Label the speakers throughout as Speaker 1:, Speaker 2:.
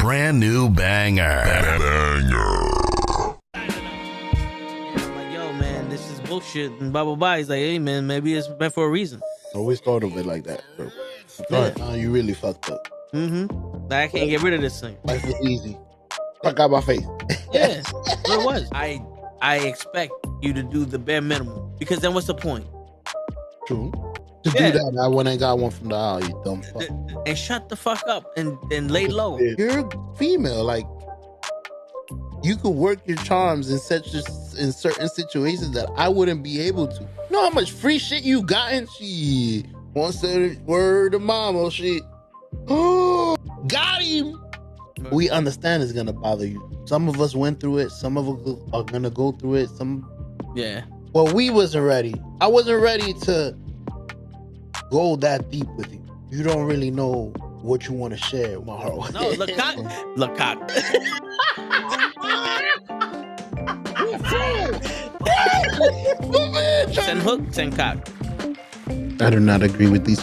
Speaker 1: brand new banger.
Speaker 2: I'm like, yo, man, this is bullshit. And blah, blah, blah. He's like, hey, man, maybe it's meant for a reason.
Speaker 3: Always thought of it like that, bro. You really fucked up.
Speaker 2: Mm-hmm. Like, I can't get rid of this thing.
Speaker 3: Life was easy. Fuck out my face.
Speaker 2: Yeah, that's what it was. I expect you to do the bare minimum. Because then what's the point?
Speaker 3: True. To do that, I went and got one from the aisle, you dumb fuck.
Speaker 2: And shut the fuck up and lay low.
Speaker 3: You're female, like you could work your charms in certain situations that I wouldn't be able to. You know how much free shit you gotten? She once said word to mama, shit. Oh, got him. We understand it's gonna bother you. Some of us went through it. Some of us are gonna go through it. Well, we wasn't ready. I wasn't ready to go that deep with you. You don't really know what you want to share with my heart.
Speaker 2: No, look cock. Send hook, send cock.
Speaker 3: I do not agree with these.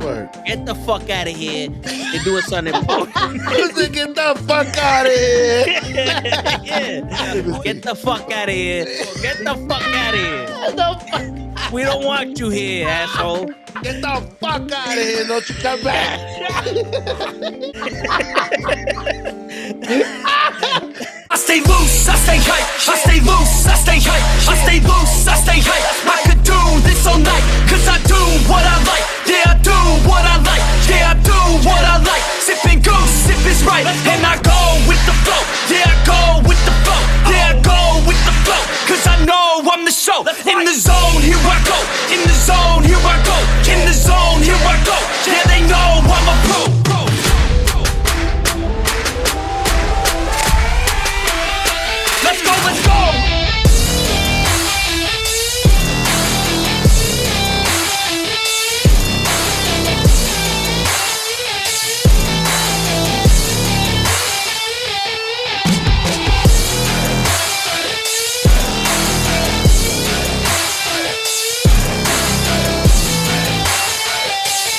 Speaker 3: Word.
Speaker 2: Get the fuck out of here. You're doing something important.
Speaker 3: Get the fuck out of here.
Speaker 2: Yeah. Get the fuck out of here. Get the fuck out of here. We don't want you here, asshole.
Speaker 3: Get the fuck out of here. Don't you come back.
Speaker 4: I stay loose, I stay hype. I stay loose, I stay hype. I stay loose, I stay hype. I could do this all night, cause I do what I like. Yeah, I do what I like. Yeah, I do what I like. Sipping goose, sip is right. And I go with the flow. Yeah, I go with the flow. Yeah, I go with the flow. Cause I know I'm the show. In the zone, here I go. In the zone, here I go. In the zone, here I go. Yeah, they know I'm a pro. Let's go, let's go!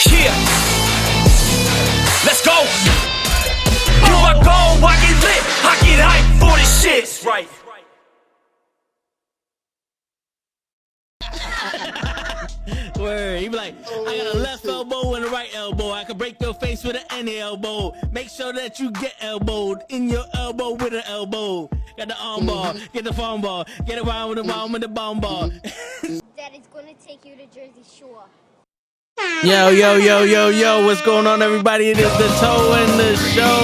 Speaker 4: Yeah! Let's go! Here I go, I get lit, I get hyped for this shit. That's right.
Speaker 2: Word. He be like, I got a left elbow and a right elbow. I can break your face with an any elbow. Make sure that you get elbowed in your elbow with an elbow. Got the arm ball, get the phone ball, get around with the bomb ball.
Speaker 5: Daddy's gonna take you to Jersey Shore.
Speaker 2: Yo, what's going on, everybody? It is the Toe and the Show.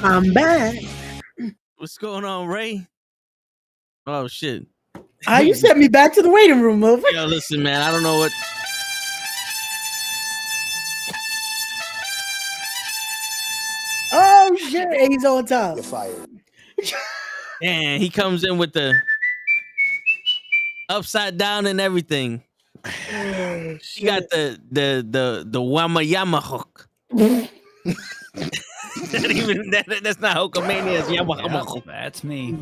Speaker 6: I'm back.
Speaker 2: What's going on, Ray? Oh, shit.
Speaker 6: You sent me back to the waiting room, motherfucker.
Speaker 2: Yo, listen, man, I don't know what...
Speaker 6: Oh, shit. And he's on top.
Speaker 3: You're fired.
Speaker 2: Man, he comes in with the upside down and everything.
Speaker 6: Oh,
Speaker 2: He got the Wamayama hook. That's not Hulkamania, it's Yama hook.
Speaker 7: That's me.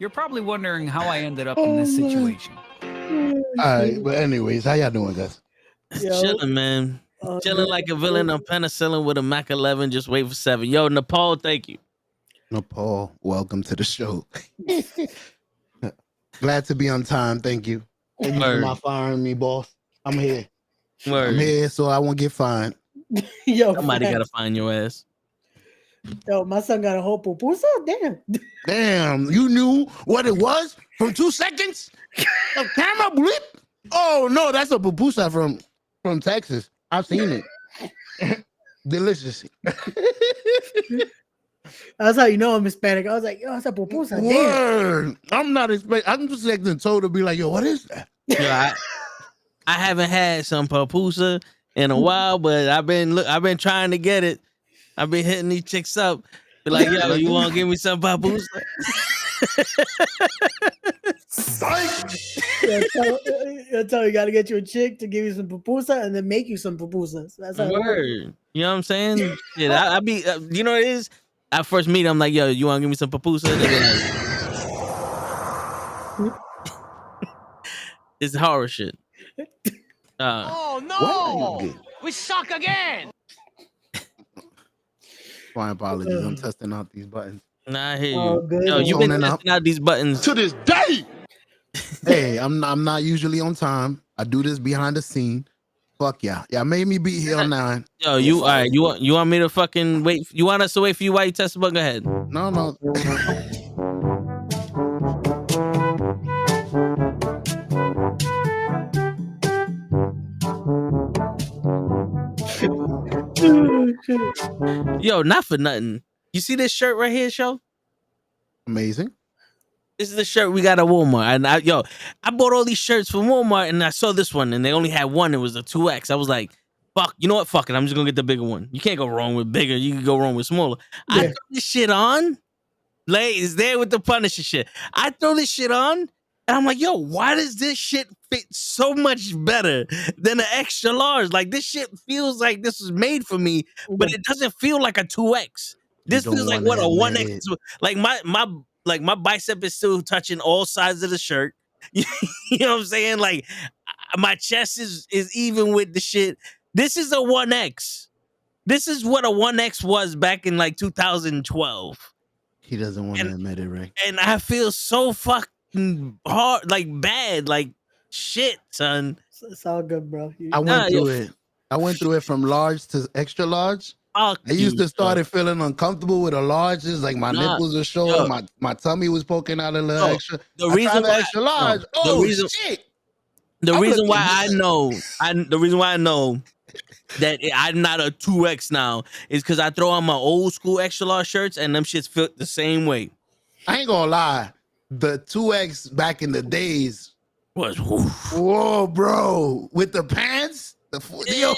Speaker 7: You're probably wondering how I ended up in this situation.
Speaker 3: Alright, but anyways, how y'all doing, guys?
Speaker 2: Chilling, man. Chilling like a villain on penicillin with a Mac 11. Just wait for 7. Yo, Nepal, thank you.
Speaker 3: No, Paul, welcome to the show. Glad to be on time. Thank you. Thank you for not firing me, boss. I'm here.
Speaker 2: Word.
Speaker 3: I'm here, so I won't get fined.
Speaker 6: Yo,
Speaker 2: Somebody gotta find your ass.
Speaker 6: Yo, my son got a whole pupusa? Damn.
Speaker 3: Damn, you knew what it was from 2 seconds? A camera blip? Oh, no, that's a pupusa from Texas. I've seen it. Delicious.
Speaker 6: That's how you know I'm Hispanic. I was like, yo, it's a pupusa. Damn.
Speaker 3: Word. I'm not expecting. I'm just expecting Toe to be like, yo, what is that?
Speaker 2: Yeah, I haven't had some papusa in a while, but I've been trying to get it. I've been hitting these chicks up. Be like, yo, you want to give me some papusa?
Speaker 6: Tell you got to get you a chick to give you some pupusa and then make you some pupusas. That's how it works.
Speaker 2: Word. You know what I'm saying? Yeah, I be, you know what it is? I first meet them, I'm like, yo, you want to give me some papusa? They be like, it's horror shit.
Speaker 4: Oh
Speaker 3: Why are you
Speaker 4: no!
Speaker 3: gay?
Speaker 4: We suck again.
Speaker 3: My apologies. I'm testing out these buttons.
Speaker 2: Nah, I hear
Speaker 6: Oh,
Speaker 2: you.
Speaker 6: good.
Speaker 2: Yo, you've been
Speaker 3: Phoning up.
Speaker 2: testing out these buttons.
Speaker 3: To this day. Hey, I'm not usually on time. I do this behind the scene. Fuck yeah. Yeah, made me be here on 9.
Speaker 2: Yo, you all right? You want me to fucking wait? You want us to wait for you while you test the button? Go ahead.
Speaker 3: No.
Speaker 6: Oh, shit.
Speaker 2: Yo, not for nothing. You see this shirt right here, show?
Speaker 3: Amazing.
Speaker 2: This is the shirt we got at Walmart. And I bought all these shirts from Walmart and I saw this one and they only had one. It was a 2X. I was like, fuck, you know what? Fuck it. I'm just gonna get the bigger one. You can't go wrong with bigger. You can go wrong with smaller. I
Speaker 6: Yeah.
Speaker 2: throw this shit on. Lay is there with the Punisher shit. I throw this shit on and I'm like, yo, why does this shit fit so much better than an extra large? Like this shit feels like this was made for me, but it doesn't feel like a 2X. This
Speaker 3: don't
Speaker 2: feels like
Speaker 3: wanna
Speaker 2: what a
Speaker 3: admit
Speaker 2: 1X.
Speaker 3: it.
Speaker 2: Like my bicep is still touching all sides of the shirt. You know what I'm saying? Like my chest is even with the shit. This is a 1X. This is what a 1X was back in like 2012.
Speaker 3: He doesn't want to admit it, Ray.
Speaker 2: And I feel so fucking hard, like bad, like shit, son.
Speaker 6: It's all good, bro.
Speaker 3: I went through it. I went through it from large to extra large. I used to started feeling uncomfortable with a large. It's like my nipples were showing, my tummy was poking out a little extra.
Speaker 2: The reason why
Speaker 3: extra large. Shit.
Speaker 2: The reason why I know that I'm not a 2X now is because I throw on my old school extra large shirts and them shits fit the same way.
Speaker 3: I ain't gonna lie. The 2X back in the days
Speaker 2: was
Speaker 3: whoa, bro. With the pants, yo.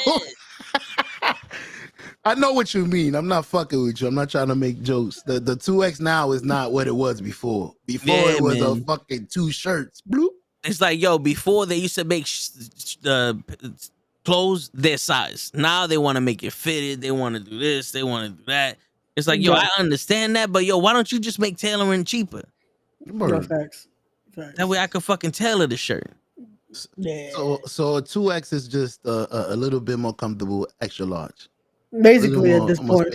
Speaker 3: I know what you mean. I'm not fucking with you. I'm not trying to make jokes. The 2X now is not what it was before. Before it was a fucking 2 shirts. Bloop.
Speaker 2: It's like, yo, before they used to make clothes their size. Now they want to make it fitted. They want to do this. They want to do that. It's like, yo, I understand that, but yo, why don't you just make tailoring cheaper?
Speaker 6: Facts.
Speaker 2: That way I could fucking tailor the shirt.
Speaker 6: Yeah.
Speaker 3: So a 2X is just a little bit more comfortable, extra large.
Speaker 6: Basically, at this point.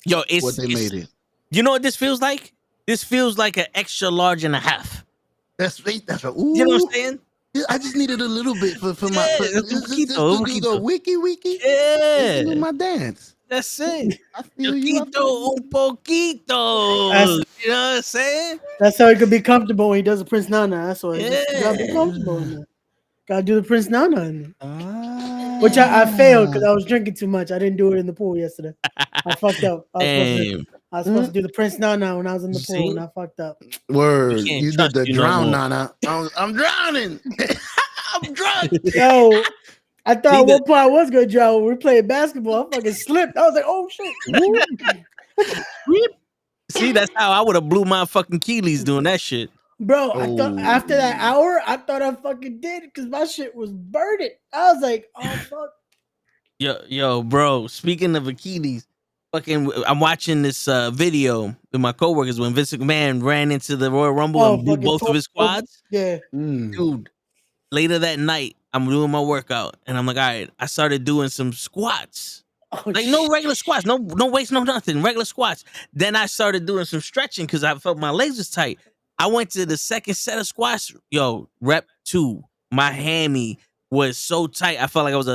Speaker 2: Yo, it's
Speaker 3: what they made it.
Speaker 2: You know what this feels like? This feels like an extra large and a half.
Speaker 3: That's ooh.
Speaker 2: You know what I'm saying?
Speaker 3: I just needed a little bit for my
Speaker 2: poquito.
Speaker 3: wiki.
Speaker 2: Yeah,
Speaker 3: do my dance.
Speaker 2: That's it.
Speaker 3: I feel you.
Speaker 2: Un poquito. You know what I'm saying?
Speaker 6: That's how he could be comfortable when he does the Prince Nana. That's why. You gotta be comfortable in that. Gotta do the Prince Nana in there. Which I failed because I was drinking too much. I didn't do it in the pool yesterday. I fucked up. I was supposed to do the Prince Nana when I was in the pool, and I fucked up.
Speaker 3: Word. You did the drown Nana. I'm drowning. I'm drunk.
Speaker 6: Yo, I thought at one point I was gonna drown when we played basketball. I fucking slipped. I was like, oh shit.
Speaker 2: See, that's how I would have blew my fucking Keeleys doing that shit.
Speaker 6: Bro, I thought after that hour, I thought I fucking did it because my shit was burning. I was like, oh fuck.
Speaker 2: Yo, bro. Speaking of Achilles, fucking, I'm watching this video with my coworkers when Vince McMahon ran into the Royal Rumble and blew both of his quads.
Speaker 6: Yeah,
Speaker 2: dude. Later that night, I'm doing my workout and I'm like, all right. I started doing some squats, like no regular squats, no weights, no nothing, regular squats. Then I started doing some stretching because I felt my legs was tight. I went to the second set of squats. Yo, rep 2. My hammy was so tight. I felt like I was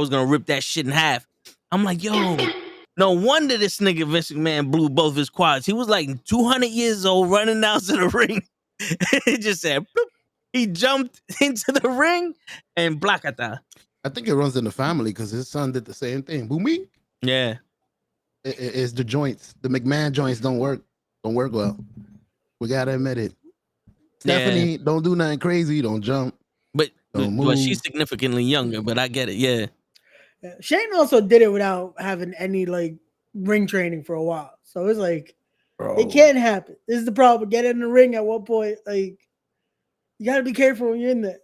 Speaker 2: gonna rip that shit in half. I'm like, yo, no wonder this nigga Vince McMahon blew both of his quads. He was like 200 years old running down to the ring. It just said, bloop. He jumped into the ring and blacata.
Speaker 3: I think it runs in the family because his son did the same thing. Booming.
Speaker 2: Yeah.
Speaker 3: It's the joints. The McMahon joints don't work well. We gotta admit it. Stephanie, don't do nothing crazy. Don't jump.
Speaker 2: But
Speaker 3: move.
Speaker 2: She's significantly younger, but I get it. Yeah.
Speaker 6: Shane also did it without having any like ring training for a while. So it's like, it can't happen. This is the problem. Get in the ring at one point. Like, you gotta be careful when you're in there.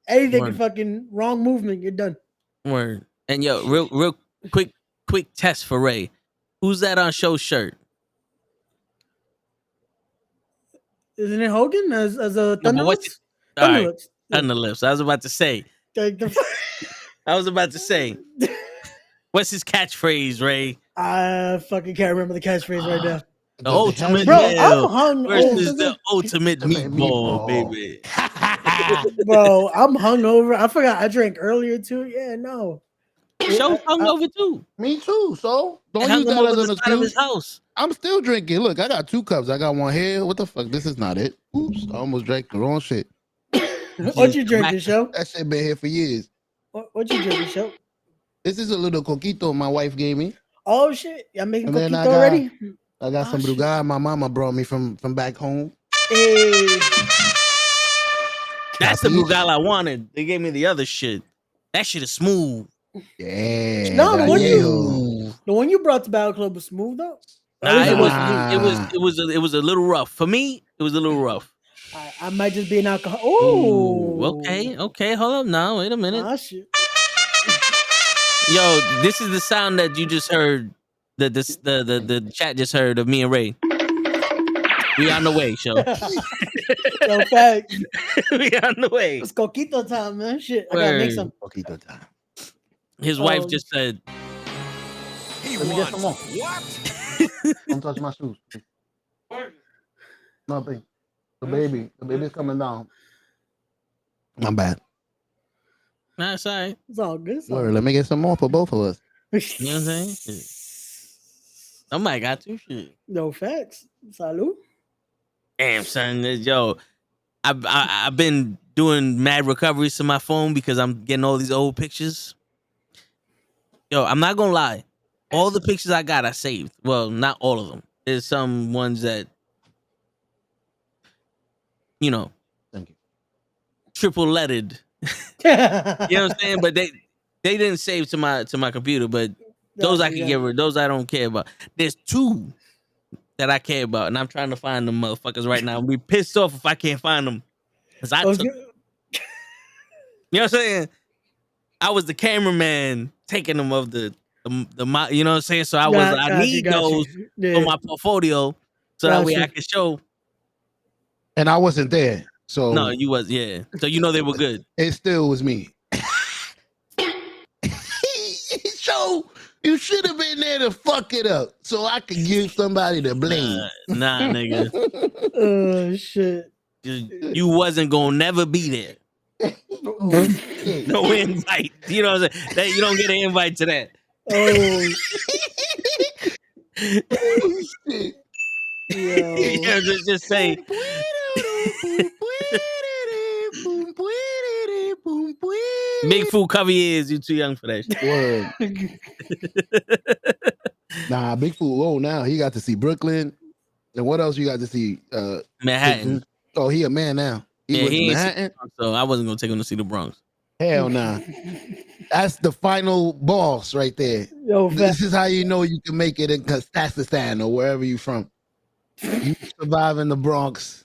Speaker 6: Anything can fucking wrong movement, you're done.
Speaker 2: Word. And yo, real quick test for Ray. Who's that on show shirt?
Speaker 6: Isn't it Hogan as a Thunderlips?
Speaker 2: Thunderlips. I was about to say.
Speaker 6: Like
Speaker 2: I was about to say, what's his catchphrase, Ray?
Speaker 6: I fucking can't remember the catchphrase right now.
Speaker 2: The ultimate
Speaker 6: Bro,
Speaker 2: male
Speaker 6: I'm
Speaker 2: versus
Speaker 6: hungover.
Speaker 2: the ultimate meatball, baby.
Speaker 6: Bro, I'm hungover. I forgot I drank earlier too. Yeah, no.
Speaker 2: Show's hungover too.
Speaker 3: Me too. So
Speaker 2: I
Speaker 3: don't
Speaker 2: hung
Speaker 3: use
Speaker 2: him
Speaker 3: that
Speaker 2: over
Speaker 3: as
Speaker 2: the
Speaker 3: an
Speaker 2: side of his
Speaker 3: excuse.
Speaker 2: house.
Speaker 3: I'm still drinking. Look, I got 2 cups. I got one here. What the fuck? This is not it. Oops, I almost drank the wrong shit.
Speaker 6: What you drinking, show?
Speaker 3: That shit been here for years.
Speaker 6: What you drinking, show?
Speaker 3: This is a little coquito my wife gave me.
Speaker 6: Oh shit, y'all making
Speaker 3: And then
Speaker 6: coquito already?
Speaker 3: I got some
Speaker 6: shit.
Speaker 3: brugal my mama brought me from back home.
Speaker 6: Hey,
Speaker 2: That's the
Speaker 3: Capiche?
Speaker 2: Brugal I wanted. They gave me the other shit. That shit is smooth.
Speaker 3: Yeah.
Speaker 6: No, the
Speaker 3: that
Speaker 6: one
Speaker 3: añejo.
Speaker 6: the one you brought to Battle Club was smooth though. At
Speaker 2: Nah,
Speaker 6: least
Speaker 2: it
Speaker 6: it was for me.
Speaker 2: it was a little rough. For me, it was a little rough.
Speaker 6: I might just be an alcohol.
Speaker 2: Ooh,
Speaker 6: Oh,
Speaker 2: okay. Hold up now. Wait a minute.
Speaker 6: Ah, shit.
Speaker 2: Yo, this is the sound that you just heard. The chat just heard of me and Ray. We on the way, show.
Speaker 6: Yo, fact.
Speaker 2: We on the way.
Speaker 6: It's coquito time, man. Shit, I gotta make
Speaker 2: Word.
Speaker 6: some.
Speaker 3: Coquito time.
Speaker 2: His wife just said,
Speaker 3: Let me get some more. What? Don't touch my shoes. Nothing. The baby's coming down. My bad.
Speaker 2: "Nah, it's all right."
Speaker 6: It's all good. It's all
Speaker 3: Word, let me get some more for both of us.
Speaker 6: good.
Speaker 2: You know what I'm saying? Shit. Somebody got to shit.
Speaker 6: No facts. Salud.
Speaker 2: Damn, son, yo, I've been doing mad recoveries to my phone because I'm getting all these old pictures. Yo, I'm not gonna lie, all the pictures I got I saved. Well, not all of them. There's some ones that, you know,
Speaker 3: Thank you.
Speaker 2: triple lettered. You know what I'm saying? But they didn't save to my computer. But those I can get rid. Those I don't care about. There's 2 that I care about, and I'm trying to find them motherfuckers right now. I'm be pissed off if I can't find them. Cause I took, you know what I'm saying? I was the cameraman taking them of the you know what I'm saying? So I need those for my portfolio so that way I can show.
Speaker 3: And I wasn't there. So
Speaker 2: No, you was, yeah. So you know they were good.
Speaker 3: it still was me. So you should have been there to fuck it up so I could give somebody the blame.
Speaker 2: Nah, nigga.
Speaker 6: Oh shit.
Speaker 2: You wasn't gonna never be there. No invite. You know what I'm saying? You don't get an invite to that.
Speaker 6: Oh,
Speaker 3: Oh shit.
Speaker 2: Yeah, just say. Big fool, cover your ears. You too young for that shit.
Speaker 3: Word. Nah, Big Fool old now. He got to see Brooklyn. And what else you got to see?
Speaker 2: Manhattan.
Speaker 3: Oh, he a man now. He went to Manhattan.
Speaker 2: So I wasn't gonna take him to see the Bronx.
Speaker 3: Hell nah. That's the final boss right there.
Speaker 6: Yo,
Speaker 3: this is how you know you can make it in Kazakhstan or wherever you from. You survive in the Bronx,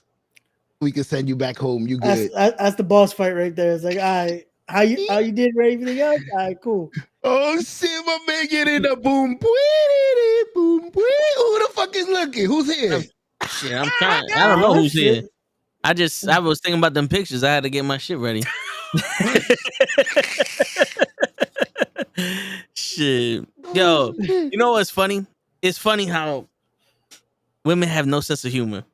Speaker 3: we can send you back home. You good.
Speaker 6: That's the boss fight right there. It's like, all right, how you did for everything else? All right, cool.
Speaker 3: Oh shit, my man get in the boom. Boom. Who the fuck is looking? Who's here?
Speaker 2: Shit, I'm trying. I don't know who's here. I was thinking about them pictures. I had to get my shit ready. Shit. Yo, you know what's funny? It's funny how women have no sense of humor.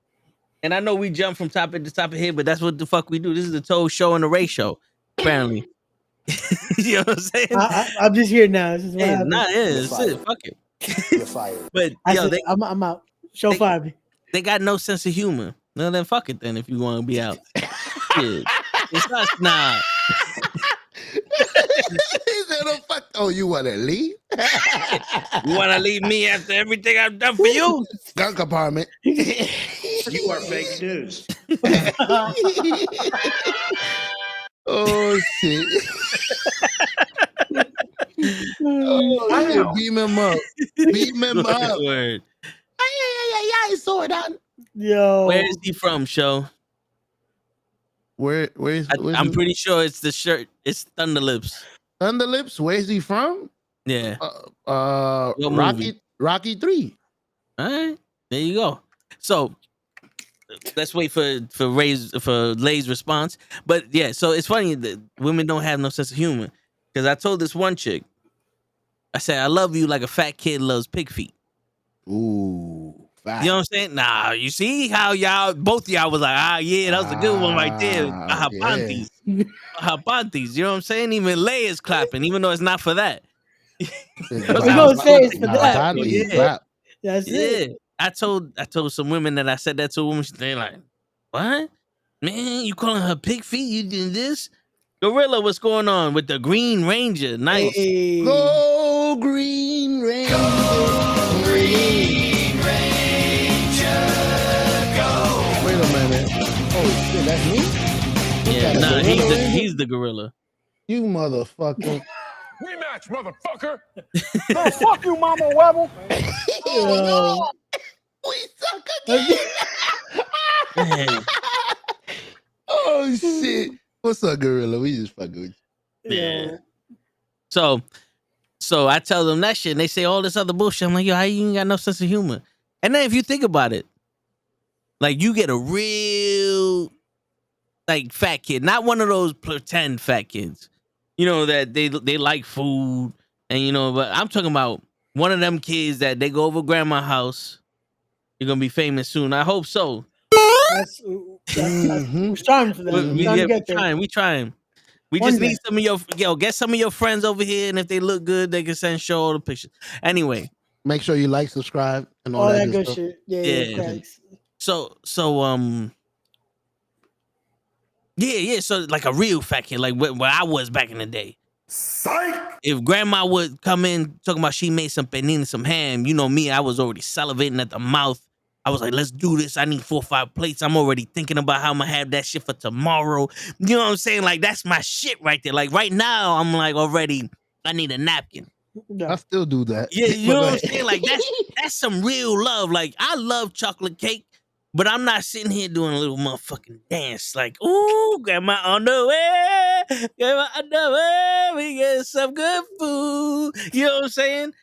Speaker 2: And I know we jump from topic to topic here, but that's what the fuck we do. This is the Toe Show and the Ray Show, apparently. You know what I'm saying?
Speaker 6: I'm just here now. This is what happened.
Speaker 2: Nah, it's it. Fuck it.
Speaker 3: You're fired.
Speaker 2: But yo,
Speaker 6: I'm out. Show 5.
Speaker 2: They got no sense of humor. No, then fuck it then if you want to be out. Shit. It's not nah.
Speaker 3: Oh, you want to leave?
Speaker 2: You want to leave me after everything I've done for you?
Speaker 3: Gun compartment.
Speaker 8: You are fake news.
Speaker 3: Oh shit. Oh, shit. Beam him up. Beam him up.
Speaker 2: Word.
Speaker 3: I saw it on.
Speaker 6: Yo.
Speaker 2: Where is he from, show?
Speaker 3: Where's
Speaker 2: I'm pretty sure it's the shirt. It's Thunderlips.
Speaker 3: Thunderlips? Where's he from?
Speaker 2: Yeah.
Speaker 3: Rocky 3.
Speaker 2: All right. There you go. So let's wait for Lay's response. But yeah, so it's funny that women don't have no sense of humor. Because I told this one chick, I said, I love you like a fat kid loves pig feet.
Speaker 3: Ooh, fat.
Speaker 2: You know what I'm saying? Nah, you see how both of y'all was like, yeah, that was a good one right there. Ahapantis.
Speaker 3: Yes.
Speaker 2: Ahapantis. You know what I'm saying? Even Lay is clapping, even though it's not for that.
Speaker 6: We're gonna say it's for that.
Speaker 3: Ahapantis,
Speaker 2: Yeah.
Speaker 3: clap.
Speaker 6: That's
Speaker 2: Yeah.
Speaker 6: it.
Speaker 2: I told some women that I said that to a woman. They like, what? Man, you calling her pig feet? You doing this? Gorilla, what's going on with the Green Ranger? Nice.
Speaker 6: Hey.
Speaker 3: Go Green Ranger. Green Ranger, go. Wait a minute. Oh shit, that's me?
Speaker 2: Yeah,
Speaker 3: got a
Speaker 2: nah,
Speaker 3: gorilla
Speaker 2: he's the gorilla.
Speaker 3: You motherfucker.
Speaker 9: Rematch, motherfucker. No, fuck you, Mama Webble.
Speaker 3: Oh no. We suck again.
Speaker 2: Man.
Speaker 3: Oh shit. What's up, gorilla? We just fucking with you.
Speaker 2: Yeah. So I tell them that shit, and they say all this other bullshit. I'm like, yo, how you ain't got no sense of humor? And then if you think about it, like you get a real like fat kid, not one of those pretend fat kids, you know, that they like food and you know, but I'm talking about one of them kids that they go over grandma's house. You're gonna be famous soon. I hope so.
Speaker 6: That's we're trying for that.
Speaker 2: We trying. We
Speaker 6: One
Speaker 2: just
Speaker 6: day.
Speaker 2: need some of get some of your friends over here, and if they look good, they can show all the pictures. Anyway,
Speaker 3: make sure you like, subscribe, and
Speaker 6: all that good stuff. Shit. Yeah. Thanks.
Speaker 2: So yeah. So like a real fat kid, like where I was back in the day.
Speaker 9: Psych.
Speaker 2: If grandma would come in talking about she made some panini, some ham, you know me, I was already salivating at the mouth. I was like, let's do this. I need 4 or 5 plates. I'm already thinking about how I'm gonna have that shit for tomorrow. You know what I'm saying? Like, that's my shit right there. Like, right now, I'm like, already, I need a napkin.
Speaker 6: Yeah.
Speaker 3: I still do that.
Speaker 2: Yeah, you know what I'm saying? Like, that's some real love. Like, I love chocolate cake, but I'm not sitting here doing a little motherfucking dance. Like, ooh, grandma on the way. Grandma on the way. We get some good food. You know what I'm saying?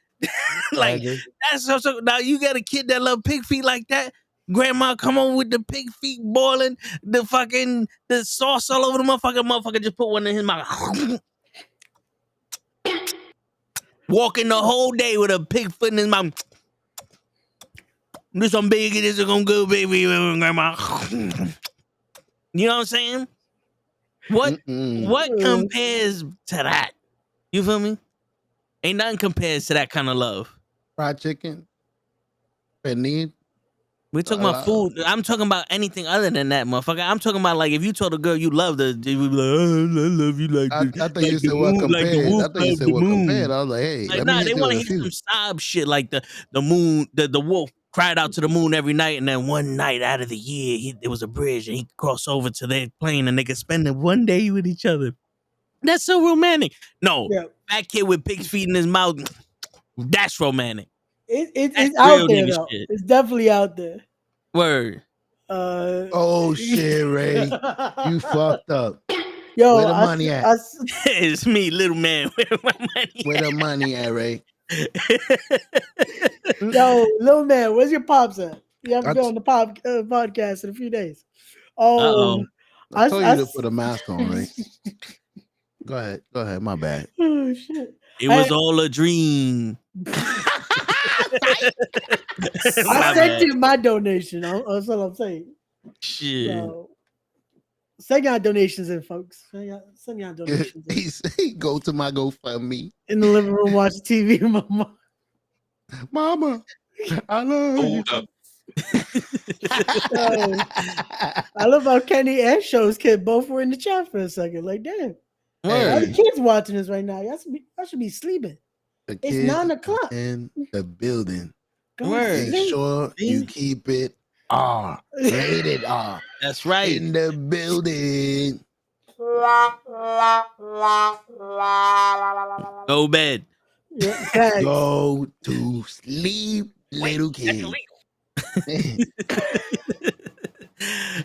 Speaker 2: Like that's so now you got a kid that love pig feet like that. Grandma come on with the pig feet boiling, the sauce all over the motherfucker just put one in his mouth. Walking the whole day with a pig foot in his mouth. This one big, this is gonna go, baby, grandma. You know what I'm saying? What compares to that? You feel me? Ain't nothing compares to that kind of love.
Speaker 3: Fried chicken. Pernil.
Speaker 2: We're talking about food. I'm talking about anything other than that, motherfucker. I'm talking about like if you told a girl you loved her, they would be like, oh, I love you like this.
Speaker 3: I thought you said what compared. I thought you said what compared. I was like, hey,
Speaker 2: like, nah, they want to hear some sob shit like the moon, the wolf cried out to the moon every night, and then one night out of the year, there was a bridge, and he could cross over to their plane, and they could spend it one day with each other. That's so romantic. No, fat kid with pig's feet in his mouth. That's romantic.
Speaker 6: It's out there though. Shit. It's definitely out there.
Speaker 2: Word.
Speaker 3: Oh shit, Ray, you fucked up.
Speaker 6: Yo,
Speaker 3: where the money at?
Speaker 2: It's me, little man. Where my money?
Speaker 3: Where the money at, Ray?
Speaker 6: Yo, little man, where's your pops at? You haven't been on the podcast in a few days. Oh,
Speaker 3: I told you to put a mask on, Ray. Go ahead. My bad.
Speaker 6: Oh shit!
Speaker 2: It was all a dream.
Speaker 6: I sent you my donation. That's what I'm saying.
Speaker 2: Shit.
Speaker 6: So, send y'all donations in, folks. Send y'all donations.
Speaker 3: He go to my GoFundMe.
Speaker 6: In the living room, watch TV.
Speaker 3: Mama, I love you.
Speaker 6: I love how Kenny and Show's kid both were in the chat for a second. Like, damn. All the kids watching this right now. I should be sleeping. It's 9 o'clock.
Speaker 3: In the building.
Speaker 2: Make
Speaker 3: sure you keep it R. Rated R.
Speaker 2: That's right.
Speaker 3: In the building.
Speaker 2: Go bed.
Speaker 6: Yeah,
Speaker 3: go to sleep, little kid.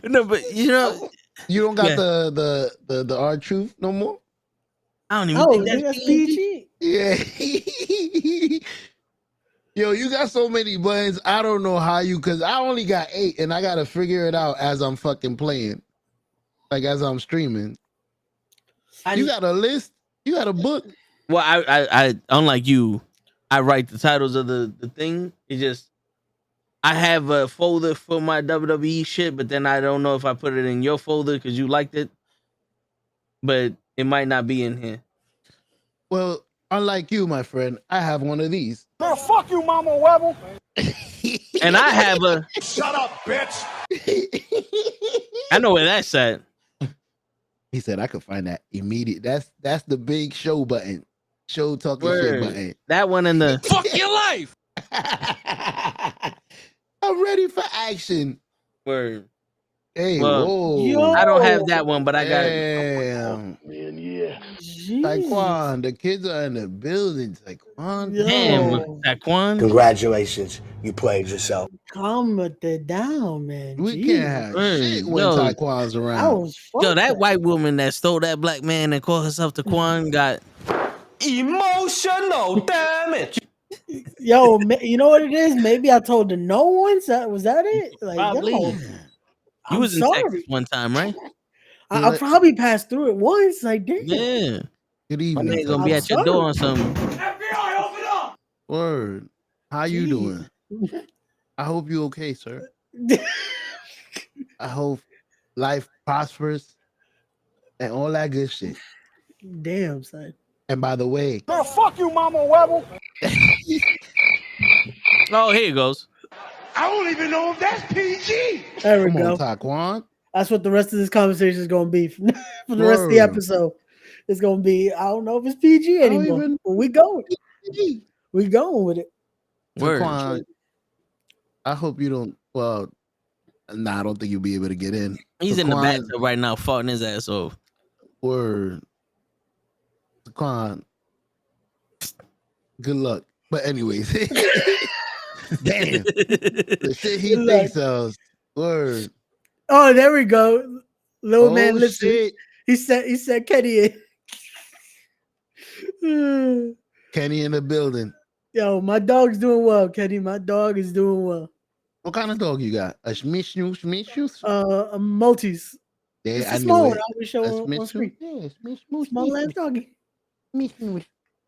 Speaker 2: No, but you know,
Speaker 3: you don't got the R Truth no more.
Speaker 2: I don't even think that's PG.
Speaker 3: Yeah. Yo, you got so many buttons. I don't know how you, because I only got 8 and I got to figure it out as I'm fucking playing. Like as I'm streaming. You got a list? You got a book?
Speaker 2: Well, I unlike you, I write the titles of the thing. It just I have a folder for my WWE shit, but then I don't know if I put it in your folder because you liked it. But it might not be in here.
Speaker 3: Well, unlike you, my friend, I have one of these.
Speaker 9: Man, fuck you, Mama Webble.
Speaker 2: And I have a
Speaker 9: Shut up, bitch.
Speaker 2: I know where that's at.
Speaker 3: He said I could find that immediate. That's the big show button. Show talking shit
Speaker 2: Word.
Speaker 3: button.
Speaker 2: That one in the
Speaker 7: Fuck your life.
Speaker 3: I'm ready for action.
Speaker 2: word.
Speaker 3: Hey,
Speaker 2: Well,
Speaker 3: whoa.
Speaker 6: Yo.
Speaker 2: I don't have that one, but I got
Speaker 3: Damn.
Speaker 9: Man, yeah.
Speaker 6: Jeez.
Speaker 3: Taekwon, the kids are in the building. Taekwon.
Speaker 6: Yo.
Speaker 2: damn Taquan.
Speaker 10: Congratulations, you played yourself.
Speaker 6: Calm it down, man.
Speaker 3: We
Speaker 6: Jeez.
Speaker 3: can't have
Speaker 2: Word.
Speaker 3: shit when
Speaker 2: Yo.
Speaker 3: Taekwon's
Speaker 6: I
Speaker 3: around.
Speaker 6: was
Speaker 2: Yo,
Speaker 6: fucked
Speaker 2: that
Speaker 6: up.
Speaker 2: white woman that stole that black man and called herself Taquan got
Speaker 10: Emotional damage.
Speaker 6: Yo, you know what it is? Maybe I told the no once. Was that it? Like,
Speaker 2: probably.
Speaker 6: yo,
Speaker 2: You
Speaker 6: I'm
Speaker 2: was in
Speaker 6: sorry.
Speaker 2: Texas one time, right?
Speaker 6: I probably passed through it once. Like, damn.
Speaker 2: Yeah.
Speaker 3: Good
Speaker 2: My
Speaker 3: evening.
Speaker 2: nigga gonna
Speaker 6: I'm
Speaker 2: be at your door
Speaker 6: sorry.
Speaker 2: or something.
Speaker 9: FBI, open up.
Speaker 3: Word. How you
Speaker 6: Jeez.
Speaker 3: doing? I hope you okay, sir. I hope life prospers and all that good shit.
Speaker 6: Damn, son.
Speaker 3: And by the way,
Speaker 9: Man, fuck you, Mama Webble.
Speaker 2: Oh, here it goes.
Speaker 9: I don't even know if that's PG.
Speaker 6: There we
Speaker 3: come
Speaker 6: go.
Speaker 3: on, Taekwon.
Speaker 6: That's what the rest of this conversation is going to be for the rest of the
Speaker 3: Word.
Speaker 6: episode. It's going to be, I don't know if it's PG
Speaker 3: I don't
Speaker 6: anymore.
Speaker 3: even-
Speaker 6: But we going. We going with it.
Speaker 2: Word.
Speaker 3: Taekwon, I hope you don't. Well, nah, I don't think you'll be able to get in.
Speaker 2: He's in the
Speaker 3: Taekwon,
Speaker 2: bathtub right now, farting his ass off.
Speaker 3: Word. Taekwon. Good luck. But anyways, damn, the shit he
Speaker 6: Good
Speaker 3: thinks of. Word.
Speaker 6: Oh, there we go. Little man,
Speaker 3: Oh
Speaker 6: listen.
Speaker 3: shit.
Speaker 6: He said Kenny.
Speaker 3: Kenny in the building.
Speaker 6: Yo, my dog's doing well, Kenny. My dog is doing well.
Speaker 3: What kind of dog you got? A Schmishnoo?
Speaker 6: A Maltese.
Speaker 3: Yeah,
Speaker 6: It's
Speaker 3: I
Speaker 6: a small
Speaker 3: knew
Speaker 6: one.
Speaker 3: it.
Speaker 6: I will show on screen.
Speaker 3: Yeah,
Speaker 6: Small ass doggy.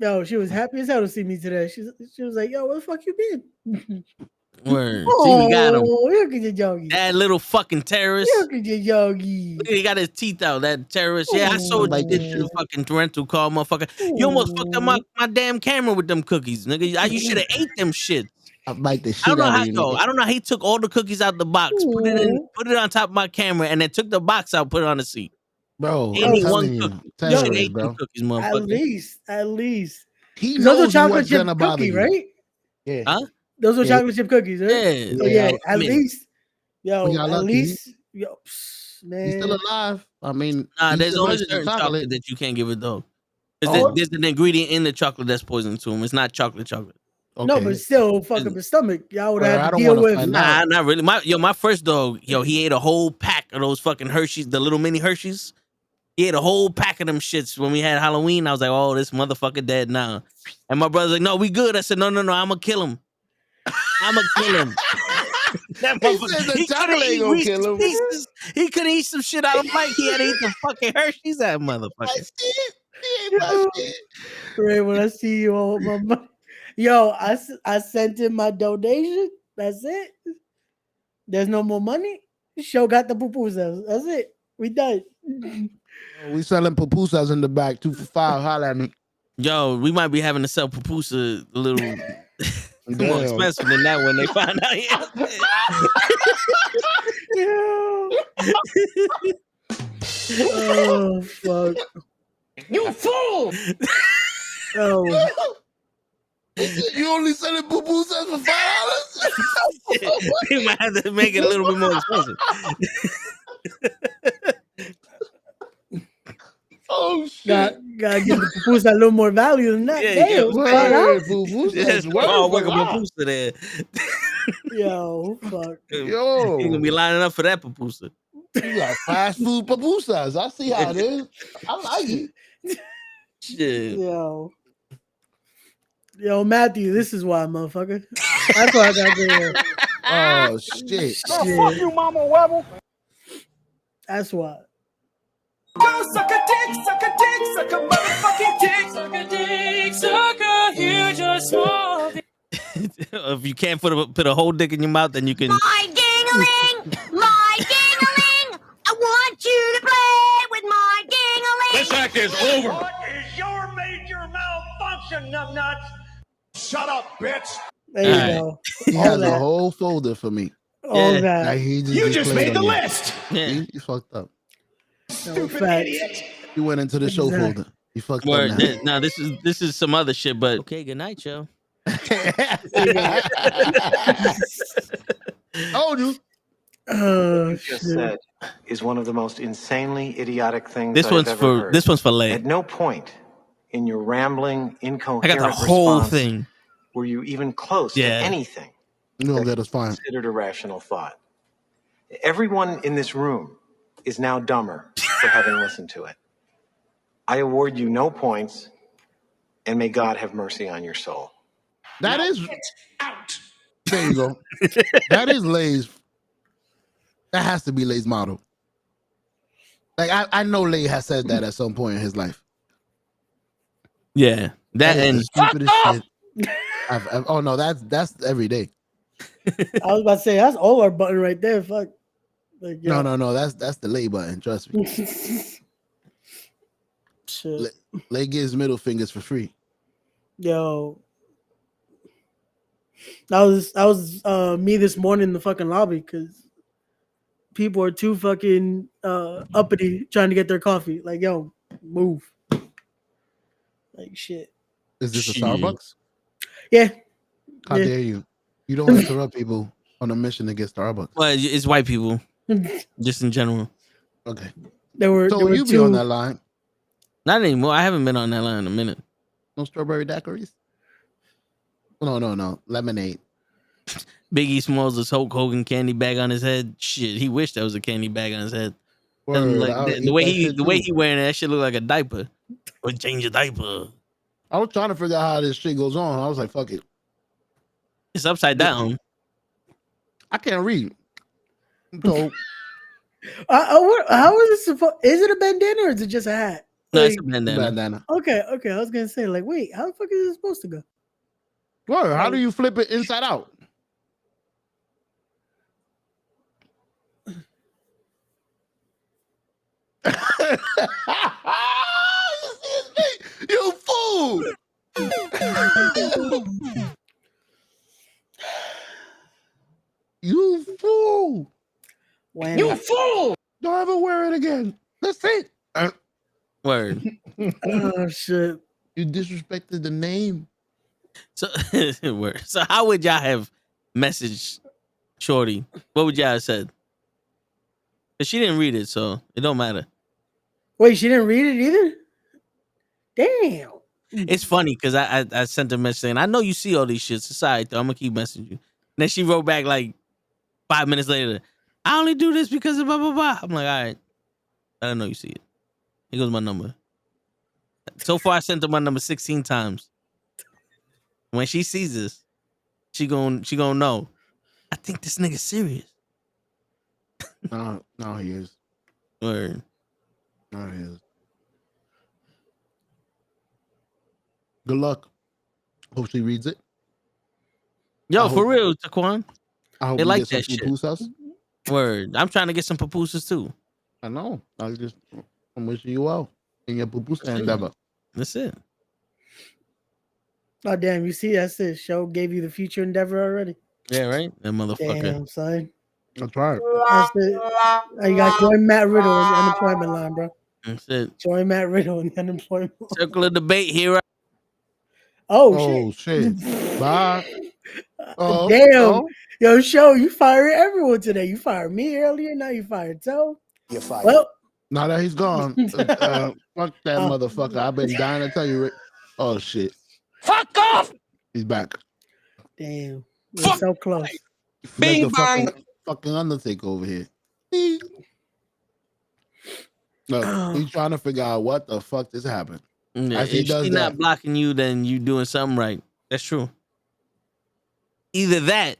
Speaker 6: Yo, she was happy as hell to see me today. She was like, "Yo, where the fuck you been?"
Speaker 2: Word. See, we got him.
Speaker 6: Oh, look at your doggy.
Speaker 2: That little fucking terrorist.
Speaker 6: Look at your doggy.
Speaker 2: Look, he got his teeth out. That terrorist. Yeah, I saw what you did to the fucking rental car, motherfucker. You almost fucked up my damn camera with them cookies, nigga. You should have ate them shit.
Speaker 3: I bite the
Speaker 2: I
Speaker 3: shit
Speaker 2: don't know
Speaker 3: out
Speaker 2: how
Speaker 3: of you.
Speaker 2: yo.
Speaker 3: nigga.
Speaker 2: I don't know how he took all the cookies out the box, put it on top of my camera, and then took the box out, put it on the seat.
Speaker 3: Bro,
Speaker 2: Ain't
Speaker 3: I'm
Speaker 2: he
Speaker 3: telling
Speaker 2: one
Speaker 3: you,
Speaker 2: cookie? You should
Speaker 3: terrorist,
Speaker 2: ate
Speaker 3: bro.
Speaker 2: them cookies, motherfucker.
Speaker 6: At least.
Speaker 3: He
Speaker 6: Those are
Speaker 3: knows
Speaker 6: chocolate
Speaker 3: what's
Speaker 6: chip
Speaker 3: gonna bother
Speaker 6: cookie,
Speaker 3: you.
Speaker 6: right?
Speaker 3: Yeah.
Speaker 2: Huh?
Speaker 6: Those are
Speaker 3: Yeah.
Speaker 6: chocolate chip cookies, right?
Speaker 2: Yeah.
Speaker 6: So yeah,
Speaker 3: Yeah,
Speaker 6: at
Speaker 2: mean-
Speaker 6: least, yo,
Speaker 3: We got
Speaker 6: at
Speaker 3: lucky.
Speaker 6: least, yo, man.
Speaker 3: He's still alive. I mean,
Speaker 2: Nah,
Speaker 3: he's
Speaker 2: there's only
Speaker 3: allergic to
Speaker 2: certain chocolate that you can't give a dog.
Speaker 3: Oh.
Speaker 2: There's an ingredient in the chocolate that's poison to him. It's not chocolate.
Speaker 6: No,
Speaker 3: Okay.
Speaker 6: but still, fuck up his stomach. Y'all would
Speaker 3: Well,
Speaker 6: have
Speaker 3: I
Speaker 6: to
Speaker 3: don't
Speaker 6: deal
Speaker 3: wanna
Speaker 6: with.
Speaker 3: find
Speaker 2: Nah, not really. My first dog, he ate a whole pack of those fucking Hershey's, the little mini Hershey's. He ate a whole pack of them shits when we had Halloween. I was like, oh, this motherfucker dead now. And my brother's like, no, we good. I said, no, I'm gonna kill him. I'm gonna kill him. That
Speaker 3: He
Speaker 2: motherfucker-
Speaker 3: said the
Speaker 2: he
Speaker 3: chocolate
Speaker 2: couldn't
Speaker 3: ain't
Speaker 2: eat
Speaker 3: gonna
Speaker 2: Reese's
Speaker 3: kill him.
Speaker 2: Pieces. He couldn't eat some shit I don't like. He had to eat the fucking Hershey's. That motherfucker.
Speaker 6: Right when I see you all my money. Yo, I sent in my donation. That's it. There's no more money. Show got the pupusas. That's it. We done.
Speaker 3: We selling pupusas in the back. 2 for $5. Holla at me.
Speaker 2: Yo, we might be having to sell pupusa a little more
Speaker 3: Damn.
Speaker 2: expensive than that when they find out.
Speaker 6: Oh fuck.
Speaker 10: You fool!
Speaker 6: Oh.
Speaker 3: You only selling pupusas for $5?
Speaker 2: We might have to make it a little bit more expensive.
Speaker 3: Oh shit!
Speaker 6: Gotta give the pupusa a little more value than that.
Speaker 2: Yeah,
Speaker 6: Damn,
Speaker 3: Word,
Speaker 6: fuck.
Speaker 3: pupusas
Speaker 2: There's
Speaker 3: worth
Speaker 2: all
Speaker 3: a
Speaker 2: working
Speaker 3: lot.
Speaker 2: pupusa there.
Speaker 6: Yo, fuck.
Speaker 3: Yo,
Speaker 2: You gonna be lining up for that pupusa.
Speaker 3: you got fast food pupusas. I see how it is. I like it.
Speaker 2: Shit.
Speaker 6: Yo. Yo, Matthew, this is why, motherfucker. That's why I got gray hair.
Speaker 3: Oh shit.
Speaker 9: Oh, fuck you, Mama Webble.
Speaker 6: That's why.
Speaker 4: Go suck a dick, suck a dick, suck a motherfucking dick. Suck a dick, suck a huge or small dick.
Speaker 2: If you can't put a whole dick in your mouth, then you can.
Speaker 5: My ding-a-ling, my ding-a-ling. I want you to play with my ding-a-ling.
Speaker 9: This act is over.
Speaker 8: What is your major malfunction, numbnuts?
Speaker 9: Shut up, bitch.
Speaker 6: There you
Speaker 2: Alright.
Speaker 6: go.
Speaker 3: He
Speaker 6: All
Speaker 3: has
Speaker 6: that.
Speaker 3: a whole folder for me.
Speaker 6: All
Speaker 2: Yeah.
Speaker 6: that.
Speaker 3: Like, he
Speaker 9: You just
Speaker 3: played
Speaker 9: made the
Speaker 3: on you.
Speaker 9: list.
Speaker 2: Yeah.
Speaker 3: He fucked up.
Speaker 6: No,
Speaker 8: Stupid
Speaker 6: facts.
Speaker 8: idiot.
Speaker 3: He went into the show
Speaker 6: Exactly.
Speaker 3: folder. He fucked
Speaker 2: Word.
Speaker 3: up now.
Speaker 2: Now this is some other shit, but okay. Good night, yo.
Speaker 3: Told you.
Speaker 6: Oh,
Speaker 11: Just
Speaker 6: shit.
Speaker 11: said is one of the most insanely idiotic things
Speaker 2: This
Speaker 11: I've
Speaker 2: one's
Speaker 11: ever
Speaker 2: for
Speaker 11: heard.
Speaker 2: this one's for Lay.
Speaker 11: At no point in your rambling,
Speaker 2: I
Speaker 11: incoherent
Speaker 2: got the whole
Speaker 11: response
Speaker 2: thing.
Speaker 11: were you even close to
Speaker 2: Yeah.
Speaker 11: anything
Speaker 3: You gonna get us fine.
Speaker 11: considered a rational thought. Everyone in this room is now dumber for having listened to it. I award you no points, and may God have mercy on your soul.
Speaker 3: That is.
Speaker 8: Out.
Speaker 3: There you go. That is Lay's. That has to be Lay's motto. Like I know Lay has said that at some point in his life.
Speaker 2: Yeah. That
Speaker 3: is
Speaker 2: and
Speaker 3: the stupidest shit. Oh no, that's every day.
Speaker 6: I was about to say that's all our button right there. Fuck. Like, yo.
Speaker 3: No. That's the Lay button. Trust me.
Speaker 6: Shit.
Speaker 3: Lay gives middle fingers for free.
Speaker 6: Yo. That was me this morning in the fucking lobby because people are too fucking uppity trying to get their coffee. Like, yo, move. Like shit.
Speaker 3: Is this a
Speaker 2: Shit.
Speaker 3: Starbucks?
Speaker 6: Yeah.
Speaker 3: How
Speaker 6: Yeah.
Speaker 3: dare you? You don't interrupt people on a mission to get Starbucks.
Speaker 2: well, it's white people, just in general.
Speaker 3: Okay.
Speaker 6: There were
Speaker 3: You be
Speaker 6: two.
Speaker 3: on that line.
Speaker 2: Not anymore. I haven't been on that line in a minute.
Speaker 3: No strawberry daiquiris? No. Lemonade.
Speaker 2: Biggie Smalls his Hulk Hogan candy bag on his head. Shit, he wished that was a candy bag on his head.
Speaker 3: Word,
Speaker 2: Like,
Speaker 3: I'll
Speaker 2: the
Speaker 3: eat
Speaker 2: way
Speaker 3: that
Speaker 2: he
Speaker 3: shit
Speaker 2: the way
Speaker 3: too.
Speaker 2: he wearing that shit look like a diaper. Or change your diaper.
Speaker 3: I was trying to figure out how this shit goes on. I was like, fuck it.
Speaker 2: It's upside down.
Speaker 3: I can't read. So
Speaker 6: How is it supposed? Is it a bandana or is it just a hat?
Speaker 2: No,
Speaker 6: Like,
Speaker 2: it's a bandana.
Speaker 3: bandana.
Speaker 6: okay. I was gonna say, like, wait, how the fuck is it supposed to go?
Speaker 3: Word, how do you flip it inside out? You fool! You fool!
Speaker 6: When
Speaker 10: You fool!
Speaker 3: Don't ever wear it again. That's it.
Speaker 2: Word.
Speaker 6: oh shit.
Speaker 3: You disrespected the name.
Speaker 2: So word. So how would y'all have messaged Shorty? What would y'all have said? Cause she didn't read it, so it don't matter.
Speaker 6: Wait, she didn't read it either. Damn.
Speaker 2: It's funny because I sent a message saying, I know you see all these shits. It's all right, though. I'm gonna keep messaging you. And then she wrote back like 5 minutes later, I only do this because of blah blah blah. I'm like, all right. I don't know you see it. Here goes my number. So far I sent her my number 16 times. When she sees this, she gonna know. I think this nigga's serious.
Speaker 3: No, he is.
Speaker 2: Word.
Speaker 3: No, he is. Good luck. Hope she reads it.
Speaker 2: Yo,
Speaker 3: I
Speaker 2: for
Speaker 3: hope-
Speaker 2: real, Taquan.
Speaker 3: I hope
Speaker 2: They
Speaker 3: you
Speaker 2: like
Speaker 3: get some
Speaker 2: that shit.
Speaker 3: pupusas.
Speaker 2: Word. I'm trying to get some pupusas too.
Speaker 3: I know. I'm wishing you well in your pupusa endeavor.
Speaker 2: That's it.
Speaker 6: Oh damn, you see that's it. Show gave you the future endeavor already.
Speaker 2: Yeah, right? That motherfucker.
Speaker 6: Damn, son.
Speaker 3: That's right.
Speaker 6: That's it. You got to join Matt Riddle on the unemployment line, bro.
Speaker 2: That's it.
Speaker 6: Join Matt Riddle on the unemployment line.
Speaker 2: Circle of debate here.
Speaker 6: Oh
Speaker 3: shit. Bye.
Speaker 6: Damn. Yo, Show, you fired everyone today. You fired me earlier. Now you fired Toe.
Speaker 10: You're fired.
Speaker 6: Well,
Speaker 3: Now that he's gone, fuck that motherfucker. I've been dying to tell you, Rick. Oh shit.
Speaker 10: Fuck off!
Speaker 3: He's back.
Speaker 6: damn. We're so close.
Speaker 10: Bing
Speaker 3: Like the
Speaker 10: bang.
Speaker 3: fucking Undertaker over here. Look, he's trying to figure out what the fuck just happened.
Speaker 2: Yeah,
Speaker 3: As he
Speaker 2: if
Speaker 3: does
Speaker 2: she's
Speaker 3: that.
Speaker 2: not blocking you, then you doing something right. That's true. Either that,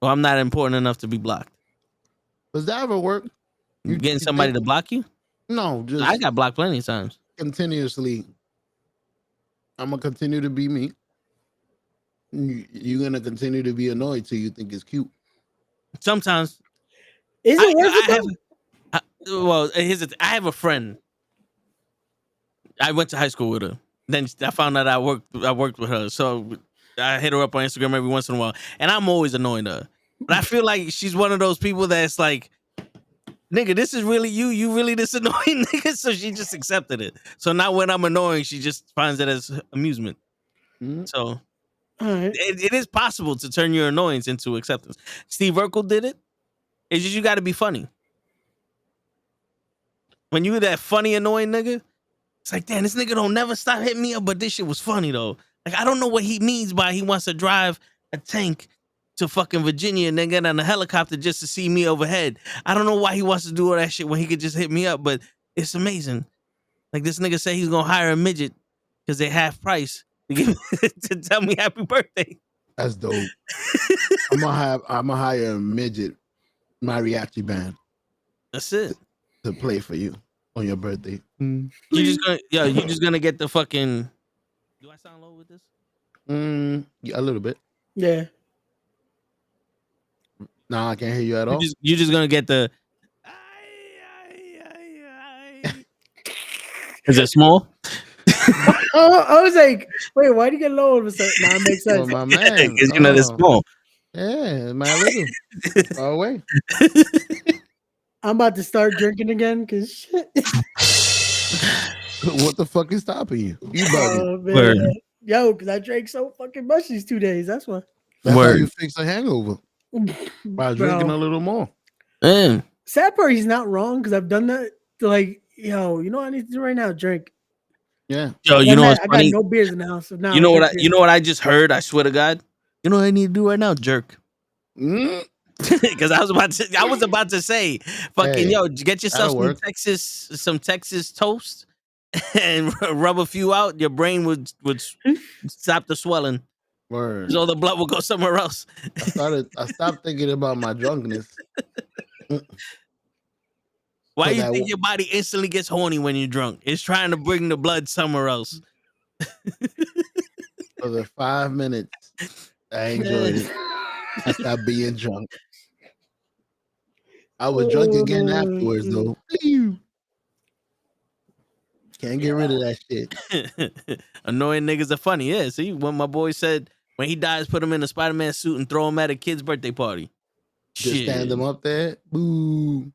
Speaker 2: or I'm not important enough to be blocked.
Speaker 3: Does that ever work?
Speaker 2: You getting somebody to block you?
Speaker 3: No, just
Speaker 2: I got blocked plenty of times.
Speaker 3: Continuously. I'm gonna continue to be me. You're gonna continue to be annoyed till you think it's cute.
Speaker 2: Sometimes.
Speaker 6: Is it worth it?
Speaker 2: I have a friend. I went to high school with her. Then I found out I worked with her. So I hit her up on Instagram every once in a while. And I'm always annoying her. But I feel like she's one of those people that's like, nigga, this is really you. You really this annoying, nigga. So she just accepted it. So now when I'm annoying, she just finds it as amusement.
Speaker 3: Mm-hmm.
Speaker 2: So
Speaker 6: right.
Speaker 2: it is possible to turn your annoyance into acceptance. Steve Urkel did it. It's just you got to be funny. When you that funny, annoying nigga, it's like, damn, this nigga don't never stop hitting me up, but this shit was funny though. Like, I don't know what he means by he wants to drive a tank to fucking Virginia and then get on a helicopter just to see me overhead. I don't know why he wants to do all that shit when he could just hit me up, but it's amazing. Like, this nigga say he's gonna hire a midget because they half price to tell me happy birthday.
Speaker 3: That's dope. I'm gonna hire a midget mariachi band.
Speaker 2: That's it.
Speaker 3: To play for you on your birthday.
Speaker 2: You just gonna get the fucking. Do I sound low with this?
Speaker 3: Yeah, a little bit.
Speaker 6: Yeah.
Speaker 3: No, I can't hear you at all.
Speaker 2: You're just gonna get the. Is it small?
Speaker 6: I was like, wait, why do you get low all of a sudden? Nah, it makes sense.
Speaker 3: Well, my man.
Speaker 2: Because you know they're small.
Speaker 3: Yeah, my little. Far away.
Speaker 6: I'm about to start drinking again because shit.
Speaker 3: What the fuck is stopping you? You bugging.
Speaker 6: Man. Yo, because I drank so fucking much these 2 days. That's why.
Speaker 3: That's how you fix a hangover. By drinking a little more.
Speaker 6: Sad part, he's not wrong because I've done that. Like, yo, you know what I need to do right now? Drink.
Speaker 3: Yeah.
Speaker 2: Yo, you know what's
Speaker 6: I
Speaker 2: funny?
Speaker 6: got no beers in the house. So now
Speaker 2: You know what I just heard? I swear to God. You know what I need to do right now? Jerk. Because I was about to say, fucking yo, get yourself some Texas toast and rub a few out. Your brain would stop the swelling.
Speaker 3: Word.
Speaker 2: So the blood will go somewhere else.
Speaker 3: I stopped thinking about my drunkenness.
Speaker 2: Why you think your body instantly gets horny when you're drunk? It's trying to bring the blood somewhere else.
Speaker 3: For the 5 minutes, I enjoyed it. I stopped being drunk. I was drunk again afterwards, though. Can't get rid of that shit.
Speaker 2: Annoying niggas are funny. Yeah, see, when my boy said when he dies, put him in a Spider-Man suit and throw him at a kid's birthday party.
Speaker 3: Just stand him up there. Boo.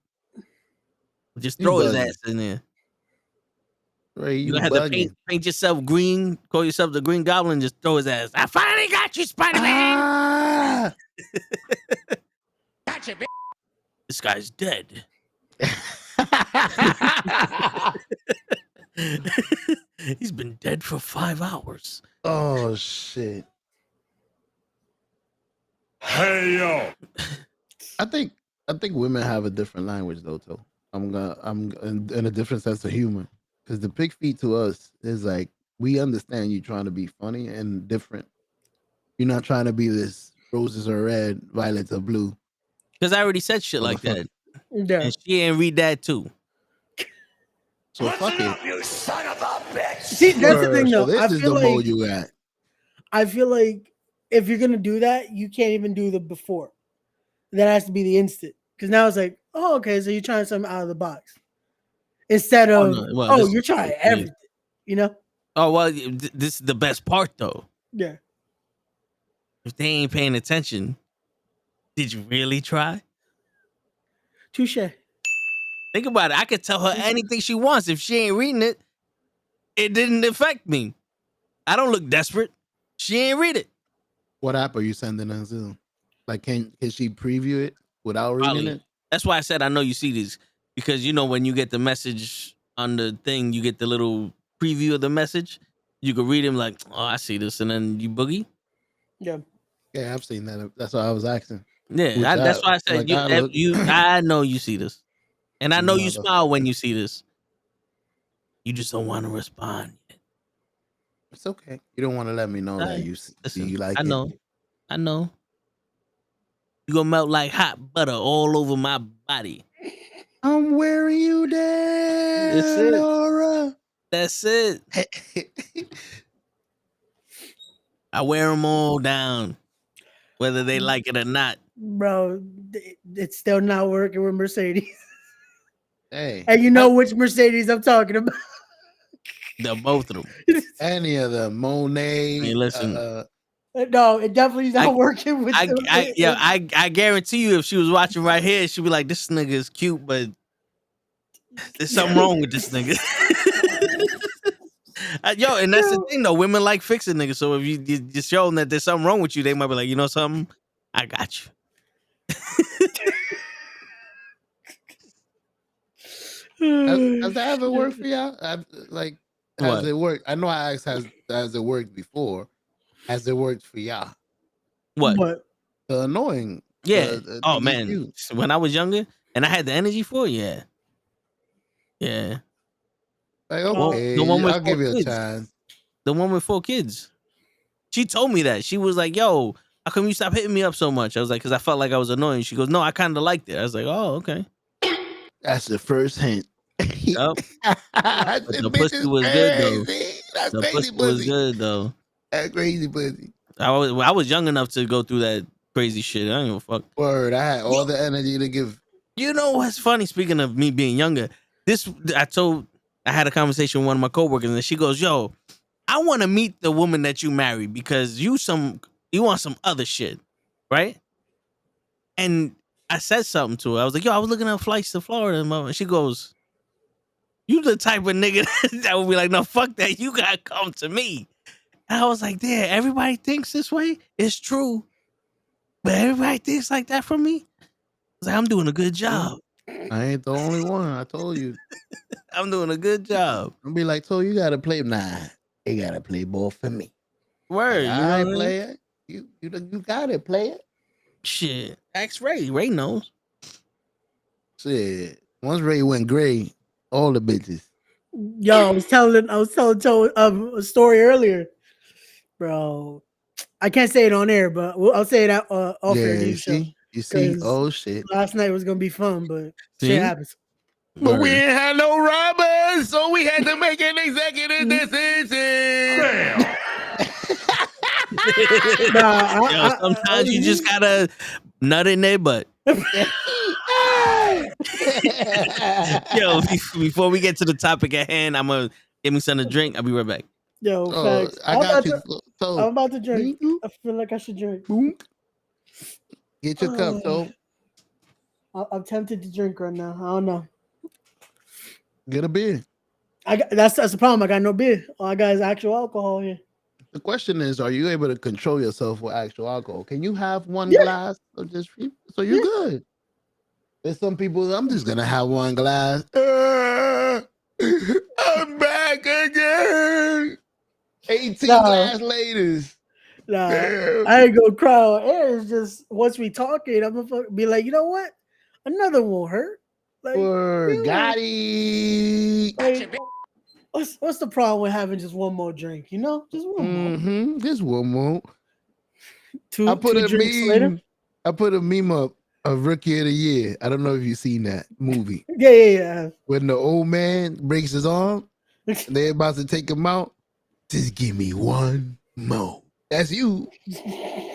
Speaker 2: Just throw his ass in there.
Speaker 3: Right,
Speaker 2: you have to paint yourself green, call yourself the Green Goblin, just throw his ass. I finally got you, Spider-Man.
Speaker 10: Gotcha, bitch.
Speaker 2: This guy's dead. He's been dead for 5 hours.
Speaker 3: Oh shit.
Speaker 9: Hey yo.
Speaker 3: I think women have a different language though, too. I'm in a different sense of humor. Because the pig feet to us is like, we understand you trying to be funny and different. You're not trying to be this roses are red, violets are blue.
Speaker 2: Because I already said shit like that.
Speaker 6: Yeah.
Speaker 2: And she ain't read that too.
Speaker 3: So fuck it.
Speaker 10: You son of a bitch.
Speaker 6: See, that's the thing though.
Speaker 3: So this is the mode you at.
Speaker 6: I feel like if you're gonna do that, you can't even do the before. That has to be the instant. Because now it's like, oh, okay, so you're trying something out of the box. Instead of, you're trying everything, you know?
Speaker 2: Oh, well, this is the best part, though.
Speaker 6: Yeah.
Speaker 2: If they ain't paying attention, did you really try?
Speaker 6: Touche.
Speaker 2: Think about it. I could tell her anything she wants. If she ain't reading it, it didn't affect me. I don't look desperate. She ain't read it.
Speaker 3: What app are you sending us to? Like, can she preview it without reading
Speaker 2: Probably.
Speaker 3: it?
Speaker 2: That's why I said I know you see these. Because, you know, when you get the message on the thing, you get the little preview of the message. You can read him like, oh, I see this. And then you boogie.
Speaker 6: Yeah.
Speaker 3: Yeah, I've seen that. That's why I was asking.
Speaker 2: Yeah, that's why I said, I know you see this. And I know you smile when you see this. You just don't want to respond yet.
Speaker 3: It's okay. You don't want to let me know that
Speaker 2: Alright.
Speaker 3: you
Speaker 2: Listen,
Speaker 3: you like
Speaker 2: I
Speaker 3: it.
Speaker 2: know. You gonna melt like hot butter all over my body.
Speaker 3: I'm wearing you down,
Speaker 2: That's it.
Speaker 3: Laura.
Speaker 2: That's it. I wear them all down, whether they like it or not.
Speaker 6: Bro, it's still not working with Mercedes.
Speaker 3: Hey,
Speaker 6: And you know which Mercedes I'm talking about.
Speaker 2: They're both of them.
Speaker 3: any of them, Monet.
Speaker 2: Hey, listen.
Speaker 6: No, it definitely is not working with them.
Speaker 2: I guarantee you, if she was watching right here, she'd be like, "This nigga is cute, but there's something wrong with this nigga." Yo, and that's the thing though. Women like fixing niggas. So if you just show them that there's something wrong with you, they might be like, you know something, I got you.
Speaker 3: Has that ever worked for y'all? Like, has
Speaker 2: What?
Speaker 3: it worked? I know I asked, has it worked before? Has it worked for y'all?
Speaker 2: What?
Speaker 3: The annoying.
Speaker 2: Yeah. Oh
Speaker 3: think
Speaker 2: man,
Speaker 3: you.
Speaker 2: when I was younger and I had the energy for it, yeah.
Speaker 3: Like,
Speaker 2: Well,
Speaker 3: okay,
Speaker 2: the one with
Speaker 3: I'll
Speaker 2: 4
Speaker 3: give you a
Speaker 2: kids.
Speaker 3: chance.
Speaker 2: The one with 4 kids. She told me that. She was like, "Yo, how come you stop hitting me up so much?" I was like, "Because I felt like I was annoying." She goes, "No, I kind of liked it." I was like, "Oh, okay."
Speaker 3: That's the first hint.
Speaker 2: Yep.
Speaker 3: But
Speaker 2: But the pussy was good though.
Speaker 3: That's
Speaker 2: The
Speaker 3: crazy
Speaker 2: pussy was
Speaker 3: pussy.
Speaker 2: good though.
Speaker 3: That's crazy pussy.
Speaker 2: I was young enough to go through that crazy shit. I don't give a fuck.
Speaker 3: Word, I had all the energy to give.
Speaker 2: You know what's funny? Speaking of me being younger, I had a conversation with one of my coworkers, and she goes, "Yo, I want to meet the woman that you married because you want some other shit, right?" And I said something to her. I was like, "Yo, I was looking at flights to Florida," and she goes, "You the type of nigga that would be like, no, fuck that. You gotta come to me." And I was like, "Damn, everybody thinks this way. It's true, but everybody thinks like that from me." I was like, "I'm doing a good job.
Speaker 3: I ain't the only one. I told you.
Speaker 2: I'm doing a good job."
Speaker 3: I'll be like, so you gotta play. Nah, you gotta play ball for me.
Speaker 2: Word,
Speaker 3: Like,
Speaker 2: you know
Speaker 3: I
Speaker 2: what I mean?
Speaker 3: play it. You got it, play it.
Speaker 2: Shit. Ask Ray. Ray knows.
Speaker 3: Shit. Once Ray went gray, all the bitches.
Speaker 6: Yo, I was telling a story earlier, bro. I can't say it on air, but I'll say it out off air.
Speaker 3: Yeah, you see. Oh shit.
Speaker 6: Last night was gonna be fun, but
Speaker 2: See?
Speaker 6: shit happens.
Speaker 3: But we ain't had no robbers, so we had to make an executive decision.
Speaker 2: Yo, sometimes you just gotta nut in their butt. Yo, before we get to the topic at hand, I'm gonna give me something to drink. I'll be right back.
Speaker 6: Yo, facts.
Speaker 3: I got you.
Speaker 6: I'm about to drink. I feel like I should drink.
Speaker 3: Get your cup, so
Speaker 6: I'm tempted to drink right now. I don't know.
Speaker 3: get a beer.
Speaker 6: That's the problem. I got no beer. All I got is actual alcohol here.
Speaker 3: The question is, are you able to control yourself with actual alcohol? Can you have one glass of just free? So you're good. There's some people, I'm just gonna have one glass. I'm back again. 18 glass later.
Speaker 6: Nah, I ain't gonna cry on air. It's just once we talking, I'm gonna be like, you know what? Another won't hurt. Like,
Speaker 3: Gotti.
Speaker 6: Like, what's the problem with having just one more drink? You know, just one more.
Speaker 3: Just one more.
Speaker 6: Two drinks later.
Speaker 3: I put a meme up of Rookie of the Year. I don't know if you've seen that movie.
Speaker 6: Yeah.
Speaker 3: When the old man breaks his arm, and they're about to take him out. Just give me one more. That's you.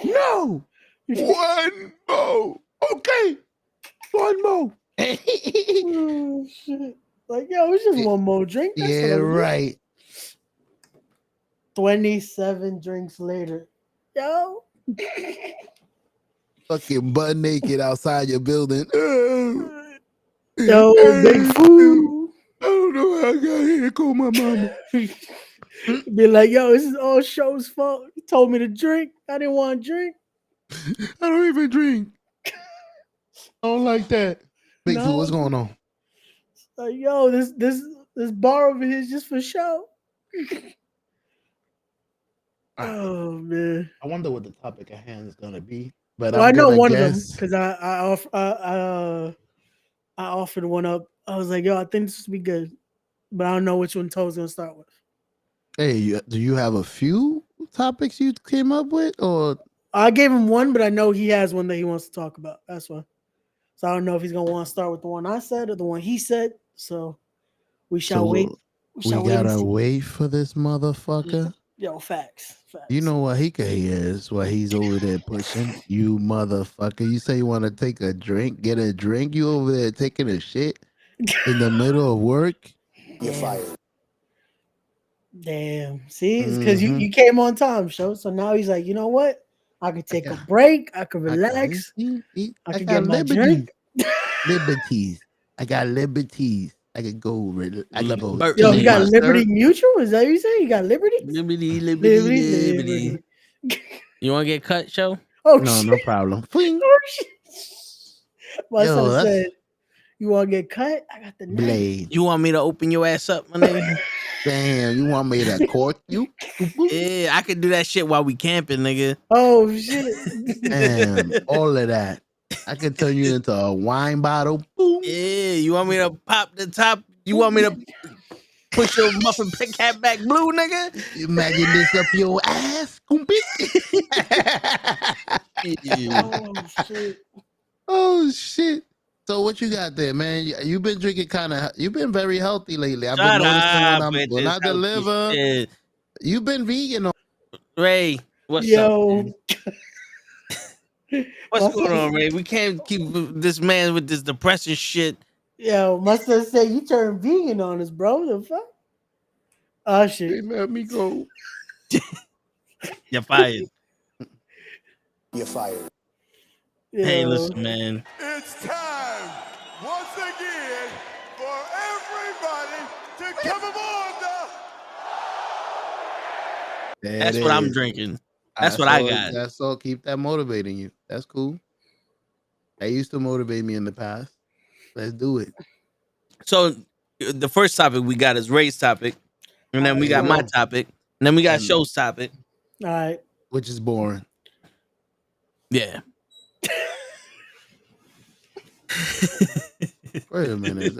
Speaker 3: No. One more. Okay. One more.
Speaker 6: Oh, shit. Like, yo, it's just one more drink. That's
Speaker 3: yeah, right.
Speaker 6: 27 drinks later. Yo.
Speaker 3: Fucking butt naked outside your building.
Speaker 6: Yo, big food.
Speaker 3: I don't know how I got here. Call my mama.
Speaker 6: Be like, yo, this is all show's fault. You told me to drink. I didn't want to drink.
Speaker 3: I don't even drink. I don't like that. Big food, what's going on?
Speaker 6: Like, yo, this bar over here is just for show. Oh man.
Speaker 3: I wonder what the topic at hand is gonna be. But
Speaker 6: I know one of them because I offered one up. I was like, yo, I think this would be good, but I don't know which one Toe's gonna start with.
Speaker 3: Hey, do you have a few topics you came up with, or
Speaker 6: I gave him one, but I know he has one that he wants to talk about. That's why. So I don't know if he's gonna want to start with the one I said or the one he said. So we shall wait.
Speaker 3: so
Speaker 6: We
Speaker 3: we
Speaker 6: shall wait and
Speaker 3: gotta
Speaker 6: see.
Speaker 3: wait for this motherfucker?
Speaker 6: Yo, facts.
Speaker 3: You know what he is, what he's over there pushing. You motherfucker. You say you want to take a drink, get a drink. You over there taking a shit in the middle of work.
Speaker 10: You're fired.
Speaker 6: Damn. See, it's because you came on time, show. So now he's like, you know what? I could take a
Speaker 3: got-
Speaker 6: break. I could relax. I
Speaker 3: I
Speaker 6: could
Speaker 3: got
Speaker 6: get my
Speaker 3: liberties.
Speaker 6: drink.
Speaker 3: Liberties. I got liberties. I could go. I could go
Speaker 6: Yo, he
Speaker 3: chill
Speaker 6: got
Speaker 3: my
Speaker 6: Liberty
Speaker 3: shirt.
Speaker 6: Mutual? Is that what you saying? You got Liberty?
Speaker 2: Liberty. You want to get cut, show?
Speaker 6: Oh,
Speaker 3: No,
Speaker 6: shit.
Speaker 3: no problem. Fling.
Speaker 6: Oh, shit. My
Speaker 3: Yo,
Speaker 6: son
Speaker 3: that's
Speaker 6: said, you want to get cut? I got the knife.
Speaker 3: Blade.
Speaker 2: You want me to open your ass up, my nigga?
Speaker 3: Damn, you want me to cork you?
Speaker 2: Yeah, I could do that shit while we camping, nigga.
Speaker 6: Oh, shit.
Speaker 3: Damn, all of that. I can turn you into a wine bottle. Boom.
Speaker 2: Yeah, you want me to pop the top? You want me to push your muffin cap back blue, nigga?
Speaker 3: Imagine this up your ass, kumpik.
Speaker 6: Oh, shit.
Speaker 3: Oh shit. So what you got there, man? You've been drinking you've been very healthy lately. I've been
Speaker 2: Shut
Speaker 3: noticing
Speaker 2: up with
Speaker 3: when
Speaker 2: this
Speaker 3: I
Speaker 2: healthy
Speaker 3: deliver,
Speaker 2: shit.
Speaker 3: you've been vegan.
Speaker 2: Ray, what's up?
Speaker 6: Yo.
Speaker 2: What's going on, Ray? We can't keep this man with this depressing shit.
Speaker 6: Yo, my son said you turned vegan on us, bro. The fuck? Oh, shit.
Speaker 3: They let me go.
Speaker 2: You're fired.
Speaker 10: You're fired.
Speaker 2: Hey,
Speaker 6: Yo.
Speaker 2: listen, man.
Speaker 9: It's time once again for everybody to come aboard the.
Speaker 3: There
Speaker 2: That's
Speaker 3: it
Speaker 2: what I'm
Speaker 3: is.
Speaker 2: drinking. That's what I got.
Speaker 3: That's all. Keep that motivating you. That's cool. That used to motivate me in the past. Let's do it.
Speaker 2: So the first topic we got is Ray's topic, and then we got my topic, and then we got
Speaker 3: And-
Speaker 2: Show's topic.
Speaker 6: All right.
Speaker 3: Which is boring.
Speaker 2: Yeah.
Speaker 3: Wait a minute.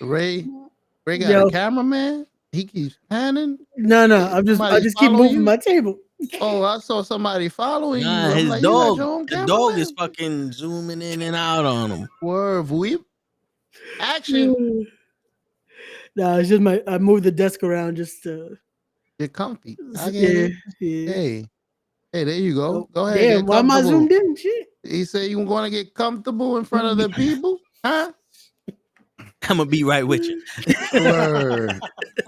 Speaker 3: Ray got
Speaker 6: Yo.
Speaker 3: a cameraman? He keeps panning?
Speaker 6: No. I just keep moving my table.
Speaker 3: Oh, I saw somebody following you.
Speaker 2: Nah,
Speaker 3: I'm
Speaker 2: his
Speaker 3: like,
Speaker 2: dog.
Speaker 3: you got your own
Speaker 2: The
Speaker 3: cameraman?
Speaker 2: dog is fucking zooming in and out on him.
Speaker 3: Word, whip. Action.
Speaker 6: No, it's just I moved the desk around just to
Speaker 3: Get comfy. I get it.
Speaker 6: yeah.
Speaker 3: Hey, there you go.
Speaker 6: Oh,
Speaker 3: Go ahead.
Speaker 6: damn,
Speaker 3: Get
Speaker 6: why am I
Speaker 3: comfortable.
Speaker 6: zoomed in? Shit.
Speaker 3: He said you want to get comfortable in front of the people? Huh?
Speaker 2: I'm gonna be right with you.
Speaker 3: Word.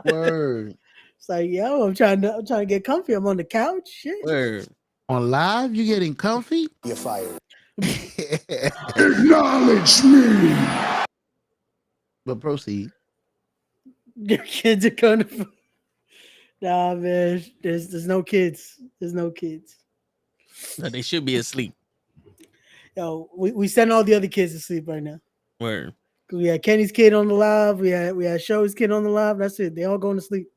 Speaker 3: Word.
Speaker 6: It's like, yo, I'm trying to get comfy. I'm on the couch. Shit.
Speaker 2: Word.
Speaker 3: On live, you getting comfy?
Speaker 10: You're fired.
Speaker 9: Acknowledge me.
Speaker 3: But proceed.
Speaker 6: Your kids are kind of. Nah, man. There's no kids. There's no kids.
Speaker 2: No, they should be asleep.
Speaker 6: Yo, we sent all the other kids to sleep right now.
Speaker 2: Word.
Speaker 6: We had Kenny's kid on the live. We had Show's kid on the live. That's it. They all going to sleep.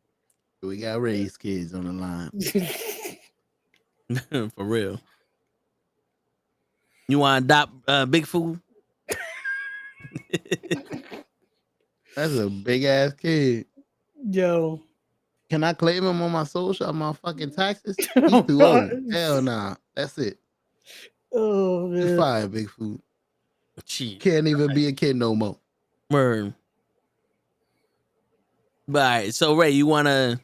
Speaker 3: We got Ray's kids on the line.
Speaker 2: For real. You want to adopt Big Fool?
Speaker 3: That's a big ass kid.
Speaker 6: Yo.
Speaker 3: Can I claim him on my social, on my fucking taxes? He's too old. Hell nah. That's it.
Speaker 6: Oh, man.
Speaker 3: It's fire, big food.
Speaker 2: Jeez.
Speaker 3: Can't even be a kid no more.
Speaker 2: Word. But all right, so Ray, you wanna?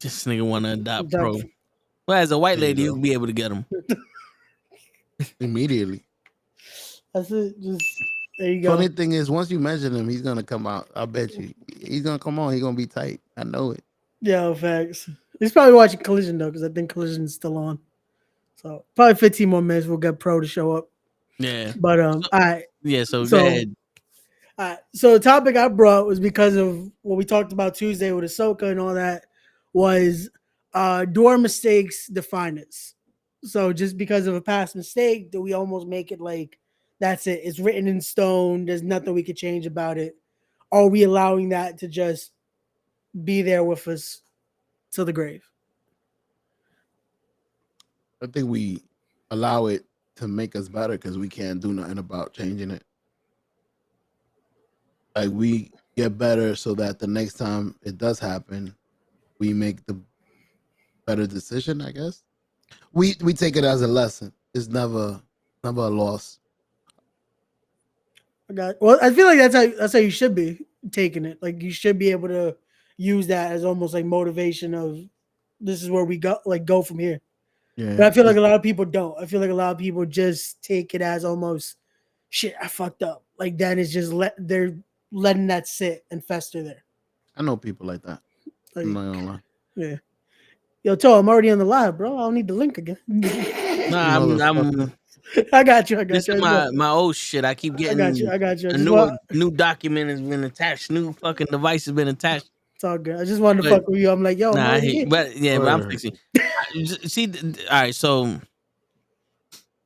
Speaker 2: This nigga wanna adopt Pro. Well, as a white lady, you'll be able to get him
Speaker 3: immediately.
Speaker 6: That's it. Just there you go.
Speaker 3: Funny thing is, once you mention him, he's gonna come out. I bet you. He's gonna come on. He's gonna be tight. I know it.
Speaker 6: Yeah, facts. He's probably watching Collision though, because I think Collision's still on. So probably 15 more minutes. We'll get Pro to show up.
Speaker 2: Yeah.
Speaker 6: But all right.
Speaker 2: Yeah. So go ahead.
Speaker 6: All right. So the topic I brought was because of what we talked about Tuesday with Ahsoka and all that. Was do our mistakes define us? So just because of a past mistake, do we almost make it like that's it? It's written in stone. There's nothing we could change about it. Are we allowing that to just be there with us to the grave?
Speaker 3: I think we allow it to make us better because we can't do nothing about changing it. Like get better so that the next time it does happen, we make the better decision. I guess we take it as a lesson. It's never a loss.
Speaker 6: Well, I feel like that's how you should be taking it. Like you should be able to use that as almost like motivation of this is where we go from here.
Speaker 3: Yeah,
Speaker 6: But I feel like a lot of people don't. I feel like a lot of people just take it as almost shit. I fucked up. Like then it's just they're letting that sit and fester there.
Speaker 3: I know people like that.
Speaker 6: Like,
Speaker 3: I'm not gonna lie.
Speaker 6: yeah. Yo, Toe, I'm already on the live, bro. I don't need the link again.
Speaker 2: Nah, I'm
Speaker 6: I got you.
Speaker 2: This is my old shit. I keep getting.
Speaker 6: I got you.
Speaker 2: A new document has been attached. New fucking device has been attached.
Speaker 6: It's all good. I just wanted to fuck with you. I'm like, yo,
Speaker 2: nah,
Speaker 6: I'm
Speaker 2: but I'm fixing. See, all right. So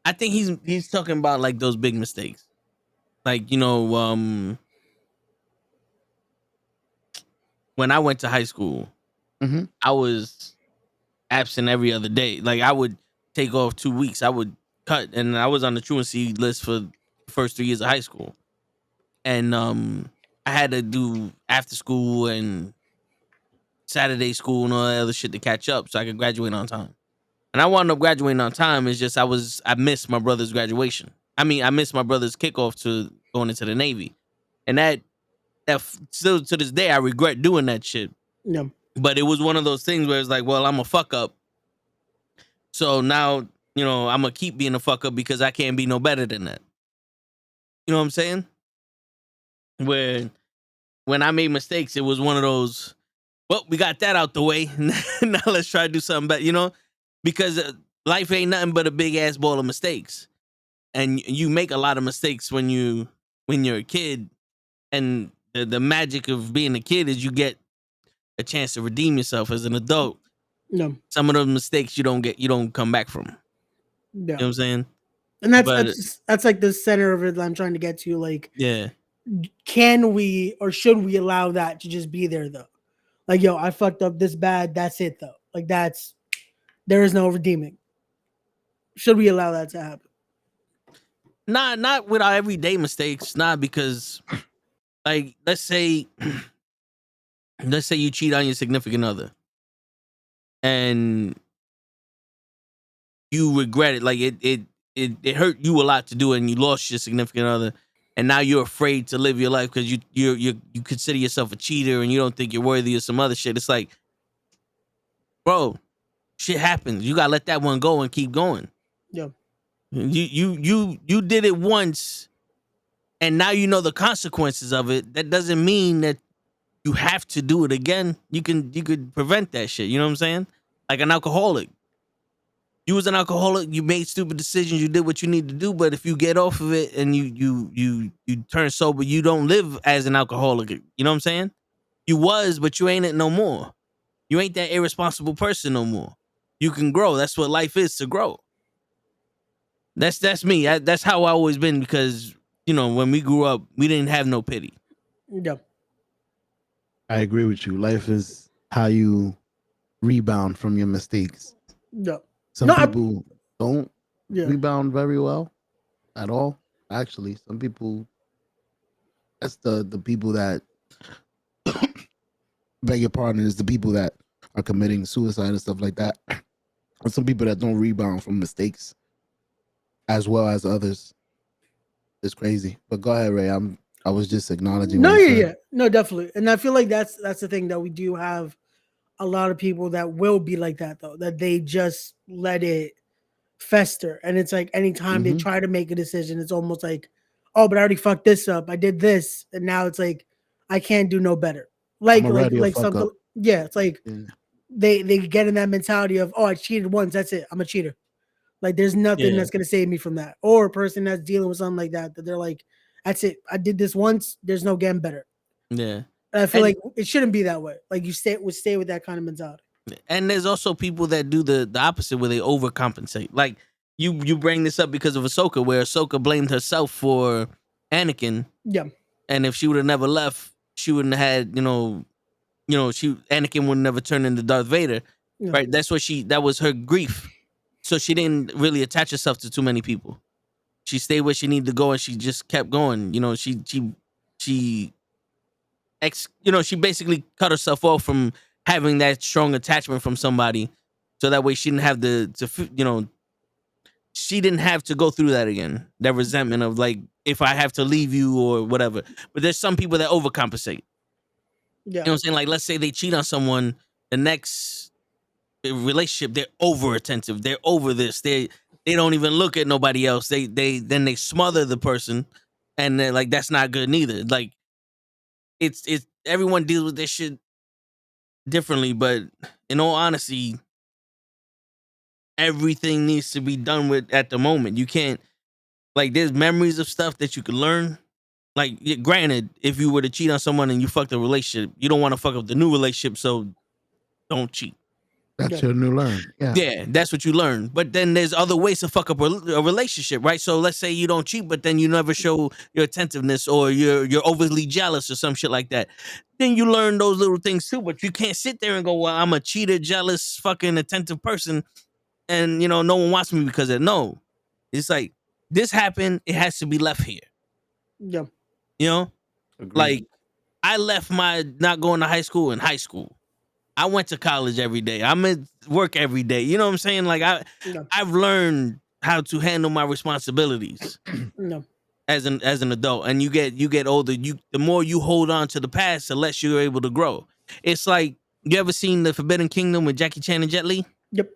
Speaker 2: I think he's talking about like those big mistakes, like when I went to high school, I was absent every other day. Like I would take off 2 weeks. I would cut, and I was on the truancy list for the first 3 years of high school. And I had to do after school and Saturday school and all that other shit to catch up so I could graduate on time. And I wound up graduating on time. It's just I missed my brother's graduation. I mean, I missed my brother's kickoff to going into the Navy. And that still to this day I regret doing that shit.
Speaker 6: Yeah.
Speaker 2: But it was one of those things where it's like, well, I'm a fuck up. So now, I'm gonna keep being a fuck up because I can't be no better than that. You know what I'm saying? When I made mistakes, it was one of those, well, we got that out the way. Now let's try to do something better, because life ain't nothing but a big ass ball of mistakes. And you make a lot of mistakes when you're a kid. And the magic of being a kid is you get a chance to redeem yourself as an adult.
Speaker 6: No.
Speaker 2: Some of those mistakes you don't come back from.
Speaker 6: Yeah.
Speaker 2: You know what I'm saying?
Speaker 6: And that's like the center of it that I'm trying to get to. Like,
Speaker 2: yeah.
Speaker 6: Can we or should we allow that to just be there though? Like, yo, I fucked up this bad. That's it though. Like there is no redeeming. Should we allow that to happen?
Speaker 2: Not with our everyday mistakes. Not because, like, let's say you cheat on your significant other, and you regret it. Like it hurt you a lot to do it, and you lost your significant other, and now you're afraid to live your life because you consider yourself a cheater and you don't think you're worthy of some other shit. It's like, bro, shit happens. You gotta let that one go and keep going.
Speaker 6: Yeah.
Speaker 2: You did it once, and now you know the consequences of it. That doesn't mean that you have to do it again. You could prevent that shit. You know what I'm saying? Like an alcoholic. You was an alcoholic. You made stupid decisions. You did what you need to do. But if you get off of it and you turn sober, you don't live as an alcoholic. You know what I'm saying? You was, but you ain't it no more. You ain't that irresponsible person no more. You can grow. That's what life is, to grow. That's me. That's how I always been, because when we grew up, we didn't have no pity.
Speaker 6: Yeah.
Speaker 3: I agree with you. Life is how you rebound from your mistakes.
Speaker 6: Yeah.
Speaker 3: Some people don't rebound very well at all. Actually, some people, that's the people that, beg your pardon, is the people that are committing suicide and stuff like that. And some people that don't rebound from mistakes as well as others. It's crazy. But go ahead, Ray. I was just acknowledging.
Speaker 6: No, yeah. No, definitely. And I feel like that's the thing, that we do have a lot of people that will be like that though, that they just let it fester. And it's like anytime they try to make a decision, it's almost like, oh, but I already fucked this up. I did this, and now it's like I can't do no better. Like something. Up. Yeah, it's like they get in that mentality of, oh, I cheated once, that's it, I'm a cheater. Like there's nothing that's gonna save me from that. Or a person that's dealing with something like that they're like, that's it, I did this once, there's no getting better.
Speaker 2: Yeah.
Speaker 6: And I feel like it shouldn't be that way. Like you stay with that kind of mentality.
Speaker 2: And there's also people that do the opposite, where they overcompensate. Like you bring this up because of Ahsoka, where Ahsoka blamed herself for Anakin.
Speaker 6: Yeah.
Speaker 2: And if she would have never left, she wouldn't have had, Anakin would never turn into Darth Vader. Yeah. Right? That was her grief. So she didn't really attach herself to too many people. She stayed where she needed to go, and she just kept going. She she basically cut herself off from having that strong attachment from somebody, so that way she didn't have she didn't have to go through that again. That resentment of like, if I have to leave you or whatever. But there's some people that overcompensate.
Speaker 6: Yeah.
Speaker 2: You know what I'm saying? Like, let's say they cheat on someone, the next relationship, they're over attentive. They're over this. They don't even look at nobody else. They smother the person, and they're like, that's not good neither. Like, it's everyone deals with this shit differently, but in all honesty, everything needs to be done with at the moment. You can't, like, there's memories of stuff that you can learn. Like, granted, if you were to cheat on someone and you fucked a relationship, you don't want to fuck up the new relationship, so don't cheat.
Speaker 3: That's your new learn. Yeah.
Speaker 2: Yeah, that's what you learn. But then there's other ways to fuck up a relationship, right? So let's say you don't cheat, but then you never show your attentiveness, or you're overly jealous or some shit like that. Then you learn those little things too. But you can't sit there and go, well, I'm a cheater, jealous, fucking attentive person, and no one wants me because of it. No. It's like, this happened, it has to be left here.
Speaker 6: Yeah.
Speaker 3: Agreed.
Speaker 2: Like, I left my not going to high school in high school. I went to college every day. I'm at work every day. You know what I'm saying? Like, I've learned how to handle my responsibilities
Speaker 6: No.
Speaker 2: as an adult. And you get older. The more you hold on to the past, the less you're able to grow. It's like, you ever seen The Forbidden Kingdom with Jackie Chan and Jet Li?
Speaker 6: Yep.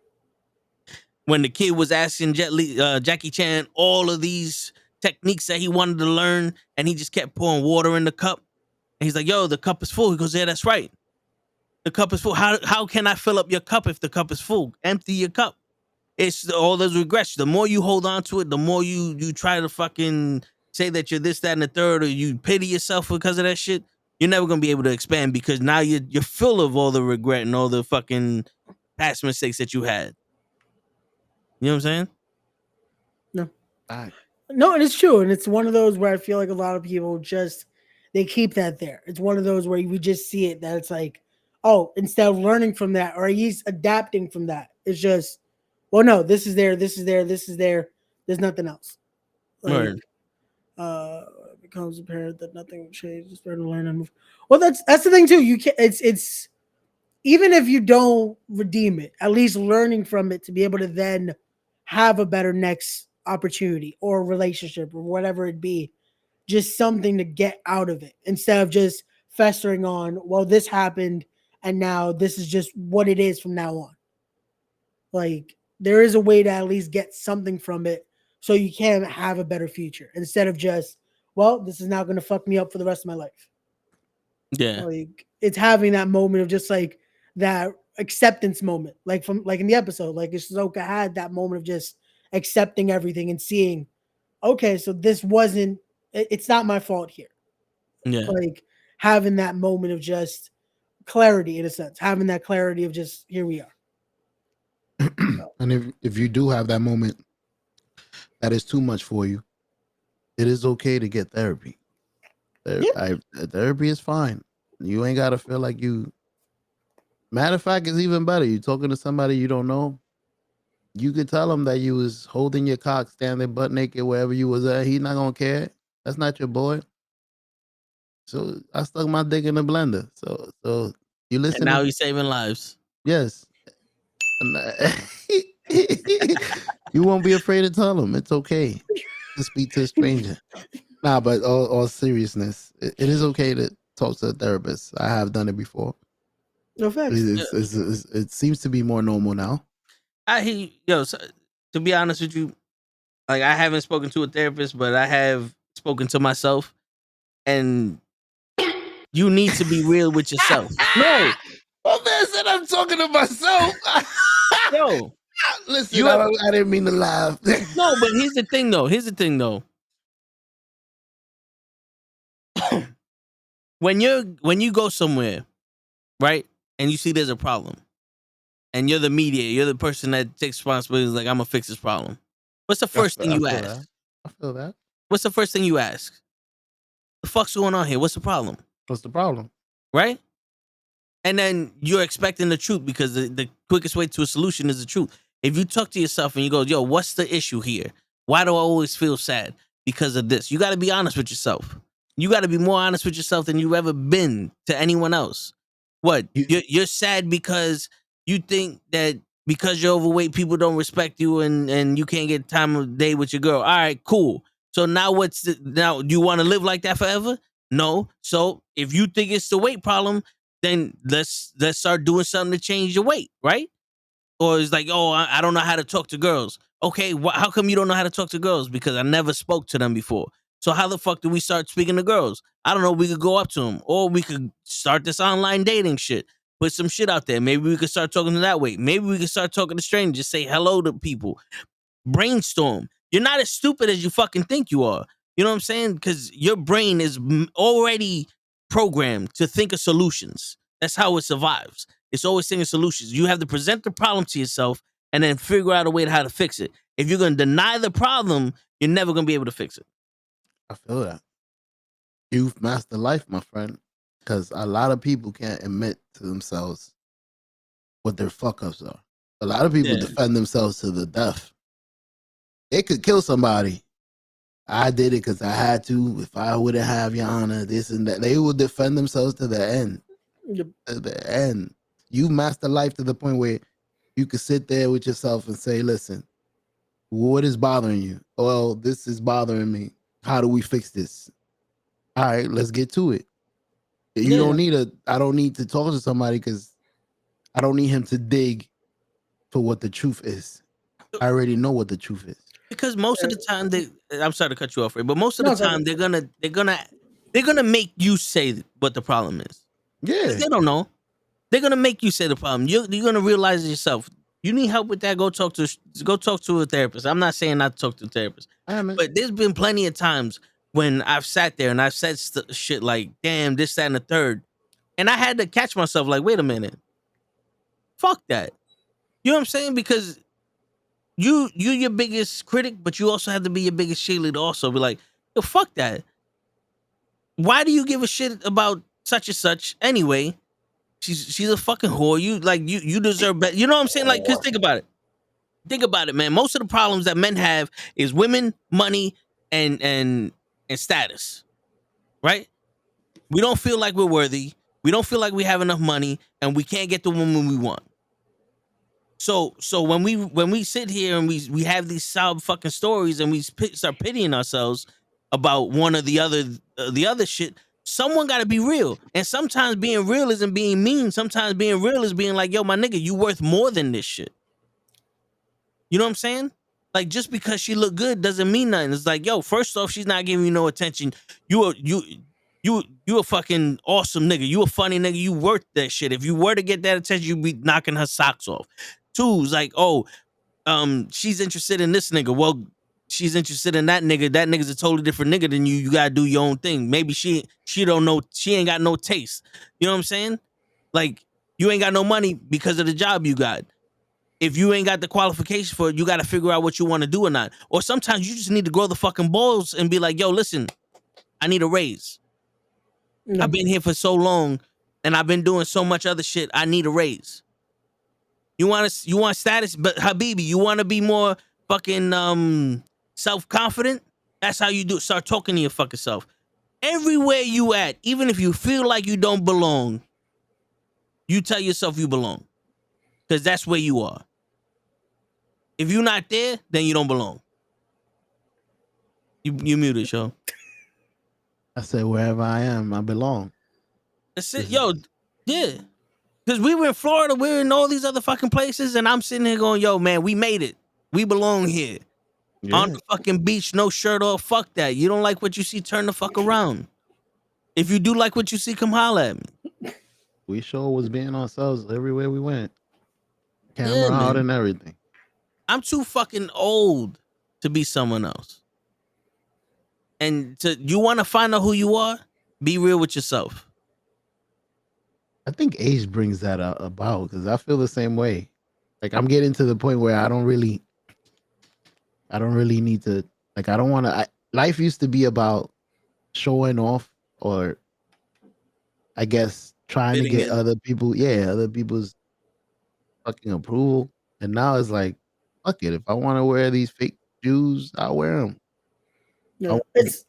Speaker 2: When the kid was asking Jackie Chan all of these techniques that he wanted to learn, and he just kept pouring water in the cup. And he's like, yo, the cup is full. He goes, yeah, that's right. The cup is full. How can I fill up your cup if the cup is full? Empty your cup. It's all those regrets. The more you hold on to it, the more you try to fucking say that you're this, that, and the third, or you pity yourself because of that shit. You're never gonna be able to expand, because now you're full of all the regret and all the fucking past mistakes that you had. You know what I'm saying?
Speaker 6: No.
Speaker 3: All right.
Speaker 6: No, and it's true. And it's one of those where I feel like a lot of people just, they keep that there. It's one of those where we just see it, that it's like, oh, instead of learning from that, or he's adapting from that, it's just, well, no, this is there, this is there, this is there. There's nothing else. Like, it becomes apparent that nothing will change. Just starting to learn and move. Well, that's the thing too. You can't. It's even if you don't redeem it, at least learning from it to be able to then have a better next opportunity or relationship or whatever it be. Just something to get out of it, instead of just festering on, well, this happened and now this is just what it is from now on. Like, there is a way to at least get something from it so you can have a better future, instead of just, well, this is now going to fuck me up for the rest of my life.
Speaker 2: Yeah.
Speaker 6: Like, it's having that moment of just like that acceptance moment, like in the episode, like Shizuka had that moment of just accepting everything and seeing, okay, so this wasn't, it's not my fault here.
Speaker 2: Yeah.
Speaker 6: Like, having that moment of just clarity, in a sense, having that clarity of just, here we are.
Speaker 3: And if you do have that moment that is too much for you, it is okay to get therapy. Therapy is fine. You ain't got to feel like you. Matter of fact, it's even better. You talking to somebody you don't know. You could tell him that you was holding your cock, standing butt naked wherever you was at. He's not gonna care. That's not your boy. So I stuck my dick in the blender. So you listen.
Speaker 2: And now he's saving lives.
Speaker 3: Yes. You won't be afraid to tell him. It's okay to speak to a stranger. Nah, but all seriousnness, it is okay to talk to a therapist. I have done it before.
Speaker 6: No facts.
Speaker 3: It seems to be more normal now.
Speaker 2: So, to be honest with you, like, I haven't spoken to a therapist, but I have spoken to myself, and you need to be real with yourself. No.
Speaker 3: Oh man said I'm talking to myself.
Speaker 2: Yo.
Speaker 3: Listen, I didn't mean to laugh.
Speaker 2: No, but here's the thing though. When you go somewhere, right, and you see there's a problem, and you're the mediator, you're the person that takes responsibility, like, I'm gonna fix this problem. What's the first thing you ask?
Speaker 3: I feel that.
Speaker 2: What's the first thing you ask? The fuck's going on here? What's the problem?
Speaker 3: What's the problem?
Speaker 2: Right? And then you're expecting the truth, because the quickest way to a solution is the truth. If you talk to yourself and you go, yo, what's the issue here? Why do I always feel sad? Because of this. You got to be honest with yourself. You got to be more honest with yourself than you've ever been to anyone else. What? You're sad because you think that because you're overweight, people don't respect you and you can't get time of day with your girl. All right, cool. So now now? Do you want to live like that forever? No. So if you think it's the weight problem, then let's start doing something to change your weight, right? Or it's like, oh, I don't know how to talk to girls. Okay, how come you don't know how to talk to girls? Because I never spoke to them before. So how the fuck do we start speaking to girls? I don't know. We could go up to them, or we could start this online dating shit. Put some shit out there. Maybe we could start talking to that way. Maybe we could start talking to strangers. Say hello to people. Brainstorm. You're not as stupid as you fucking think you are. You know what I'm saying? Because your brain is already programmed to think of solutions. That's how it survives. It's always thinking solutions. You have to present the problem to yourself and then figure out a way to how to fix it. If you're going to deny the problem, you're never going to be able to fix it.
Speaker 3: I feel that. You've mastered life, my friend. Because a lot of people can't admit to themselves what their fuck ups are. A lot of people defend themselves to the death. They could kill somebody. I did it because I had to. If I wouldn't have Yana, this and that, they will defend themselves to the end.
Speaker 6: Yep.
Speaker 3: To the end. You master life to the point where you could sit there with yourself and say, listen, what is bothering you? Well, this is bothering me. How do we fix this? All right, let's get to it. You don't need I don't need to talk to somebody because I don't need him to dig for what the truth is. I already know what the truth is.
Speaker 2: Because most of the time I'm sorry to cut you off, Ray, but most of the time they're gonna make you say what the problem is.
Speaker 3: Yeah.
Speaker 2: They don't know. They're gonna make you say the problem. You're gonna realize it yourself. You need help with that, go talk to a therapist. I'm not saying not to talk to a therapist. But there's been plenty of times when I've sat there and I've said shit like, damn, this, that, and the third. And I had to catch myself like, wait a minute. Fuck that. You know what I'm saying? Because you're your biggest critic, but you also have to be your biggest cheerleader also. Be like, yo, fuck that. Why do you give a shit about such and such anyway? She's a fucking whore. You deserve better. You know what I'm saying? Like, cause think about it. Think about it, man. Most of the problems that men have is women, money, and status. Right? We don't feel like we're worthy. We don't feel like we have enough money, and we can't get the woman we want. So when we sit here and we have these sob fucking stories and we start pitying ourselves about one or the other shit, someone got to be real. And sometimes being real isn't being mean. Sometimes being real is being like, yo, my nigga, you worth more than this shit. You know what I'm saying? Like, just because she look good doesn't mean nothing. It's like, yo, first off, she's not giving you no attention. You a fucking awesome nigga. You a funny nigga. You worth that shit. If you were to get that attention, you'd be knocking her socks off. Two is like, oh, she's interested in this nigga. Well, she's interested in that nigga. That nigga's a totally different nigga than you. You gotta do your own thing. Maybe she don't know. She ain't got no taste. You know what I'm saying? Like, you ain't got no money because of the job you got. If you ain't got the qualification for it, you got to figure out what you want to do or not. Or sometimes you just need to grow the fucking balls and be like, yo, listen, I need a raise. No. I've been here for so long and I've been doing so much other shit. I need a raise. You want status, but Habibi, you want to be more fucking self-confident? That's how you do it. Start talking to your fucking self. Everywhere you at, even if you feel like you don't belong, you tell yourself you belong. Because that's where you are. If you're not there, then you don't belong. You muted, show.
Speaker 3: I said, wherever I am, I belong.
Speaker 2: That's it. Yo, yeah. Because we were in Florida, we were in all these other fucking places, and I'm sitting here going, yo, man, we made it. We belong here. Yeah. On the fucking beach, no shirt off. Fuck that. You don't like what you see, turn the fuck around. If you do like what you see, come holler at me.
Speaker 3: We sure was being ourselves everywhere we went. Camera out and everything.
Speaker 2: I'm too fucking old to be someone else. And you want to find out who you are? Be real with yourself.
Speaker 3: I think age brings that about because I feel the same way. Like, I'm getting to the point where I don't really need to, like, I don't want to. Life used to be about showing off, or I guess trying to get other people's fucking approval. And now it's like, fuck it. If I want to wear these fake shoes, I'll wear them.
Speaker 6: Yeah,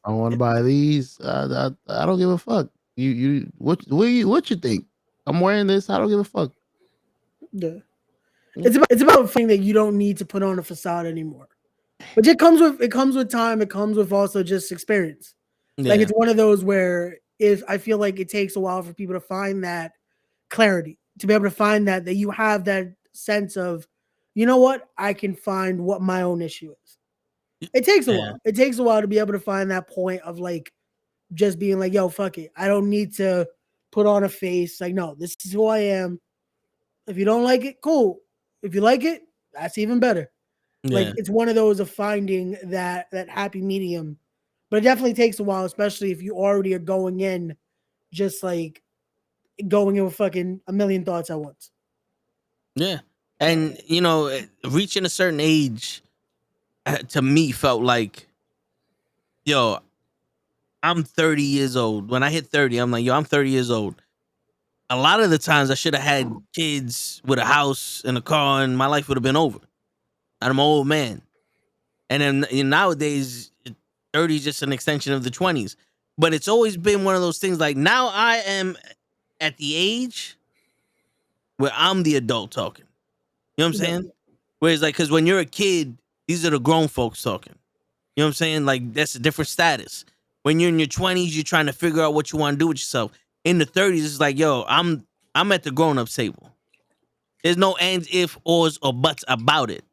Speaker 3: I want to buy these. I don't give a fuck. What you think? I'm wearing this. I don't give a fuck.
Speaker 6: yeah. It's about finding that you don't need to put on a facade anymore. But it comes with time. It comes with also just experience. Like
Speaker 2: Yeah.
Speaker 6: it's one of those where if I feel like it takes a while for people to find that clarity, to be able to find that you have that sense of, you know what, I can find what my own issue is. It takes a while. It takes a while to be able to find that point of like just being like, yo, fuck it. I don't need to put on a face. Like, no, this is who I am. If you don't like it, cool. If you like it, that's even better. Like
Speaker 2: Yeah.
Speaker 6: it's one of those of finding that happy medium. But it definitely takes a while, especially if you already are going in just like going in with fucking a million thoughts at once.
Speaker 2: Yeah. And reaching a certain age to me felt like, yo, I'm 30 years old. When I hit 30, I'm like, yo, I'm 30 years old. A lot of the times I should have had kids with a house and a car and my life would have been over. I'm an old man. And then nowadays, 30 is just an extension of the 20s. But it's always been one of those things like now I am at the age where I'm the adult talking. You know what I'm saying? Whereas like, because when you're a kid, these are the grown folks talking. You know what I'm saying? Like that's a different status. When you're in your 20s, you're trying to figure out what you want to do with yourself. In the 30s, it's like, yo, I'm at the grown-up table. There's no ands, if, ors, or buts about it.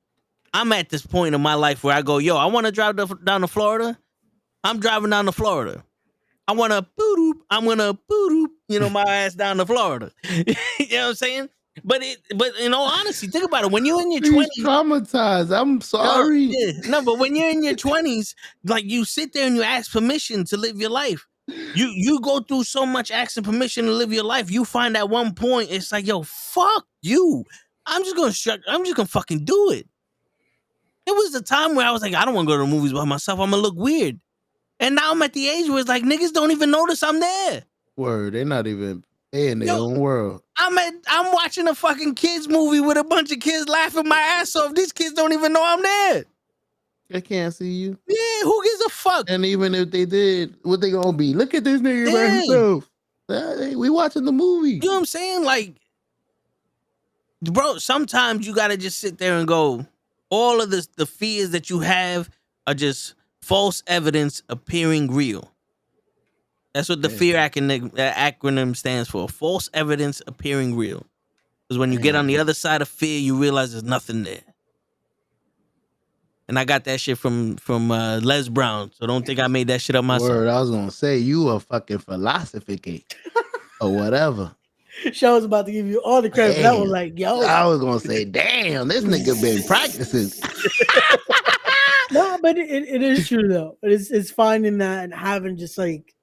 Speaker 2: I'm at this point in my life where I go, yo, I want to drive down to Florida. I'm driving down to Florida. I want to boot I'm gonna boot my ass down to Florida. You know what I'm saying? But in all honesty, think about it. When you're in your 20s,
Speaker 3: traumatized. I'm sorry.
Speaker 2: No, but when you're in your 20s, like you sit there and you ask permission to live your life. You go through so much asking permission to live your life. You find at one point it's like, yo, fuck you. I'm just gonna fucking do it. It was the time where I was like, I don't want to go to the movies by myself. I'm gonna look weird. And now I'm at the age where it's like niggas don't even notice I'm there.
Speaker 3: Word, they're not even in their own world.
Speaker 2: I'm watching a fucking kids movie with a bunch of kids laughing my ass off. These kids don't even know I'm there.
Speaker 3: They can't see you.
Speaker 2: Yeah, who gives a fuck?
Speaker 3: And even if they did, what they gonna be? Look at this nigga by himself. We watching the movie.
Speaker 2: You know what I'm saying? Like, bro, sometimes you gotta just sit there and go, all of the fears that you have are just false evidence appearing real. That's what the fear acronym stands for. False evidence appearing real. Because when you get on the other side of fear, you realize there's nothing there. And I got that shit from Les Brown. So don't think I made that shit up myself.
Speaker 3: Word, I was gonna say you a fucking philosophy or whatever.
Speaker 6: Show was about to give you all the credit. That was like, yo.
Speaker 3: I was gonna say, damn, this nigga been practicing.
Speaker 6: No, but it is true though. It's finding that and having just like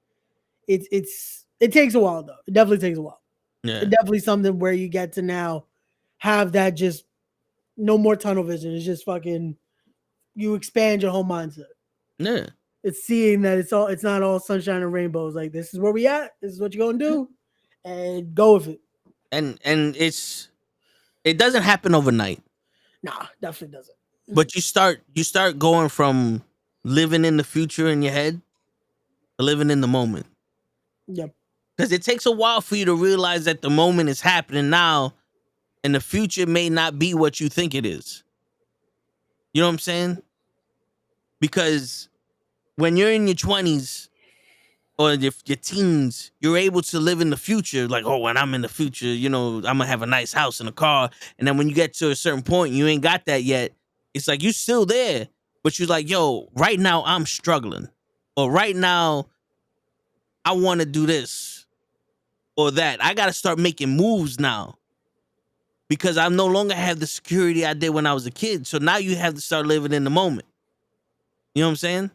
Speaker 6: it takes a while though. It definitely takes a while.
Speaker 2: Yeah.
Speaker 6: It's definitely something where you get to now have that just no more tunnel vision. It's just fucking you expand your whole mindset.
Speaker 2: Yeah.
Speaker 6: It's seeing that it's not all sunshine and rainbows. Like this is where we at. This is what you're gonna do, and go with it.
Speaker 2: And it doesn't happen overnight.
Speaker 6: Nah, definitely doesn't.
Speaker 2: But you start going from living in the future in your head to living in the moment.
Speaker 6: Yep.
Speaker 2: Because it takes a while for you to realize that the moment is happening now, and the future may not be what you think it is. You know what I'm saying? Because when you're in your 20s or your teens, you're able to live in the future. Like, oh, when I'm in the future, I'm going to have a nice house and a car. And then when you get to a certain point, you ain't got that yet. It's like, you're still there, but you're like, yo, right now I'm struggling. Or right now, I want to do this or that. I got to start making moves now because I no longer have the security I did when I was a kid. So now you have to start living in the moment. You know what I'm saying?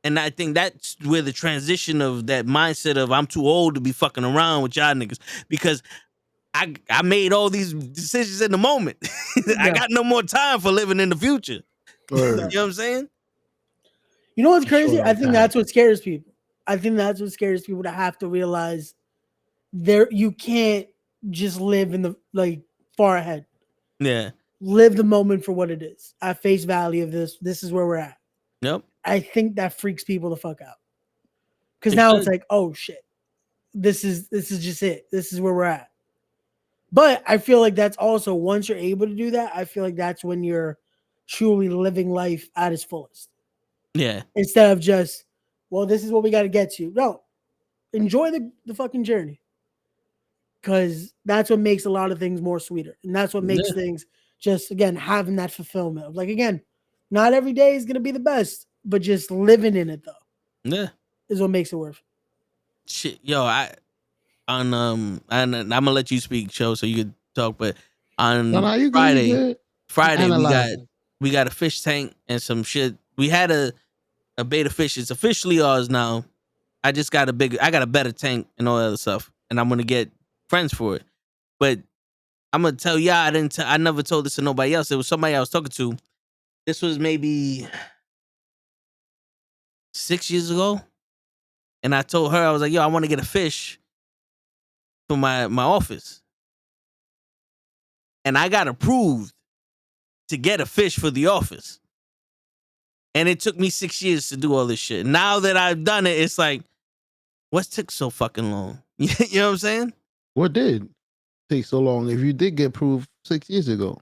Speaker 2: And I think that's where the transition of that mindset of I'm too old to be fucking around with y'all niggas because I made all these decisions in the moment. I got no more time for living in the future. You know what I'm saying?
Speaker 6: You know what's crazy? I think that's what scares people. I think that's what scares people to have to realize you can't just live in the far ahead.
Speaker 2: Yeah.
Speaker 6: Live the moment for what it is. At face value of this is where we're at.
Speaker 2: Yep.
Speaker 6: I think that freaks people the fuck out. Because
Speaker 2: It
Speaker 6: now
Speaker 2: should.
Speaker 6: it's like, oh shit, this is just it. This is where we're at. But I feel like that's also once you're able to do that, I feel like that's when you're truly living life at its fullest.
Speaker 2: Yeah.
Speaker 6: Instead of just, well, this is what we got to get to. No, enjoy the fucking journey. Because that's what makes a lot of things more sweeter. And that's what makes
Speaker 2: Yeah.
Speaker 6: things just, again, having that fulfillment of like, again, not every day is going to be the best, but just living in it, though,
Speaker 2: Yeah.
Speaker 6: is what makes it worth it.
Speaker 2: Shit. Yo, and I'm gonna let you speak, show, so you could talk. But on
Speaker 3: No, you good. You
Speaker 2: Friday,
Speaker 3: good.
Speaker 2: Friday
Speaker 3: Analyze.
Speaker 2: we got a fish tank and some shit. We had a beta fish. It's officially ours now. I got a better tank and all that other stuff, and I'm gonna get friends for it. But I'm gonna tell y'all, I never told this to nobody else. It was somebody I was talking to. This was maybe 6 years ago, and I told her, I was like, yo, I want to get a fish for my office, and I got approved to get a fish for the office. And it took me 6 years to do all this shit. Now that I've done it, it's like, what took so fucking long? You know what I'm saying?
Speaker 3: What did take so long? If you did get approved 6 years ago,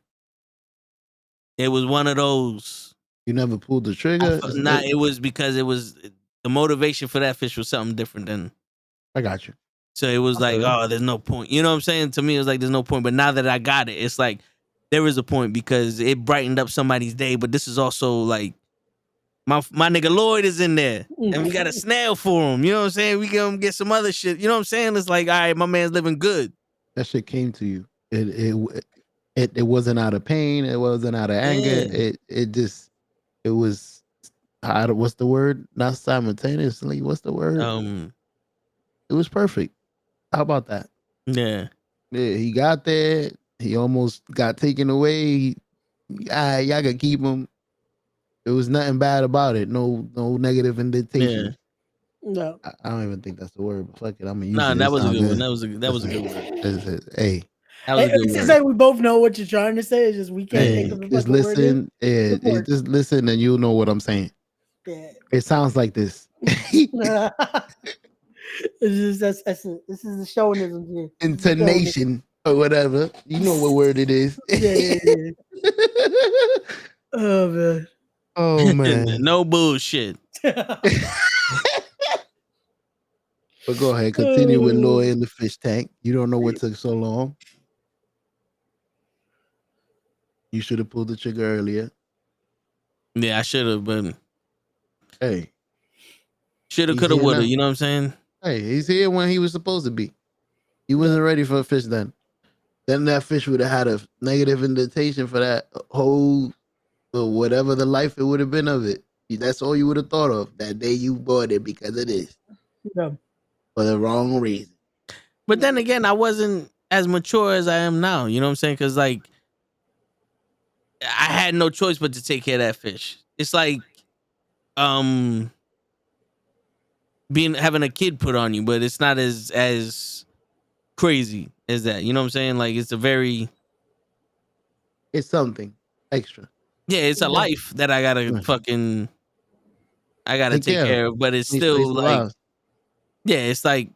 Speaker 2: It was one of those.
Speaker 3: you never pulled the trigger.
Speaker 2: It was because the motivation for that fish was something different than.
Speaker 3: I got you.
Speaker 2: So it was like, oh, there's no point. You know what I'm saying? To me, it was like, there's no point. But now that I got it, it's like, there is a point because it brightened up somebody's day. But this is also like, my nigga Lloyd is in there, and we got a snail for him. You know what I'm saying? We gonna get some other shit. You know what I'm saying? It's like, all right, my man's living good.
Speaker 3: That shit came to you. It wasn't out of pain. It wasn't out of anger.
Speaker 2: Yeah.
Speaker 3: It was what's the word? Not simultaneously. What's the word? It was perfect. How about that?
Speaker 2: Yeah.
Speaker 3: Yeah, he got there. He almost got taken away. Y'all could keep him. There was nothing bad about it. No negative indentation.
Speaker 2: Yeah.
Speaker 6: No.
Speaker 3: I don't even think that's the word, but fuck it. I'm gonna use
Speaker 2: Nah,
Speaker 3: it.
Speaker 2: that was a good one. That was a good word.
Speaker 3: Hey.
Speaker 2: That was a good
Speaker 6: It's
Speaker 2: word.
Speaker 6: just like we both know what you're trying to say. It's just we can't think of the
Speaker 3: Just
Speaker 6: fucking word.
Speaker 3: listen. Just listen and you'll know what I'm saying.
Speaker 6: Yeah.
Speaker 3: It sounds like this.
Speaker 6: It's just this is the shownism here.
Speaker 3: Intonation or whatever. You know what word it is.
Speaker 6: Yeah. Oh man.
Speaker 3: Oh man.
Speaker 2: No bullshit.
Speaker 3: But go ahead, continue with Lloyd in the fish tank. You don't know what took so long. You should have pulled the trigger earlier.
Speaker 2: Yeah, I should have, but
Speaker 3: hey,
Speaker 2: shoulda,
Speaker 3: he's
Speaker 2: coulda,
Speaker 3: here
Speaker 2: woulda.
Speaker 3: now.
Speaker 2: You know what I'm saying?
Speaker 3: Hey, he's here when he was supposed to be. He wasn't ready for a fish then. Then that fish would have had a negative indentation for that whole, or whatever the life it would have been of it. That's all you would have thought of that day you bought it because of this.
Speaker 6: Yeah.
Speaker 3: For the wrong reason.
Speaker 2: But then again, I wasn't as mature as I am now. You know what I'm saying? Because like, I had no choice but to take care of that fish. It's like, having a kid put on you, but it's not as crazy as that. You know what I'm saying? Like, it's
Speaker 3: something extra.
Speaker 2: Yeah, it's a life that I gotta take care of. But it's still like, yeah, it's like,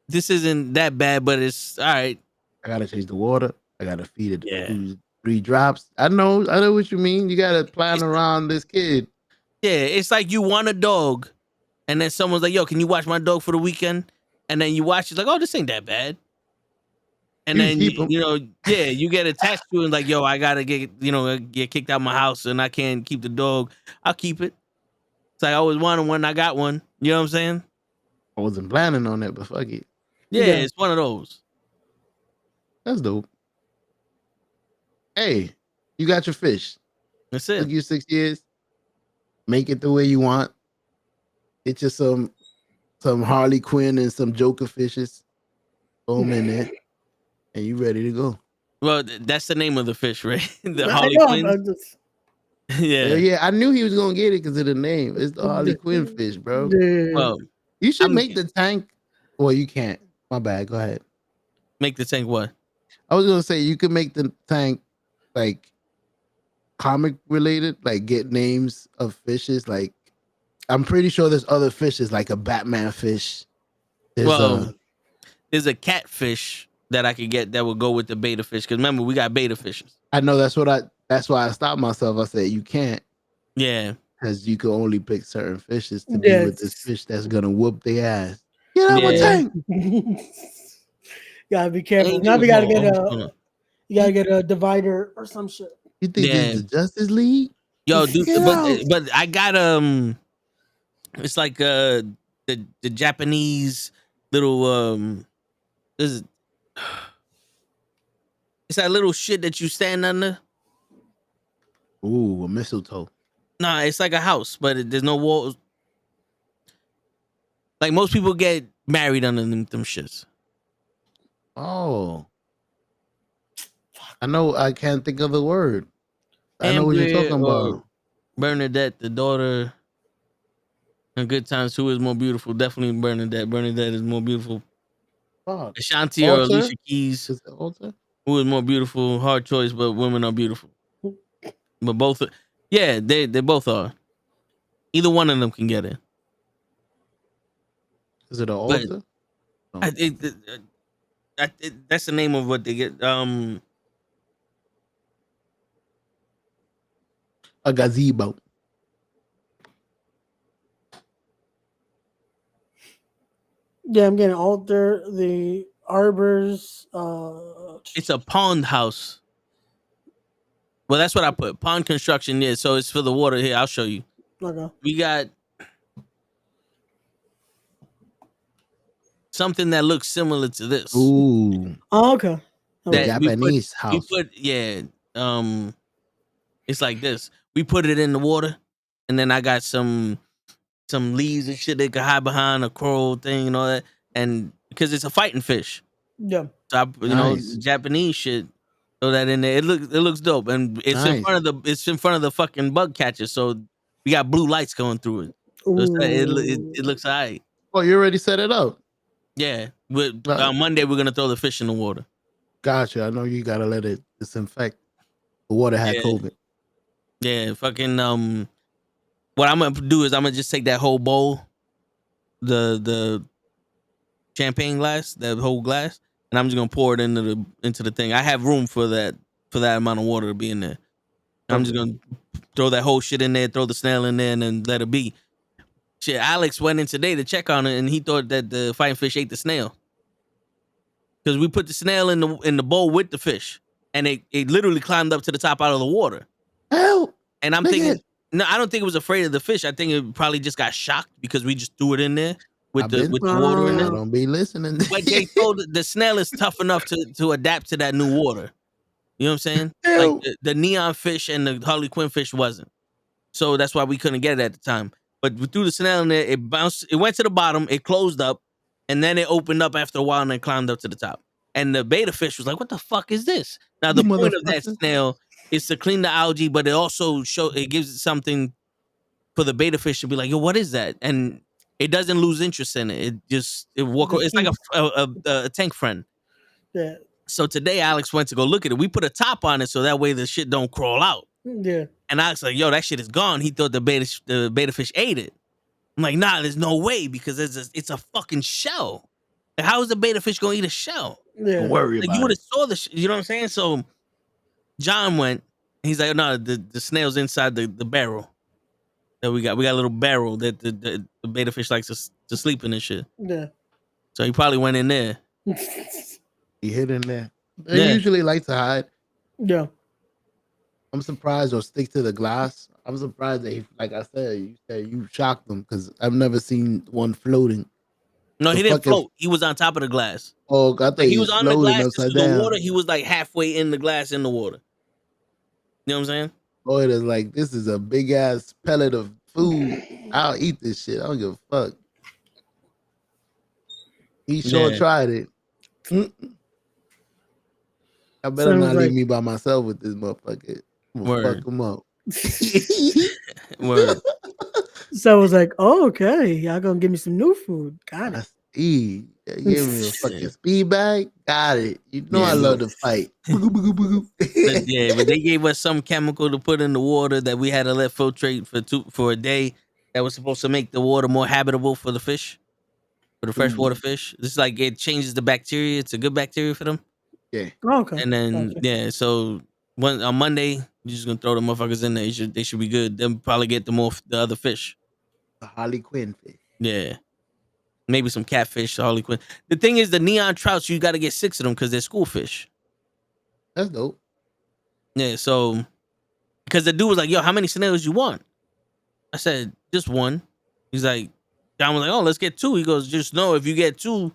Speaker 2: this isn't that bad, but it's all right.
Speaker 3: I gotta change the water. I gotta feed it 3 drops. I know what you mean. You gotta plan around this kid.
Speaker 2: Yeah, it's like you want a dog, and then someone's like, "Yo, can you watch my dog for the weekend?" And then you watch, it's like, "Oh, this ain't that bad." And then you get attached to it, and like, "Yo, I gotta get kicked out of my house, and I can't keep the dog. I'll keep it." It's like I always wanted one, I got one. You know what I'm saying?
Speaker 3: I wasn't planning on it, but fuck it.
Speaker 2: Yeah, it's one of those.
Speaker 3: That's dope. Hey, you got your fish.
Speaker 2: That's it.
Speaker 3: Took you 6 years. Make it the way you want. Get you some Harley Quinn and some Joker fishes. Throw them in there, and you ready to go.
Speaker 2: Well, that's the name of the fish, right? The
Speaker 6: I
Speaker 2: Harley
Speaker 6: know,
Speaker 2: Quinn.
Speaker 3: Yeah. I knew he was gonna get it because of the name. It's the Harley Quinn fish, bro.
Speaker 2: Well,
Speaker 3: you should make the tank. Well, you can't. My bad. Go ahead.
Speaker 2: Make the tank what?
Speaker 3: I was gonna say you could make the tank like comic related, like get names of fishes, like I'm pretty sure there's other fishes like a Batman fish. There's
Speaker 2: Well, there's a catfish that I could get that would go with the beta fish. Because remember, we got beta fishes.
Speaker 3: I know that's why I stopped myself. I said you can't.
Speaker 2: Yeah.
Speaker 3: Because you can only pick certain fishes to be with this fish that's gonna whoop their ass. Get out my tank.
Speaker 6: Gotta be careful. Now we gotta get a divider or some shit.
Speaker 3: You think this is the Justice League?
Speaker 2: Yo, dude, but I got it's like the Japanese little it's that little shit that you stand under.
Speaker 3: Ooh, a mistletoe.
Speaker 2: Nah, it's like a house, but there's no walls. Like most people get married under them shits.
Speaker 3: Oh, I know. I can't think of the word. I know what you're talking about.
Speaker 2: Bernadette, the daughter. In Good Times, who is more beautiful? Definitely Bernadette. Bernadette is more beautiful. Ashanti or Alicia Keys.
Speaker 3: Is it Alter?
Speaker 2: Who is more beautiful? Hard choice, but women are beautiful. But both, yeah, they both are. Either one of them can get it.
Speaker 3: Is it an Alter?
Speaker 2: No. That's the name of what they get.
Speaker 3: A gazebo.
Speaker 6: Yeah, I'm getting Alter, the Arbors.
Speaker 2: It's a pond house. Well, that's what I put. Pond construction, yeah. So it's for the water here. I'll show you.
Speaker 6: Okay.
Speaker 2: We got something that looks similar to this.
Speaker 3: Ooh.
Speaker 6: Oh, okay.
Speaker 2: That
Speaker 3: Japanese house.
Speaker 2: It's like this. We put it in the water, and then I got some leaves and shit they could hide behind, a coral thing and all that. And because it's a fighting fish.
Speaker 6: Yeah.
Speaker 2: So Japanese shit. Throw that in there. It looks dope. And it's in front of the fucking bug catcher. So we got blue lights going through it. So it looks alright.
Speaker 3: Oh, you already set it up.
Speaker 2: Yeah. On Monday we're gonna throw the fish in the water.
Speaker 3: Gotcha. I know you gotta let it disinfect. The water had COVID.
Speaker 2: Yeah, fucking what I'm gonna do is I'm gonna just take that whole bowl, the champagne glass, that whole glass, and I'm just gonna pour it into the thing. I have room for that amount of water to be in there. I'm just gonna throw that whole shit in there, throw the snail in there, and then let it be. Shit, Alex went in today to check on it, and he thought that the fighting fish ate the snail. Because we put the snail in the bowl with the fish, and it literally climbed up to the top out of the water.
Speaker 3: Help!
Speaker 2: And I'm thinking, no, I don't think it was afraid of the fish. I think it probably just got shocked because we just threw it in there with the water in there.
Speaker 3: Don't be listening.
Speaker 2: But they told the snail is tough enough to adapt to that new water. You know what I'm saying? Like the neon fish and the Harley Quinn fish wasn't. So that's why we couldn't get it at the time. But we threw the snail in there. It bounced. It went to the bottom. It closed up, and then it opened up after a while and then climbed up to the top. And the beta fish was like, "What the fuck is this?" Now the point of that snail is to clean the algae, but it also gives it something for the beta fish to be like, "Yo, what is that?" And it doesn't lose interest in it. It's like a tank friend.
Speaker 6: Yeah.
Speaker 2: So today Alex went to go look at it. We put a top on it so that way the shit don't crawl out.
Speaker 6: Yeah.
Speaker 2: And Alex like, "Yo, that shit is gone." He thought the beta fish ate it. I'm like, "Nah, there's no way because it's a fucking shell. Like, how is the beta fish gonna eat a shell?"
Speaker 6: Yeah.
Speaker 3: Don't worry about
Speaker 2: you would have saw the you know what I'm saying? So John went. He's like, "No, the snail's inside the barrel that we got. We got a little barrel that the beta fish likes to sleep in and shit."
Speaker 6: Yeah.
Speaker 2: So he probably went in there.
Speaker 3: He hid in there. They usually like to hide.
Speaker 6: Yeah.
Speaker 3: I'm surprised or stick to the glass. I'm surprised that like I said, you shocked them because I've never seen one floating.
Speaker 2: No, he didn't float. He was on top of the glass.
Speaker 3: Oh, I thought
Speaker 2: he was on the glass
Speaker 3: upside
Speaker 2: into the
Speaker 3: down.
Speaker 2: water. He was like halfway in the glass in the water. You know what I'm saying?
Speaker 3: Oh, it is like this is a big ass pellet of food. I'll eat this shit. I don't give a fuck. He sure tried it. I better not leave me by myself with this motherfucker. I'm gonna fuck him up.
Speaker 2: Word.
Speaker 6: So I was like, "Oh, okay, y'all gonna give me some new food? Got it."
Speaker 3: You gave me a fucking speed bag. Got it. You know I love to fight.
Speaker 2: But they gave us some chemical to put in the water that we had to let filtrate for a day, that was supposed to make the water more habitable for the fish, for the freshwater fish. This is like it changes the bacteria. It's a good bacteria for them.
Speaker 3: Yeah.
Speaker 6: Okay.
Speaker 2: And then
Speaker 6: Gotcha.
Speaker 2: so on Monday you're just gonna throw the motherfuckers in there. They should be good. They'll probably get the other fish.
Speaker 3: The Harley Quinn fish.
Speaker 2: Yeah. Maybe some catfish, Harley Quinn. The thing is, the neon trouts, you got to get 6 of them because they're school fish.
Speaker 3: That's dope.
Speaker 2: Yeah, so because the dude was like, "Yo, how many snails you want?" I said, "Just one." He's like, John was like, "Oh, let's get 2." He goes, "Just know if you get 2,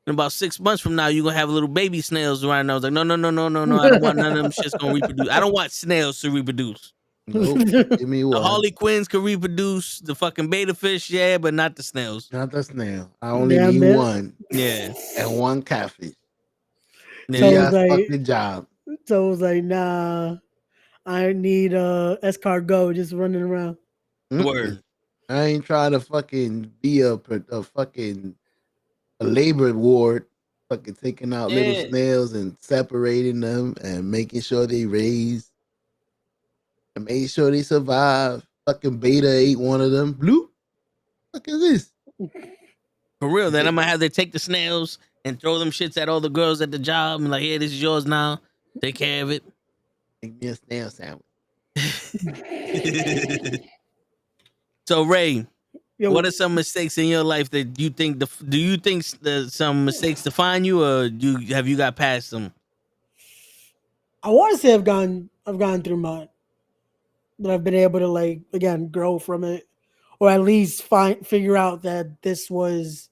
Speaker 2: in about 6 months from now, you're gonna have little baby snails around." And I was like, "No, no, no, no, no, no. I don't want none of them shits gonna reproduce. I don't want snails to reproduce.
Speaker 3: Nope. Give me
Speaker 2: The
Speaker 3: one.
Speaker 2: Harley Quinns can reproduce. The fucking beta fish, yeah, but not the snails.
Speaker 3: Not the snail. I only
Speaker 6: Damn
Speaker 3: need
Speaker 6: it.
Speaker 3: one.
Speaker 2: Yeah.
Speaker 3: And one catfish.
Speaker 2: Yeah.
Speaker 6: So
Speaker 3: Do
Speaker 6: it
Speaker 3: your
Speaker 6: was like,
Speaker 3: fucking job.
Speaker 6: so it was like, nah, I need escargot just running around.
Speaker 2: Word.
Speaker 3: I ain't trying to fucking be a fucking a labor ward, fucking taking out little
Speaker 2: Yeah.
Speaker 3: snails and separating them and making sure they raise and make sure they survive. Fucking beta ate one of them. Blue. Fuck is this?
Speaker 2: For real. Then I'm gonna have to take the snails and throw them shits at all the girls at the job and like, "Yeah, this is yours now. Take care of it."
Speaker 3: Make me a snail sandwich.
Speaker 2: So Ray,
Speaker 6: Yo,
Speaker 2: what are some mistakes in your life that you think do you think some mistakes define you, or have you got past them?
Speaker 6: I want to say I've gone through mine, but I've been able to like again grow from it, or at least figure out that this was,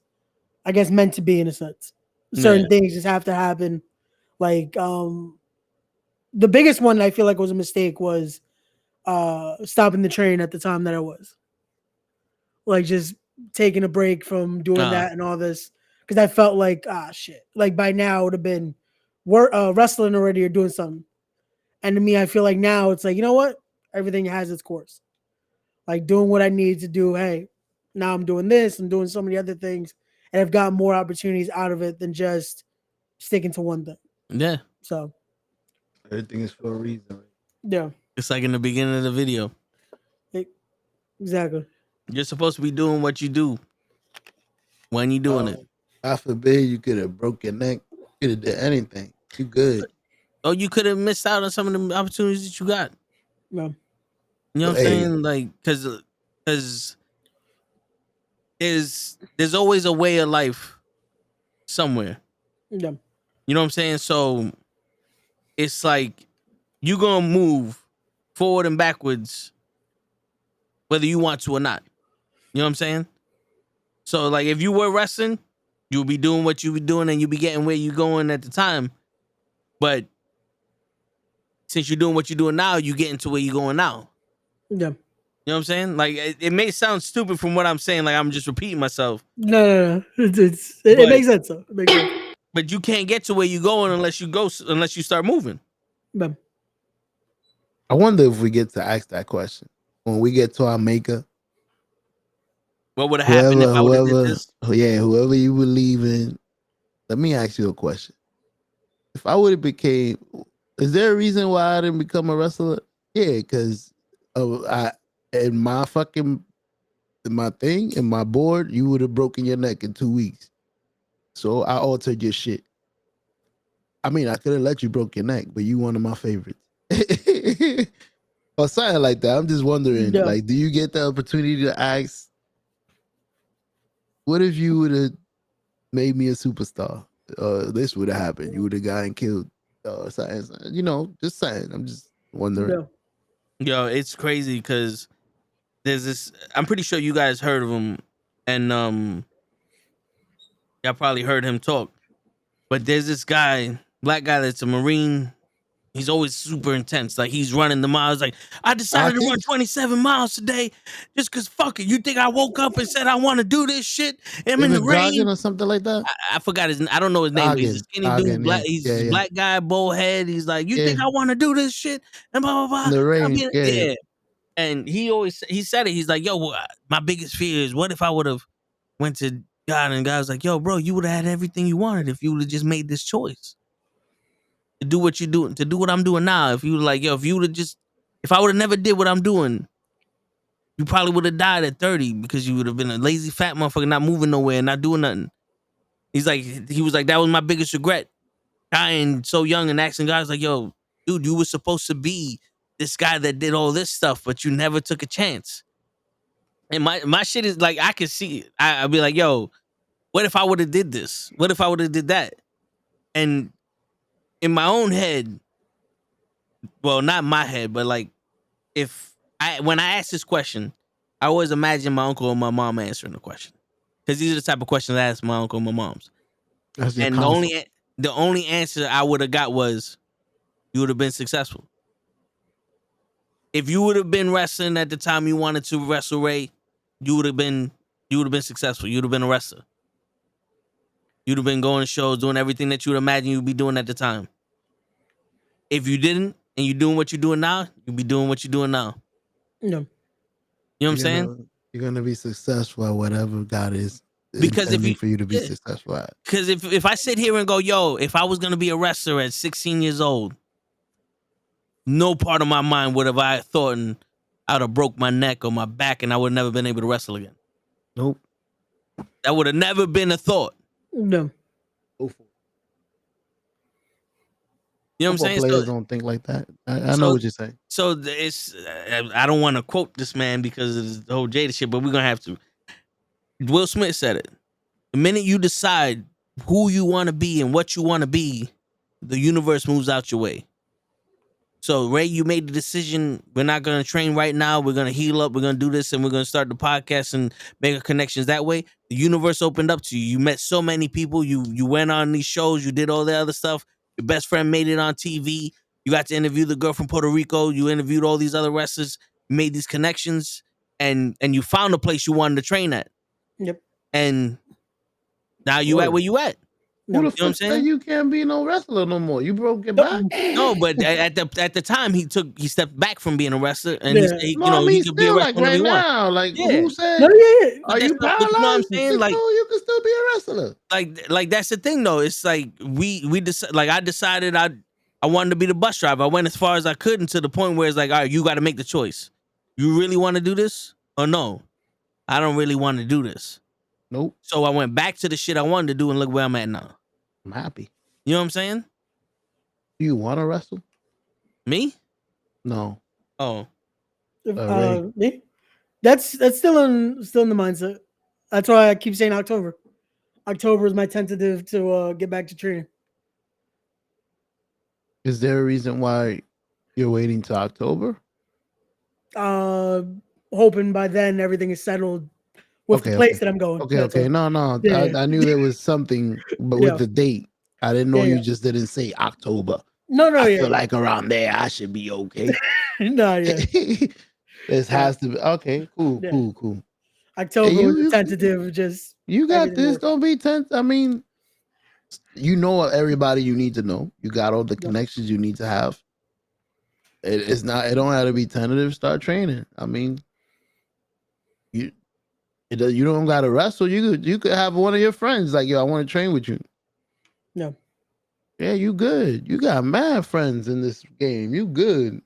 Speaker 6: I guess, meant to be in a sense. Certain things just have to happen. Like the biggest one I feel like was a mistake was stopping the train at the time that I was. Like just taking a break from doing that and all this, because I felt like shit. Like by now it would have been wrestling already or doing something. And to me, I feel like now it's like, you know what? Everything has its course. Like doing what I need to do. Hey, now I'm doing this. I'm doing so many other things, and I've got more opportunities out of it than just sticking to one thing.
Speaker 2: Yeah.
Speaker 6: So
Speaker 3: everything is for a reason.
Speaker 6: Yeah.
Speaker 2: It's like in the beginning of the video.
Speaker 6: Exactly.
Speaker 2: You're supposed to be doing what you do when you're doing it.
Speaker 3: God forbid you could have broke your neck. You could have did anything. You good.
Speaker 2: Oh, you could have missed out on some of the opportunities that you got.
Speaker 6: No.
Speaker 2: You know what I'm saying? Like, because there's always a way of life somewhere.
Speaker 6: Yeah.
Speaker 2: You know what I'm saying? So it's like you're gonna move forward and backwards whether you want to or not. You know what I'm saying? So like if you were wrestling, you'll be doing what you be doing and you'll be getting where you're going at the time. But since you're doing what you're doing now, you get into where you're going now.
Speaker 6: Yeah.
Speaker 2: You know what I'm saying? Like it may sound stupid from what I'm saying, like I'm just repeating myself.
Speaker 6: No. It makes sense though. It makes sense.
Speaker 2: But you can't get to where you're going unless you start moving.
Speaker 6: Yeah.
Speaker 3: I wonder if we get to ask that question when we get to our maker.
Speaker 2: What would have happened if I would have did this?
Speaker 3: Yeah, whoever you believe in. Let me ask you a question. If I would have became, is there a reason why I didn't become a wrestler? Yeah, because in my board, you would have broken your neck in 2 weeks. So I altered your shit. I mean, I could have let you broke your neck, but you one of my favorites. Or something like that. I'm just wondering, like, do you get the opportunity to ask, what if you would have made me a superstar? This would have happened. You would have gotten killed. Something. You know, just saying. I'm just wondering.
Speaker 2: Yo, it's crazy because there's this. I'm pretty sure you guys heard of him, and y'all probably heard him talk. But there's this guy, black guy that's a Marine. He's always super intense. Like he's running the miles. Like I decided to run 27 miles today, just cause fuck it. You think I woke up and said I want to do this shit? I'm in the rain
Speaker 3: or something like that.
Speaker 2: I forgot his. I don't know his name. But he's a skinny dude. Black. He's a black guy, bald head. He's like, you think I want to do this shit? And blah blah blah.
Speaker 3: In the rain. Yeah.
Speaker 2: And he said it. He's like, yo, my biggest fear is what if I would have went to God and God was like, yo, bro, you would have had everything you wanted if you would have just made this choice. To do what you're doing, to do what I'm doing now. If you were like, yo, if I would have never did what I'm doing, you probably would have died at 30 because you would have been a lazy fat motherfucker, not moving nowhere, not doing nothing. He was like, that was my biggest regret. Dying so young and asking guys like, yo, dude, you were supposed to be this guy that did all this stuff, but you never took a chance. And my shit is like, I can see it. I'd be like, yo, what if I would have did this? What if I would have did that? And in my own head, well, not my head, but like when I ask this question, I always imagine my uncle and my mom answering the question. Because these are the type of questions I ask my uncle and my mom's.
Speaker 3: That's your
Speaker 2: And
Speaker 3: counsel.
Speaker 2: the only answer I would have got was, you would have been successful. If you would have been wrestling at the time you wanted to wrestle Ray, you would have been successful. You'd have been a wrestler. You'd have been going to shows, doing everything that you would imagine you'd be doing at the time. If you didn't, and you're doing what you're doing now, you'd be doing what you're doing now.
Speaker 6: No.
Speaker 2: You know what I'm saying?
Speaker 3: You're gonna be successful at whatever God is
Speaker 2: Because if
Speaker 3: intending for you to be successful at.
Speaker 2: Because if I sit here and go, yo, if I was gonna be a wrestler at 16 years old, no part of my mind would have I thought I'd have broke my neck or my back and I would have never been able to wrestle again.
Speaker 3: Nope.
Speaker 2: That would have never been a thought.
Speaker 6: No.
Speaker 2: You know what I'm saying?
Speaker 3: Players don't think like that. I know what you're saying.
Speaker 2: So it's I don't want to quote this man because of the whole Jada shit, but we're gonna have to. Will Smith said it. The minute you decide who you want to be and what you want to be, the universe moves out your way. So Ray, you made the decision. We're not gonna train right now. We're gonna heal up. We're gonna do this, and we're gonna start the podcast and make our connections that way. The universe opened up to you. You met so many people. You went on these shows. You did all the other stuff. Your best friend made it on TV. You got to interview the girl from Puerto Rico. You interviewed all these other wrestlers. You made these connections, and you found a place you wanted to train at.
Speaker 6: Yep.
Speaker 2: And now you at where you at.
Speaker 3: Who the
Speaker 2: You know what I'm
Speaker 3: fuck said
Speaker 2: saying?
Speaker 3: you can't be no wrestler no more? You broke your back?
Speaker 2: No, but at the time he stepped back from being a wrestler, and
Speaker 3: Yeah.
Speaker 2: he
Speaker 3: No, I mean,
Speaker 2: he could be a
Speaker 3: still,
Speaker 2: wrestler
Speaker 3: like,
Speaker 2: whenever
Speaker 3: right
Speaker 2: he wants.
Speaker 3: now, like,
Speaker 2: Yeah.
Speaker 3: who said-
Speaker 6: No, yeah.
Speaker 3: Are you
Speaker 2: But you know what I'm
Speaker 3: paralyzed?
Speaker 2: saying?
Speaker 3: You can still be a wrestler.
Speaker 2: Like that's the thing though. It's like I decided I wanted to be the bus driver. I went as far as I could, and to the point where it's like, all right, you got to make the choice. You really want to do this or no? I don't really want to do this.
Speaker 3: Nope.
Speaker 2: So I went back to the shit I wanted to do, and look where I'm at now.
Speaker 3: I'm happy.
Speaker 2: You know what I'm saying?
Speaker 3: Do you want to wrestle?
Speaker 2: Me?
Speaker 3: No.
Speaker 2: Oh.
Speaker 6: Me? That's still in the mindset. That's why I keep saying October. October is my tentative to get back to training.
Speaker 3: Is there a reason why you're waiting till October?
Speaker 6: Hoping by then everything is settled with the place that I'm going.
Speaker 3: Okay. No.
Speaker 6: Yeah.
Speaker 3: I knew there was something, but with the date, I didn't know you just didn't say October.
Speaker 6: No,
Speaker 3: I feel like around there I should be okay.
Speaker 6: No, yeah.
Speaker 3: This has to be okay. Cool.
Speaker 6: October was tentative. Just
Speaker 3: you got this. Don't be tense. I mean, you know everybody you need to know. You got all the connections you need to have. It's not. It don't have to be tentative. Start training. I mean, you don't got to wrestle. You could have one of your friends like, yo, I want to train with you.
Speaker 6: No.
Speaker 3: Yeah, you good. You got mad friends in this game. You good.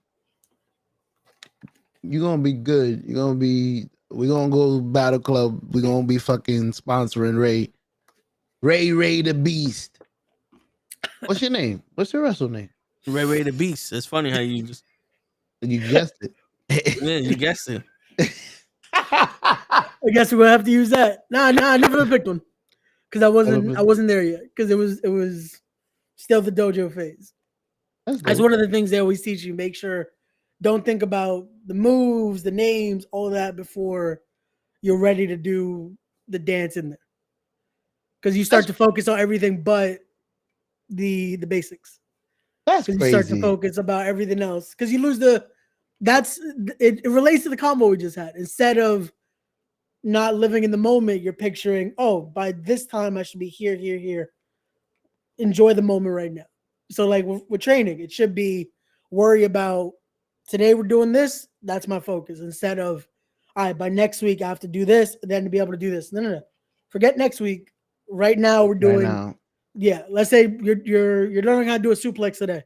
Speaker 3: You gonna be good. We're gonna go Battle Club. We're gonna be fucking sponsoring Ray the Beast. What's your name? What's your wrestle name?
Speaker 2: Ray the Beast. It's funny how you
Speaker 3: guessed it.
Speaker 2: Yeah, you guessed it.
Speaker 6: I guess we're gonna have to use that. Nah, I never picked one because I wasn't there yet. Because it was still the dojo phase. That's one of the things they always teach you. Make sure don't think about the moves, the names, all that before you're ready to do the dance in there. Because you start to focus on everything but the basics.
Speaker 3: That's
Speaker 6: crazy.
Speaker 3: You
Speaker 6: start to focus about everything else. Because you lose it relates to the combo we just had. Instead of not living in the moment, you're picturing, oh, by this time I should be here. Enjoy the moment right now. So like with training, it should be worry about today we're doing this. That's my focus. Instead of, all right, by next week I have to do this, and then to be able to do this. No. Forget next week. Right now we're doing. Yeah. Let's say you're learning how to do a suplex today.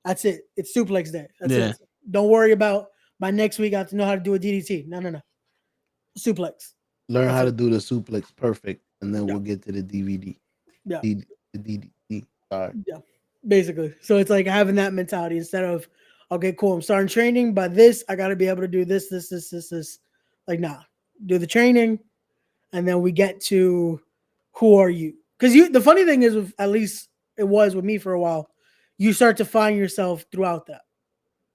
Speaker 6: That's it. It's suplex day. That's it. Don't worry about by next week I have to know how to do a DDT. No. Suplex.
Speaker 3: Learn
Speaker 6: That's
Speaker 3: how
Speaker 6: it.
Speaker 3: to do the suplex perfect, and then
Speaker 6: Yeah.
Speaker 3: we'll get to the DVD.
Speaker 6: Yeah.
Speaker 3: The DVD. Sorry.
Speaker 6: Yeah. Basically. So it's like having that mentality instead of, okay, cool, I'm starting training, but this, I got to be able to do this. Like, nah, do the training, and then we get to who are you? Because the funny thing is, at least it was with me for a while, you start to find yourself throughout that.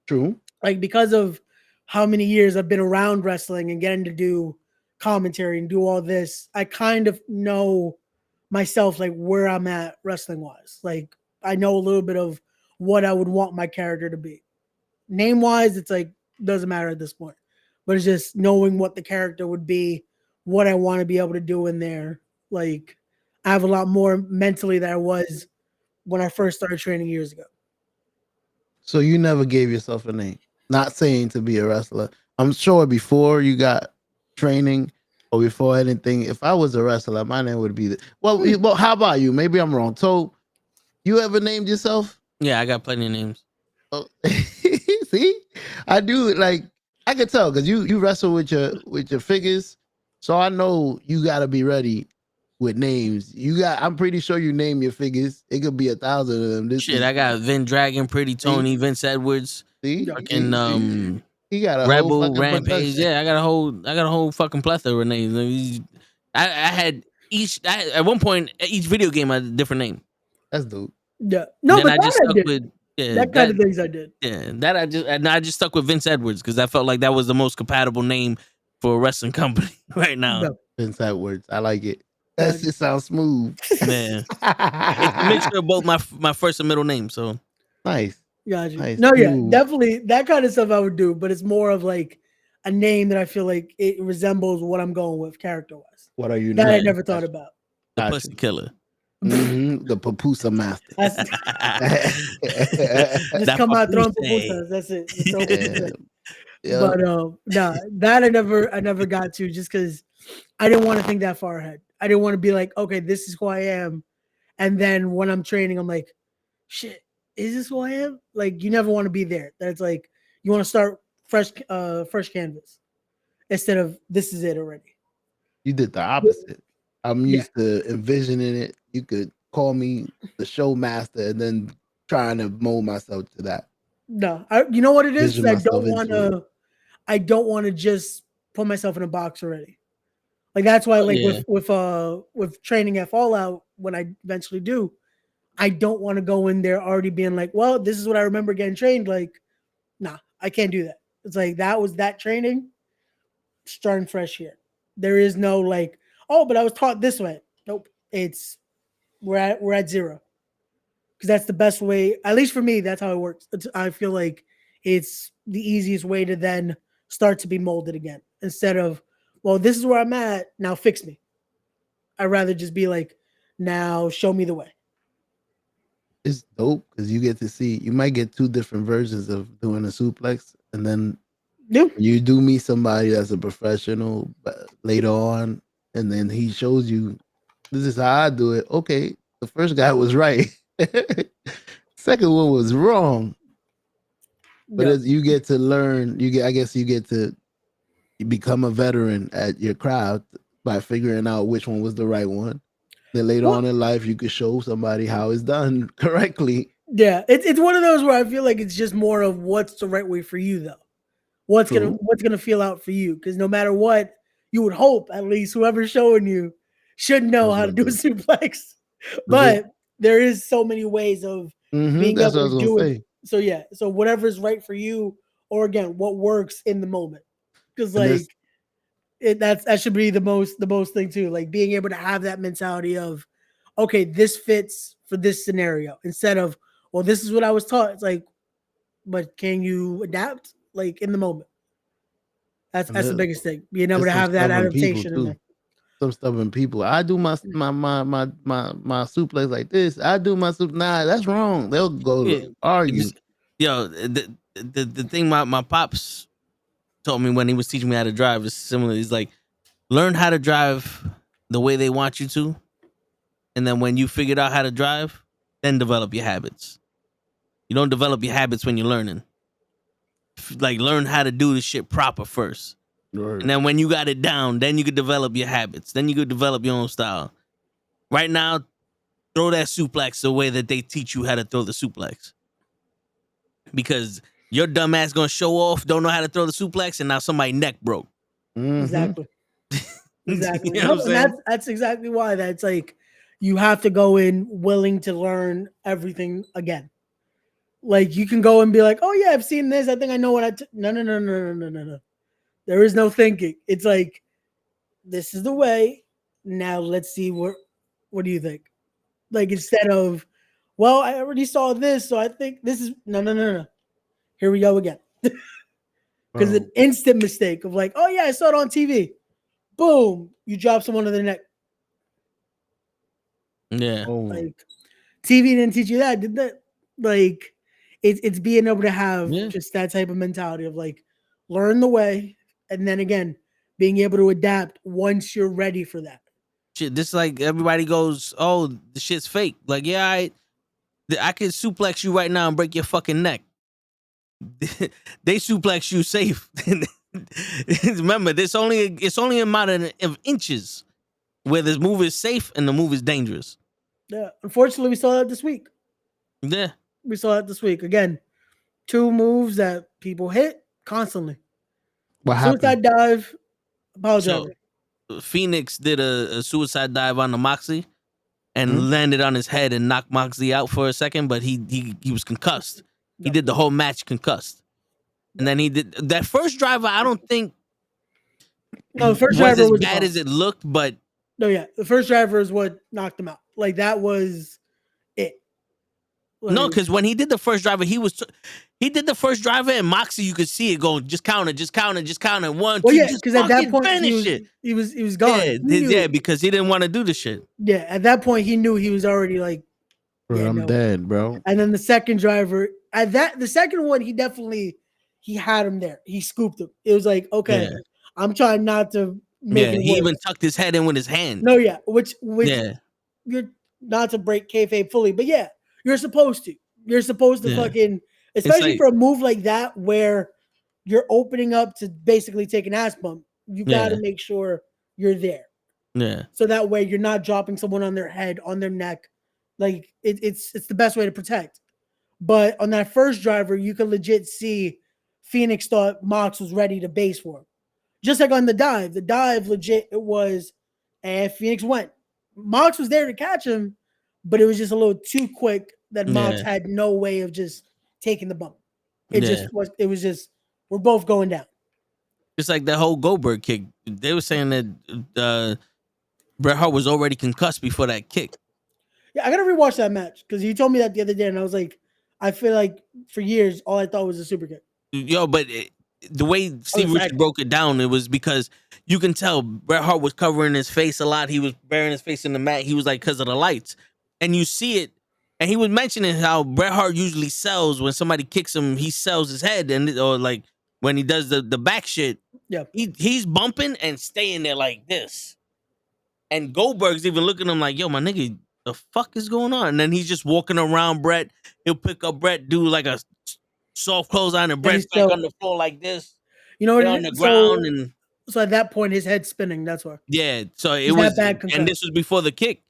Speaker 3: True.
Speaker 6: Like, because of how many years I've been around wrestling and getting to do commentary and do all this, I kind of know myself, like where I'm at wrestling wise. Like, I know a little bit of what I would want my character to be. Name wise, it's like doesn't matter at this point, but it's just knowing what the character would be, what I want to be able to do in there. Like, I have a lot more mentally than I was when I first started training years ago.
Speaker 3: So you never gave yourself a name. Not saying to be a wrestler. I'm sure before you got training or before anything, if I was a wrestler, my name would be well, how about you? Maybe I'm wrong. So you ever named yourself?
Speaker 2: Yeah, I got plenty of names.
Speaker 3: Oh, see, I do. Like, I can tell because you wrestle with your figures, so I know you got to be ready with names. I'm pretty sure you name your figures. It could be 1,000 of them.
Speaker 2: I got Vin Dragon, Pretty Tony, Vince Edwards,
Speaker 3: See,
Speaker 2: fucking
Speaker 3: he got a whole
Speaker 2: Rebel,
Speaker 3: fucking
Speaker 2: Rampage.
Speaker 3: production.
Speaker 2: Yeah, I got a whole fucking plethora of names. I had at one point each video game had a different name.
Speaker 3: That's dope.
Speaker 6: Yeah, no,
Speaker 2: And then
Speaker 6: but
Speaker 2: I just
Speaker 6: that I
Speaker 2: stuck
Speaker 6: did.
Speaker 2: with
Speaker 6: That kind of things I did.
Speaker 2: Yeah, that I just stuck with Vince Edwards because I felt like that was the most compatible name for a wrestling company right now.
Speaker 6: No.
Speaker 3: Vince Edwards, I like it. That just sounds smooth.
Speaker 2: Man, it's a mixture of both my first and middle name. So
Speaker 3: nice.
Speaker 6: Gotcha.
Speaker 3: Nice.
Speaker 6: No, yeah,
Speaker 3: Ooh.
Speaker 6: definitely that kind of stuff I would do, but it's more of like a name that I feel like it resembles what I'm going with character wise.
Speaker 3: What are you?
Speaker 6: That I
Speaker 3: named?
Speaker 6: never thought about.
Speaker 2: the
Speaker 3: Gotcha.
Speaker 2: Pussy Killer.
Speaker 3: The Papusa Master.
Speaker 6: Just come out throwing
Speaker 2: papoose.
Speaker 6: pupusas. That's it. Just throw pupusas.
Speaker 3: Yeah.
Speaker 6: But nah, that I never got to just because I didn't want to think that far ahead. I didn't want to be like, okay, this is who I am, and then when I'm training, I'm like, shit, is this who I am? Like, you never want to be there. That's like you want to start fresh canvas instead of this is it already.
Speaker 3: You did the opposite. I'm used to envisioning it. You could call me the show master and then trying to mold myself to that.
Speaker 6: No, you know what it is?
Speaker 3: Vision
Speaker 6: I
Speaker 3: myself
Speaker 6: don't want
Speaker 3: into
Speaker 6: to. I don't want to just put myself in a box already. Like, that's why, like with training at Fallout, when I eventually do, I don't want to go in there already being like, well, this is what I remember getting trained. Like, nah, I can't do that. It's like that was that training, starting fresh here. There is no like, oh, but I was taught this way. Nope. We're at zero. Because that's the best way, at least for me, that's how it works. I feel like it's the easiest way to then start to be molded again. Instead of, well, this is where I'm at, now fix me. I'd rather just be like, now show me the way.
Speaker 3: It's dope because you get to see, you might get two different versions of doing a suplex, and then you do meet somebody that's a professional later on, and then he shows you, this is how I do it. Okay, the first guy was right. Second one was wrong. But as you get to learn, I guess you get to become a veteran at your craft by figuring out which one was the right one. Then later on in life, you could show somebody how it's done correctly.
Speaker 6: Yeah, it's one of those where I feel like it's just more of what's the right way for you, though. What's gonna feel out for you? Because no matter what, you would hope at least whoever's showing you should know how to do a suplex. But there is so many ways of being able to do it. So yeah, so whatever's right for you, or again, what works in the moment. Because like that should be the most thing too. Like being able to have that mentality of, okay, this fits for this scenario instead of, well, this is what I was taught. It's like, but can you adapt like in the moment? That's the biggest thing. Being able to have that adaptation in there.
Speaker 3: Some stubborn people. I do my suplex like this. I do my nah, that's wrong. They'll go to argue.
Speaker 2: The thing my pops told me when he was teaching me how to drive is similar. He's like, learn how to drive the way they want you to, and then when you figured out how to drive, then develop your habits. You don't develop your habits when you're learning. Like, learn how to do the shit proper first. And then when you got it down, then you could develop your habits. Then you could develop your own style. Right now, throw that suplex the way that they teach you how to throw the suplex. Because your dumb ass gonna show off, don't know how to throw the suplex, and now somebody's neck broke.
Speaker 6: Exactly. Exactly.
Speaker 2: You know what I'm
Speaker 6: And
Speaker 2: saying?
Speaker 6: that's exactly why that's like you have to go in willing to learn everything again. Like you can go and be like, oh yeah, I've seen this. I think I know what no. There is no thinking. It's like this is the way. Now let's see what do you think? Like instead of, well, I already saw this, so I think this is no. Here we go again. Because an instant mistake of like, oh yeah, I saw it on TV. Boom, you drop someone on the neck.
Speaker 2: Yeah.
Speaker 6: Like TV didn't teach you that, did that? Like it's being able to have just that type of mentality of like learn the way, and then again being able to adapt once you're ready for that.
Speaker 2: Shit, this like everybody goes, oh, the shit's fake. Like, yeah, I could suplex you right now and break your fucking neck. They suplex you safe. Remember, it's only a matter of inches where this move is safe and the move is dangerous.
Speaker 6: Yeah, unfortunately, we saw that this week.
Speaker 2: Yeah,
Speaker 6: we saw it this week again. 2 moves that people hit constantly.
Speaker 3: What happened?
Speaker 6: Suicide dive, power driver.
Speaker 2: Phoenix did a suicide dive on the Moxie and landed on his head and knocked Moxie out for a second, but he was concussed. He did the whole match concussed. And then he did that first driver. I don't think
Speaker 6: the first
Speaker 2: was
Speaker 6: driver
Speaker 2: as
Speaker 6: was
Speaker 2: bad as it looked, but
Speaker 6: no, yeah, the first driver is what knocked him out. Like that was it. Like,
Speaker 2: no, because when he did the first driver, he did the first driver and Moxie, you could see it going, just count it. 1, 2,
Speaker 6: yeah,
Speaker 2: just
Speaker 6: because at that point
Speaker 2: finish it.
Speaker 6: He was gone.
Speaker 2: Yeah, because he didn't want to do the shit.
Speaker 6: Yeah, at that point he knew he was already like,
Speaker 3: bro, I'm dead, bro.
Speaker 6: And then the second driver, the second one, he had him there. He scooped him. It was like, okay, I'm trying not to make it worse.
Speaker 2: He even tucked his head in with his hand.
Speaker 6: No, yeah, which you're not to break kayfabe fully, but yeah, you're supposed to. You're supposed to fucking, especially for a move like that where you're opening up to basically take an ass bump. You got to make sure you're there.
Speaker 2: Yeah.
Speaker 6: So that way you're not dropping someone on their head, on their neck. Like it's the best way to protect. But on that first driver, you could legit see Phoenix thought Mox was ready to base for him. Just like on the dive legit, it was, and Phoenix went. Mox was there to catch him, but it was just a little too quick that Mox had no way of just taking the bump. It was just, we're both going down.
Speaker 2: Just like that whole Goldberg kick. They were saying that Bret Hart was already concussed before that kick.
Speaker 6: Yeah, I gotta rewatch that match because you told me that the other day, and I was like, I feel like for years all I thought was a super kick.
Speaker 2: Yo, but the way Steve Richards broke it down, it was because you can tell Bret Hart was covering his face a lot. He was burying his face in the mat. He was like, because of the lights, and you see it. And he was mentioning how Bret Hart usually sells when somebody kicks him. He sells his head, or like when he does the back shit.
Speaker 6: Yeah,
Speaker 2: he's bumping and staying there like this. And Goldberg's even looking at him like, yo, my nigga, the fuck is going on? And then he's just walking around Bret. He'll pick up Bret, do like a soft close on, and Bret's back on the floor like this.
Speaker 6: You know what?
Speaker 2: On the ground, and
Speaker 6: so at that point, his head's spinning. That's why.
Speaker 2: Yeah, so it was,
Speaker 6: bad concussed.
Speaker 2: And this was before the kick.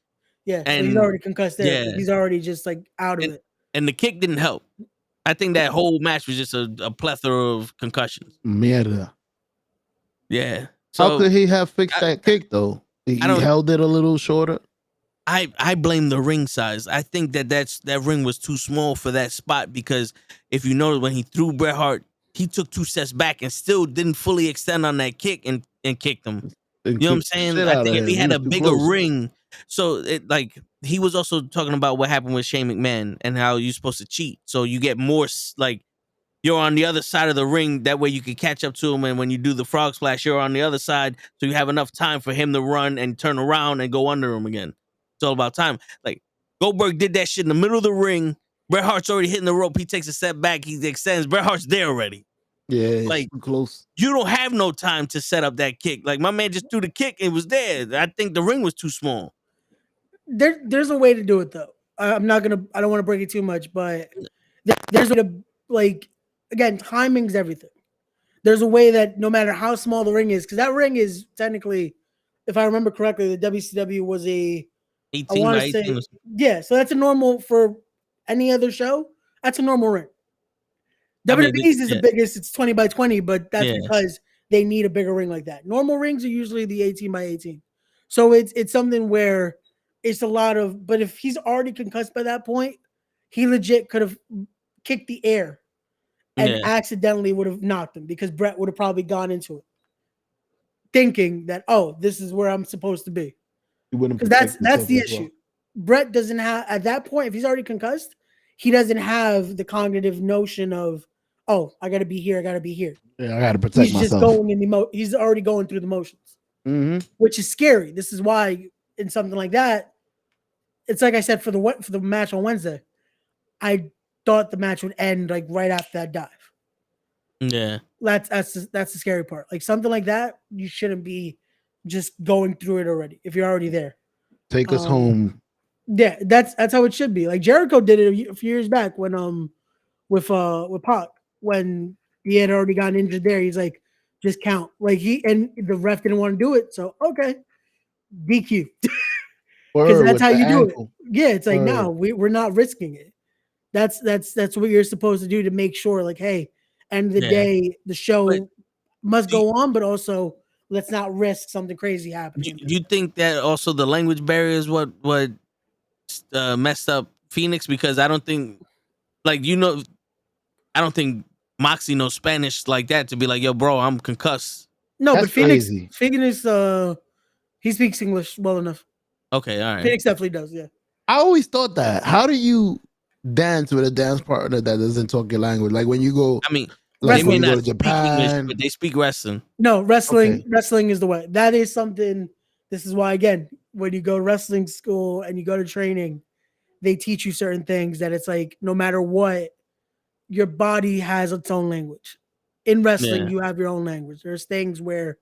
Speaker 6: Yeah,
Speaker 2: and
Speaker 6: so he's already concussed there. Yeah. He's already just like out of it.
Speaker 2: And the kick didn't help. I think that whole match was just a plethora of concussions.
Speaker 3: Mierda.
Speaker 2: Yeah. So
Speaker 3: how could he have fixed that kick though? He held it a little shorter.
Speaker 2: I blame the ring size. I think that ring was too small for that spot, because if you notice when he threw Bret Hart, he took 2 steps back and still didn't fully extend on that kick and kicked him. You know what I'm saying? I think if he had a bigger ring, so it like he was also talking about what happened with Shane McMahon and how you're supposed to cheat, so you get more like you're on the other side of the ring. That way you can catch up to him, and when you do the frog splash, you're on the other side, so you have enough time for him to run and turn around and go under him again. It's all about time. Like Goldberg did that shit in the middle of the ring. Bret Hart's already hitting the rope. He takes a step back. He extends. Bret Hart's there already.
Speaker 3: Yeah,
Speaker 2: like
Speaker 3: close.
Speaker 2: You don't have no time to set up that kick. Like my man just threw the kick and it was there. I think the ring was too small.
Speaker 6: There's a way to do it though. I don't want to break it too much, but there's a way to, like, again, timing's everything. there's a way that no matter how small the ring is, because that ring is technically, if I remember correctly, the WCW was I
Speaker 2: 18
Speaker 6: want
Speaker 2: by
Speaker 6: to
Speaker 2: 18.
Speaker 6: say, yeah. So that's a normal for any other show. That's a normal ring.
Speaker 2: I mean,
Speaker 6: WWE's is the
Speaker 2: yeah.
Speaker 6: biggest. It's 20 by 20, but that's
Speaker 2: Yeah.
Speaker 6: because they need a bigger ring like that. Normal rings are usually the 18 by 18. So it's something where it's a lot of. But if he's already concussed by that point, he legit could have kicked the air and
Speaker 2: Yeah.
Speaker 6: accidentally would have knocked him because Brett would have probably gone into it, thinking that, oh, this is where I'm supposed to be.
Speaker 3: He wouldn't
Speaker 6: Because
Speaker 3: protect
Speaker 6: that's
Speaker 3: himself
Speaker 6: the
Speaker 3: as
Speaker 6: issue.
Speaker 3: well.
Speaker 6: Brett doesn't have at that point, if he's already concussed, he doesn't have the cognitive notion of, oh, I gotta be here, I gotta be here.
Speaker 3: Yeah, I got to protect
Speaker 6: He's just
Speaker 3: myself.
Speaker 6: going in the he's already going through the motions,
Speaker 3: Mm-hmm.
Speaker 6: which is scary. This is why in something like that, it's like I said for the match on Wednesday, I thought the match would end like right after that dive.
Speaker 2: Yeah.
Speaker 6: That's the scary part. Like something like that, you shouldn't be just going through it already if you're already there.
Speaker 3: Take us home.
Speaker 6: Yeah, that's how it should be. Like Jericho did it a few years back when with Pac when he had already gotten injured there. He's like, just count. Like and the ref didn't want to do it, so okay, DQ. Because that's
Speaker 3: with
Speaker 6: how
Speaker 3: the
Speaker 6: you do
Speaker 3: ankle.
Speaker 6: it. Yeah, it's like
Speaker 3: Word.
Speaker 6: no, we're not risking it. That's what you're supposed to do to make sure, like, hey, end of the
Speaker 2: Yeah.
Speaker 6: day, the show
Speaker 2: But
Speaker 6: must go on, but also let's not risk something crazy
Speaker 2: Do
Speaker 6: happening.
Speaker 2: you think that also the language barrier is what messed up Phoenix? Because I don't think, like, I don't think Moxie knows Spanish like that to be like, yo, bro, I'm concussed.
Speaker 6: No,
Speaker 3: That's
Speaker 6: but Phoenix,
Speaker 3: crazy.
Speaker 6: he speaks English well enough.
Speaker 2: Okay, all right.
Speaker 6: Phoenix definitely does, yeah.
Speaker 3: I always thought that. How do you dance with a dance partner that doesn't talk your language? Like when you go,
Speaker 2: I mean,
Speaker 3: like
Speaker 2: they
Speaker 3: when
Speaker 2: may
Speaker 3: you go
Speaker 2: not
Speaker 3: to
Speaker 2: speak English,
Speaker 3: Japan.
Speaker 2: but they speak wrestling.
Speaker 6: No, wrestling
Speaker 3: Okay.
Speaker 6: wrestling is the way. That is something. This is why, again, when you go to wrestling school and you go to training, they teach you certain things that it's like no matter what, your body has its own language. In wrestling,
Speaker 2: Yeah.
Speaker 6: you have your own language. There's things where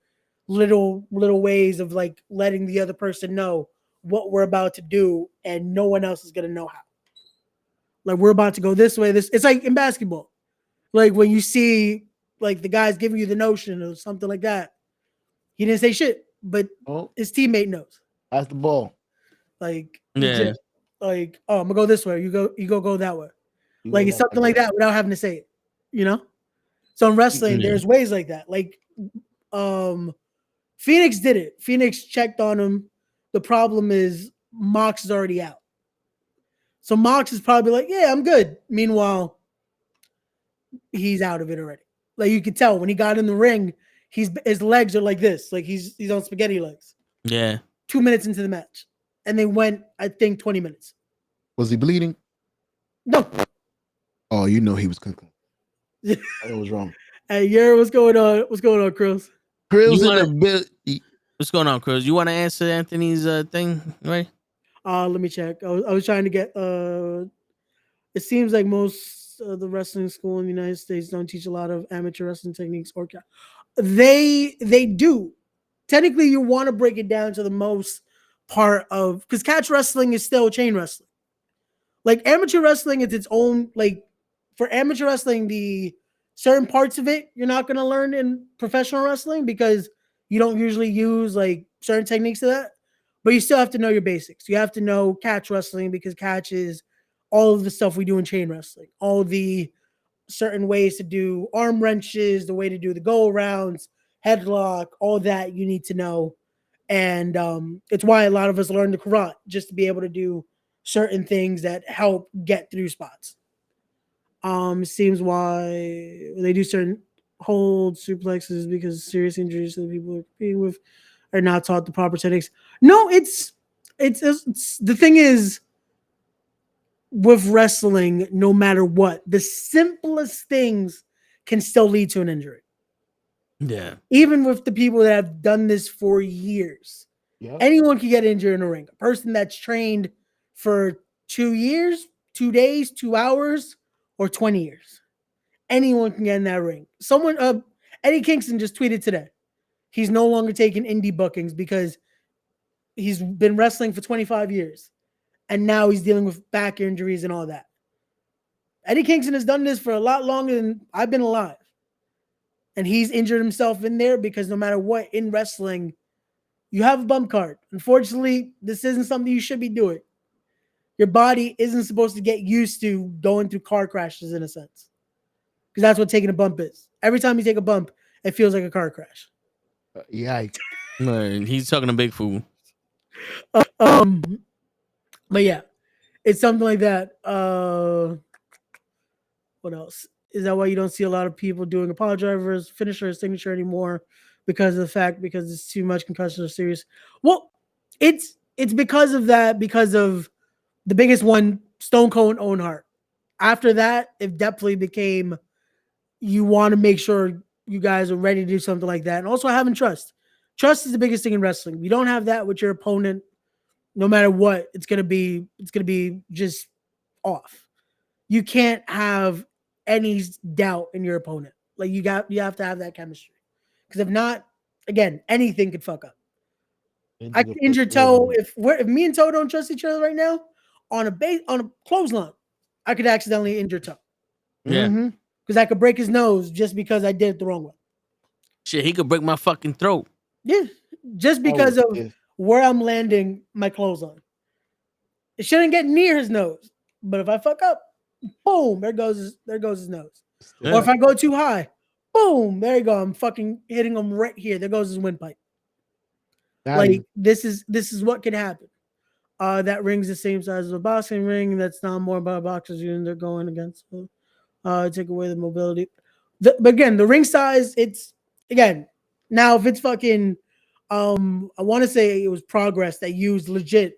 Speaker 6: little ways of like letting the other person know what we're about to do, and no one else is gonna know how. Like we're about to go this way. This it's like in basketball. Like when you see like the guys giving you the notion or something like that. He didn't say shit, but
Speaker 3: Oh,
Speaker 6: his teammate knows.
Speaker 3: that's the ball.
Speaker 6: Like
Speaker 2: Yeah.
Speaker 6: legit. Like, oh, I'm gonna go this way. You go that way.
Speaker 3: You
Speaker 6: Like
Speaker 3: go
Speaker 6: it's
Speaker 3: that
Speaker 6: something
Speaker 3: way.
Speaker 6: like that without having to say it. You know? So in wrestling,
Speaker 2: Yeah.
Speaker 6: there's ways like that. Like Phoenix did it. Phoenix checked on him. The problem is Mox is already out. So Mox is probably like, yeah, I'm good. Meanwhile, he's out of it already. Like you could tell when he got in the ring, his legs are like this. Like he's on spaghetti legs.
Speaker 2: Yeah.
Speaker 6: 2 minutes into the match. And they went, I think, 20 minutes.
Speaker 3: Was he bleeding?
Speaker 6: No.
Speaker 3: Oh, you know he was concussed. It was wrong.
Speaker 6: Hey, Yara, what's going on? What's going on, Chris?
Speaker 3: Krill's
Speaker 2: You
Speaker 3: in
Speaker 2: wanna-
Speaker 3: a bit.
Speaker 2: What's going on, Cruz? You want to answer Anthony's thing, right?
Speaker 6: Let me check. I was trying to get it seems like most of the wrestling school in the United States don't teach a lot of amateur wrestling techniques or they do. Technically, you want to break it down to the most part of because catch wrestling is still chain wrestling. Like amateur wrestling is its own, like for amateur wrestling, the certain parts of it you're not gonna learn in professional wrestling because you don't usually use like certain techniques to that. But you still have to know your basics. You have to know catch wrestling because catch is all of the stuff we do in chain wrestling, all the certain ways to do arm wrenches, the way to do the go arounds, headlock, all that you need to know. And it's why a lot of us learn the karate just to be able to do certain things that help get through spots. Seems why they do certain hold suplexes because serious injuries to the people are competing with are not taught the proper techniques. No, it's the thing is with wrestling, no matter what, the simplest things can still lead to an injury.
Speaker 2: Yeah.
Speaker 6: Even with the people that have done this for years.
Speaker 3: Yeah.
Speaker 6: Anyone can get injured in a ring. A person that's trained for 2 years, 2 days, 2 hours, or 20 years. Anyone can get in that ring. Eddie Kingston just tweeted today. He's no longer taking indie bookings because he's been wrestling for 25 years. And now he's dealing with back injuries and all that. Eddie Kingston has done this for a lot longer than I've been alive. and he's injured himself in there because no matter what in wrestling, you have a bump card. Unfortunately, this isn't something you should be doing. Your body isn't supposed to get used to going through car crashes in a sense, because that's what taking a bump is. Every time you take a bump, it feels like a car crash.
Speaker 3: Yikes.
Speaker 2: Man, he's talking to big fool.
Speaker 6: But yeah, it's something like that. What else? Is that why you don't see a lot of people doing a power drivers, finisher, or signature anymore? Because of the fact, because it's too much concussion or serious. Well, it's because of that, because of the biggest one, Stone Cold and Owen Hart. After that, it definitely became you want to make sure you guys are ready to do something like that. And also having trust. Trust is the biggest thing in wrestling. If you don't have that with your opponent, no matter what, it's gonna be just off. You can't have any doubt in your opponent. Like you have to have that chemistry. Because if not, again, anything could fuck up. I can injure toe if me and Toe don't trust each other right now on a clothesline, I could accidentally injure Toe.
Speaker 2: Yeah.
Speaker 6: Because I could break his nose just because I did it the wrong way.
Speaker 2: Shit, he could break my fucking throat.
Speaker 6: Yeah. Just because of where I'm landing my clothesline. It shouldn't get near his nose. But if I fuck up, boom, there goes his nose.
Speaker 2: Yeah.
Speaker 6: Or if I go too high, boom, there you go. I'm fucking hitting him right here. There goes his windpipe. Like this is what could happen. That ring's the same size as a boxing ring. That's not more about boxers unit they're going against. Take away the mobility. But again, the ring size, it's again, now if it's fucking I want to say it was Progress that used legit.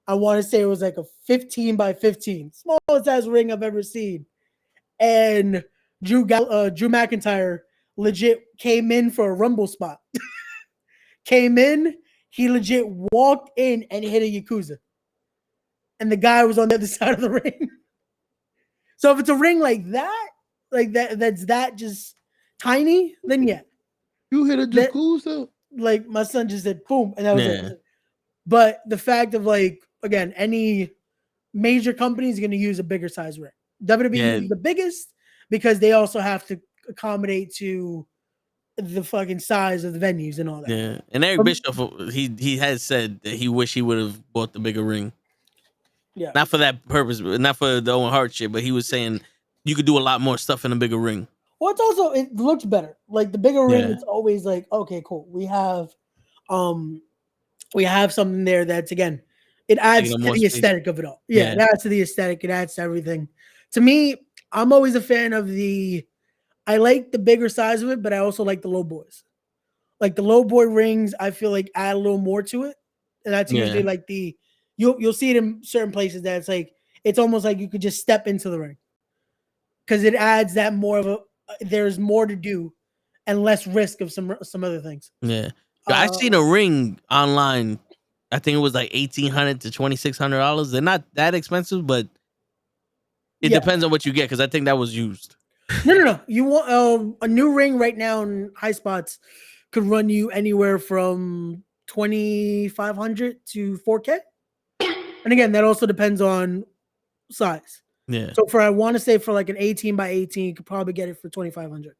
Speaker 6: I want to say it was like a 15 by 15, smallest ass ring I've ever seen. And Drew McIntyre legit came in for a Rumble spot. Came in, he legit walked in and hit a Yakuza. And the guy was on the other side of the ring. So if it's a ring like that's that just tiny, then yeah.
Speaker 3: You hit a Yakuza?
Speaker 6: Like my son just said boom, and that was it. But the fact of like, again, any major company is going to use a bigger size ring. WWE is the biggest because they also have to accommodate to the fucking size of the venues and all that.
Speaker 2: Yeah, and Eric Bischoff, he has said that he wish he would have bought the bigger ring.
Speaker 6: Yeah,
Speaker 2: not for that purpose, not for the Owen Hart shit, but he was saying you could do a lot more stuff in a bigger ring.
Speaker 6: Well, it's also it looks better. Like the bigger ring, it's always like, okay, cool. We have something there that's again, it adds to the aesthetic of it all. Yeah, it adds to the aesthetic. It adds to everything. To me, I'm always a fan of I like the bigger size of it, but I also like the low boys. Like the low boy rings, I feel like add a little more to it. And that's usually like you'll see it in certain places that it's like, it's almost like you could just step into the ring. Because it adds that more of there's more to do and less risk of some other things.
Speaker 2: Yeah. I seen a ring online. I think it was like $1,800 to $2,600. They're not that expensive, but it depends on what you get because I think that was used.
Speaker 6: No. You want a new ring right now in high spots could run you anywhere from $2,500 to $4,000. And again, that also depends on size.
Speaker 2: Yeah.
Speaker 6: So I want to say for like an 18 by 18, you could probably get it for $2,500.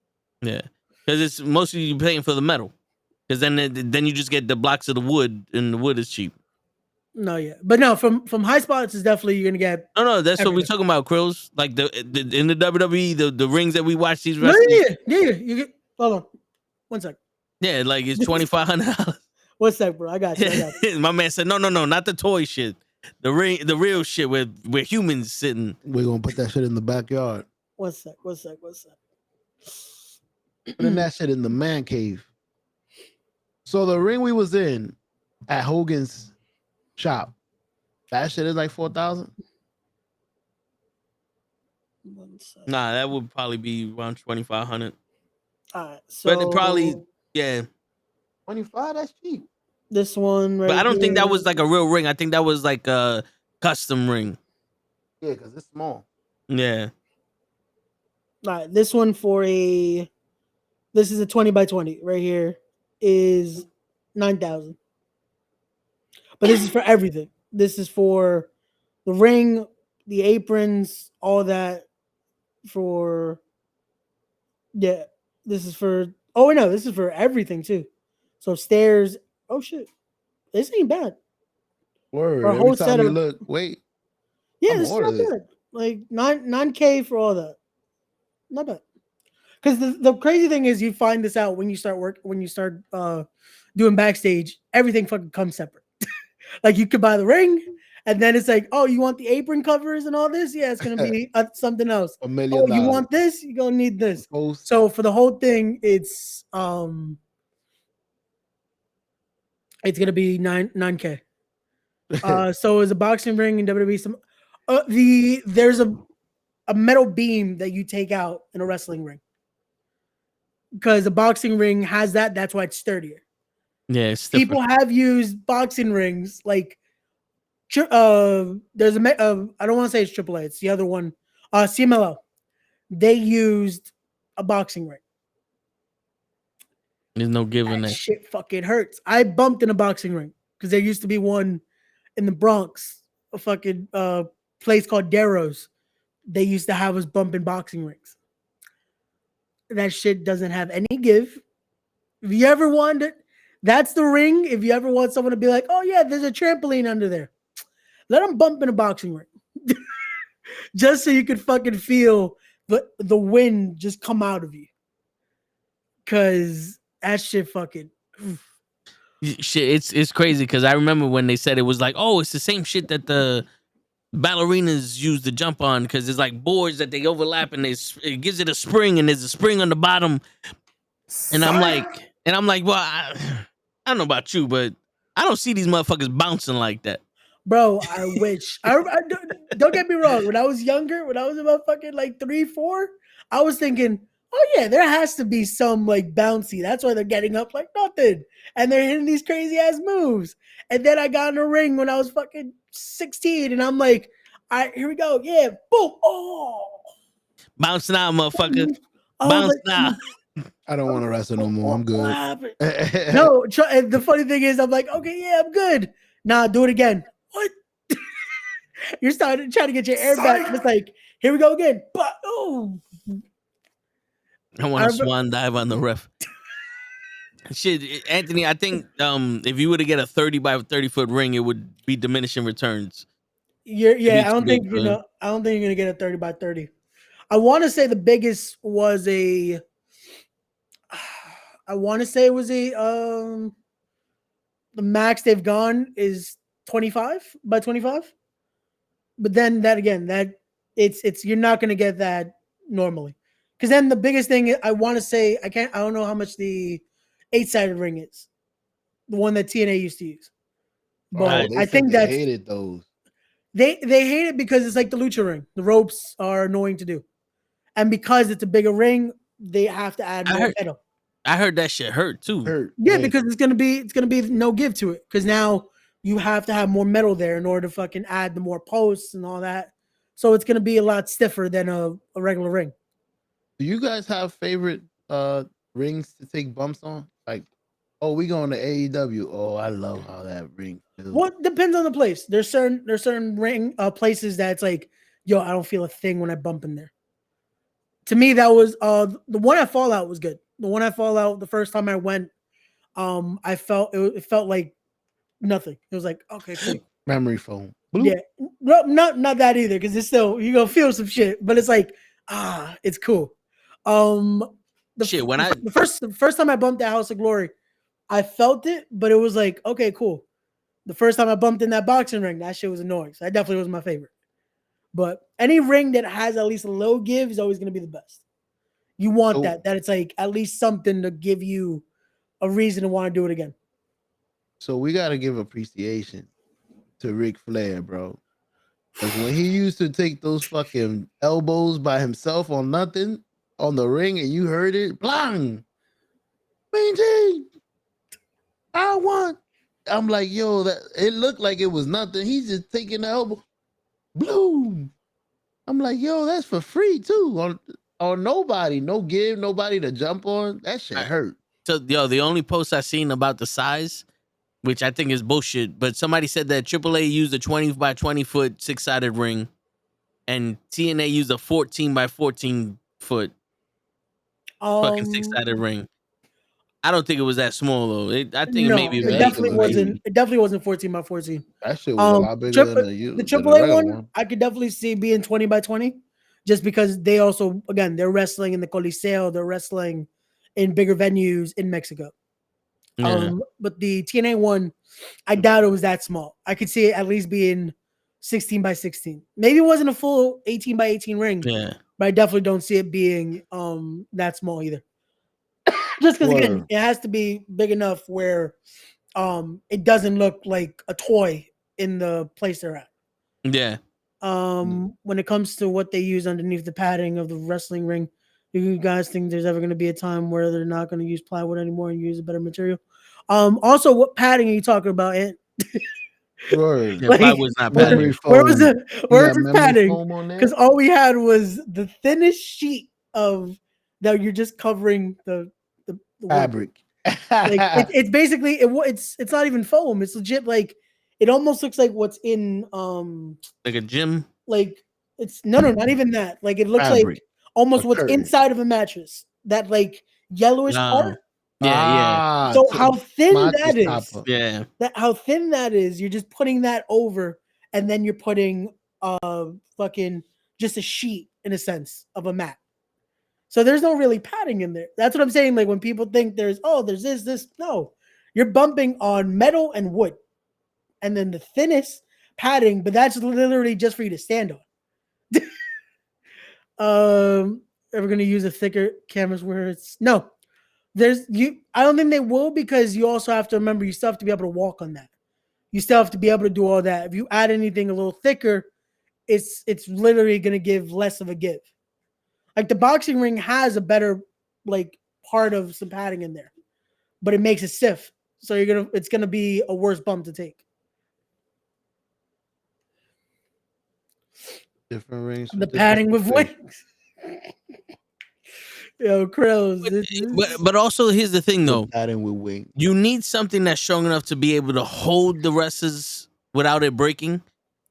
Speaker 2: Yeah, because it's mostly you paying for the metal. Because then you just get the blocks of the wood, and the wood is cheap.
Speaker 6: No, yeah, but no, from high spots is definitely you're gonna get.
Speaker 2: No, that's everything. What we're talking about, Krills. Like in the WWE, the rings that we watch these wrestlers.
Speaker 6: Yeah. You get. Hold on, 1 sec.
Speaker 2: Yeah, like it's $2,500.
Speaker 6: 1 sec, bro. I got you.
Speaker 2: My man said, no, not the toy shit. The real shit where humans sitting.
Speaker 3: We're gonna put that shit in the backyard.
Speaker 6: 1 sec.
Speaker 3: Putting that shit in the man cave. So the ring we was in at Hogan's shop, that shit is like 4,000.
Speaker 2: Nah, that would probably be around 2,500.
Speaker 6: All right, so
Speaker 2: but it probably
Speaker 3: 25. That's cheap.
Speaker 6: This one, right
Speaker 2: but I don't think that
Speaker 6: here.
Speaker 2: was like a real ring. I think that was like a custom ring.
Speaker 3: Yeah, because it's small.
Speaker 2: Yeah.
Speaker 6: All right, this one this is a 20 by 20 right here is 9,000. But this is for everything. This is for the ring, the aprons, all that for This is for. Oh no, this is for everything too. So stairs. Oh shit, this ain't bad.
Speaker 3: Word.
Speaker 6: For a
Speaker 3: Every
Speaker 6: whole
Speaker 3: time you
Speaker 6: setup.
Speaker 3: look, wait,
Speaker 6: Yeah,
Speaker 3: I'm
Speaker 6: this is
Speaker 3: order
Speaker 6: not
Speaker 3: this.
Speaker 6: bad. Like 9K for all that. Not bad. Because the crazy thing is, you find this out when you start doing backstage. Everything fucking comes separate. Like you could buy the ring, and then it's like, oh, you want the apron covers and all this? Yeah, it's gonna be something else.
Speaker 3: $1
Speaker 6: Oh,
Speaker 3: million.
Speaker 6: you want this? You're gonna need this.
Speaker 3: Post.
Speaker 6: So for the whole thing, it's gonna be 9K. So is a boxing ring in WWE. There's a metal beam that you take out in a wrestling ring, because a boxing ring has that. That's why it's sturdier.
Speaker 2: Yeah, it's
Speaker 6: People have used boxing rings like there's I don't want to say it's AAA. It's the other one. CMLL. They used a boxing ring.
Speaker 2: There's no giving
Speaker 6: That
Speaker 2: that.
Speaker 6: shit fucking hurts. I bumped in a boxing ring because there used to be one in the Bronx, a fucking place called Darrow's. They used to have us bumping boxing rings. That shit doesn't have any give. If you ever wanted, that's the ring. If you ever want someone to be like, oh yeah, there's a trampoline under there, let them bump in a boxing ring. Just so you could fucking feel the wind just come out of you. Cause that shit fucking
Speaker 2: Shit, it's crazy because I remember when they said it was like, oh, it's the same shit that the ballerinas use to jump on, because there's like boards that they overlap and it gives it a spring, and there's a spring on the bottom. And I'm like, well, I don't know about you, but I don't see these motherfuckers bouncing like that.
Speaker 6: Bro, I wish. Don't get me wrong. When I was younger, when I was about fucking like 3, 4, I was thinking, oh yeah, there has to be some like bouncy. That's why they're getting up like nothing, and they're hitting these crazy ass moves. And then I got in a ring when I was fucking 16, and I'm like, all right, here we go. Yeah, boom. Oh,
Speaker 2: bounce now, motherfucker.
Speaker 6: Bounce
Speaker 2: like, now.
Speaker 3: I don't want to wrestle no more. I'm good.
Speaker 6: What happened? No, and the funny thing is, I'm like, okay, yeah, I'm good. Nah, do it again. What? You're trying to get your air back. It's like, here we go again. But oh,
Speaker 2: I want to swan dive on the ref. Shit, Anthony, I think if you were to get a 30 by 30 foot ring, it would be diminishing returns.
Speaker 6: I don't think you're gonna get a 30 by 30. I want to say the biggest was I want to say it was the max they've gone is 25 by 25. But then it's you're not gonna get that normally. Because then the biggest thing I want to say, I don't know how much the 8-sided ring is, the one that TNA used to use. But I think
Speaker 3: they hated those.
Speaker 6: They hate it because it's like the lucha ring. The ropes are annoying to do, and because it's a bigger ring, they have to add more metal.
Speaker 2: I heard that shit hurt too.
Speaker 6: Yeah, because it's gonna be no give to it. Because now you have to have more metal there in order to fucking add the more posts and all that. So it's gonna be a lot stiffer than a regular ring.
Speaker 3: Do you guys have favorite rings to take bumps on? Like, oh, we going to AEW. Oh, I love how that ring feels.
Speaker 6: Well, depends on the place. There's certain ring places that's like, yo, I don't feel a thing when I bump in there. To me, that was the one at Fallout was good. The one at Fallout, the first time I went, I felt it felt like nothing. It was like, okay, cool.
Speaker 3: Memory foam.
Speaker 6: Yeah, no, not that either, because it's still, you gonna feel some shit, but it's like, it's cool. The first time I bumped that House of Glory, I felt it, but it was like, okay, cool. The first time I bumped in that boxing ring, that shit was annoying. So that definitely was my favorite. But any ring that has at least a low give is always going to be the best. You want that it's like at least something to give you a reason to want to do it again.
Speaker 3: So we got to give appreciation to Ric Flair, bro. Because when he used to take those fucking elbows by himself on nothing on the ring and you heard it, blang, maintain. I'm like, yo, that it looked like it was nothing. He's just taking the elbow, bloom. I'm like, yo, that's for free too. On nobody, no give, nobody to jump on. That shit hurt.
Speaker 2: So, the only post I seen about the size, which I think is bullshit, but somebody said that AAA used a 20 by 20 foot 6-sided ring, and TNA used a 14 by 14 foot. fucking 6-sided ring. I don't think it was that small though. I think
Speaker 6: No,
Speaker 2: maybe
Speaker 6: it
Speaker 3: Yeah,
Speaker 6: definitely
Speaker 3: maybe.
Speaker 6: wasn't. It definitely wasn't 14 by 14.
Speaker 3: That shit was a lot bigger than
Speaker 6: The
Speaker 3: the
Speaker 6: AAA
Speaker 3: regular
Speaker 6: one, I could definitely see being 20 by 20, just because they also, again, they're wrestling in the Coliseo, they're wrestling in bigger venues in Mexico.
Speaker 2: Yeah.
Speaker 6: But the TNA one, I doubt it was that small. I could see it at least being 16 by 16. Maybe it wasn't a full 18 by 18 ring,
Speaker 2: Yeah.
Speaker 6: but I definitely don't see it being that small either. Just because again,
Speaker 3: Word.
Speaker 6: it has to be big enough where it doesn't look like a toy in the place they're at.
Speaker 2: Yeah.
Speaker 6: When it comes to what they use underneath the padding of the wrestling ring, do you guys think there's ever going to be a time where they're not going to use plywood anymore and use a better material? Also, what padding are you talking about, Ant?
Speaker 3: Word.
Speaker 2: Yeah,
Speaker 6: Like,
Speaker 2: plywood's not
Speaker 3: Memory
Speaker 2: padding.
Speaker 6: where was
Speaker 3: foam.
Speaker 6: it?
Speaker 3: You
Speaker 6: Where
Speaker 3: got
Speaker 6: was this
Speaker 3: memory
Speaker 6: padding?
Speaker 3: foam on there?
Speaker 6: Because all we had was the thinnest sheet of that you're just covering the wood.
Speaker 3: Fabric.
Speaker 6: Like it's basically it's not even foam. It's legit like it almost looks like what's in
Speaker 2: Like a gym.
Speaker 6: like it's not even that. Like it looks
Speaker 3: Fabric.
Speaker 6: like almost
Speaker 3: A
Speaker 6: what's
Speaker 3: curtain.
Speaker 6: inside of a mattress. That like yellowish part.
Speaker 2: Yeah,
Speaker 6: So how thin that is.
Speaker 3: topper.
Speaker 2: yeah.
Speaker 6: How thin that is, you're just putting that over, and then you're putting fucking just a sheet in a sense of a mat. So there's no really padding in there. That's what I'm saying. Like when people think there's this. No, you're bumping on metal and wood, and then the thinnest padding, but that's literally just for you to stand on. Ever gonna use a thicker canvas where it's no? I don't think they will, because you also have to remember you still have to be able to walk on that. You still have to be able to do all that. If you add anything a little thicker, it's literally gonna give less of a give. Like the boxing ring has a better like part of some padding in there, but it makes it stiff. So it's gonna be a worse bump to take.
Speaker 3: Different rings.
Speaker 6: The padding with wings. Yo, Krills.
Speaker 2: But also here's the thing though.
Speaker 3: Padding with wings.
Speaker 2: You need something that's strong enough to be able to hold the wrestlers without it breaking,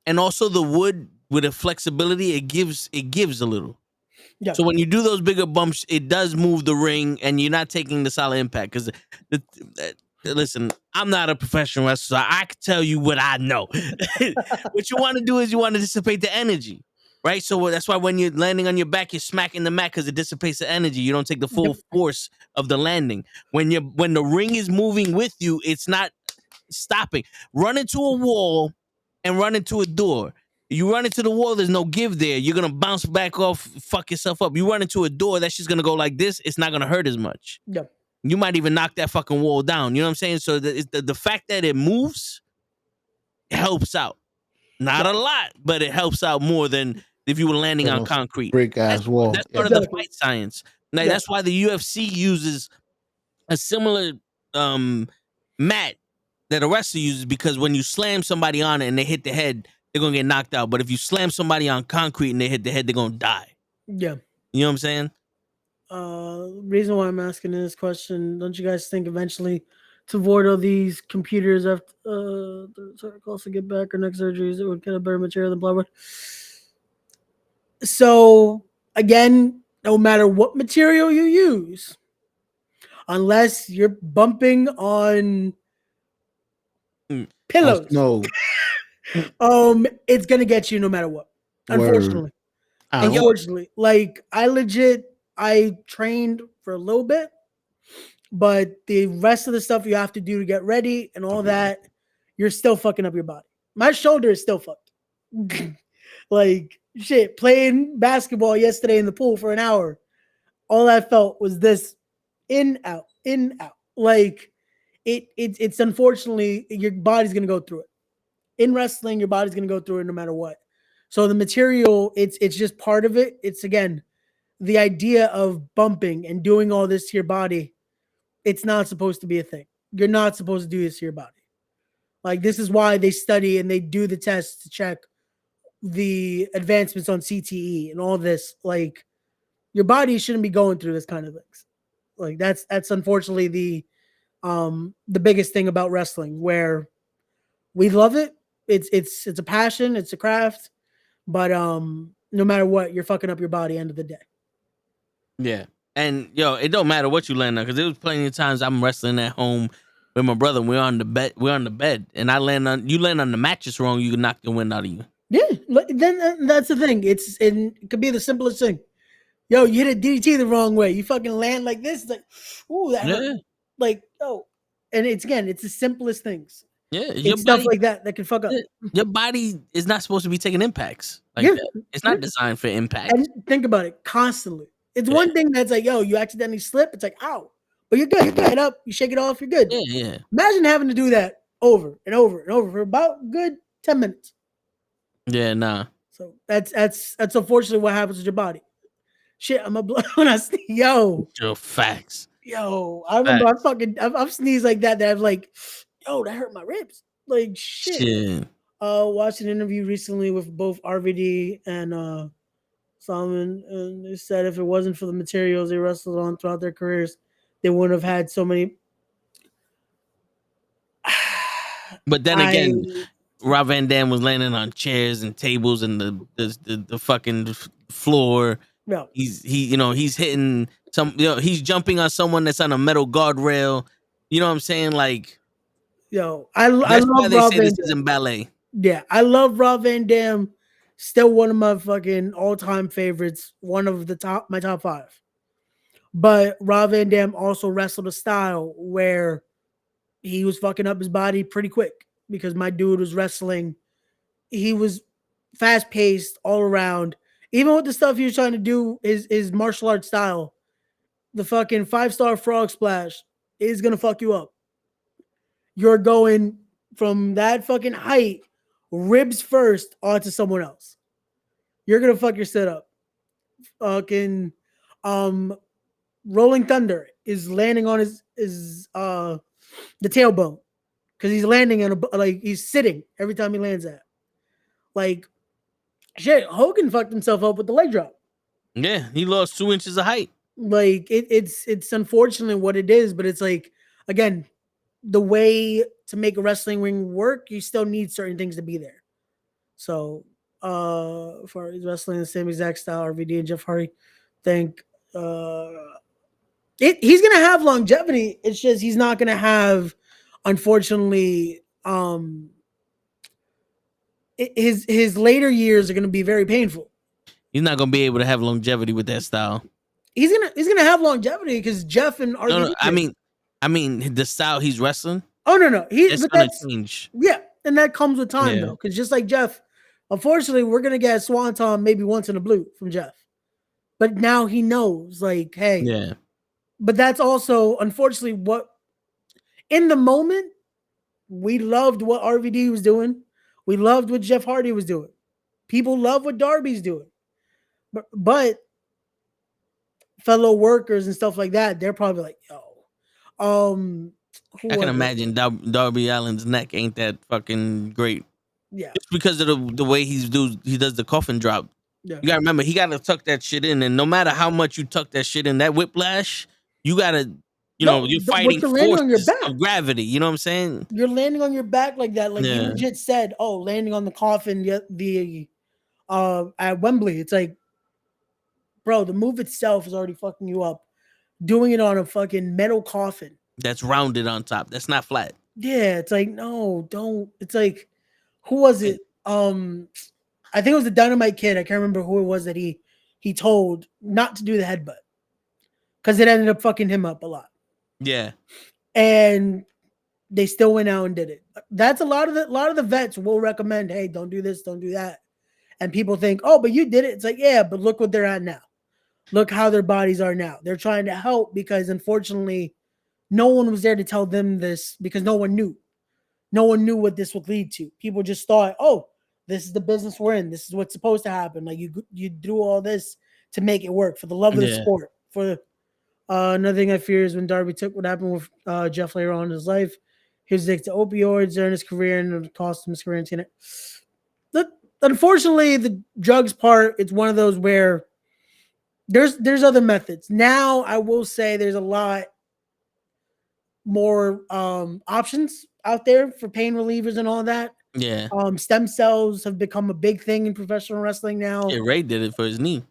Speaker 2: and also the wood with a flexibility, it gives a little.
Speaker 6: Yeah.
Speaker 2: So when you do those bigger bumps, it does move the ring, and you're not taking the solid impact. Because listen, I'm not a professional wrestler, so I can tell you what I know. What you want to do is you want to dissipate the energy, right? So that's why when you're landing on your back, you're smacking the mat because it dissipates the energy. You don't take the full force of the landing. When the ring is moving with you, it's not stopping. Run into a wall and run into a door. You run into the wall, there's no give there. You're going to bounce back off, fuck yourself up. You run into a door, that's just going to go like this. It's not going to hurt as much.
Speaker 6: Yep.
Speaker 2: You might even knock that fucking wall down. You know what I'm saying? So the fact that it moves helps out. Not a lot, but it helps out more than if you were landing on concrete.
Speaker 3: Brick ass wall.
Speaker 2: That's part of the fight science. Like, that's why the UFC uses a similar mat that a wrestler uses, because when you slam somebody on it and they hit the head, they're gonna get knocked out. But if you slam somebody on concrete and they hit the head, they're gonna die.
Speaker 6: Yeah.
Speaker 2: You know what I'm saying?
Speaker 6: Reason why I'm asking this question, don't you guys think eventually to avoid all these computers after the also get back or next surgeries, it would get a better material than plywood? So again, no matter what material you use, unless you're bumping on pillows,
Speaker 3: no.
Speaker 6: it's gonna get you no matter what.
Speaker 3: Word.
Speaker 6: Unfortunately, like I trained for a little bit, but the rest of the stuff you have to do to get ready and all that, you're still fucking up your body. My shoulder is still fucked. Like shit, playing basketball yesterday in the pool for an hour, all I felt was this in out. Like it's unfortunately your body's gonna go through it. In wrestling, your body's gonna go through it no matter what. So the material, it's just part of it. It's again the idea of bumping and doing all this to your body. It's not supposed to be a thing. You're not supposed to do this to your body. Like this is why they study and they do the tests to check the advancements on CTE and all this. Like your body shouldn't be going through this kind of things. Like that's unfortunately the biggest thing about wrestling, where we love it. It's a passion, it's a craft, but no matter what, you're fucking up your body end of the day.
Speaker 2: Yeah. And yo, it don't matter what you land on, because there was plenty of times I'm wrestling at home with my brother. We're on the bed, and you land on the mattress wrong, you can knock the wind out of you.
Speaker 6: Yeah, then that's the thing. It could be the simplest thing. Yo, you hit a DDT the wrong way. You fucking land like this. It's like, ooh, that hurt.
Speaker 2: Yeah,
Speaker 6: Like, oh, and it's the simplest things.
Speaker 2: yeah.
Speaker 6: It's stuff like that can fuck up.
Speaker 2: Your body is not supposed to be taking impacts like
Speaker 6: Yeah,
Speaker 2: that. It's not designed for impact.
Speaker 6: And think about it constantly. It's one thing that's like, yo, you accidentally slip. It's like, ow, but you're good. You get up, you shake it off, you're good.
Speaker 2: Yeah.
Speaker 6: Imagine having to do that over and over and over for about good 10 minutes.
Speaker 2: Yeah, nah.
Speaker 6: So that's unfortunately what happens with your body. Shit, I'm a blood when I sneeze. Yo,
Speaker 2: facts.
Speaker 6: Yo, I remember I've sneezed like that. That I'm like, yo, that hurt my ribs. Like shit. Watched an interview recently with both RVD and Solomon, and they said if it wasn't for the materials they wrestled on throughout their careers, they wouldn't have had so many.
Speaker 2: But then again, Rob Van Dam was landing on chairs and tables and the fucking floor.
Speaker 6: Yeah.
Speaker 2: He's hitting he's jumping on someone that's on a metal guardrail. You know what I'm saying? Like,
Speaker 6: yo, I
Speaker 2: love why they
Speaker 6: Rob
Speaker 2: say
Speaker 6: Van
Speaker 2: this
Speaker 6: Dam.
Speaker 2: is in ballet.
Speaker 6: Yeah, I love Rob Van Dam. Still one of my fucking all-time favorites. One of my top 5. But Rob Van Dam also wrestled a style where he was fucking up his body pretty quick because my dude was wrestling. He was fast-paced all around. Even with the stuff he was trying to do, his martial arts style, the fucking 5-star frog splash is gonna fuck you up. You're going from that fucking height, ribs first, onto someone else. You're gonna fuck your set up. Fucking Rolling Thunder is landing on his the tailbone because he's landing on he's sitting every time he lands at. Like shit, Hogan fucked himself up with the leg drop.
Speaker 2: Yeah, he lost 2 inches of height.
Speaker 6: Like it's unfortunately what it is, but it's like, again, the way to make a wrestling ring work, you still need certain things to be there. So for wrestling the same exact style, RVD and Jeff Hardy think he's gonna have longevity. It's just he's not gonna have, unfortunately, his later years are gonna be very painful.
Speaker 2: He's not gonna be able to have longevity with that style.
Speaker 6: He's gonna have longevity because Jeff and RVD.
Speaker 2: No, I mean the style he's wrestling.
Speaker 6: Oh no,
Speaker 2: it's gonna change.
Speaker 6: Yeah, and that comes with time though, because just like Jeff, unfortunately, we're gonna get a Swanton maybe once in a blue from Jeff, but now he knows, like, hey,
Speaker 2: yeah.
Speaker 6: But that's also unfortunately what, in the moment, we loved what RVD was doing. We loved what Jeff Hardy was doing. People love what Darby's doing, but fellow workers and stuff like that, they're probably like, yo,
Speaker 2: I can imagine Darby Allin's neck ain't that fucking great.
Speaker 6: Yeah,
Speaker 2: just because of the way he does the coffin drop.
Speaker 6: Yeah.
Speaker 2: You gotta remember, he gotta tuck that shit in, and no matter how much you tuck that shit in, that whiplash, you gotta, you're fighting forces of gravity. You know what I'm saying?
Speaker 6: You're landing on your back like that, like you legit said. Oh, landing on the coffin, at Wembley. It's like, bro, the move itself is already fucking you up. Doing it on a fucking metal coffin
Speaker 2: that's rounded on top, that's not flat.
Speaker 6: Yeah, it's like, no, don't. It's like, who was it? I think it was the Dynamite Kid. I can't remember who it was that he told not to do the headbutt because it ended up fucking him up a lot.
Speaker 2: Yeah,
Speaker 6: and they still went out and did it. That's a lot of the vets will recommend, hey, don't do this, don't do that. And people think, oh, but you did it. It's like, yeah, but look what they're at now. Look how their bodies are now. They're trying to help because unfortunately, no one was there to tell them this because no one knew. No one knew what this would lead to. People just thought, oh, this is the business we're in. This is what's supposed to happen. Like you do all this to make it work for the love of the sport. For another thing I fear is when Darby took what happened with Jeff later on in his life. He was addicted to opioids during his career and it cost him his career. Unfortunately, the drugs part, it's one of those where there's other methods. Now, I will say there's a lot more options out there for pain relievers and all that.
Speaker 2: Yeah.
Speaker 6: Stem cells have become a big thing in professional wrestling now.
Speaker 2: Yeah, Ray did it for his knee.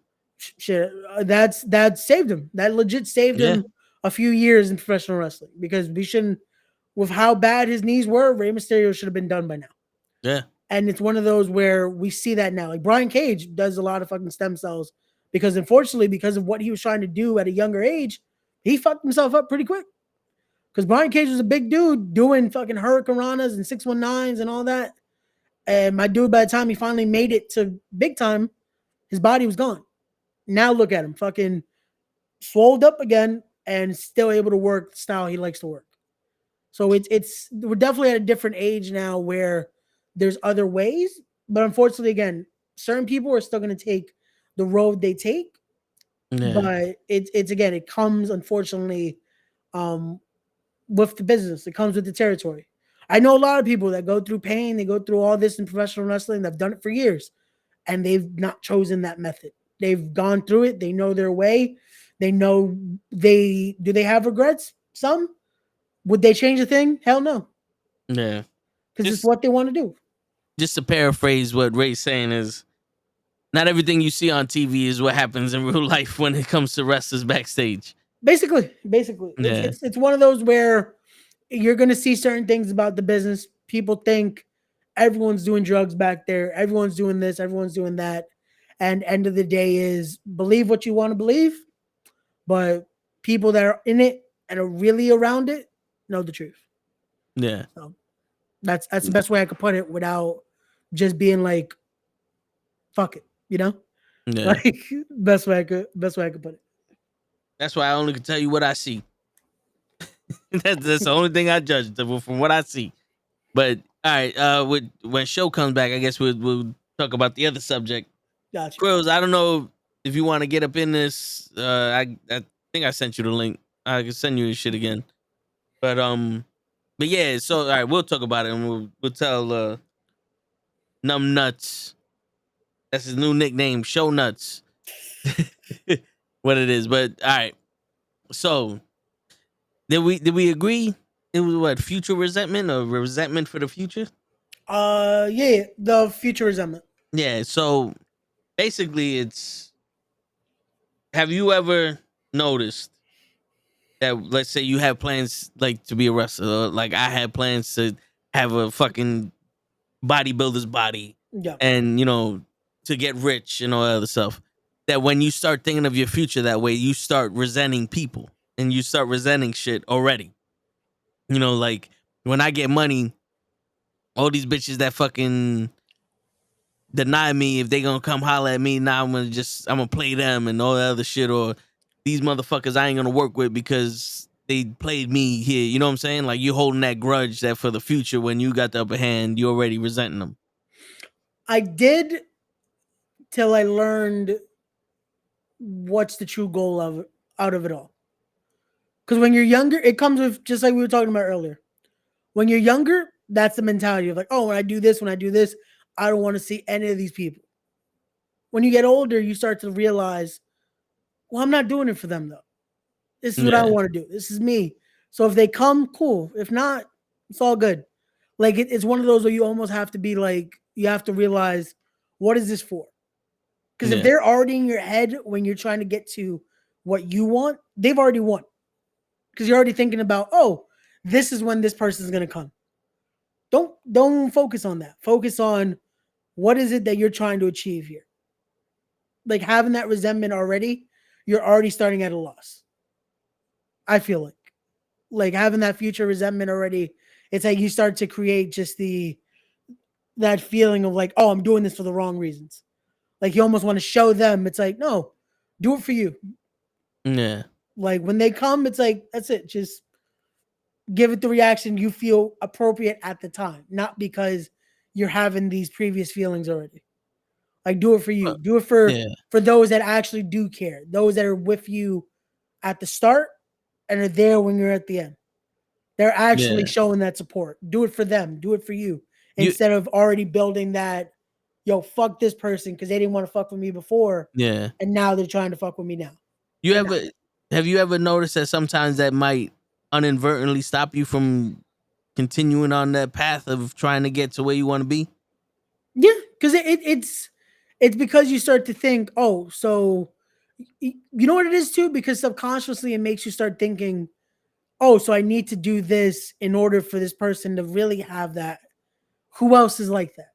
Speaker 6: shit, that saved him. That legit saved
Speaker 2: Yeah.
Speaker 6: him a few years in professional wrestling because we shouldn't. With how bad his knees were, Rey Mysterio should have been done by now.
Speaker 2: Yeah.
Speaker 6: And it's one of those where we see that now. Like Brian Cage does a lot of fucking stem cells because unfortunately, because of what he was trying to do at a younger age, he fucked himself up pretty quick. Because Brian Cage was a big dude doing fucking hurricanranas and 619s and all that. And my dude, by the time he finally made it to big time, his body was gone. Now look at him, fucking swolled up again and still able to work the style he likes to work. So it's we're definitely at a different age now where there's other ways, but unfortunately, again, certain people are still going to take the road they take.
Speaker 2: Yeah.
Speaker 6: But it's again, it comes unfortunately with the business. It comes with the territory. I know a lot of people that go through pain, they go through all this in professional wrestling. They've done it for years, and they've not chosen that method. They've gone through it. They know their way. They know they have regrets. Some. Would they change a thing? Hell no.
Speaker 2: Yeah.
Speaker 6: Because it's what they want to do.
Speaker 2: Just to paraphrase what Ray's saying is, not everything you see on TV is what happens in real life when it comes to wrestlers backstage.
Speaker 6: Basically.
Speaker 2: Yeah.
Speaker 6: It's one of those where you're going to see certain things about the business. People think everyone's doing drugs back there. Everyone's doing this. Everyone's doing that. And end of the day is believe what you want to believe. But people that are in it and are really around it know the truth.
Speaker 2: Yeah.
Speaker 6: So that's the best way I could put it without just being like, fuck it, you know?
Speaker 2: Yeah.
Speaker 6: Like best way I could put it.
Speaker 2: That's why I only can tell you what I see. that's the only thing I judge from what I see. But all right, when show comes back, I guess we'll talk about the other subject.
Speaker 6: Gotcha.
Speaker 2: Grills, I don't know if you want to get up in this. I think I sent you the link. I can send you this shit again. But yeah. So all right, we'll talk about it and we'll tell Numb Nuts. That's his new nickname, Show Nuts. What it is, but all right. So did we agree? It was what, future resentment or resentment for the future?
Speaker 6: Yeah, the future resentment.
Speaker 2: Yeah. So basically, it's. Have you ever noticed that, let's say you have plans like to be a wrestler, like I had plans to have a fucking bodybuilder's body,
Speaker 6: Yeah.
Speaker 2: and to get rich and all that other stuff. That when you start thinking of your future that way, you start resenting people and you start resenting shit already. Like when I get money, all these bitches that fucking deny me, if they gonna come holler at me, now I'm gonna play them and all that other shit, or these motherfuckers I ain't gonna work with because they played me here. You know what I'm saying? Like you holding that grudge that for the future when you got the upper hand, you already resenting them.
Speaker 6: I did till I learned what's the true goal out of it all. Because when you're younger, it comes with just like we were talking about earlier. When you're younger, that's the mentality of like, oh, when I do this, I don't want to see any of these people. When you get older, you start to realize, well, I'm not doing it for them though. This is what I want to do. This is me. So if they come, cool. If not, it's all good. Like it's one of those where you almost have to be like, you have to realize, what is this for? Because if they're already in your head when you're trying to get to what you want, they've already won. Because you're already thinking about, oh, this is when this person is going to come. Don't focus on that. Focus on what is it that you're trying to achieve here. Like having that resentment already, you're already starting at a loss. I feel like having that future resentment already, it's like you start to create just that feeling of like, oh, I'm doing this for the wrong reasons. Like you almost want to show them. It's like, no, do it for you.
Speaker 2: Yeah.
Speaker 6: Like when they come, it's like, that's it. Just give it the reaction you feel appropriate at the time, not because you're having these previous feelings already. Like do it for you. Do it for those that actually do care. Those that are with you at the start and are there when you're at the end. They're actually showing that support. Do it for them. Do it for you. Instead of already building that, yo, fuck this person because they didn't want to fuck with me before.
Speaker 2: Yeah.
Speaker 6: And now they're trying to fuck with me now.
Speaker 2: Have you ever noticed that sometimes that might inadvertently stop you from continuing on that path of trying to get to where you want to be?
Speaker 6: Yeah, because it's because you start to think, oh, so You know what it is too? Because subconsciously it makes you start thinking, oh, so I need to do this in order for this person to really have that. Who else is like that?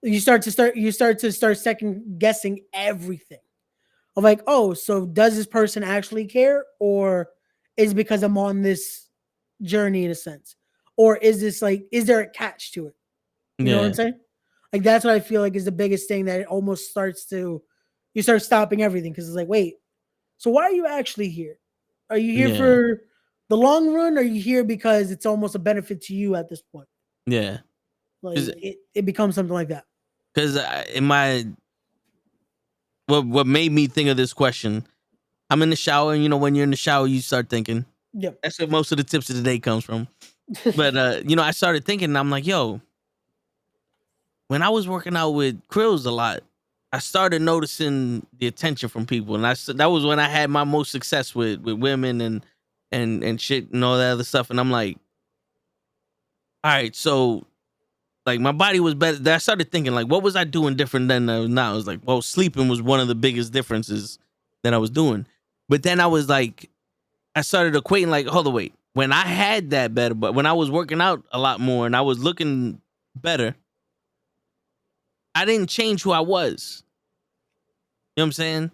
Speaker 6: You start to start second guessing everything. Of like, oh, so does this person actually care? Or is it because I'm on this journey in a sense? Or is this like, is there a catch to it? You know what I'm saying? Like that's what I feel like is the biggest thing that it almost starts to you start stopping everything because it's like, wait, so why are you actually here? Are you here for the long run? Or are you here because it's almost a benefit to you at this point?
Speaker 2: Yeah.
Speaker 6: Like it becomes something like that.
Speaker 2: Because in my what made me think of this question, I'm in the shower, and when you're in the shower, you start thinking.
Speaker 6: Yep.
Speaker 2: That's where most of the tips of the day comes from. But I started thinking, and I'm like, yo, when I was working out with Krills a lot, I started noticing the attention from people, and that was when I had my most success with women and shit and all that other stuff. And I'm like, all right, so like my body was better. I started thinking like, what was I doing different than now? I was like, well, sleeping was one of the biggest differences that I was doing. But then I was like, I started equating like, hold on, wait. When I had that better, but when I was working out a lot more and I was looking better, I didn't change who I was. You know what I'm saying?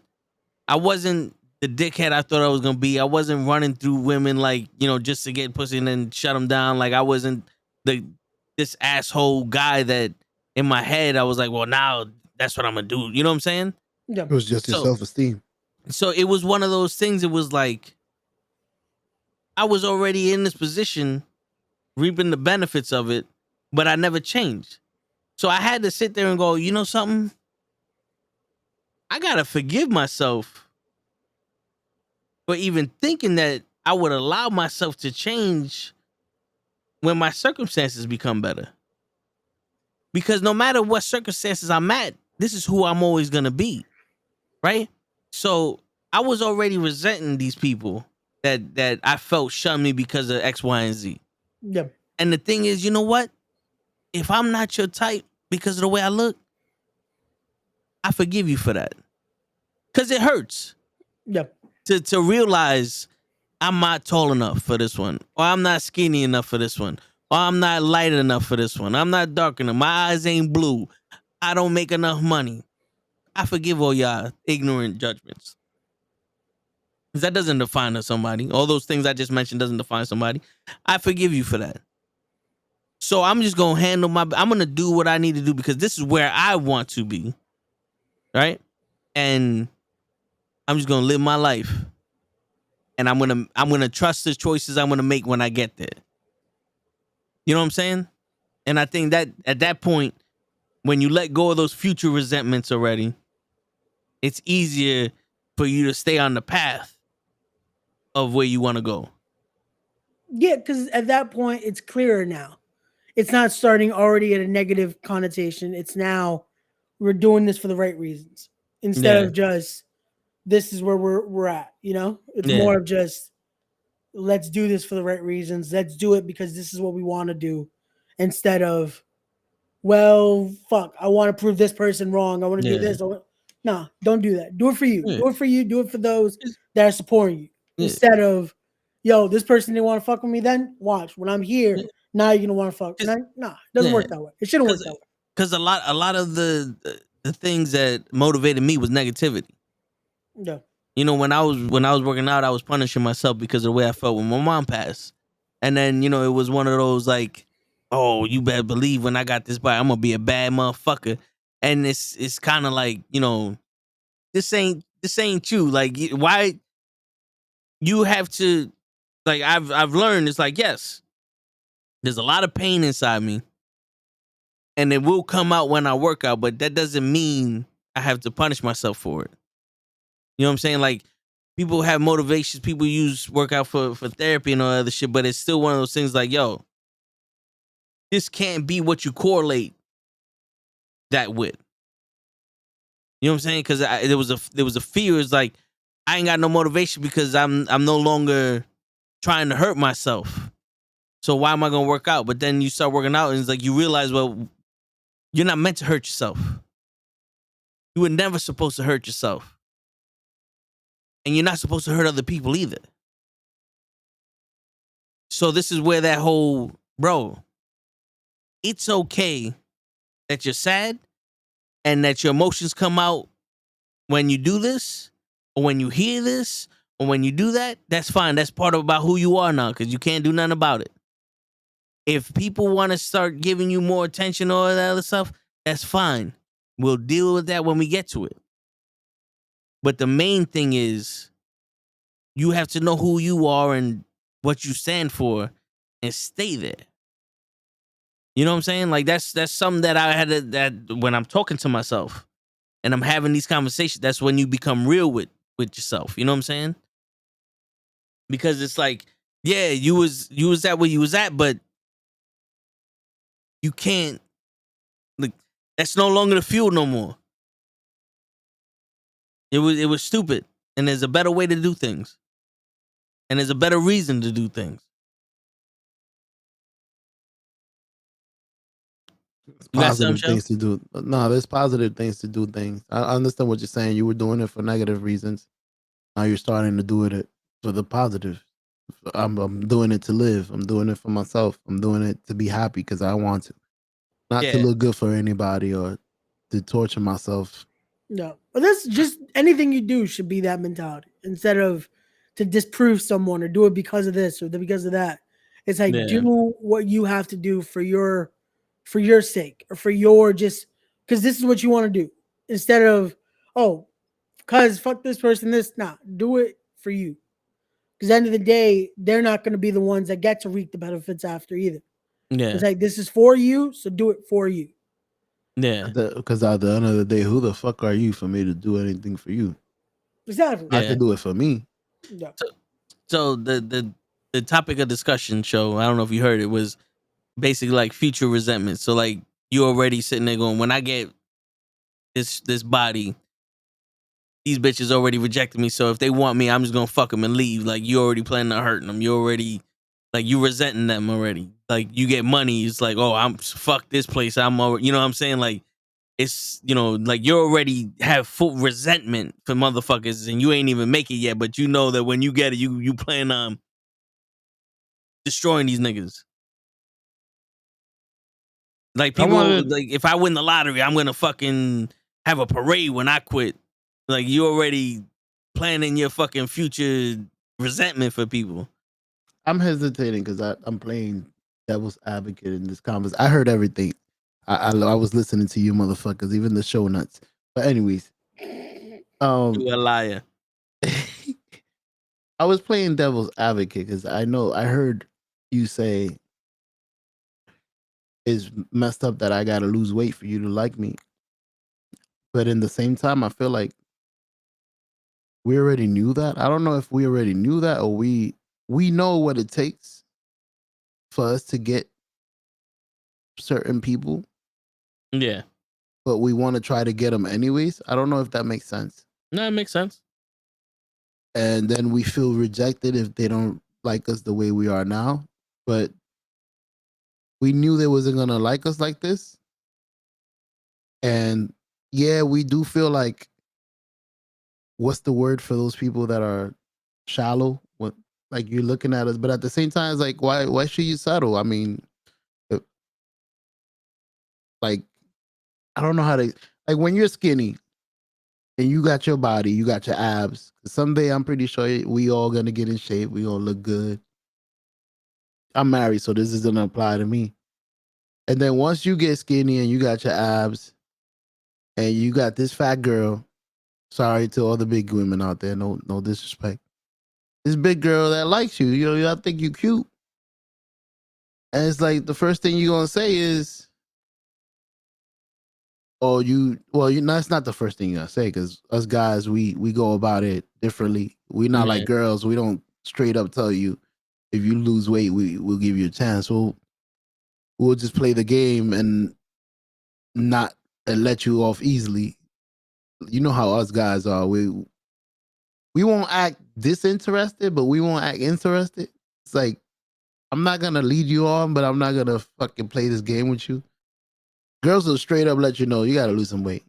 Speaker 2: I wasn't the dickhead I thought I was gonna be. I wasn't running through women like, just to get pussy and then shut them down. Like I wasn't this asshole guy that in my head I was like, well, now that's what I'm gonna do. You know what I'm saying?
Speaker 6: Yeah.
Speaker 3: It was just your self-esteem.
Speaker 2: So it was one of those things. It was like I was already in this position, reaping the benefits of it, but I never changed. So I had to sit there and go, you know something? I gotta forgive myself for even thinking that I would allow myself to change when my circumstances become better. Because no matter what circumstances I'm at, this is who I'm always gonna be. Right? So I was already resenting these people that I felt shunned me because of X, Y, and Z.
Speaker 6: Yep.
Speaker 2: And the thing is, you know what? If I'm not your type because of the way I look, I forgive you for that. Because it hurts.
Speaker 6: Yep.
Speaker 2: To realize I'm not tall enough for this one, or I'm not skinny enough for this one, or I'm not light enough for this one. I'm not dark enough. My eyes ain't blue. I don't make enough money. I forgive all y'all ignorant judgments. Because that doesn't define somebody. All those things I just mentioned doesn't define somebody. I forgive you for that. So I'm just going to I'm going to do what I need to do because this is where I want to be. Right? And I'm just going to live my life. And I'm going to trust the choices I'm going to make when I get there. You know what I'm saying? And I think that at that point, when you let go of those future resentments already, it's easier for you to stay on the path of where you want to go.
Speaker 6: Yeah, because at that point, it's clearer now. It's not starting already at a negative connotation. It's now we're doing this for the right reasons instead of just this is where we're at. It's more of just let's do this for the right reasons. Let's do it because this is what we want to do instead of, well, fuck, I want to prove this person wrong. I want to do this. No, don't do that. Do it for you. Do it for you. Do it for those that are supporting you instead of, yo, this person didn't want to fuck with me then. Watch when I'm here. Now you're going to want to fuck. Nah, it doesn't work that way. It shouldn't work that way.
Speaker 2: Because a lot of the things that motivated me was negativity.
Speaker 6: Yeah.
Speaker 2: When I was working out, I was punishing myself because of the way I felt when my mom passed. And then, it was one of those like, oh, you better believe when I got this bike, I'm gonna be a bad motherfucker. And it's kind of like, this ain't you. Like, why you have to, like, I've learned it's like, yes, there's a lot of pain inside me. And it will come out when I work out, but that doesn't mean I have to punish myself for it. You know what I'm saying? Like, people have motivations. People use workout for therapy and all other shit, but it's still one of those things like, yo, this can't be what you correlate that with. You know what I'm saying? Because there was a fear. It's like, I ain't got no motivation because I'm no longer trying to hurt myself. So why am I gonna work out? But then you start working out, and it's like you realize, well, you're not meant to hurt yourself. You were never supposed to hurt yourself. and you're not supposed to hurt other people either. So this is where that whole, bro, it's okay that you're sad and that your emotions come out when you do this or when you hear this or when you do that. That's fine. That's part of about who you are now, because you can't do nothing about it. If people want to start giving you more attention or that other stuff, that's fine. We'll deal with that when we get to it. But the main thing is you have to know who you are and what you stand for and stay there. You know what I'm saying? Like that's something that I had that when I'm talking to myself and I'm having these conversations, that's when you become real with yourself. You know what I'm saying? Because it's like, yeah, you was at where you was at, but you can't, like, that's no longer the fuel no more. It was stupid. And there's a better way to do things. And there's a better reason to do things. You got
Speaker 3: Positive
Speaker 2: something,
Speaker 3: things to do. No, there's positive things to do things. I understand what you're saying. You were doing it for negative reasons. Now you're starting to do it for the positive. I'm doing it to live. I'm doing it for myself. I'm doing it to be happy because I want to. Not to look good for anybody or to torture myself.
Speaker 6: No, but that's just anything you do should be that mentality instead of to disprove someone or do it because of this or because of that. It's like do what you have to do for your sake or for your just because this is what you want to do instead of because fuck this person. Do it for you. Because at the end of the day, they're not going to be the ones that get to reap the benefits after either.
Speaker 2: Yeah.
Speaker 6: It's like this is for you, so do it for you.
Speaker 2: Yeah.
Speaker 3: Because at the end of the day, who the fuck are you for me to do anything for you?
Speaker 6: Exactly.
Speaker 3: I can do it for me.
Speaker 6: Yeah.
Speaker 2: So the topic of discussion show, I don't know if you heard it, was basically like future resentment. So like you already sitting there going, when I get this body, these bitches already rejected me. So if they want me, I'm just gonna fuck them and leave. Like you already planning on hurting them. You already like you resenting them already. Like you get money, it's like, oh, I'm fuck this place. I'm already, you know what I'm saying? Like it's, you know, like you already have full resentment for motherfuckers and you ain't even make it yet, but you know that when you get it, you plan on destroying these niggas. Like people, like if I win the lottery, I'm gonna fucking have a parade when I quit. Like you already planning your fucking future resentment for people.
Speaker 3: I'm hesitating because I'm playing devil's advocate in this conversation. I heard everything. I was listening to you motherfuckers, even the show nuts. But anyways,
Speaker 2: You a liar.
Speaker 3: I was playing devil's advocate because I heard you say it's messed up that I gotta lose weight for you to like me. But in the same time, I feel like we already knew that. I don't know if we already knew that or we know what it takes for us to get certain people.
Speaker 2: Yeah.
Speaker 3: But we want to try to get them anyways. I don't know if that makes sense.
Speaker 2: No, it makes sense.
Speaker 3: And then we feel rejected if they don't like us the way we are now. But we knew they wasn't gonna like us like this. And yeah, we do feel like, what's the word for those people that are shallow? What, like you're looking at us, but at the same time, it's like, why should you settle? I mean, like, I don't know how to, like when you're skinny and you got your body, you got your abs. Someday I'm pretty sure we all gonna get in shape. We all look good. I'm married, so this doesn't apply to me. And then once you get skinny and you got your abs and you got this fat girl, sorry to all the big women out there, no disrespect. This big girl that likes you, you know, I think you cute. And it's like the first thing you're gonna say is, oh, that's not the first thing you're gonna say, because us guys, we go about it differently. We're not like girls. We don't straight up tell you if you lose weight, we'll give you a chance. We'll just play the game and not let you off easily. You know how us guys are. We won't act disinterested, but we won't act interested. It's like, I'm not gonna lead you on, but I'm not gonna fucking play this game with you. Girls will straight up let you know you gotta lose some weight.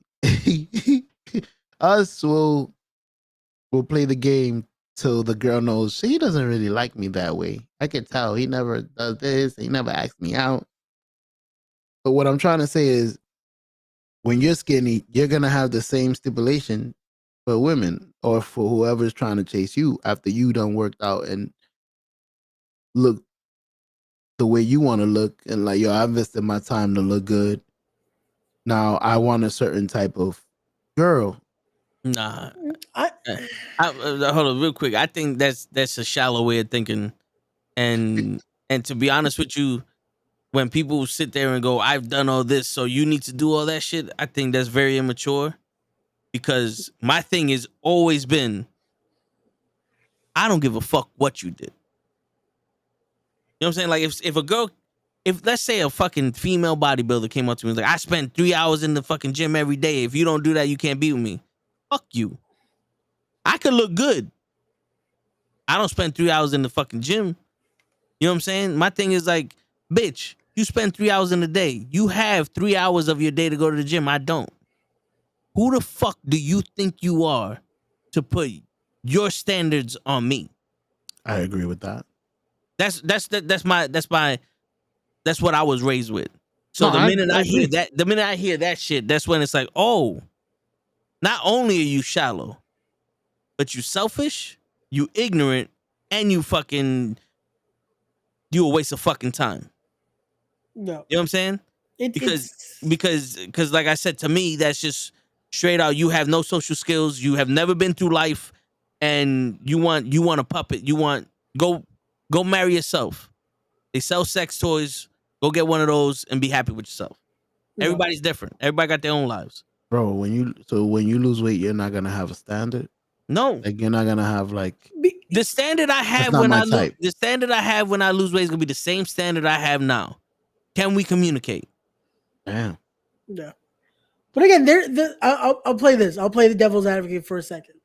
Speaker 3: Us will will play the game till the girl knows he doesn't really like me that way. I can tell he never does this. He never asks me out. But what I'm trying to say is, when you're skinny, you're gonna have the same stipulation for women or for whoever's trying to chase you after you done worked out and look the way you want to look, and like, yo, I invested my time to look good. Now I want a certain type of girl.
Speaker 2: Nah, hold on real quick. I think that's a shallow way of thinking, and to be honest with you, when people sit there and go, "I've done all this, so you need to do all that shit," I think that's very immature. Because my thing has always been, I don't give a fuck what you did. You know what I'm saying? Like if a girl, if let's say a fucking female bodybuilder came up to me and was like, I spend 3 hours in the fucking gym every day. If you don't do that, you can't be with me. Fuck you. I could look good. I don't spend 3 hours in the fucking gym. You know what I'm saying? My thing is like, bitch, you spend 3 hours in a day. You have 3 hours of your day to go to the gym. I don't. Who the fuck do you think you are to put your standards on me?
Speaker 3: I agree with that.
Speaker 2: That's what I was raised with. So the minute I hear that shit, that's when it's like, oh, not only are you shallow, but you selfish, you ignorant, and you a waste of fucking time.
Speaker 6: No.
Speaker 2: You know what I'm saying? Because like I said, to me, that's just straight out, you have no social skills, you have never been through life, and you want a puppet. You want go marry yourself. They sell sex toys. Go get one of those and be happy with yourself. Yeah. Everybody's different. Everybody got their own lives.
Speaker 3: Bro, when you lose weight, you're not gonna have a standard.
Speaker 2: No,
Speaker 3: like you're not gonna have like
Speaker 2: the standard I have when I lose. The standard I have when I lose weight is gonna be the same standard I have now. Can we communicate?
Speaker 3: Damn.
Speaker 6: Yeah. But again, I'll play this. I'll play the devil's advocate for a second.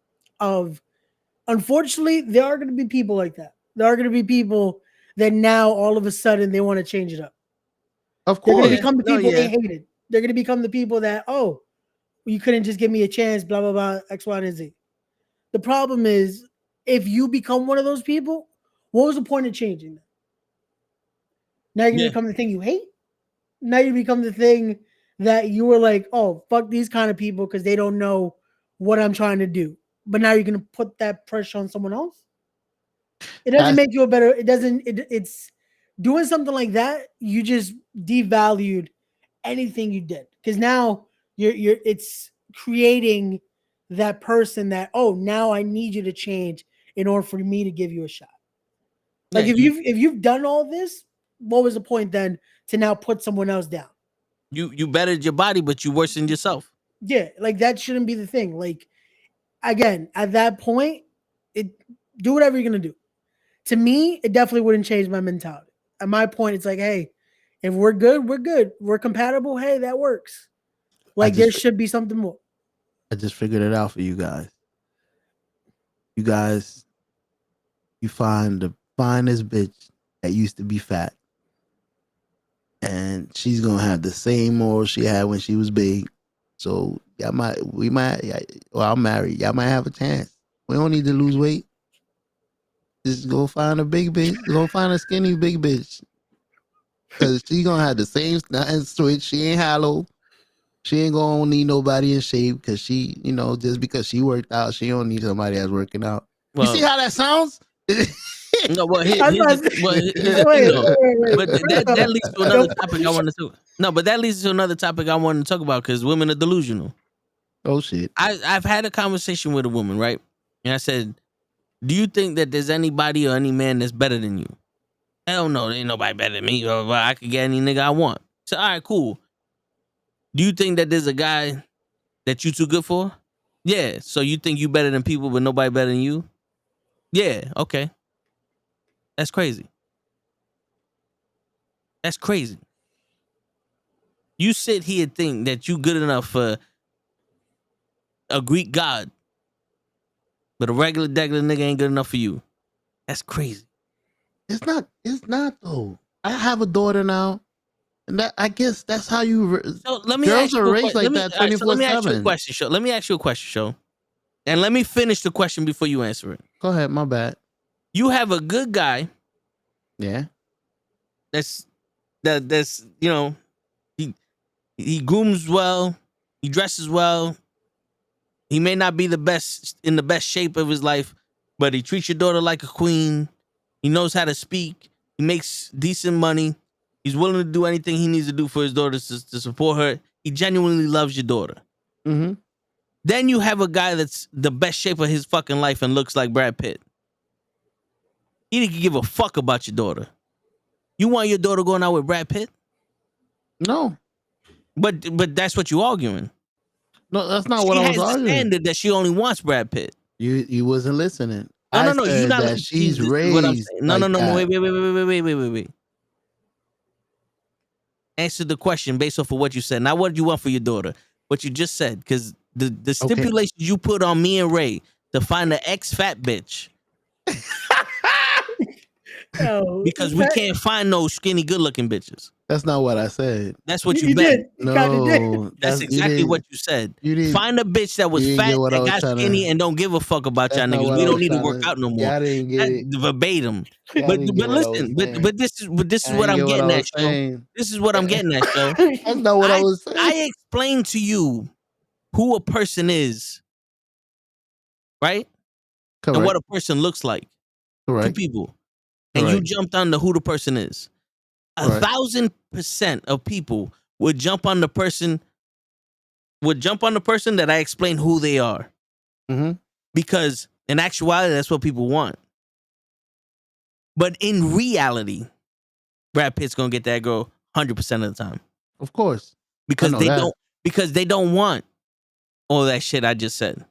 Speaker 6: Unfortunately, there are going to be people like that. There are going to be people that now all of a sudden they want to change it up.
Speaker 3: Of course,
Speaker 6: they're going to become the people they hated. They're going to become the people that, oh, you couldn't just give me a chance, blah blah blah, X, Y, and Z. The problem is, if you become one of those people, what was the point of changing that? Now you're going to become the thing you hate. Now you become the thing that you were like, oh, fuck these kind of people because they don't know what I'm trying to do. But now you're going to put that pressure on someone else. It doesn't make you a better. It doesn't. It's doing something like that. You just devalued anything you did because now you're. It's creating that person that, oh, now I need you to change in order for me to give you a shot. Like if you've done all this, what was the point then to now put someone else down?
Speaker 2: You bettered your body, but you worsened yourself.
Speaker 6: Yeah, like that shouldn't be the thing. Like, again, at that point, do whatever you're gonna do. To me, it definitely wouldn't change my mentality. At my point, it's like, hey, if we're good, we're good. We're compatible. Hey, that works. Like there should be something more.
Speaker 3: I just figured it out for you guys. You guys, you find the finest bitch that used to be fat. And she's gonna have the same morals she had when she was big. So I'm married. Y'all might have a chance. We don't need to lose weight. Just go find a big bitch. Go find a skinny big bitch. Cause she gonna have the same switch. She ain't hollow. She ain't gonna need nobody in shape because she, just because she worked out, she don't need somebody that's working out. Well, you see how that sounds?
Speaker 2: No, but that leads to another topic I want to talk. No, but that leads to another topic I wanted to talk about because women are delusional.
Speaker 3: Oh shit!
Speaker 2: I've had a conversation with a woman, right? And I said, "Do you think that there's anybody or any man that's better than you?" Hell no, there ain't nobody better than me. But I could get any nigga I want. So all right, cool. Do you think that there's a guy that you too good for? Yeah. So you think you better than people, but nobody better than you? Yeah. Okay. That's crazy. That's crazy. You sit here and think that you good enough for a Greek god, but a regular nigga ain't good enough for you. That's crazy.
Speaker 3: It's not though. I have a daughter now, and I guess that's how you.
Speaker 2: So let me
Speaker 3: girls are raised like that 24/7.
Speaker 2: Let me ask you a question, Show. And let me finish the question before you answer it.
Speaker 3: Go ahead. My bad.
Speaker 2: You have a good guy
Speaker 3: Yeah.
Speaker 2: that's you know, he grooms well, he dresses well. He may not be the best in the best shape of his life, but he treats your daughter like a queen. He knows how to speak. He makes decent money. He's willing to do anything he needs to do for his daughter to support her. He genuinely loves your daughter.
Speaker 3: Mm-hmm.
Speaker 2: Then you have a guy that's the best shape of his fucking life and looks like Brad Pitt. He didn't give a fuck about your daughter. You want your daughter going out with Brad Pitt?
Speaker 3: No.
Speaker 2: But that's what you're arguing.
Speaker 3: No, that's not what I was
Speaker 2: She has the
Speaker 3: arguing.
Speaker 2: standard that she only wants Brad Pitt.
Speaker 3: You wasn't listening.
Speaker 2: No,
Speaker 3: I
Speaker 2: you're
Speaker 3: said
Speaker 2: not.
Speaker 3: that she's
Speaker 2: This is what I'm
Speaker 3: raised.
Speaker 2: saying. No,
Speaker 3: like that.
Speaker 2: Wait. Answer the question based off of what you said. Not what you want for your daughter. What you just said. Because the stipulations you put on me and Ray to find the ex-fat bitch. Because we can't find no skinny, good-looking bitches.
Speaker 3: That's not what I said.
Speaker 2: That's what you bet.
Speaker 3: No,
Speaker 2: That's exactly what you said. Find a bitch that was fat, that got skinny, and don't give a fuck about y'all niggas. We don't need to work out no more.
Speaker 3: I didn't get it.
Speaker 2: Verbatim. But listen, but this is what I'm getting at, yo. This is what I'm getting at, yo.
Speaker 3: That's not what I was saying.
Speaker 2: I explained to you who a person is, right?
Speaker 3: Correct.
Speaker 2: And what a person looks like.
Speaker 3: Correct.
Speaker 2: To people. And you jumped on who the person is. 1,000% of people would jump on the person that I explain who they are.
Speaker 3: Mm-hmm.
Speaker 2: Because in actuality, that's what people want. But in reality, Brad Pitt's gonna get that girl 100% of the time.
Speaker 3: Of course.
Speaker 2: Because they don't want all that shit I just said.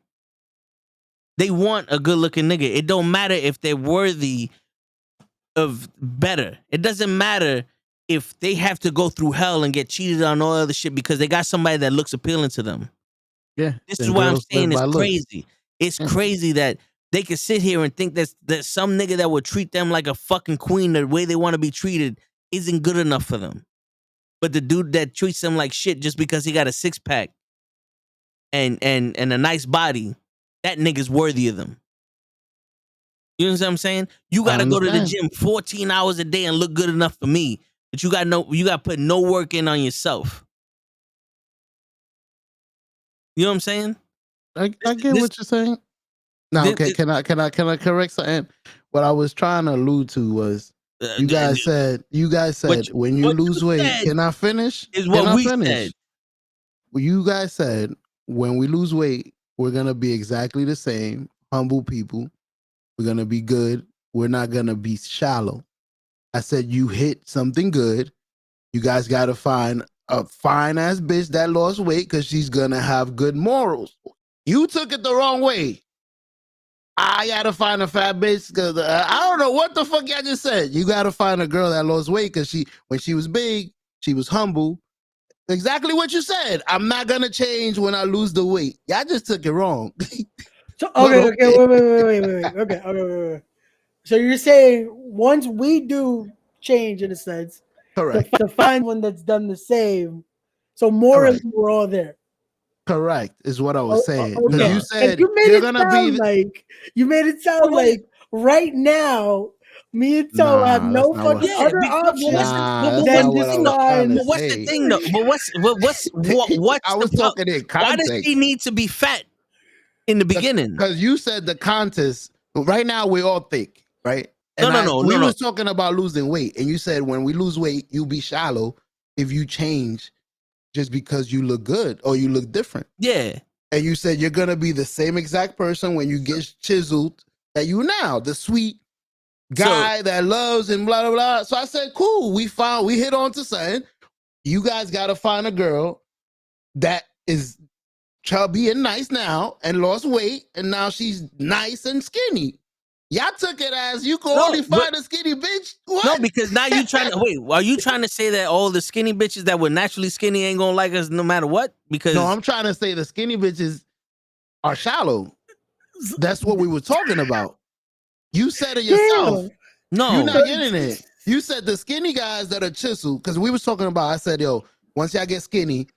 Speaker 2: They want a good looking nigga. It don't matter if they're worthy of better. It doesn't matter if they have to go through hell and get cheated on all other shit because they got somebody that looks appealing to them.
Speaker 3: Yeah.
Speaker 2: This is why I'm saying it's crazy. It's crazy that they can sit here and think that some nigga that would treat them like a fucking queen the way they want to be treated isn't good enough for them. But the dude that treats them like shit just because he got a six-pack and a nice body, that nigga's worthy of them. You know what I'm saying? You got to go to the gym 14 hours a day and look good enough for me. But you got to put no work in on yourself. You know what I'm saying?
Speaker 3: I get what you're saying. No, okay. Can I correct something? What I was trying to allude to was you guys said when you lose weight. Can I finish?
Speaker 2: Is what we said.
Speaker 3: Well, you guys said when we lose weight, we're gonna be exactly the same, humble people. We're going to be good. We're not going to be shallow. I said, you hit something good. You guys got to find a fine ass bitch that lost weight because she's going to have good morals. You took it the wrong way. I got to find a fat bitch because I don't know what the fuck y'all just said. You got to find a girl that lost weight because when she was big, she was humble. Exactly what you said. I'm not going to change when I lose the weight. Y'all just took it wrong.
Speaker 6: So wait. Okay. So you're saying once we do change in a sense,
Speaker 3: correct,
Speaker 6: to find one that's done the same. So morally, we're all there.
Speaker 3: Correct is what I was saying.
Speaker 6: Okay.
Speaker 3: You said
Speaker 6: you made
Speaker 3: you're
Speaker 6: it
Speaker 3: gonna
Speaker 6: sound
Speaker 3: be
Speaker 6: like you made it sound like right now. Me and Toe have no fucking other options than
Speaker 2: But what's the thing though? But what's
Speaker 3: I was talking in context.
Speaker 2: Why does she need to be fat in the beginning?
Speaker 3: Because you said the contest. Right now we're all thick, right? And we was talking about losing weight, and you said when we lose weight, you be shallow if you change just because you look good or you look different.
Speaker 2: Yeah.
Speaker 3: And you said you're gonna be the same exact person when you get chiseled that you now, the sweet guy that loves and blah blah blah. So I said, cool. We hit on to something. You guys gotta find a girl that is chubby and nice now and lost weight, and now she's nice and skinny. Y'all took it as you can only find a skinny bitch. What?
Speaker 2: No, because now you trying to wait. Are you trying to say that all the skinny bitches that were naturally skinny ain't gonna like us no matter what? Because
Speaker 3: no, I'm trying to say the skinny bitches are shallow. That's what we were talking about. You said it yourself.
Speaker 6: Yeah.
Speaker 2: No,
Speaker 3: you're not getting it. You said the skinny guys that are chiseled, because we was talking about. I said, yo, once y'all get skinny,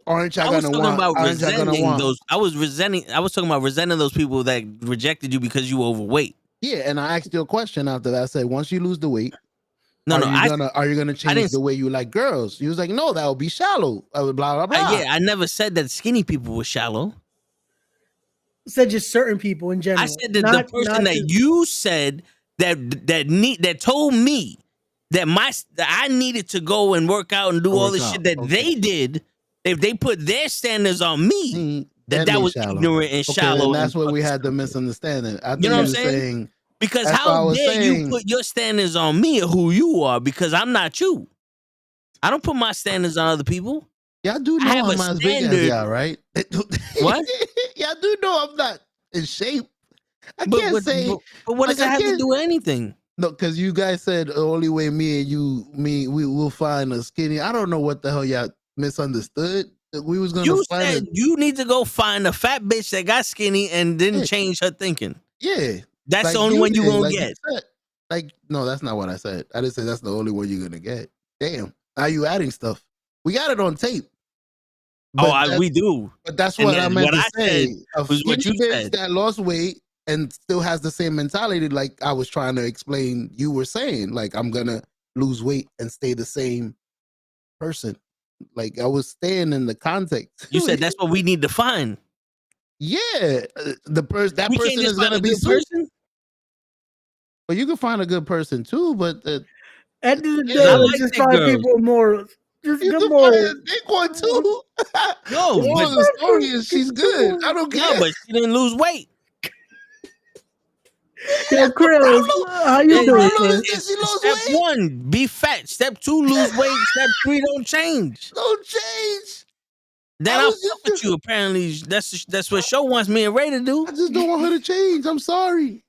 Speaker 3: Aren't y'all
Speaker 2: I was
Speaker 3: gonna
Speaker 2: talking
Speaker 3: want?
Speaker 2: about
Speaker 3: Aren't y'all gonna
Speaker 2: resenting
Speaker 3: want?
Speaker 2: those. I was talking about resenting those people that rejected you because you were overweight.
Speaker 3: Yeah, and I asked you a question after that. I said, once you lose the weight,
Speaker 2: No,
Speaker 3: are
Speaker 2: no,
Speaker 3: you gonna change
Speaker 2: didn't.
Speaker 3: the way you like girls? You was like, no, that would be shallow. Blah blah blah.
Speaker 2: Yeah, I never said that skinny people were shallow.
Speaker 6: Said just certain people in general.
Speaker 2: I said that the person that you said that told me that I needed to go and work out and do all the shit that they did. If they put their standards on me,
Speaker 3: then
Speaker 2: that
Speaker 3: they
Speaker 2: was
Speaker 3: shallow.
Speaker 2: ignorant and shallow.
Speaker 3: Then that's
Speaker 2: and
Speaker 3: where we
Speaker 2: fucking
Speaker 3: had the
Speaker 2: stupid.
Speaker 3: misunderstanding. I
Speaker 2: You
Speaker 3: thought
Speaker 2: know
Speaker 3: you
Speaker 2: what I'm
Speaker 3: were
Speaker 2: saying?
Speaker 3: saying
Speaker 2: Because
Speaker 3: that's what I
Speaker 2: how
Speaker 3: was
Speaker 2: dare you
Speaker 3: saying.
Speaker 2: put your standards on me or who you are? Because I'm not you. I don't put my standards on other people.
Speaker 3: Y'all do
Speaker 2: I
Speaker 3: know
Speaker 2: have
Speaker 3: I'm
Speaker 2: a
Speaker 3: as big as
Speaker 2: standard.
Speaker 3: y'all, right?
Speaker 2: What?
Speaker 3: Y'all do know I'm not in shape. I
Speaker 2: But
Speaker 3: can't say.
Speaker 2: what does
Speaker 3: like,
Speaker 2: that have to do with anything?
Speaker 3: No, because you guys said the only way we will find a skinny. I don't know what the hell y'all misunderstood. We was gonna
Speaker 2: You
Speaker 3: find
Speaker 2: said you need to go find a fat bitch that got skinny and didn't change her thinking.
Speaker 3: Yeah,
Speaker 2: That's
Speaker 3: like
Speaker 2: the only
Speaker 3: you
Speaker 2: one you
Speaker 3: did,
Speaker 2: gonna
Speaker 3: like you
Speaker 2: get.
Speaker 3: said. Like, no, that's not what I said. I didn't say that's the only one you're gonna get. Damn, now you adding stuff. We got it on tape.
Speaker 2: We do.
Speaker 3: But that's
Speaker 2: And
Speaker 3: what I
Speaker 2: then
Speaker 3: meant
Speaker 2: what
Speaker 3: to
Speaker 2: I
Speaker 3: say.
Speaker 2: said
Speaker 3: A
Speaker 2: was what
Speaker 3: skinny
Speaker 2: you
Speaker 3: bitch
Speaker 2: said.
Speaker 3: that lost weight and still has the same mentality, like I was trying to explain. You were saying, like, I'm gonna lose weight and stay the same person. Like I was staying in the context.
Speaker 2: You said that's what we need to find.
Speaker 3: Yeah, the person that
Speaker 2: We can't
Speaker 3: person
Speaker 2: just
Speaker 3: is
Speaker 2: find
Speaker 3: gonna
Speaker 2: a
Speaker 3: be
Speaker 2: good
Speaker 3: soup.
Speaker 2: person.
Speaker 3: But you can find a good person too. But
Speaker 6: at the end of the
Speaker 2: I
Speaker 6: day,
Speaker 2: like
Speaker 6: just
Speaker 2: thick
Speaker 6: find
Speaker 2: girls.
Speaker 6: people with morals. Just
Speaker 3: you
Speaker 6: good
Speaker 3: can
Speaker 6: morals.
Speaker 3: find a big one too.
Speaker 2: No,
Speaker 3: The moral of the story is she's good. I don't care.
Speaker 2: No, but she didn't lose weight.
Speaker 6: Yo, Chris, how you doing, Chris?
Speaker 2: It's step 1, be fat. Step 2, lose weight. Step 3, don't change.
Speaker 3: Don't change.
Speaker 2: Then I'll fuck with you. Apparently, that's what Show wants me and Ray to do.
Speaker 3: I just don't want her to change. I'm sorry.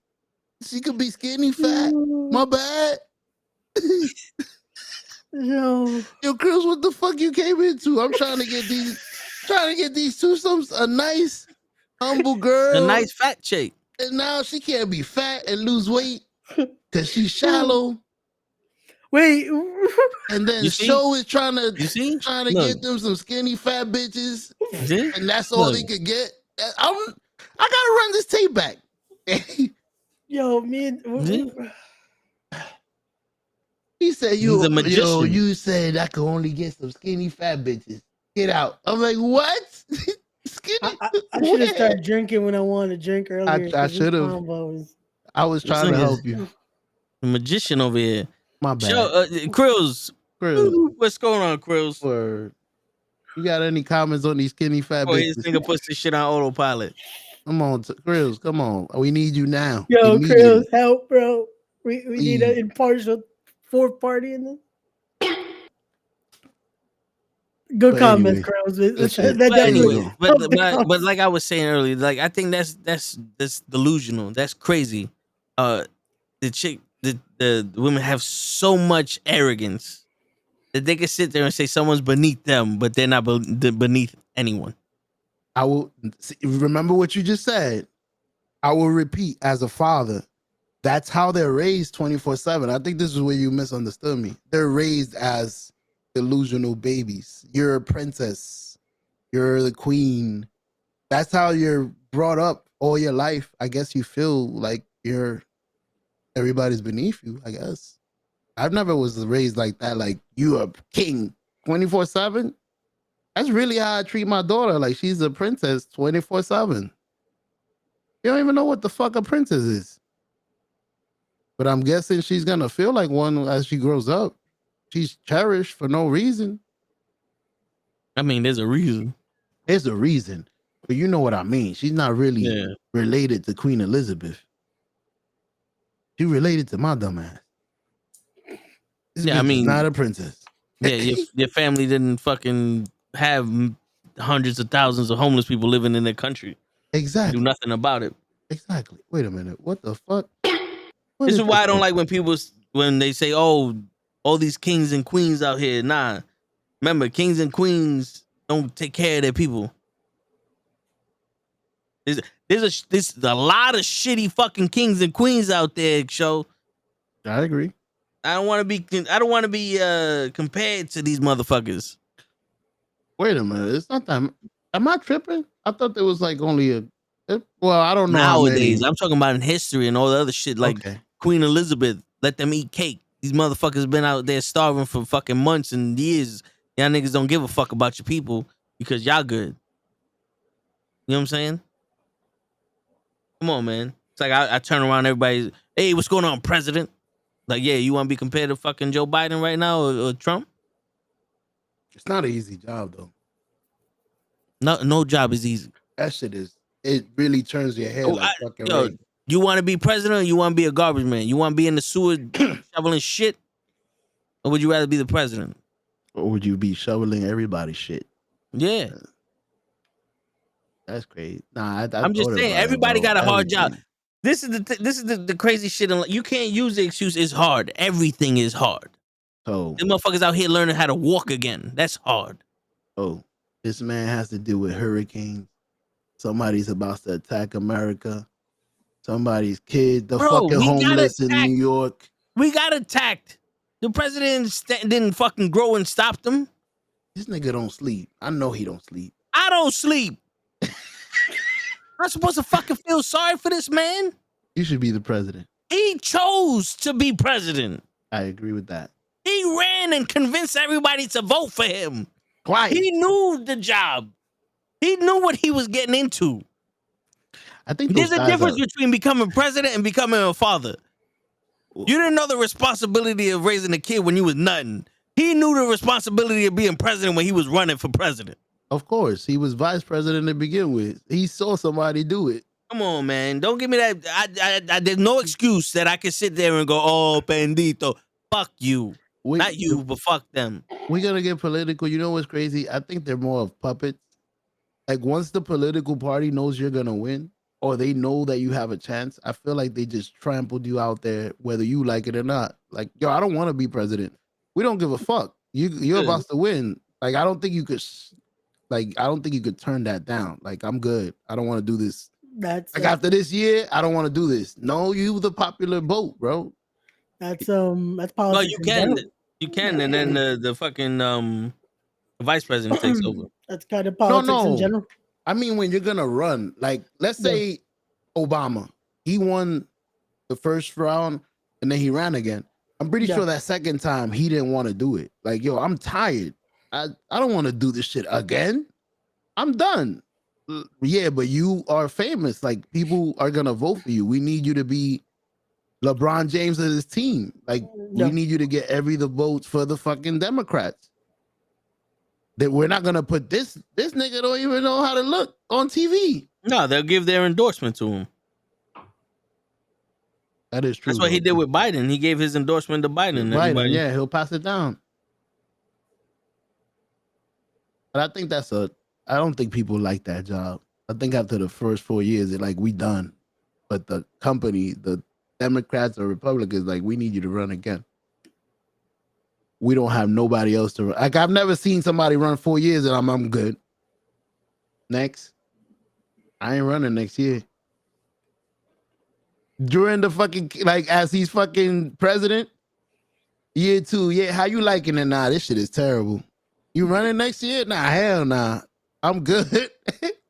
Speaker 3: She could be skinny, fat. My bad.
Speaker 6: Yo,
Speaker 3: Chris, what the fuck you came into? I'm trying to get these twosomes a nice, humble girl.
Speaker 2: A nice fat chick.
Speaker 3: And now she can't be fat and lose weight because she's shallow.
Speaker 6: Wait.
Speaker 3: And then
Speaker 2: You see?
Speaker 3: Show is trying to
Speaker 2: Look.
Speaker 3: get them some skinny fat bitches.
Speaker 2: See?
Speaker 3: And that's all they could get. I gotta run this tape back.
Speaker 6: Yo, man.
Speaker 3: He said,
Speaker 2: He's a magician.
Speaker 3: you said I could only get some skinny fat bitches. Get out. I'm like, what? Skinny?
Speaker 6: I should have started drinking when I wanted to drink earlier.
Speaker 3: I should have. I was trying to help you.
Speaker 2: A magician over here.
Speaker 3: My bad.
Speaker 2: Krills. What's going on, Krills?
Speaker 3: You got any comments on these skinny fat bitches?
Speaker 2: This nigga puts this shit on autopilot.
Speaker 3: Come on, Krills. Come on. We need you now.
Speaker 6: Yo, Krills, help, bro. We need an impartial fourth party in this. Good comments,
Speaker 2: Krills. But like I was saying earlier, like I think that's delusional. That's crazy. The women have so much arrogance that they can sit there and say someone's beneath them, but they're not beneath anyone.
Speaker 3: I will remember what you just said. I will repeat, as a father, that's how they're raised 24/7. I think this is where you misunderstood me. They're raised as delusional babies. You're a princess. You're the queen. That's how you're brought up all your life. I guess you feel like everybody's beneath you, I guess. I've never was raised like that, like you a king 24/7. That's really how I treat my daughter. Like she's a princess 24/7. You don't even know what the fuck a princess is. But I'm guessing she's gonna feel like one as she grows up. She's cherished for no reason.
Speaker 2: I mean, there's a reason.
Speaker 3: There's a reason. But you know what I mean. She's not really related to Queen Elizabeth. She related to my dumb ass.
Speaker 2: I mean,
Speaker 3: not a princess.
Speaker 2: Yeah, your family didn't fucking have hundreds of thousands of homeless people living in their country.
Speaker 3: Exactly.
Speaker 2: Do nothing about it.
Speaker 3: Exactly. Wait a minute. What the fuck?
Speaker 2: This is why I don't like when they say, "Oh, all these kings and queens out here." Nah, remember, kings and queens don't take care of their people. There's a lot of shitty fucking kings and queens out there. Show.
Speaker 3: I agree.
Speaker 2: I don't want to be compared to these motherfuckers.
Speaker 3: Wait a minute. It's not that. Am I tripping? I thought there was like only a. Well, I don't know how
Speaker 2: Nowadays,
Speaker 3: many.
Speaker 2: I'm talking about in history and all the other shit like
Speaker 3: Okay.
Speaker 2: Queen Elizabeth. Let them eat cake. These motherfuckers been out there starving for fucking months and years. Y'all niggas don't give a fuck about your people because y'all good. You know what I'm saying? Come on, man. It's like I turn around, everybody. Hey, what's going on, President? Like, yeah, you want to be compared to fucking Joe Biden right now or Trump?
Speaker 3: It's not an easy job though.
Speaker 2: No job is easy.
Speaker 3: That shit is. It really turns your head like fucking right.
Speaker 2: You want to be president or you want to be a garbage man? You want to be in the sewer shoveling shit? Or would you rather be the president?
Speaker 3: Or would you be shoveling everybody's shit?
Speaker 2: Yeah.
Speaker 3: That's crazy. Nah,
Speaker 2: I'm just saying, everybody got a hard job. This is the crazy shit. You can't use the excuse it's hard. Everything is hard.
Speaker 3: So
Speaker 2: them motherfuckers out here learning how to walk again. That's hard.
Speaker 3: Oh, this man has to deal with hurricanes. Somebody's about to attack America. Somebody's kid, the fucking homeless in New York.
Speaker 2: We got attacked. The president didn't fucking grow and stop them.
Speaker 3: This nigga don't sleep. I know he don't sleep.
Speaker 2: I don't sleep. I'm supposed to fucking feel sorry for this man?
Speaker 3: You should be the president.
Speaker 2: He chose to be president.
Speaker 3: I agree with that.
Speaker 2: He ran and convinced everybody to vote for him.
Speaker 3: Quiet.
Speaker 2: He knew the job. He knew what he was getting into.
Speaker 3: I think
Speaker 2: there's a difference between becoming president and becoming a father. You didn't know the responsibility of raising a kid when you was nothing. He knew the responsibility of being president when he was running for president.
Speaker 3: Of course, he was vice president to begin with. He saw somebody do it.
Speaker 2: Come on, man. Don't give me that. There's no excuse that I can sit there and go, oh, bendito. Fuck you. Not you, but fuck them.
Speaker 3: We're going to get political. You know what's crazy? I think they're more of puppets. Like, once the political party knows you're going to win, or they know that you have a chance, I feel like they just trampled you out there, whether you like it or not. Like, yo, I don't want to be president. We don't give a fuck. You're about to win. Like, I don't think you could... Like, I don't think you could turn that down. Like, I'm good. I don't want to do this.
Speaker 6: That's
Speaker 3: like after this year, I don't want to do this. No, you the popular vote, bro.
Speaker 6: That's politics.
Speaker 2: Well, you can, and then the fucking vice president takes over.
Speaker 6: That's kind of politics in general.
Speaker 3: I mean, when you're gonna run, like, let's say Obama, he won the first round and then he ran again. I'm pretty sure that second time he didn't want to do it. Like, yo, I'm tired. I don't want to do this shit again. I'm done. Yeah, but you are famous. Like, people are gonna vote for you. We need you to be LeBron James of his team. Like, we need you to get the votes for the fucking Democrats. That we're not gonna put this nigga don't even know how to look on TV.
Speaker 2: No, they'll give their endorsement to him.
Speaker 3: That is true.
Speaker 2: That's what he did with Biden. He gave his endorsement to Biden.
Speaker 3: Biden, yeah, he'll pass it down. But I think I don't think people like that job. I think after the first 4 years, they're like, we done. But the company, the Democrats or Republicans, like, we need you to run again. We don't have nobody else to run. Like, I've never seen somebody run 4 years and I'm good. Next. I ain't running next year. During the fucking, like, as he's fucking president, year 2, yeah, how you liking it? Nah, this shit is terrible. You running next year? Nah, hell nah. I'm good.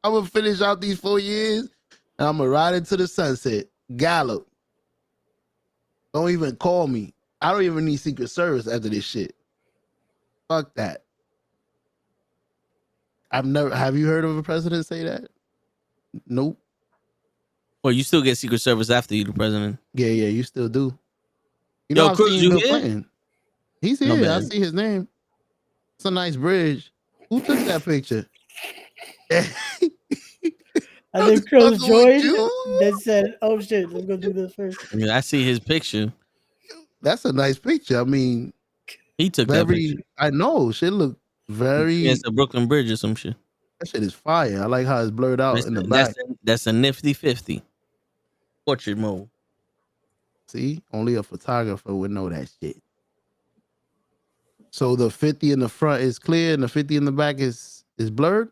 Speaker 3: I'm gonna finish out these 4 years and I'm gonna ride into the sunset. Gallop. Don't even call me. I don't even need Secret Service after this shit. Fuck that. Have you heard of a president say that? Nope.
Speaker 2: Well, you still get Secret Service after you're the president.
Speaker 3: Yeah, you still do. You know,
Speaker 2: Cruz, you here?
Speaker 3: Playing. He's here. I see his name. It's a nice bridge. Who took that picture?
Speaker 6: I think Cruz joined. That said, "Oh shit, let's go do this first."
Speaker 2: I mean, I see his picture.
Speaker 3: That's a nice picture. I mean,
Speaker 2: he took that picture.
Speaker 3: I know. Shit look very.
Speaker 2: It's the Brooklyn Bridge or some shit.
Speaker 3: That shit is fire. I like how it's blurred out in the back.
Speaker 2: That's a nifty 50. Portrait mode.
Speaker 3: See, only a photographer would know that shit. So the 50 in the front is clear and the 50 in the back is blurred?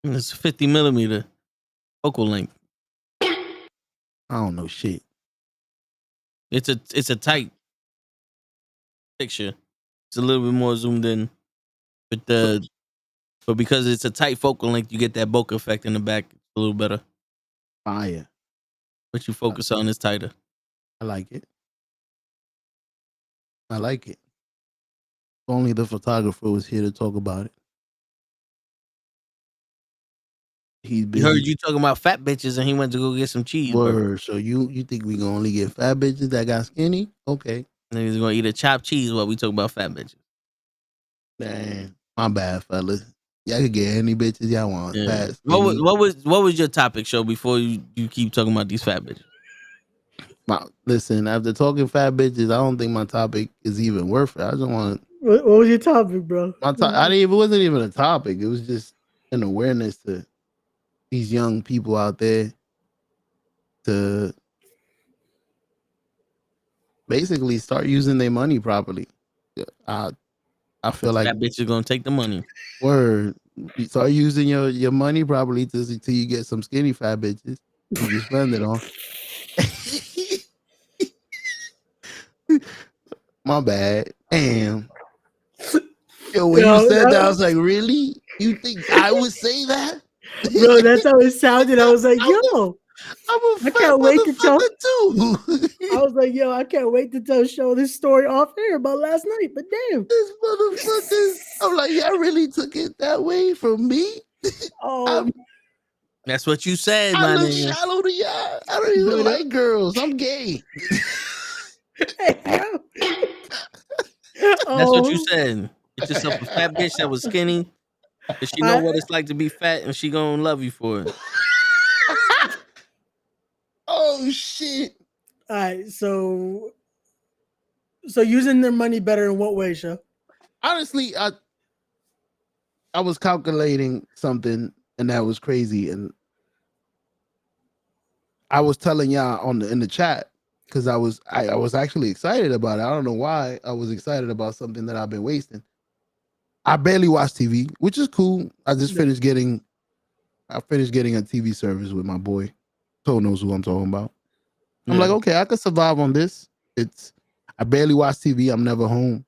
Speaker 2: It's 50 millimeter focal length.
Speaker 3: I don't know shit.
Speaker 2: It's a tight picture. It's a little bit more zoomed in. But But because it's a tight focal length, you get that bokeh effect in the back a little better.
Speaker 3: Fire.
Speaker 2: What you focus on is tighter.
Speaker 3: I like it. I like it. Only the photographer was here to talk about it. He's
Speaker 2: He heard
Speaker 3: busy.
Speaker 2: you talking about fat bitches and he went to go get some cheese.
Speaker 3: Word. So you think we gonna only get fat bitches that got skinny? Okay.
Speaker 2: Niggas gonna eat a chopped cheese while we talk about fat bitches.
Speaker 3: Damn. My bad, fellas. Y'all can get any bitches y'all want.
Speaker 2: Yeah.
Speaker 3: Fat, skinny.
Speaker 2: What was your topic, show, before you keep talking about these fat bitches?
Speaker 3: Listen, after talking fat bitches, I don't think my topic is even worth it. I just want.
Speaker 6: What was your topic, bro?
Speaker 3: It wasn't even a topic. It was just an awareness to these young people out there to basically start using their money properly. I feel like
Speaker 2: that bitch is gonna take the money.
Speaker 3: Word. You start using your money properly till you get some skinny fat bitches. You can spend it on. My bad. Damn. Yo, when you said that, I was like, really? You think I would say that?
Speaker 6: Bro, that's how it sounded. I was like, yo, I can't wait to tell.
Speaker 3: Too.
Speaker 6: I was like, yo, I can't wait to tell show this story off air about last night. But damn,
Speaker 3: this motherfucker. I'm like, y'all really took it that way from me?
Speaker 6: Oh,
Speaker 2: that's what you said,
Speaker 3: I
Speaker 2: my
Speaker 3: look
Speaker 2: nigga.
Speaker 3: shallow to y'all. I don't even like girls. I'm gay.
Speaker 2: That's what you said. Get yourself a fat bitch that was skinny. Cause she know what it's like to be fat, and she gonna love you for it.
Speaker 3: Oh shit!
Speaker 6: All right, so using their money better in what way, Show?
Speaker 3: Honestly, I was calculating something, and that was crazy, and I was telling y'all in the chat because I was actually excited about it. I don't know why I was excited about something that I've been wasting. I barely watch TV, which is cool. I finished getting a TV service with my boy. Toe knows who I'm talking about. I'm like, okay, I could survive on this. I barely watch TV. I'm never home.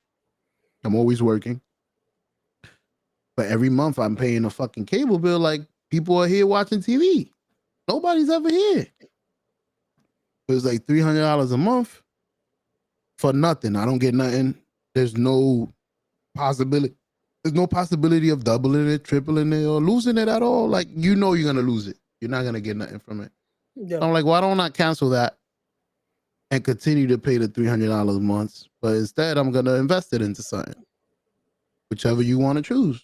Speaker 3: I'm always working. But every month I'm paying a fucking cable bill like people are here watching TV. Nobody's ever here. It was like $300 a month for nothing. I don't get nothing. There's no possibility. There's no possibility of doubling it, tripling it, or losing it at all. Like, you're gonna lose it. You're not gonna get nothing from it.
Speaker 6: Yeah.
Speaker 3: I'm like, why don't I cancel that and continue to pay the $300 a month? But instead, I'm gonna invest it into something, whichever you want to choose.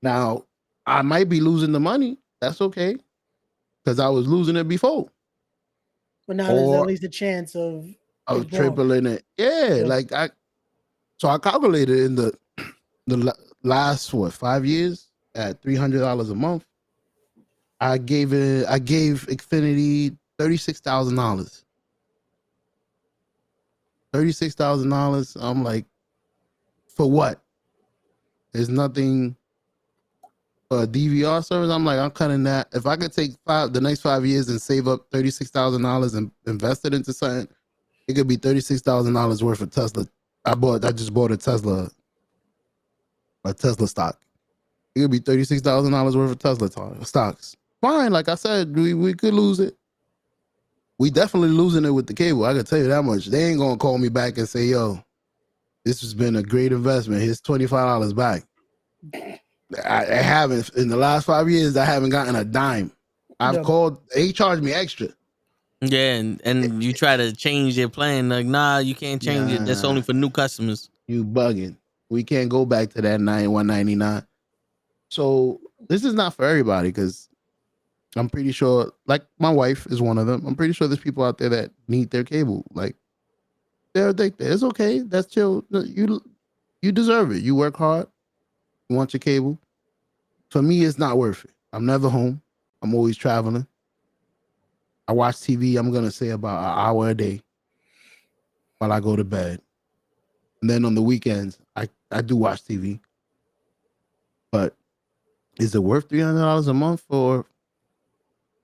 Speaker 3: Now, I might be losing the money. That's okay, because I was losing it before.
Speaker 6: But now there's at least a chance of
Speaker 3: tripling it. Yeah, like I calculated in the last 5 years at $300 a month. I gave Xfinity $36,000. $36,000. I'm like, for what? There's nothing for a DVR service. I'm like, I'm cutting that. If I could take the next 5 years and save up $36,000 and invest it into something, it could be $36,000 worth of Tesla. I just bought a Tesla stock. It could be $36,000 worth of Tesla stocks. Fine, like I said, we could lose it. We definitely losing it with the cable. I can tell you that much. They ain't gonna call me back and say, "Yo, this has been a great investment. Here's $25 back." I haven't in the last 5 years. I haven't gotten a dime. I've called. They charged me extra.
Speaker 2: Yeah, and you try to change their plan. Like, nah, you can't change it. That's only for new customers.
Speaker 3: You bugging. We can't go back to that $199. So this is not for everybody, because I'm pretty sure, like, my wife is one of them. I'm pretty sure there's people out there that need their cable. Like, they're addicted. It's okay. That's chill. You deserve it. You work hard. You want your cable. For me, it's not worth it. I'm never home. I'm always traveling. I watch TV, I'm going to say about an hour a day while I go to bed. And then on the weekends, I do watch TV. But is it worth $300 a month for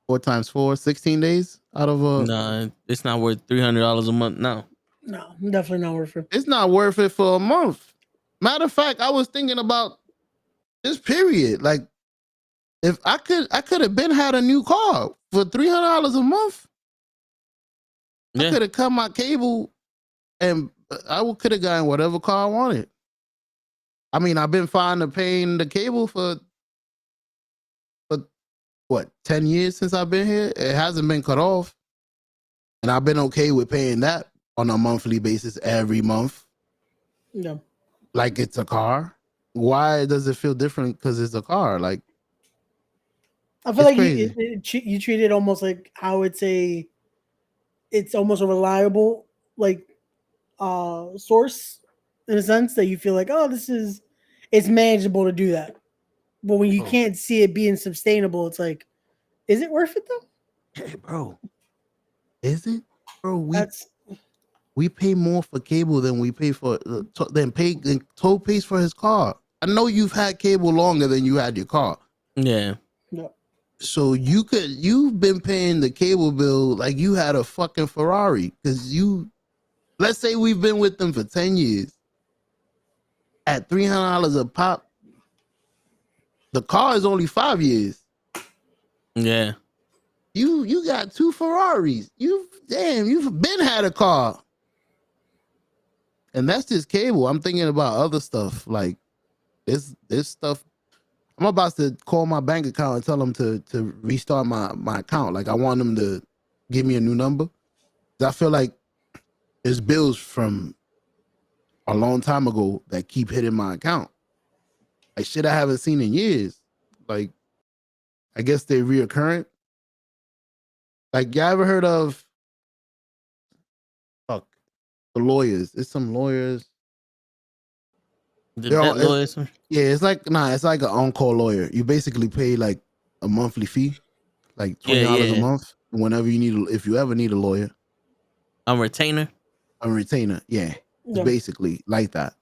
Speaker 3: 4 times 4, 16 days out of a...
Speaker 2: Nah, it's not worth $300 a month now.
Speaker 6: No, definitely not worth it.
Speaker 3: It's not worth it for a month. Matter of fact, I was thinking about Just period. Like if I could have been had a new car for $300 a month. I could have cut my cable and I could have gotten whatever car I wanted. I mean, I've been fine to paying the cable for what, 10 years since I've been here. It hasn't been cut off. And I've been okay with paying that on a monthly basis every month.
Speaker 6: No.
Speaker 3: Like it's a car. Why does it feel different because it's a car? Like,
Speaker 6: I feel like you treat it almost like how it's almost a reliable like source in a sense that you feel like, oh, it's manageable to do that. But when you can't see it being sustainable, it's like, is it worth it though?
Speaker 3: Hey, bro, is it, bro? We pay more for cable than we pay for than Toad pays for his car. I know you've had cable longer than you had your car.
Speaker 2: Yeah.
Speaker 6: No.
Speaker 3: So you've been paying the cable bill like you had a fucking Ferrari because let's say we've been with them for 10 years at $300 a pop. The car is only 5 years.
Speaker 2: Yeah.
Speaker 3: You got 2 Ferraris. You've been had a car. And that's just cable. I'm thinking about other stuff like this stuff. I'm about to call my bank account and tell them to restart my account. Like I want them to give me a new number. I feel like there's bills from a long time ago that keep hitting my account. Like shit I haven't seen in years. Like I guess they're reoccurring. Like y'all ever heard of the lawyers? It's some lawyers.
Speaker 2: Lawyers?
Speaker 3: Yeah, it's like an on-call lawyer. You basically pay like a monthly fee, like $20 a month whenever you need. If you ever need a lawyer,
Speaker 2: a retainer.
Speaker 3: Yeah, it's basically like that.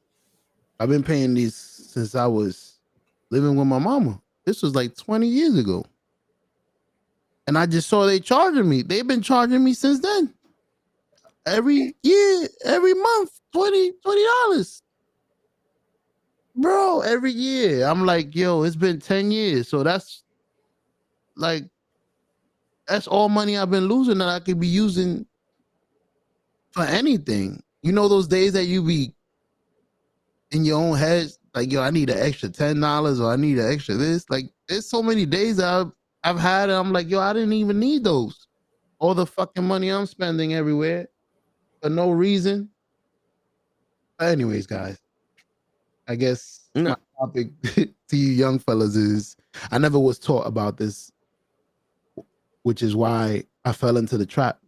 Speaker 3: I've been paying these since I was living with my mama. This was like 20 years ago, and I just saw they charging me. They've been charging me since then. Every year, every month, $20. Bro, every year. I'm like, yo, it's been 10 years. So that's all money I've been losing that I could be using for anything. You know those days that you be in your own head, like, yo, I need an extra $10 or I need an extra this. Like, there's so many days that I've had and I'm like, yo, I didn't even need those. All the fucking money I'm spending everywhere for no reason. But anyways, guys, I guess my topic to you young fellas is I never was taught about this, which is why I fell into the trap.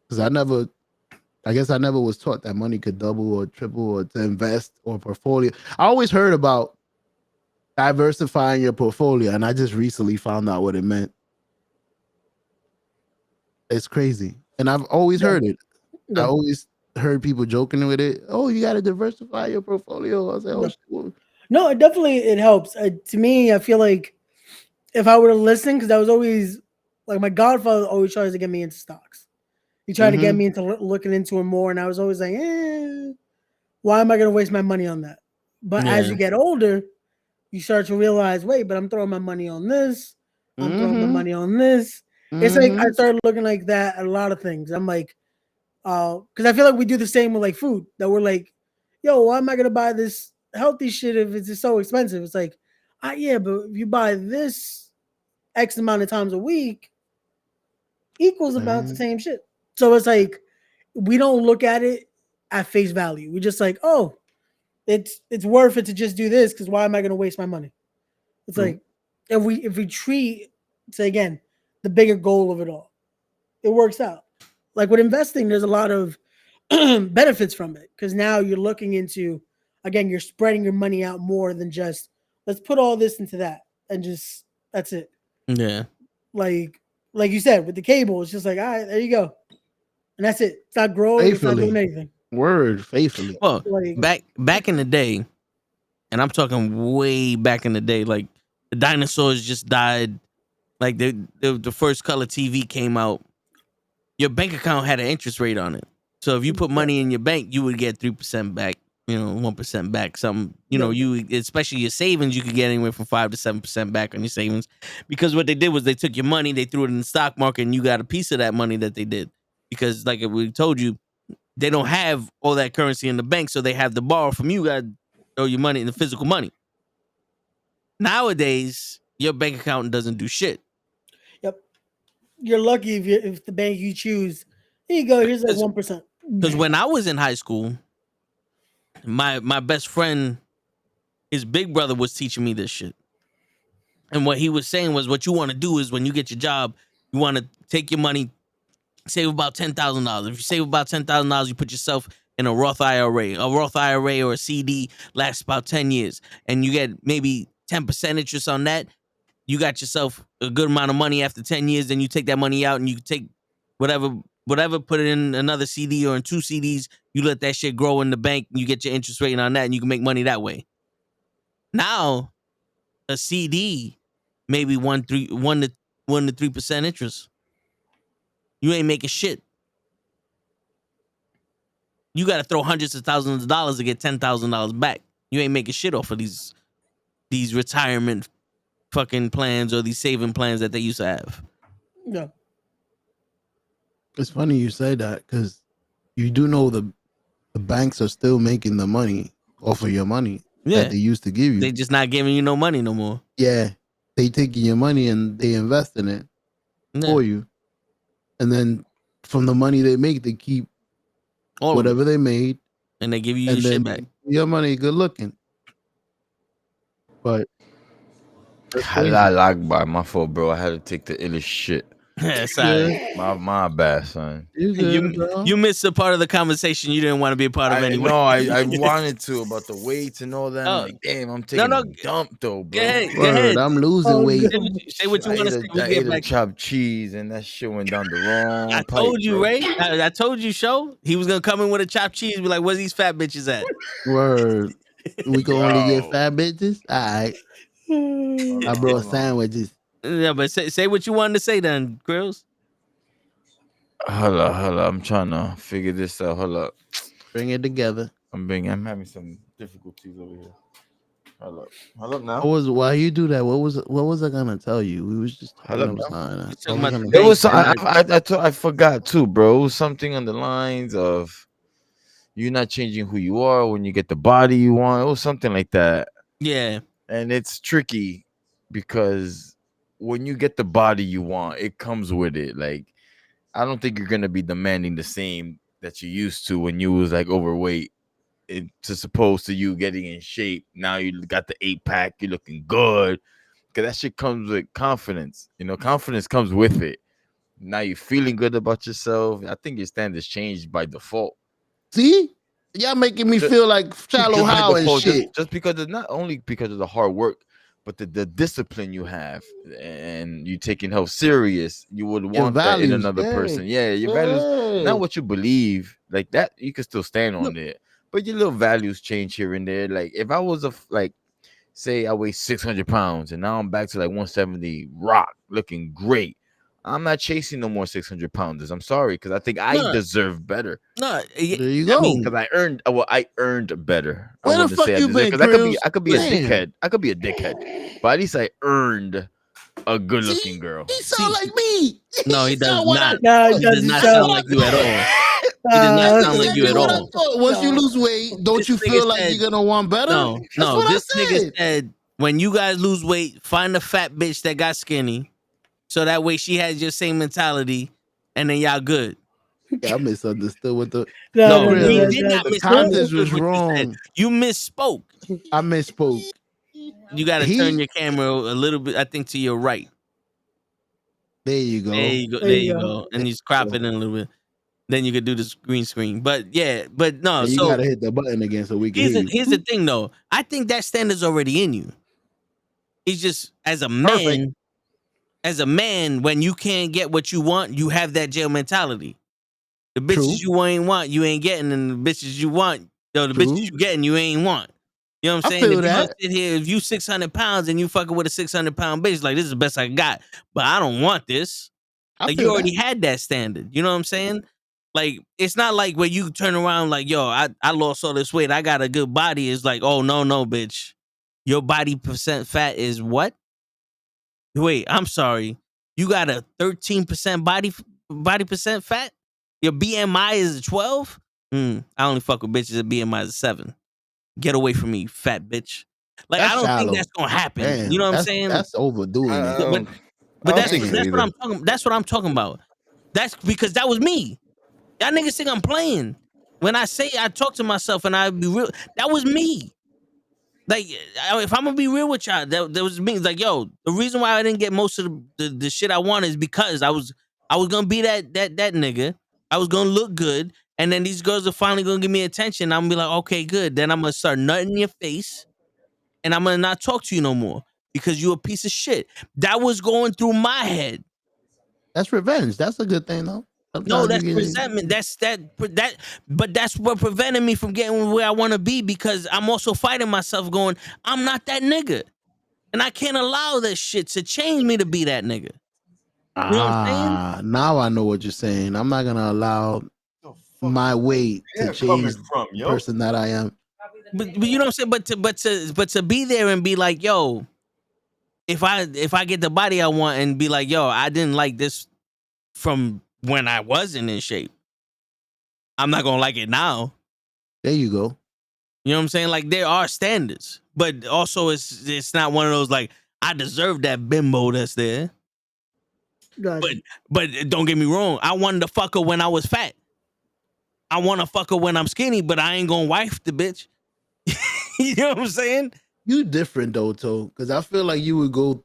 Speaker 3: Because I guess I never was taught that money could double or triple or to invest or portfolio. I always heard about diversifying your portfolio, and I just recently found out what it meant. It's crazy. And I've always heard it. I always heard people joking with it. Oh, you got to diversify your portfolio. I was like, oh, shit.
Speaker 6: No, it helps. To me, I feel like if I were to listen, because I was always like my godfather always tries to get me into stocks. He tried to get me into looking into it more, and I was always like, why am I going to waste my money on that? But as you get older, you start to realize, wait, but I'm throwing my money on this. I'm throwing my money on this. It's like I started looking like that at a lot of things. I'm like, because I feel like we do the same with like food. That we're like, yo, why am I going to buy this healthy shit if it's just so expensive? It's like, yeah, but if you buy this X amount of times a week, equals about the same shit. So it's like we don't look at it at face value. We just like, oh, it's worth it to just do this because why am I going to waste my money? It's like if we treat, say again, the bigger goal of it all, it works out. Like with investing, there's a lot of benefits from it because now you're looking into, again, you're spreading your money out more than just let's put all this into that and just that's it.
Speaker 2: Yeah.
Speaker 6: Like you said with the cable, it's just like, all right, there you go. And that's it. It's not growing. It's not doing anything.
Speaker 3: Word, faithfully.
Speaker 2: Well, back in the day, and I'm talking way back in the day, like the dinosaurs just died. Like the first color TV came out. Your bank account had an interest rate on it. So if you put money in your bank, you would get 3% back 1% back. Some, you especially your savings, you could get anywhere from 5 to 7% back on your savings, because what they did was they took your money, they threw it in the stock market, and you got a piece of that money that they did. Because like we told you, they don't have all that currency in the bank, so they have to borrow from you. Got to throw your money in the physical money. Nowadays, your bank account doesn't do shit.
Speaker 6: Yep. You're lucky if the bank you choose. Here you go. Here's like 1%.
Speaker 2: Because when I was in high school, my best friend, his big brother was teaching me this shit. And what he was saying was, what you want to do is when you get your job, you want to take your money, save about $10,000. If you save about $10,000, you put yourself in a Roth IRA. A Roth IRA or a CD lasts about 10 years, and you get maybe 10% interest on that. You got yourself a good amount of money after 10 years. Then you take that money out and you take whatever, put it in another CD or in 2 CDs. You let that shit grow in the bank, and you get your interest rate on that, and you can make money that way. Now, a CD, maybe 1 to 3% interest. You ain't making shit. You got to throw hundreds of thousands of dollars to get $10,000 back. You ain't making shit off of these retirement fucking plans or these saving plans that they used to have.
Speaker 6: Yeah.
Speaker 3: It's funny you say that, because you do know the banks are still making the money off of your money that they used to give you.
Speaker 2: They just not giving you no money no more.
Speaker 3: Yeah. They taking your money and they invest in it for you. And then from the money they make, they keep whatever they made.
Speaker 2: And they give you your shit back.
Speaker 3: Your money good looking. But
Speaker 12: Halal Akbar, my fault, bro. I had to take the illest shit.
Speaker 2: Sorry.
Speaker 12: My bad, son.
Speaker 2: You missed a part of the conversation you didn't want to be a part of anyway.
Speaker 12: No, I wanted to, about the weights and all that. I'm like, damn, I'm taking a dump though, bro.
Speaker 2: Go ahead.
Speaker 3: I'm losing weight.
Speaker 2: Say what you want to say.
Speaker 12: I ate a chopped cheese and that shit went down the wrong
Speaker 2: I told you, Ray. I told you, show. He was gonna come in with a chopped cheese, be like, "Where's these fat bitches at?"
Speaker 3: Word. We can only get fat bitches. All right. I brought sandwiches.
Speaker 2: Yeah, but say what you wanted to say then, Grills.
Speaker 12: Hold up. I'm trying to figure this out. Hold up.
Speaker 3: Bring it together.
Speaker 12: I'm having some difficulties over here. Hold up now.
Speaker 3: Why you do that? What was I gonna tell you? We was just talking
Speaker 12: about it was. I forgot too, bro. It was something on the lines of you're not changing who you are when you get the body you want. It was something like that.
Speaker 2: Yeah.
Speaker 12: And it's tricky because when you get the body you want, it comes with it. Like, I don't think you're gonna be demanding the same that you used to when you was like overweight. To supposed to you getting in shape. Now you got the 8-pack, you're looking good. Because that shit comes with confidence. Confidence comes with it. Now you're feeling good about yourself. I think your standards changed by default.
Speaker 3: See? Y'all making me feel like Shallow How and shit.
Speaker 12: Just because it's not only because of the hard work, but the discipline you have, and you taking health serious, you would want that in another person. Yeah, your values, not what you believe, like that. You can still stand on it, but your little values change here and there. Like if I was say I weigh 600 pounds and now I'm back to like 170, rock, looking great. I'm not chasing no more 600 pounders. I'm sorry, because I think I deserve better.
Speaker 2: No,
Speaker 3: there you go.
Speaker 12: Because I earned better.
Speaker 3: Where the fuck you been,
Speaker 12: because I could be a dickhead. I could be a dickhead, but at least I earned a good-looking girl.
Speaker 3: He sound like me.
Speaker 2: No, he does not.
Speaker 6: No,
Speaker 2: he does not sound like you at all. He does not sound like you at all.
Speaker 3: Once you lose weight, don't you feel like you're gonna want better?
Speaker 2: No. This nigga said, when you guys lose weight, find a fat bitch that got skinny. So that way she has your same mentality, and then y'all good.
Speaker 3: Yeah, I misunderstood what the
Speaker 2: you did not
Speaker 3: the context was wrong.
Speaker 2: You misspoke.
Speaker 3: I misspoke.
Speaker 2: You got to turn your camera a little bit, I think, to your right.
Speaker 3: There you go.
Speaker 2: There you go. And you crop it in a little bit. Then you could do the green screen. But yeah, but no.
Speaker 3: You gotta hit the button again so we can.
Speaker 2: Here's the thing, though. I think that standard's already in you. It's just as a man.
Speaker 3: Perfect.
Speaker 2: As a man, when you can't get what you want, you have that jail mentality. The bitches you ain't want, you ain't getting, and the bitches you want, bitches you getting, you ain't want. You know what I'm saying? If you sit here, if you 600 pounds and you fucking with a 600-pound bitch, like, this is the best I got, but I don't want this. Like, you already had that standard. You know what I'm saying? Like, it's not like where you turn around like, yo, I lost all this weight. I got a good body. It's like, oh, no, bitch. Your body percent fat is what? Wait, I'm sorry. You got a 13% body percent fat? Your BMI is 12? I only fuck with bitches that BMI is 7. Get away from me, fat bitch. Like,
Speaker 3: That's
Speaker 2: I don't think
Speaker 3: shallow.
Speaker 2: that's gonna happen.
Speaker 3: Damn,
Speaker 2: You know what I'm
Speaker 3: that's
Speaker 2: saying?
Speaker 3: that's overdoing it.
Speaker 2: But that's
Speaker 12: think so
Speaker 2: what
Speaker 12: either.
Speaker 2: I'm talking. That's what I'm talking about. That's because that was me. Y'all niggas think I'm playing. When I say I talk to myself and I be real, that was me. Like, if I'm gonna be real with y'all, that was me. Like, yo, the reason why I didn't get most of the shit I wanted is because I was gonna be that nigga. I was gonna look good, and then these girls are finally gonna give me attention. I'm gonna be like, okay, good. Then I'm gonna start nutting your face, and I'm gonna not talk to you no more because you a piece of shit. That was going through my head.
Speaker 3: That's revenge. That's a good thing, though.
Speaker 2: No,
Speaker 3: Sometimes
Speaker 2: that's
Speaker 3: you get
Speaker 2: resentment. But that's what prevented me from getting where I want to be because I'm also fighting myself, going, I'm not that nigga, and I can't allow that shit to change me to be that nigga. You know what I'm saying?
Speaker 3: now I know what you're saying. I'm not gonna allow my weight to change the person that I am.
Speaker 2: But you know what I'm saying? But to be there and be like, yo, if I get the body I want and be like, yo, I didn't like this from when I wasn't in shape, I'm not gonna like it now.
Speaker 3: There you go.
Speaker 2: You know what I'm saying? Like, there are standards, but also it's not one of those like, I deserve that bimbo that's there.
Speaker 6: Gotcha.
Speaker 2: But don't get me wrong, I wanted to fuck her when I was fat. I want to fuck her when I'm skinny, but I ain't gonna wife the bitch. You know what I'm saying?
Speaker 3: You different though, Toe, because I feel like you would go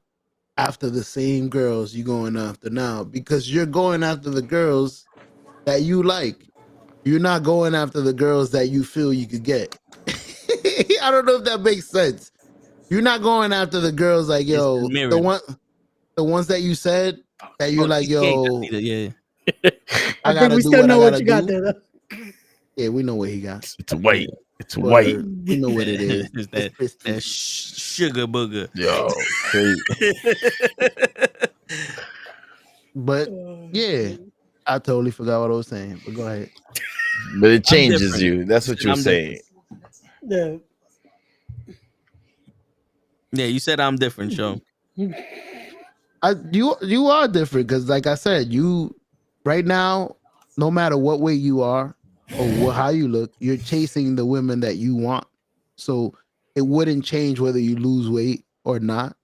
Speaker 3: after the same girls you going after now because you're going after the girls that you like. You're not going after the girls that you feel you could get. I don't know if that makes sense. You're not going after the girls like, yo, the ones that you said that you're like, yo,
Speaker 2: yeah.
Speaker 3: I
Speaker 6: think
Speaker 3: gotta
Speaker 6: we
Speaker 3: do
Speaker 6: still
Speaker 3: what I
Speaker 6: know what
Speaker 3: gotta
Speaker 6: you got
Speaker 3: do.
Speaker 6: there, though.
Speaker 3: Yeah, we know what he got.
Speaker 12: It's white. It's
Speaker 3: Word.
Speaker 12: white.
Speaker 3: We know what it is.
Speaker 2: It's
Speaker 3: It's
Speaker 2: that sugar booger.
Speaker 12: Yo, crazy.
Speaker 3: But yeah, I totally forgot what I was saying. But go ahead.
Speaker 12: But it
Speaker 2: I'm
Speaker 12: changes
Speaker 2: different.
Speaker 12: you. That's what you're
Speaker 2: I'm
Speaker 12: saying.
Speaker 6: Yeah.
Speaker 2: Yeah, you said I'm different, Sean.
Speaker 3: You are different because, like I said, you right now, no matter what way you are or how you look, you're chasing the women that you want. So it wouldn't change whether you lose weight or not.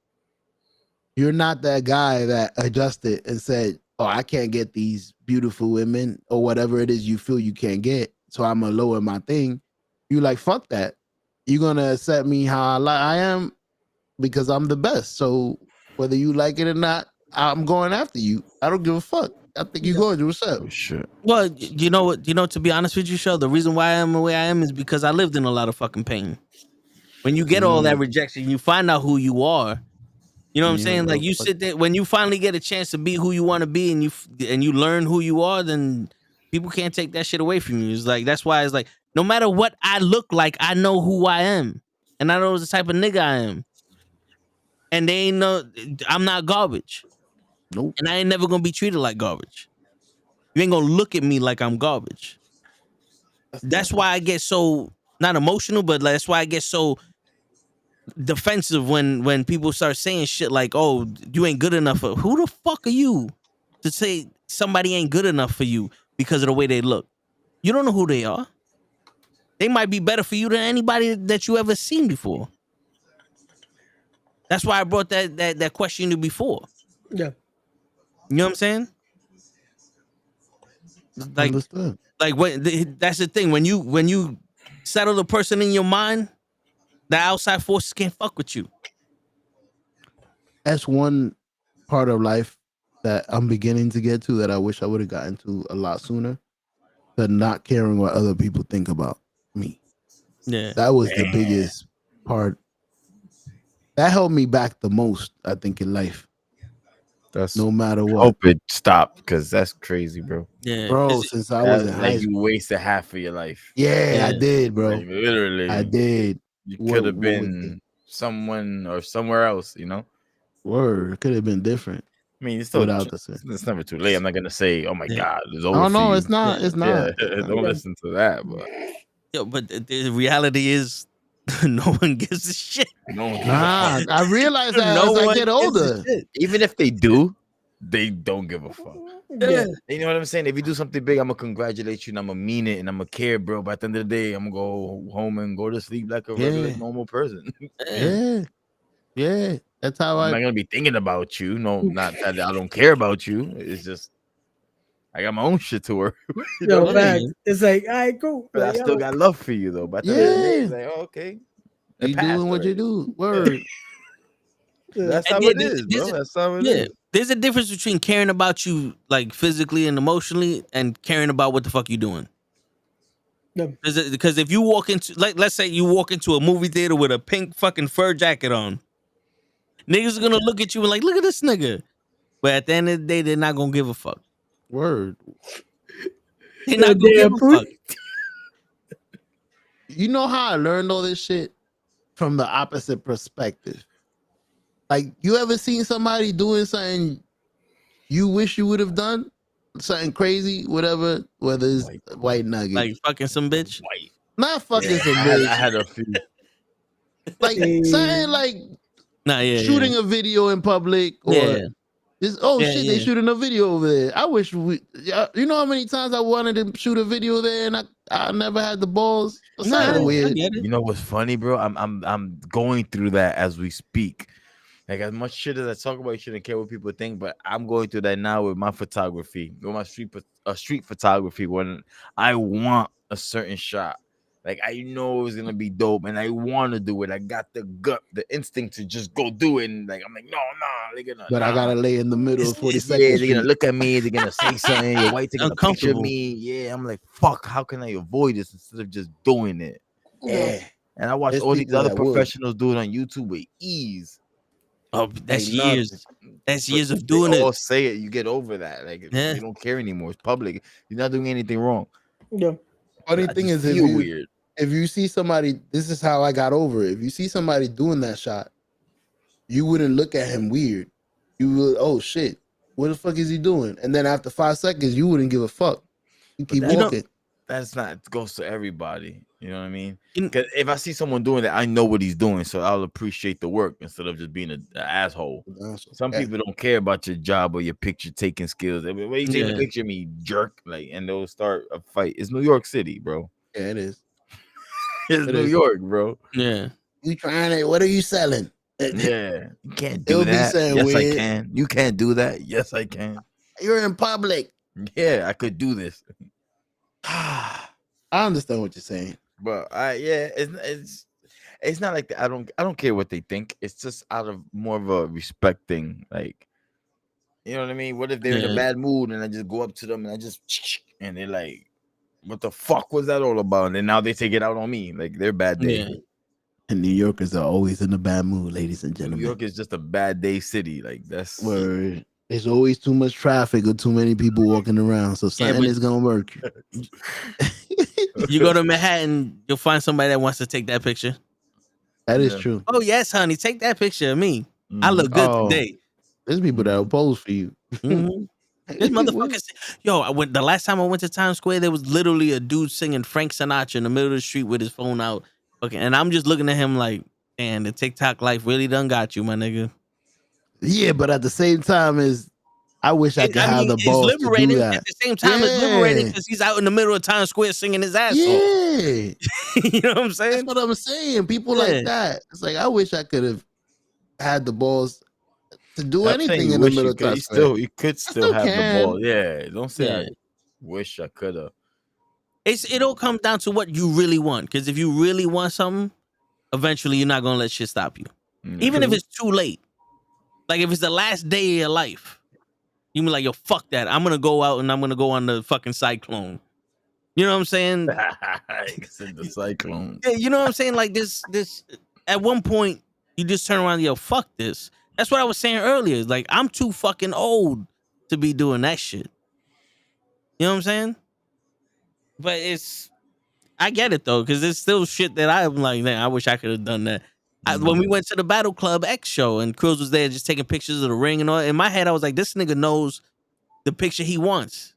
Speaker 3: You're not that guy that adjusted and said, "Oh, I can't get these beautiful women or whatever it is you feel you can't get, so I'm gonna lower my thing." You like fuck that. You're gonna accept me how I am because I'm the best. So whether you like it or not, I'm going after you. I don't give a fuck. I think you're going to what's up.
Speaker 12: Sure.
Speaker 2: Well, you know what? To be honest with you, Show, the reason why I am the way I am is because I lived in a lot of fucking pain. When you get all that rejection, you find out who you are. You know what I'm saying? Like, you sit there when you finally get a chance to be who you want to be, and you learn who you are, then people can't take that shit away from you. It's like, that's why it's like, no matter what I look like, I know who I am, and I know the type of nigga I am, and they ain't know I'm not garbage.
Speaker 3: Nope.
Speaker 2: And I ain't never gonna be treated like garbage. You ain't gonna look at me like I'm garbage. That's why I get so not emotional, but that's why I get so defensive when people start saying shit like, "Oh, you ain't good enough for." Who the fuck are you to say somebody ain't good enough for you because of the way they look? You don't know who they are. They might be better for you than anybody that you ever seen before. That's why I brought that question to before.
Speaker 6: Yeah.
Speaker 2: You know what I'm saying? Like,
Speaker 3: Understood.
Speaker 2: like that's the thing. When you settle the person in your mind, the outside forces can't fuck with you.
Speaker 3: That's one part of life that I'm beginning to get to that I wish I would have gotten to a lot sooner. The not caring what other people think about me.
Speaker 2: Yeah.
Speaker 3: That was the biggest part. That held me back the most, I think, in life.
Speaker 12: That's
Speaker 3: no matter what.
Speaker 12: Hope it stopped because that's crazy, bro.
Speaker 2: Yeah,
Speaker 3: bro. Since I was in high
Speaker 12: you
Speaker 3: school,
Speaker 12: wasted half of your life.
Speaker 3: yeah, I did, bro.
Speaker 12: Like, literally,
Speaker 3: I did.
Speaker 12: You could have been someone or somewhere else, you know.
Speaker 3: Word, it could have been different.
Speaker 12: I mean, it's still it's never too late. I'm not gonna say, "Oh my God, it's over."
Speaker 3: Oh no,
Speaker 12: for
Speaker 3: it's
Speaker 12: you.
Speaker 3: not. It's not.
Speaker 12: Yeah, don't listen to that. But
Speaker 2: Yo, but the reality is, no one gives a shit.
Speaker 12: no one gives
Speaker 3: Nah,
Speaker 12: a fuck.
Speaker 3: I realize that
Speaker 2: No
Speaker 3: as I
Speaker 2: one
Speaker 3: get
Speaker 2: gives a
Speaker 3: older.
Speaker 2: shit.
Speaker 12: Even if they do, they don't give a fuck.
Speaker 6: Yeah.
Speaker 12: You know what I'm saying? If you do something big, I'm gonna congratulate you and I'm gonna mean it and I'm gonna care, bro. But at the end of the day, I'm gonna go home and go to sleep like a regular, normal person.
Speaker 3: Yeah. That's how
Speaker 12: I'm not gonna be thinking about you. No, not that I don't care about you. It's just I got my own shit to worry. You know
Speaker 6: Yo,
Speaker 12: what I mean?
Speaker 6: fact. It's like, all right, cool.
Speaker 12: But I
Speaker 6: Like,
Speaker 12: still
Speaker 6: yo.
Speaker 12: got love for you though. But at the end of the day, it's like, oh, okay. It
Speaker 3: You
Speaker 12: passed
Speaker 3: doing what you
Speaker 12: already.
Speaker 3: do. Word.
Speaker 12: That's how
Speaker 2: And
Speaker 12: it
Speaker 2: there's-
Speaker 12: is,
Speaker 2: there's
Speaker 12: bro.
Speaker 2: a-
Speaker 12: That's how it
Speaker 2: yeah,
Speaker 12: is.
Speaker 2: there's a difference between caring about you like physically and emotionally, and caring about what the fuck you doing.
Speaker 6: Yeah.
Speaker 2: Because if you walk into, like, let's say you walk into a movie theater with a pink fucking fur jacket on, niggas are gonna look at you and like, look at this nigga. But at the end of the day, they're not gonna give a fuck.
Speaker 3: Word.
Speaker 2: They're not gonna give a fuck.
Speaker 3: You know how I learned all this shit? From the opposite perspective. Like, you ever seen somebody doing something you wish you would have done? Something crazy, whatever, whether it's white nugget.
Speaker 2: Like fucking some bitch.
Speaker 3: Not fucking some
Speaker 12: I
Speaker 3: bitch.
Speaker 12: had a few.
Speaker 3: Like something like shooting a video in public or this. Oh shit, they shooting a video over there. I wish you know how many times I wanted to shoot a video there and I never had the balls. Something weird.
Speaker 12: You know what's funny, bro? I'm going through that as we speak. Like, as much shit as I talk about, you shouldn't care what people think, but I'm going through that now with my photography, with my street photography. When I want a certain shot, like I know it's gonna be dope, and I want to do it. I got the gut, the instinct to just go do it. And like I'm like, no, they're gonna.
Speaker 3: But I gotta lay in the middle of 42nd
Speaker 12: They're
Speaker 3: Street.
Speaker 12: gonna look at me. They're gonna say something. Your wife taking a picture of
Speaker 2: Uncomfortable.
Speaker 12: me. Yeah, I'm like, fuck. How can I avoid this instead of just doing it?
Speaker 3: Yeah.
Speaker 12: And I watch
Speaker 3: There's
Speaker 12: all these
Speaker 3: people
Speaker 12: other
Speaker 3: that would.
Speaker 12: professionals do it on YouTube with ease.
Speaker 2: Oh, that's
Speaker 12: Like,
Speaker 2: years.
Speaker 12: nothing.
Speaker 2: That's
Speaker 12: But
Speaker 2: years of
Speaker 12: they
Speaker 2: doing
Speaker 12: all
Speaker 2: it.
Speaker 12: say it. You get over that. Like,
Speaker 2: Yeah.
Speaker 12: you don't care anymore. It's public. You're not doing anything wrong.
Speaker 6: Yeah.
Speaker 3: Funny
Speaker 12: I
Speaker 3: thing
Speaker 12: just
Speaker 3: is,
Speaker 12: feel weird.
Speaker 3: if you see somebody, this is how I got over it. If you see somebody doing that shot, you wouldn't look at him weird. You would, oh shit, what the fuck is he doing? And then after 5 seconds, you wouldn't give a fuck. You keep walking.
Speaker 12: That's not, it goes to everybody. You know what I mean? Because if I see someone doing that, I know what he's doing, so I'll appreciate the work instead of just being an asshole. Some people don't care about your job or your picture taking skills. I mean, why you taking a picture of me, jerk? Like, and they'll start a fight. It's New York City, bro.
Speaker 3: Yeah, it is.
Speaker 12: It's New York, bro.
Speaker 2: Yeah.
Speaker 3: You trying it? What are you selling?
Speaker 12: Yeah, you can't
Speaker 3: They'll
Speaker 12: do
Speaker 3: be
Speaker 12: that.
Speaker 3: saying
Speaker 12: Yes,
Speaker 3: weird.
Speaker 12: I can. You can't do that. Yes, I can.
Speaker 3: You're in public.
Speaker 12: Yeah, I could do this.
Speaker 3: I understand what you're saying.
Speaker 12: But it's not like that. I don't care what they think. It's just out of more of a respect thing. Like, you know what I mean? What if they're in a bad mood and I just go up to them and I just and they're like, what the fuck was that all about? And then now they take it out on me. Like, their bad day.
Speaker 2: Yeah.
Speaker 3: And New Yorkers are always in a bad mood, ladies and gentlemen.
Speaker 12: New York is just a bad day city. Like, that's
Speaker 3: where there's always too much traffic or too many people walking around. So something is gonna work.
Speaker 2: You go to Manhattan, you'll find somebody that wants to take that picture.
Speaker 3: That is true.
Speaker 2: Oh yes, honey, take that picture of me. I look good today.
Speaker 3: There's people that will pose for you.
Speaker 2: Mhm. This motherfucker. Yo, the last time I went to Times Square, there was literally a dude singing Frank Sinatra in the middle of the street with his phone out. Okay, and I'm just looking at him like, man, the TikTok life really done got you, my nigga.
Speaker 3: Yeah, but at the same time, I wish I could have the balls to do
Speaker 2: liberating.
Speaker 3: that.
Speaker 2: At the same time, it's liberating because he's out in the middle of Times Square singing his ass off.
Speaker 3: Yeah,
Speaker 2: you know what I'm saying?
Speaker 3: That's what I'm saying. People like that. It's like I wish I could have had the balls to do
Speaker 12: I'm saying
Speaker 3: anything
Speaker 12: you
Speaker 3: in the
Speaker 12: wish
Speaker 3: middle
Speaker 12: you
Speaker 3: of
Speaker 12: could.
Speaker 3: Times
Speaker 12: You
Speaker 3: Square.
Speaker 12: could still have
Speaker 3: can.
Speaker 12: the ball. Yeah, don't say
Speaker 2: Yeah.
Speaker 12: I wish I could have.
Speaker 2: It all comes down to what you really want. Because if you really want something, eventually you're not gonna let shit stop you. Even if it's too late. Like if it's the last day of your life, you be like, yo, fuck that. I'm gonna go out and I'm gonna go on the fucking cyclone. You know what I'm saying?
Speaker 12: The cyclone.
Speaker 2: Yeah, you know what I'm saying? Like this at one point you just turn around and yo, fuck this. That's what I was saying earlier. Like I'm too fucking old to be doing that shit. You know what I'm saying? But I get it though, because there's still shit that I'm like, man, I wish I could have done that. when we went to the Battle Club X show and Krillz was there just taking pictures of the ring and all. In my head, I was like, this nigga knows the picture he wants.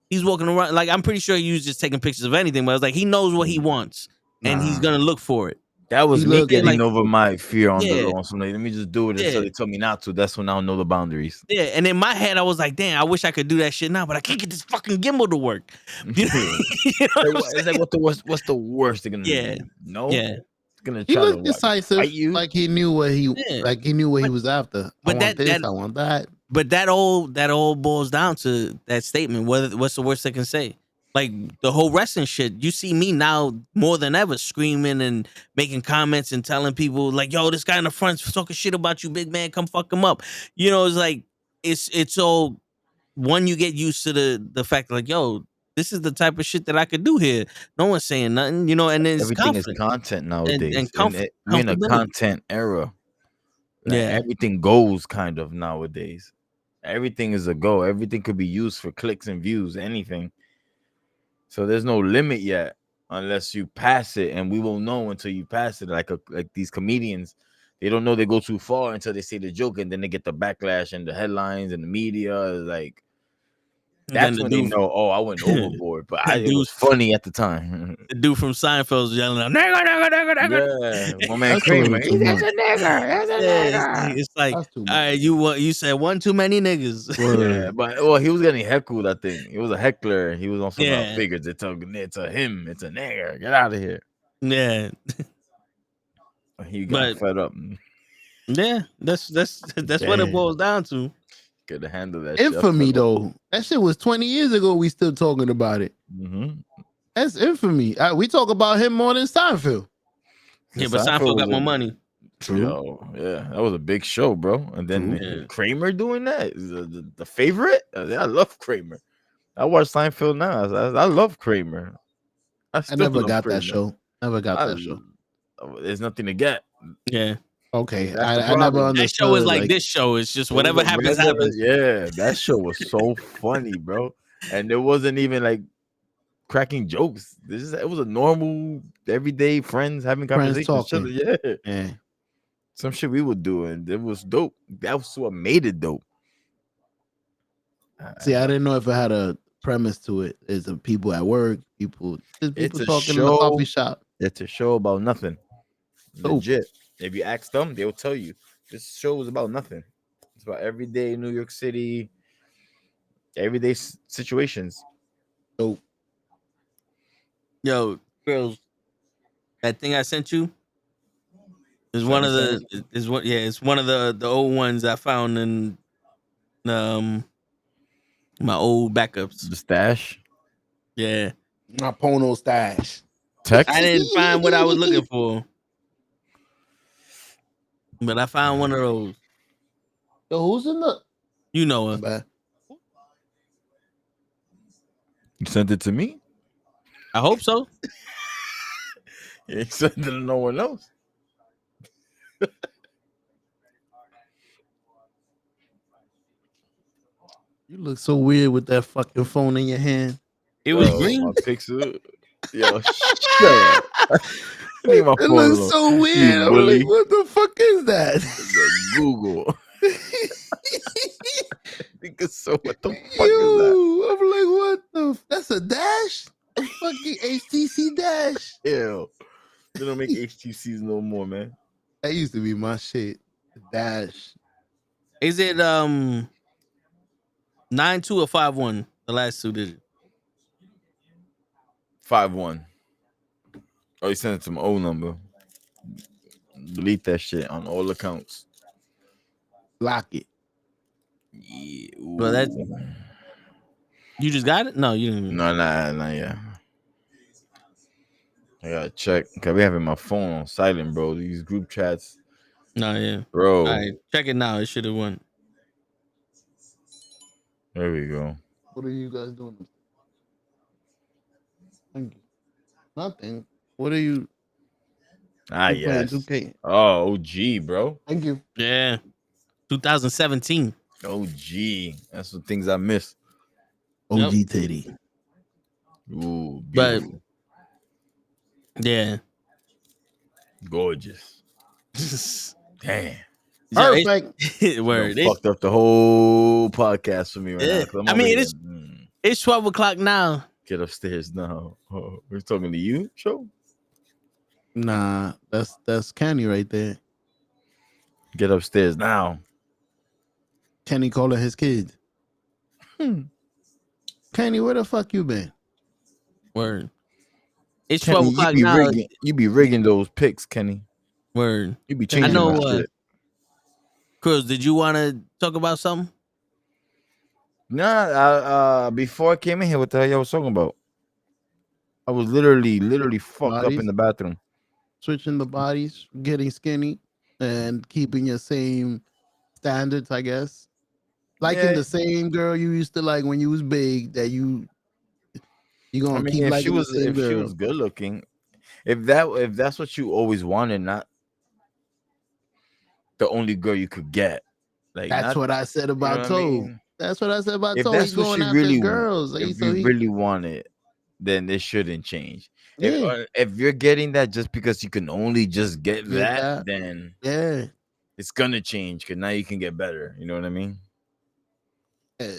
Speaker 2: He's walking around like I'm pretty sure he was just taking pictures of anything, but I was like, he knows what he wants and he's gonna look for it.
Speaker 12: That was
Speaker 3: He
Speaker 12: me
Speaker 3: looked
Speaker 12: getting
Speaker 2: like-
Speaker 12: over my fear on
Speaker 2: Yeah.
Speaker 12: the on something. Let me just do it until
Speaker 2: Yeah.
Speaker 12: they told me not to. That's when I'll know the boundaries.
Speaker 2: Yeah, and in my head, I was like, damn, I wish I could do that shit now, but I can't get this fucking gimbal to work. You know, you know what I'm
Speaker 12: It's like what's the worst they're gonna
Speaker 2: Yeah.
Speaker 12: do? No,
Speaker 2: Yeah.
Speaker 12: it's gonna
Speaker 3: He
Speaker 12: try to
Speaker 3: looked decisive,
Speaker 12: fight you.
Speaker 3: like he knew what he
Speaker 2: Yeah.
Speaker 3: was after. I
Speaker 2: but
Speaker 3: want this,
Speaker 2: that-
Speaker 3: I want that.
Speaker 2: But that all boils down to that statement. What's the worst they can say? Like the whole wrestling shit. You see me now more than ever screaming and making comments and telling people like, "Yo, this guy in the front's talking shit about you, big man. Come fuck him up." You know, it's like it's all one. You get used to the fact like, "Yo, this is the type of shit that I could do here." No one's saying nothing. You know, and then it's
Speaker 12: Everything is
Speaker 2: confident.
Speaker 12: content nowadays.
Speaker 2: and
Speaker 12: we're in a
Speaker 2: comfortability.
Speaker 12: content era. Like,
Speaker 2: Yeah.
Speaker 12: everything goes kind of nowadays. Everything is a go. Everything could be used for clicks and views. Anything. So there's no limit yet, unless you pass it, and we won't know until you pass it. Like these comedians, they don't know they go too far until they say the joke, and then they get the backlash and the headlines and the media. Like that's when they know. Oh, I went overboard, but it was funny at the time.
Speaker 2: The dude from Seinfeld's yelling out, "Nigga, nigga, nigga, nigga."
Speaker 12: Yeah, my man Kramer.
Speaker 3: too much.
Speaker 12: That's a nigga. That's a nigga.
Speaker 2: It's like, all
Speaker 3: That's too much.
Speaker 2: right, you said one too many niggas.
Speaker 12: Yeah, but he was getting heckled. I think he was a heckler. He was on some
Speaker 2: Yeah.
Speaker 12: figures. It's a him. It's a nigger. Get out of here.
Speaker 2: Yeah,
Speaker 12: He got
Speaker 2: But-
Speaker 12: fed up.
Speaker 2: yeah, that's what it
Speaker 3: Damn.
Speaker 2: boils down to.
Speaker 12: Could have handled that. shit.
Speaker 3: Infamy though. That shit was 20 years ago. We still talking about it.
Speaker 12: Mm-hmm.
Speaker 3: That's infamy. We talk about him more than Seinfeld.
Speaker 2: Yeah, but Seinfeld got more money.
Speaker 3: True.
Speaker 12: Yo, yeah, that was a big show, bro. And then
Speaker 2: True. Yeah.
Speaker 12: Kramer doing that, the favorite. I love Kramer. I watch Seinfeld now. I love Kramer.
Speaker 3: I
Speaker 12: still
Speaker 3: never
Speaker 12: love
Speaker 3: got
Speaker 12: Kramer.
Speaker 3: that show. Never got that show.
Speaker 12: There's nothing to get.
Speaker 2: Yeah,
Speaker 3: Okay,
Speaker 12: That's the
Speaker 3: I never
Speaker 12: problem.
Speaker 3: understood.
Speaker 2: that show is like this show. It's just whatever
Speaker 12: It was a
Speaker 2: happens,
Speaker 12: regular-
Speaker 2: happens.
Speaker 12: Yeah, that show was so funny, bro. And it wasn't even like cracking jokes. It was a normal, everyday friends having
Speaker 3: Friends
Speaker 12: conversations. with each other. Yeah.
Speaker 3: Yeah.
Speaker 12: Some shit we would do, and it was dope. That was what made it dope.
Speaker 3: See, I didn't know if it had a premise to it. Is it people at work, people
Speaker 12: It's a
Speaker 3: talking in the
Speaker 12: show.
Speaker 3: coffee shop.
Speaker 12: It's a show about nothing.
Speaker 3: Dope.
Speaker 12: Legit. If you ask them, they'll tell you. This show is about nothing. It's about everyday New York City, everyday situations.
Speaker 3: Dope.
Speaker 2: Yo, girls, that thing I sent you is one of the it's one of the old ones I found in my old backups.
Speaker 12: The stash.
Speaker 2: Yeah,
Speaker 3: My Pono stash.
Speaker 12: Text.
Speaker 2: I didn't find what I was looking for, but I found one of those.
Speaker 3: So who's in the?
Speaker 2: You know her.
Speaker 3: Bad.
Speaker 12: You sent it to me?
Speaker 2: I hope so.
Speaker 12: You sent it to no one else.
Speaker 3: You look so weird with that fucking phone in your hand.
Speaker 2: It was
Speaker 12: Yo,
Speaker 2: green.
Speaker 12: My pixel. Yo, shut up. Leave my
Speaker 3: It
Speaker 12: phone
Speaker 3: looks
Speaker 12: alone.
Speaker 3: so
Speaker 12: You
Speaker 3: weird. I'm
Speaker 12: bully.
Speaker 3: like, what the fuck is that?
Speaker 12: Google. Because so what the fuck is that?
Speaker 3: Yo, I'm like, what the? That's a dash? A fucking HTC dash.
Speaker 12: Ew. They don't make HTCs no more, man.
Speaker 3: That used to be my shit. Dash.
Speaker 2: Is it 9-2 or 5-1? The last two digits.
Speaker 12: 5-1. Oh, you sent it to my old number. Delete that shit on all accounts.
Speaker 3: Lock it.
Speaker 12: Yeah.
Speaker 2: Well, that's you just got it? No, you didn't.
Speaker 12: No, not yet. I gotta check. Cause we having my phone on silent, bro. These group chats.
Speaker 2: No, yeah.
Speaker 12: Bro.
Speaker 2: All right, check it now. It should have won.
Speaker 12: There we go.
Speaker 3: What are you guys doing? Thank you. Nothing. What are you?
Speaker 12: Ah,
Speaker 3: You playing
Speaker 12: yes.
Speaker 3: 2K.
Speaker 12: Oh, OG, bro.
Speaker 3: Thank you.
Speaker 2: Yeah. 2017.
Speaker 12: OG. That's the things I miss.
Speaker 3: OG Teddy.
Speaker 12: Ooh,
Speaker 2: But
Speaker 12: beautiful.
Speaker 2: yeah.
Speaker 12: Gorgeous. Damn.
Speaker 3: Perfect.
Speaker 2: Word.
Speaker 12: Fucked up the whole podcast for me right now.
Speaker 2: Yeah.
Speaker 12: 'Cause I'm
Speaker 2: I
Speaker 12: over
Speaker 2: mean,
Speaker 12: here,
Speaker 2: it's 12 o'clock now.
Speaker 12: Get upstairs now. Oh, we're talking to you, show.
Speaker 3: Nah, that's Kenny right there.
Speaker 12: Get upstairs now.
Speaker 3: Kenny calling his kids. Kenny, where the fuck you been?
Speaker 2: Word. It's
Speaker 12: Kenny,
Speaker 2: 12 o'clock now.
Speaker 12: You be rigging those picks, Kenny.
Speaker 2: Word.
Speaker 12: You be changing that shit.
Speaker 2: Cruz, did you want to talk about something?
Speaker 12: Nah, before I came in here, what the hell y'all was talking about? I was literally fucked up in the bathroom.
Speaker 3: Switching the bodies, getting skinny, and keeping your same standards, I guess. Liking the same girl you used to like when you was big, that you gonna keep liking the same girl.
Speaker 12: If she was good looking, if that's what you always wanted, not the only girl you could get. Like
Speaker 3: that's what I said about Toe. That's what I said about Toe.
Speaker 12: That's
Speaker 3: He's going after girls.
Speaker 12: If you really want it, then it shouldn't change.
Speaker 3: Yeah.
Speaker 12: If you're getting that just because you can only just get that, then it's gonna change because now you can get better. You know what I mean?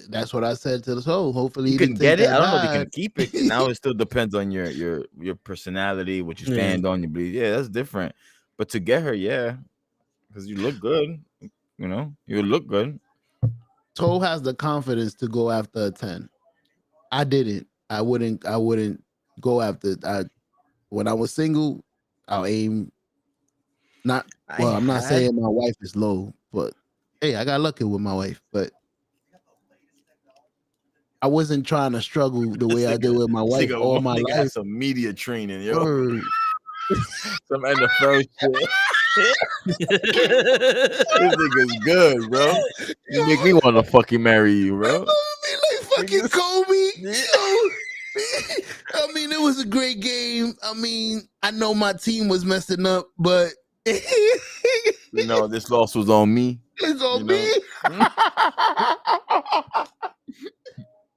Speaker 3: That's what I said to the Toe. Hopefully
Speaker 12: you can get it. I don't know if you can keep it. Now it still depends on your personality, what you stand on, your belief. Yeah, that's different. But to get her, yeah, because you look good. You know, you look good.
Speaker 3: Toe has the confidence to go after a 10. I didn't. I wouldn't go after. When I was single, I'll aim. I'm not saying my wife is low, but hey, I got lucky with my wife. But I wasn't trying to struggle the way I did with my wife all my life.
Speaker 12: Got some media training, yo. Some NFL shit. This nigga's good, bro. You make me want to fucking marry you, bro.
Speaker 3: Like fucking Kobe. I mean, it was a great game. I mean, I know my team was messing up, but
Speaker 12: this loss was on me.
Speaker 3: It's on me.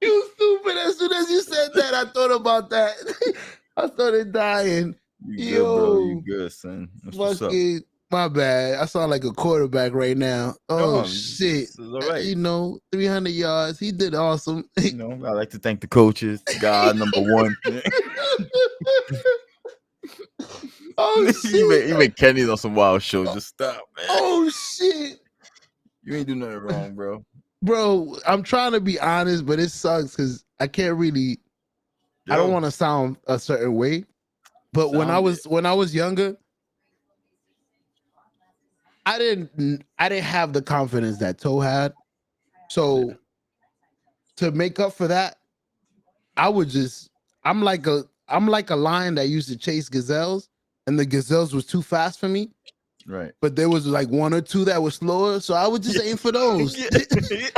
Speaker 3: You stupid. As soon as you said that, I thought about that. I started dying.
Speaker 12: You good, bro. You good, son.
Speaker 3: Fucking, my bad. I sound like a quarterback right now. Oh, shit.
Speaker 12: Right.
Speaker 3: 300 yards. He did awesome.
Speaker 12: I like to thank the coaches. God, number one.
Speaker 3: Oh, shit.
Speaker 12: You make Kenny on some wild show. Just stop, man.
Speaker 3: Oh, shit.
Speaker 12: You ain't do nothing wrong, bro.
Speaker 3: Bro, I'm trying to be honest, but it sucks because I can't really. I don't want to sound a certain way, but when I was younger, I didn't have the confidence that Toe had. So to make up for that, I'm like a lion that used to chase gazelles, and the gazelles was too fast for me.
Speaker 12: Right.
Speaker 3: But there was like one or two that were slower, so I would just aim for those.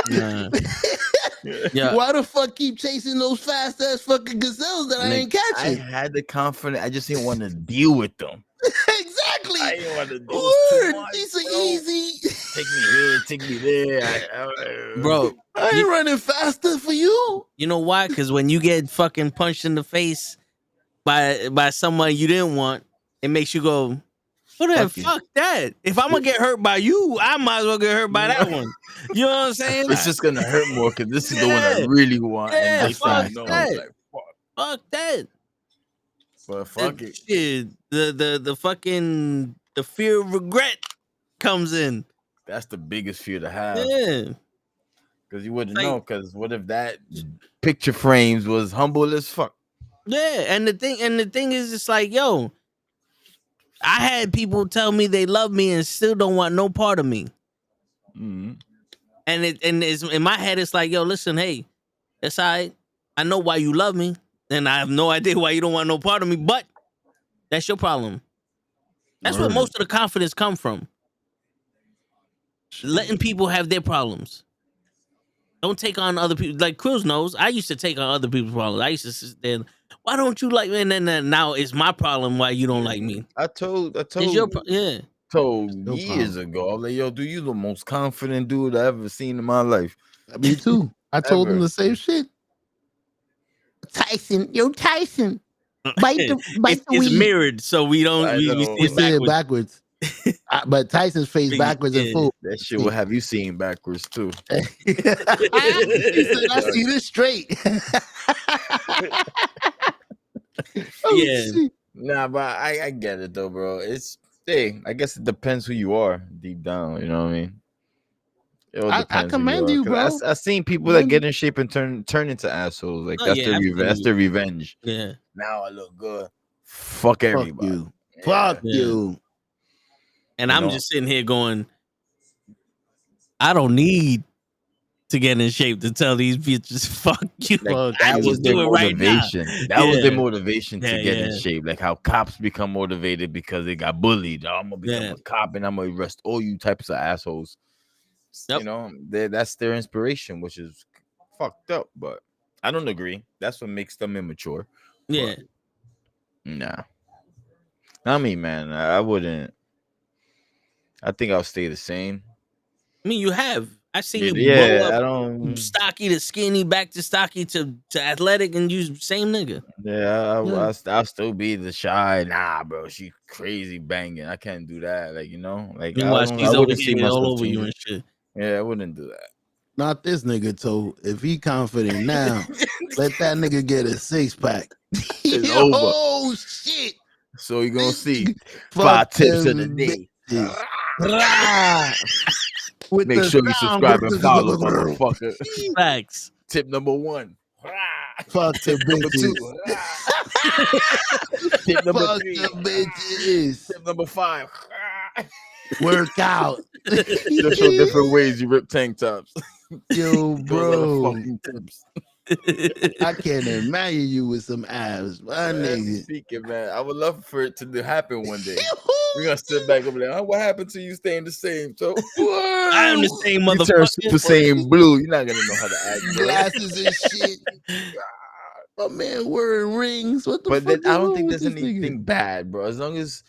Speaker 2: Yeah.
Speaker 3: Why the fuck keep chasing those fast ass fucking gazelles that I ain't catching?
Speaker 12: I had the confidence. I just didn't want to deal with them.
Speaker 3: Exactly.
Speaker 12: I didn't want to deal with them.
Speaker 3: It's easy.
Speaker 12: Take me here, take me there.
Speaker 2: Bro,
Speaker 3: I ain't running faster for you.
Speaker 2: You know why? Because when you get fucking punched in the face by someone you didn't want, it makes you go, fuck that. If I'm gonna get hurt by you, I might as well get hurt by that one. You know what I'm saying?
Speaker 12: It's just gonna hurt more because this is the one I really want.
Speaker 2: Yeah,
Speaker 12: and
Speaker 2: fuck
Speaker 12: know,
Speaker 2: that.
Speaker 12: like,
Speaker 2: fuck that.
Speaker 12: But fuck it.
Speaker 2: Shit, the fucking the fear of regret comes in.
Speaker 12: That's the biggest fear to have.
Speaker 2: Yeah.
Speaker 12: Because you wouldn't know. Because what if that picture frames was humble as fuck?
Speaker 2: Yeah, and the thing is, it's like, yo, I had people tell me they love me and still don't want no part of me.
Speaker 12: Mm-hmm.
Speaker 2: And it's in my head, it's like, yo, listen, hey, it's all right. I know why you love me, and I have no idea why you don't want no part of me, but that's your problem. That's where most of the confidence come from. Letting people have their problems. Don't take on other people. Like Cruz knows, I used to take on other people's problems. I used to sit there, why don't you like me? And then now it's my problem why you don't like me.
Speaker 12: I told
Speaker 2: years
Speaker 12: ago, I was like, yo, dude, you the most confident dude I ever seen in my life.
Speaker 3: Me too. I told him the same shit. Tyson, Bite the
Speaker 2: it's
Speaker 3: weed.
Speaker 2: mirrored, so we don't we see
Speaker 3: it backwards. But Tyson's face backwards and full.
Speaker 12: That shit will have you seeing backwards too.
Speaker 3: He said, "I see this straight."
Speaker 2: Yeah.
Speaker 12: Nah, but I get it though, bro. It's I guess it depends who you are deep down. You know what I mean? It all
Speaker 3: I
Speaker 12: depends
Speaker 3: commend you, bro.
Speaker 12: I've seen people that get in shape and turn into assholes. Like that's their revenge. That's their revenge.
Speaker 2: Yeah.
Speaker 12: Now I look good. Fuck everybody.
Speaker 3: You. Fuck you.
Speaker 2: And I'm just sitting here going, I don't need to get in shape to tell these bitches fuck you.
Speaker 12: Like, that was their motivation. That was their motivation to get in shape. Like how cops become motivated because they got bullied. I'm gonna become a cop and I'm gonna arrest all you types of assholes. Yep. You know, that's their inspiration, which is fucked up. But I don't agree. That's what makes them immature.
Speaker 2: Yeah.
Speaker 12: But, nah. I mean, man, I wouldn't. I think I'll stay the same.
Speaker 2: I mean, you have. I seen you
Speaker 12: blow
Speaker 2: up
Speaker 12: I don't
Speaker 2: stocky to skinny, back to stocky to athletic, and you same nigga.
Speaker 12: Yeah, I'll still be the shy. Nah, bro, she crazy banging. I can't do that. Like, you know, like
Speaker 2: meanwhile, she's
Speaker 12: I wouldn't
Speaker 2: see myself all over you and shit.
Speaker 12: Yeah, I wouldn't do that.
Speaker 3: Not this nigga, so if he confident now, let that nigga get a 6-pack.
Speaker 12: It's over.
Speaker 3: Oh shit.
Speaker 12: So you gonna see 5 tips of the day. Make sure you subscribe and follow, motherfucker.
Speaker 2: Facts.
Speaker 12: Tip number 1.
Speaker 3: Fuck the bitches.
Speaker 12: Tip number
Speaker 3: Fuck
Speaker 12: 3.
Speaker 3: the bitches.
Speaker 12: Tip number 5.
Speaker 3: Work out.
Speaker 12: Just show different ways you rip tank tops.
Speaker 3: Yo, bro.
Speaker 12: Fucking tips.
Speaker 3: I can't imagine you with some abs, my nigga.
Speaker 12: Speaking, man, I would love for it to happen one day. We're gonna sit back over there. What happened to you staying the same? So
Speaker 2: I am the same motherfucker.
Speaker 12: You turn Super Saiyan blue. You're not gonna know how to act.
Speaker 3: Glasses and shit. My man wearing rings. What the fuck?
Speaker 12: But I don't think there's anything bad, bro. As long as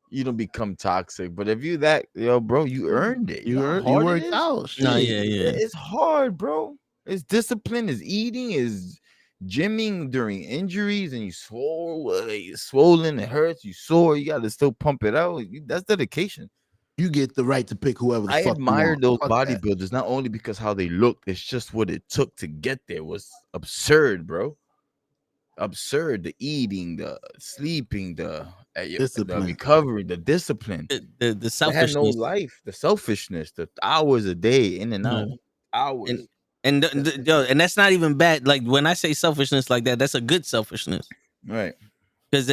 Speaker 12: you don't become toxic. But if you bro, you earned it.
Speaker 3: You worked out.
Speaker 2: No, yeah.
Speaker 12: It's hard, bro. It's discipline, is eating, is gymming during injuries, and you swollen, it hurts, you sore, you gotta still pump it out. That's dedication.
Speaker 3: You get the right to pick whoever the
Speaker 12: I
Speaker 3: fuck
Speaker 12: admire
Speaker 3: you want.
Speaker 12: those bodybuilders, not only because how they look, it's just what it took to get there was absurd, bro. Absurd. The eating, the sleeping, the recovery, the discipline,
Speaker 2: the selfishness.
Speaker 12: They had no life, the selfishness, the hours a day in and out, hours.
Speaker 2: And that's not even bad. Like when I say selfishness like that, that's a good selfishness,
Speaker 12: right?
Speaker 2: Because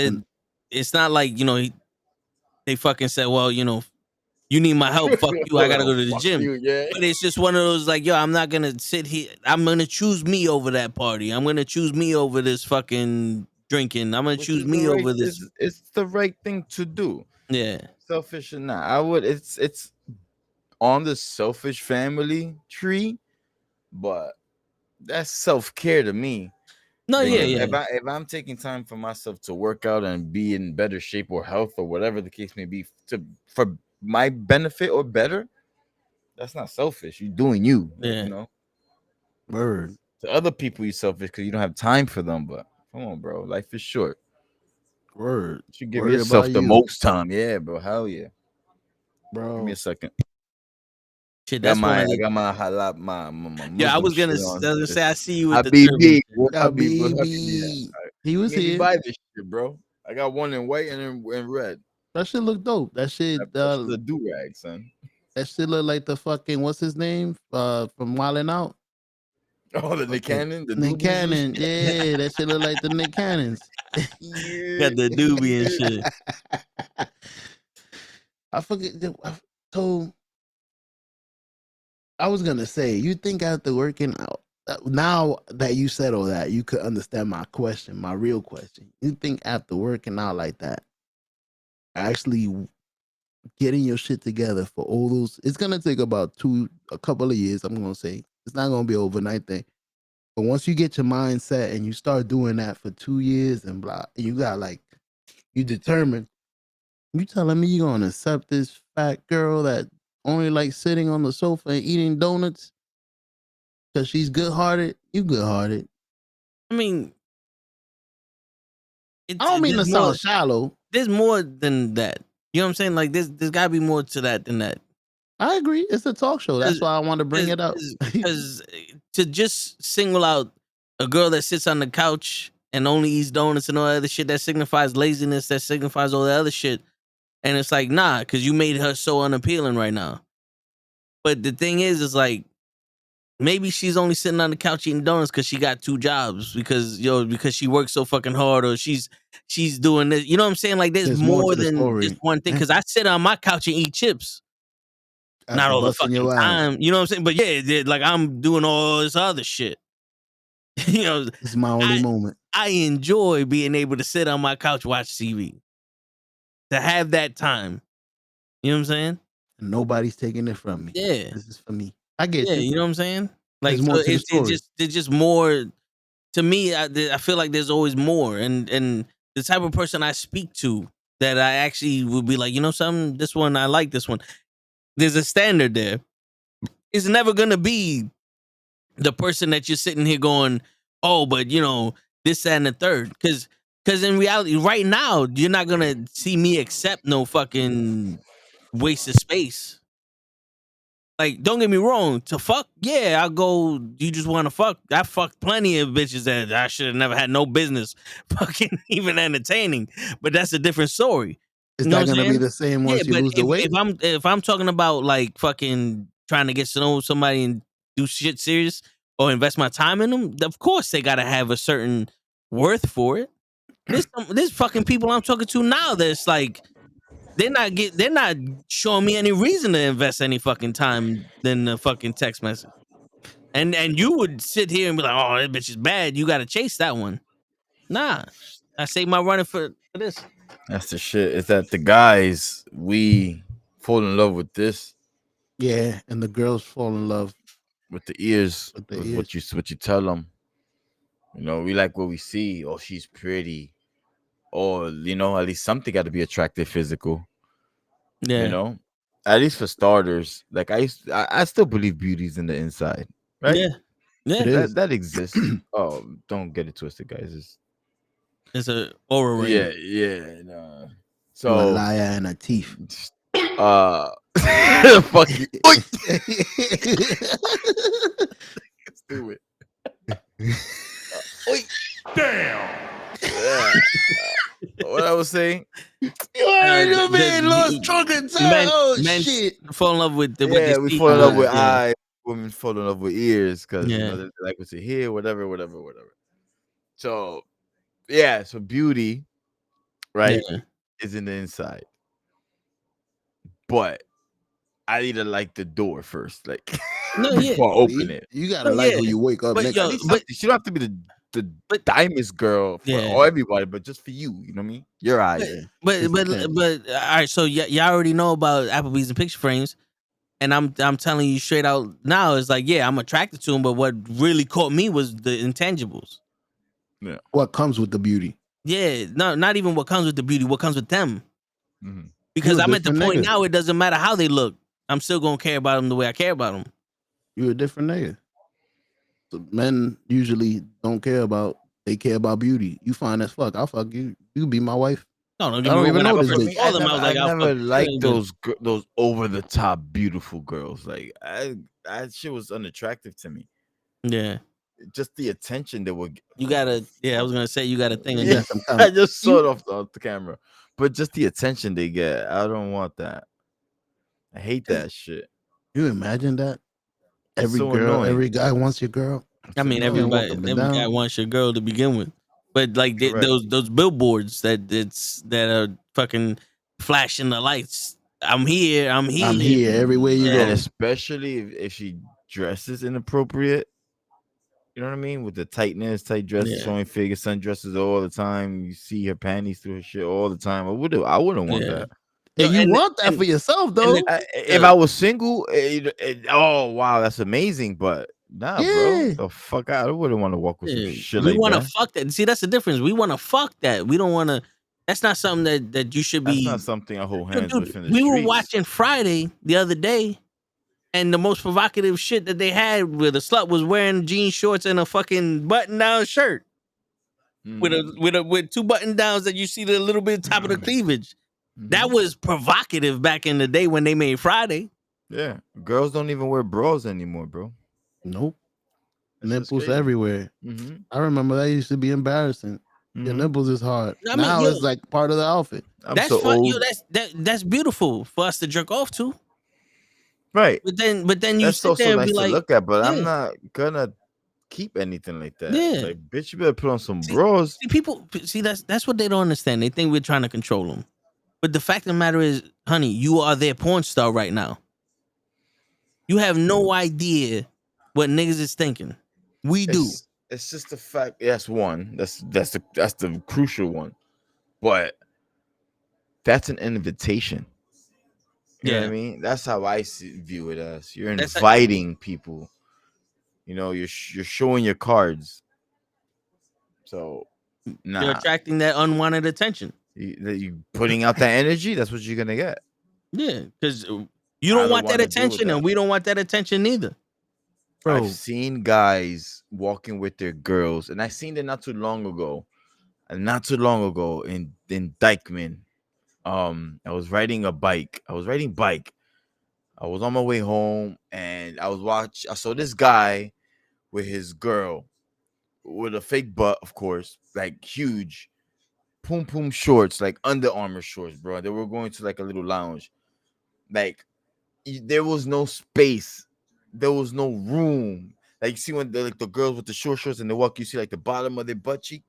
Speaker 2: it's not like they fucking said, well, you need my help. Fuck you. I gotta go to the gym. But it's just one of those like, yo, I'm not gonna sit here. I'm gonna choose me over that party. I'm gonna choose me over this fucking drinking. I'm gonna choose me over this.
Speaker 12: It's the right thing to do.
Speaker 2: Yeah,
Speaker 12: selfish or not, I would. It's on the selfish family tree. But that's self-care to me.
Speaker 2: No,
Speaker 12: like
Speaker 2: yeah.
Speaker 12: If I'm taking time for myself to work out and be in better shape or health or whatever the case may be for my benefit or better, that's not selfish. You're doing you.
Speaker 2: Yeah.
Speaker 12: You know.
Speaker 3: Word.
Speaker 12: To other people, you're selfish because you don't have time for them. But come on, bro. Life is short.
Speaker 3: Word.
Speaker 12: You should give yourself the most time. Yeah, bro. Hell yeah.
Speaker 3: Bro.
Speaker 12: Give me a second.
Speaker 2: Shit, that's
Speaker 12: I got my halal, my
Speaker 2: yeah, I was gonna say I see you with
Speaker 12: the
Speaker 3: Habibi. He was here.
Speaker 12: Buy this shit, bro. I got one in white and in red.
Speaker 3: That shit look dope. That shit
Speaker 12: the do-rag, son.
Speaker 3: That shit look like the fucking what's his name? From Wildin' Out.
Speaker 12: Oh, the Nick Cannon? The
Speaker 3: Nick Cannon, yeah, that shit look like the Nick Cannons.
Speaker 2: Got the doobie and shit.
Speaker 3: I forget. I was gonna say, you think after working out, now that you said all that, you could understand my question, my real question. You think after working out like that, actually getting your shit together for all those, it's gonna take about a couple of years. I'm gonna say it's not gonna be an overnight thing. But once you get your mindset and you start doing that for 2 years and blah, and you got you determined, you telling me you're gonna accept this fat girl that only like sitting on the sofa and eating donuts because she's good-hearted? You good-hearted.
Speaker 2: I mean,
Speaker 3: I don't mean to sound shallow.
Speaker 2: There's more than that. You know what I'm saying? Like there's gotta be more to that than that.
Speaker 3: I agree. It's a talk show. That's why I want to bring it up.
Speaker 2: Because to just single out a girl that sits on the couch and only eats donuts and all that other shit, that signifies laziness, that signifies all that other shit. And it's like, nah, because you made her so unappealing right now. But the thing is like, maybe she's only sitting on the couch eating donuts because she got 2 jobs because she works so fucking hard, or she's doing this. You know what I'm saying? Like there's more than just one thing. Because I sit on my couch and eat chips. Not all the fucking time. You know what I'm saying? But yeah, like I'm doing all this other shit. You know,
Speaker 3: this is my only moment.
Speaker 2: I enjoy being able to sit on my couch, watch TV. To have that time. You know what I'm saying?
Speaker 3: Nobody's taking it from me.
Speaker 2: Yeah.
Speaker 3: This is for me. I get you.
Speaker 2: You know what I'm saying? Like
Speaker 3: more to the story.
Speaker 2: It's just more to me. I feel like there's always more, and the type of person I speak to that I actually would be like, you know, something. This one I like. This one. There's a standard there. It's never gonna be the person that you're sitting here going, oh, but you know this, that, and the third, because in reality, right now, you're not gonna see me accept no fucking waste of space. Like, don't get me wrong. To fuck, yeah, I'll go. You just want to fuck? I fucked plenty of bitches that I should have never had no business fucking even entertaining. But that's a different story.
Speaker 3: Is that gonna be the same once you lose the weight?
Speaker 2: If I'm talking about like fucking trying to get to know somebody and do shit serious or invest my time in them, of course they gotta have a certain worth for it. There's fucking people I'm talking to now that's like. They're not showing me any reason to invest any fucking time than the fucking text message. And you would sit here and be like, oh, that bitch is bad. You got to chase that one. Nah, I save my running for this.
Speaker 12: That's the shit. Is that the guys, we fall in love with this.
Speaker 3: Yeah, and the girls fall in love
Speaker 12: with the ears, with what you tell them. You know, we like what we see. Oh, she's pretty. Or, you know, at least something got to be attractive, physical.
Speaker 2: Yeah.
Speaker 12: You know, at least for starters. Like I still believe beauty's in the inside, right?
Speaker 2: Yeah, yeah,
Speaker 12: that exists. Oh, don't get it twisted, guys.
Speaker 2: It's a aura ring.
Speaker 12: Yeah. No. So
Speaker 3: a liar and a thief.
Speaker 12: Fuck you. Stupid.
Speaker 9: Damn.
Speaker 12: What I was saying?
Speaker 3: You already know, man. Lost drunk and tired. Oh shit!
Speaker 2: Fall in love with the
Speaker 12: we fall in love with eyes. Women fall in love with ears because you know they like what you hear, whatever. So so beauty, right, is in the inside. But I need to like the door first, like before I open it.
Speaker 3: You gotta like when you wake up.
Speaker 12: But she don't have to be the diamond girl for everybody, but just for you. You know what I mean? Your eyes.
Speaker 2: But all right. So y'all already know about Applebee's and picture frames, and I'm telling you straight out now. It's like I'm attracted to them, but what really caught me was the intangibles.
Speaker 12: Yeah.
Speaker 3: What comes with the beauty?
Speaker 2: Yeah. No, not even what comes with the beauty. What comes with them?
Speaker 12: Mm-hmm.
Speaker 2: Because I'm at the point now. It doesn't matter how they look. I'm still gonna care about them the way I care about them.
Speaker 3: You're a different nigga. So men usually don't care about. They care about beauty. You fine as fuck. I'll fuck you. You be my wife.
Speaker 2: No,
Speaker 3: I don't even know this bitch.
Speaker 12: I never liked those over the top beautiful girls. Like that shit was unattractive to me.
Speaker 2: Yeah.
Speaker 12: Just the attention that would.
Speaker 2: You gotta. Yeah, I was gonna say you got a thing.
Speaker 12: Yeah, I just saw it off the camera, but just the attention they get. I don't want that. I hate that shit.
Speaker 3: You imagine that? Every
Speaker 12: so
Speaker 3: girl,
Speaker 12: annoying.
Speaker 3: every guy wants your girl.
Speaker 2: I mean, every guy wants your girl to begin with, but like those billboards that are fucking flashing the lights. I'm here
Speaker 3: everywhere you go.
Speaker 12: And especially if she dresses inappropriate. You know what I mean? With the tight dresses, showing figure, sundresses all the time. You see her panties through her shit all the time. I wouldn't want that.
Speaker 3: And you want that for yourself, though.
Speaker 12: If I was single, oh wow, that's amazing. But nah, bro, the fuck out. I wouldn't want to walk with some shit like that.
Speaker 2: We want to fuck that. See, that's the difference. We want to fuck that. We don't want to. That's not something that you should be.
Speaker 12: That's not something I hold hands with in the
Speaker 2: streets.
Speaker 12: We
Speaker 2: were watching Friday the other day, and the most provocative shit that they had where the slut was wearing jean shorts and a fucking button-down shirt with 2 button downs that you see the little bit top of the cleavage. That was provocative back in the day when they made Friday.
Speaker 12: Yeah, girls don't even wear bras anymore, bro.
Speaker 3: Nope.
Speaker 12: That's just
Speaker 3: Nipples
Speaker 12: crazy.
Speaker 3: everywhere. I remember that used to be embarrassing. Your nipples is hard.
Speaker 2: I mean,
Speaker 3: now
Speaker 2: yo,
Speaker 3: it's like part of the outfit.
Speaker 2: that's
Speaker 12: so
Speaker 2: fun. Yo,
Speaker 12: old.
Speaker 2: that's beautiful for us to jerk off to.
Speaker 12: Right.
Speaker 2: But then you
Speaker 12: That's
Speaker 2: sit
Speaker 12: also
Speaker 2: there and
Speaker 12: nice
Speaker 2: be
Speaker 12: to
Speaker 2: like,
Speaker 12: look at, but I'm
Speaker 2: yeah,
Speaker 12: not gonna keep anything like that.
Speaker 2: yeah.
Speaker 12: Like, bitch, you better put on some bras.
Speaker 2: See, people see that's what they don't understand. They think we're trying to control them. But the fact of the matter is, honey, you are their porn star right now. You have no idea what niggas is thinking. We do.
Speaker 12: It's just the fact. That's one. That's the crucial one. But that's an invitation. You know what I mean? That's how I view it as. You're inviting people. You know, you're showing your cards. So,
Speaker 2: You're attracting that unwanted attention.
Speaker 12: You putting out that energy. That's what you're gonna get.
Speaker 2: Yeah, because you don't want that attention, and we don't want that attention either.
Speaker 12: I've seen guys walking with their girls, and I seen it not too long ago in Dykeman. I was riding bike. I was on my way home, and I saw this guy with his girl with a fake butt, of course, like huge poom shorts, like Under Armour shorts, bro. They were going to like a little lounge. Like, there was no space, there was no room. Like, you see when the girls with the short shorts and they walk, you see like the bottom of their butt cheek.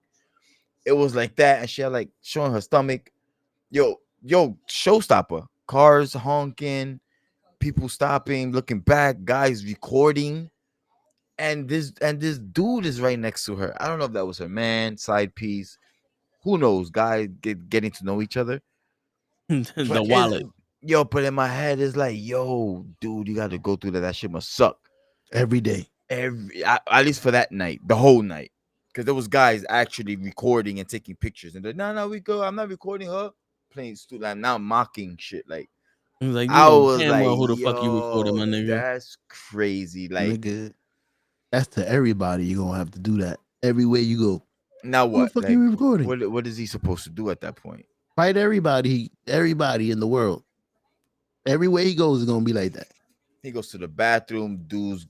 Speaker 12: It was like that, and she had like showing her stomach. Yo, showstopper. Cars honking, people stopping, looking back, guys recording, and this dude is right next to her. I don't know if that was her man, side piece. Who knows? Guys getting to know each other.
Speaker 2: The wallet.
Speaker 12: But in my head, it's like, yo, dude, you got to go through that. That shit must suck
Speaker 3: every day.
Speaker 12: At least for that night, the whole night, because there was guys actually recording and taking pictures, and they're no, we go. I'm not recording her playing stupid. I'm now mocking shit. Like, I was like,
Speaker 2: who the fuck you recording, my nigga?
Speaker 12: That's crazy. Like,
Speaker 3: nigga, that's to everybody. You gonna have to do that everywhere you go.
Speaker 12: Now what?
Speaker 3: Who the fuck you recording?
Speaker 12: What is he supposed to do at that point?
Speaker 3: Fight everybody in the world. Everywhere he goes is gonna be like that.
Speaker 12: He goes to the bathroom, dudes.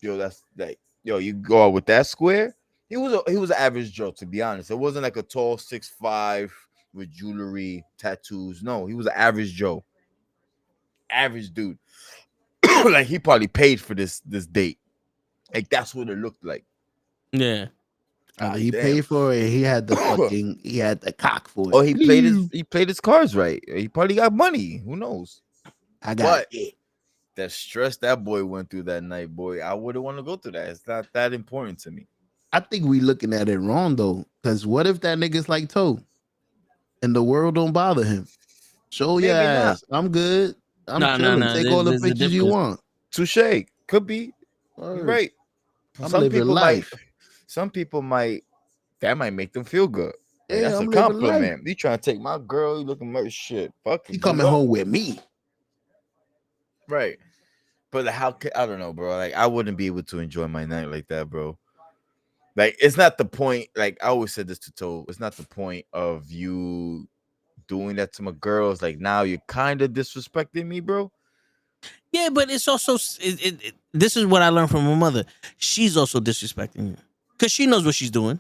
Speaker 12: Yo, that's like, yo, you go out with that square. He was an average Joe, to be honest. It wasn't like a tall 6'5" with jewelry, tattoos. No, he was an average Joe, average dude. Like, he probably paid for this date. Like, that's what it looked like.
Speaker 2: Yeah.
Speaker 3: He paid for it. He had the fucking. He had the cock for it.
Speaker 12: Oh, he played his cards right. He probably got money. Who knows?
Speaker 3: I got
Speaker 12: it. The stress that boy went through that night, boy, I wouldn't want to go through that. It's not that important to me.
Speaker 3: I think we looking at it wrong though, because what if that nigga's like Toe, and the world don't bother him? Show your ass. I'm good. I'm chilling. Take all the pictures you want.
Speaker 12: Touche. Could be. You're right. Some people might. That might make them feel good. Like, that's a compliment. You trying to take my girl? You looking like shit. Fuck.
Speaker 3: You coming home with me?
Speaker 12: Right. But I don't know, bro. Like, I wouldn't be able to enjoy my night like that, bro. Like, it's not the point. Like, I always said this to Toe. It's not the point of you doing that to my girls. Like, now you're kind of disrespecting me, bro.
Speaker 2: Yeah, but it's also this is what I learned from my mother. She's also disrespecting you because she knows what she's doing.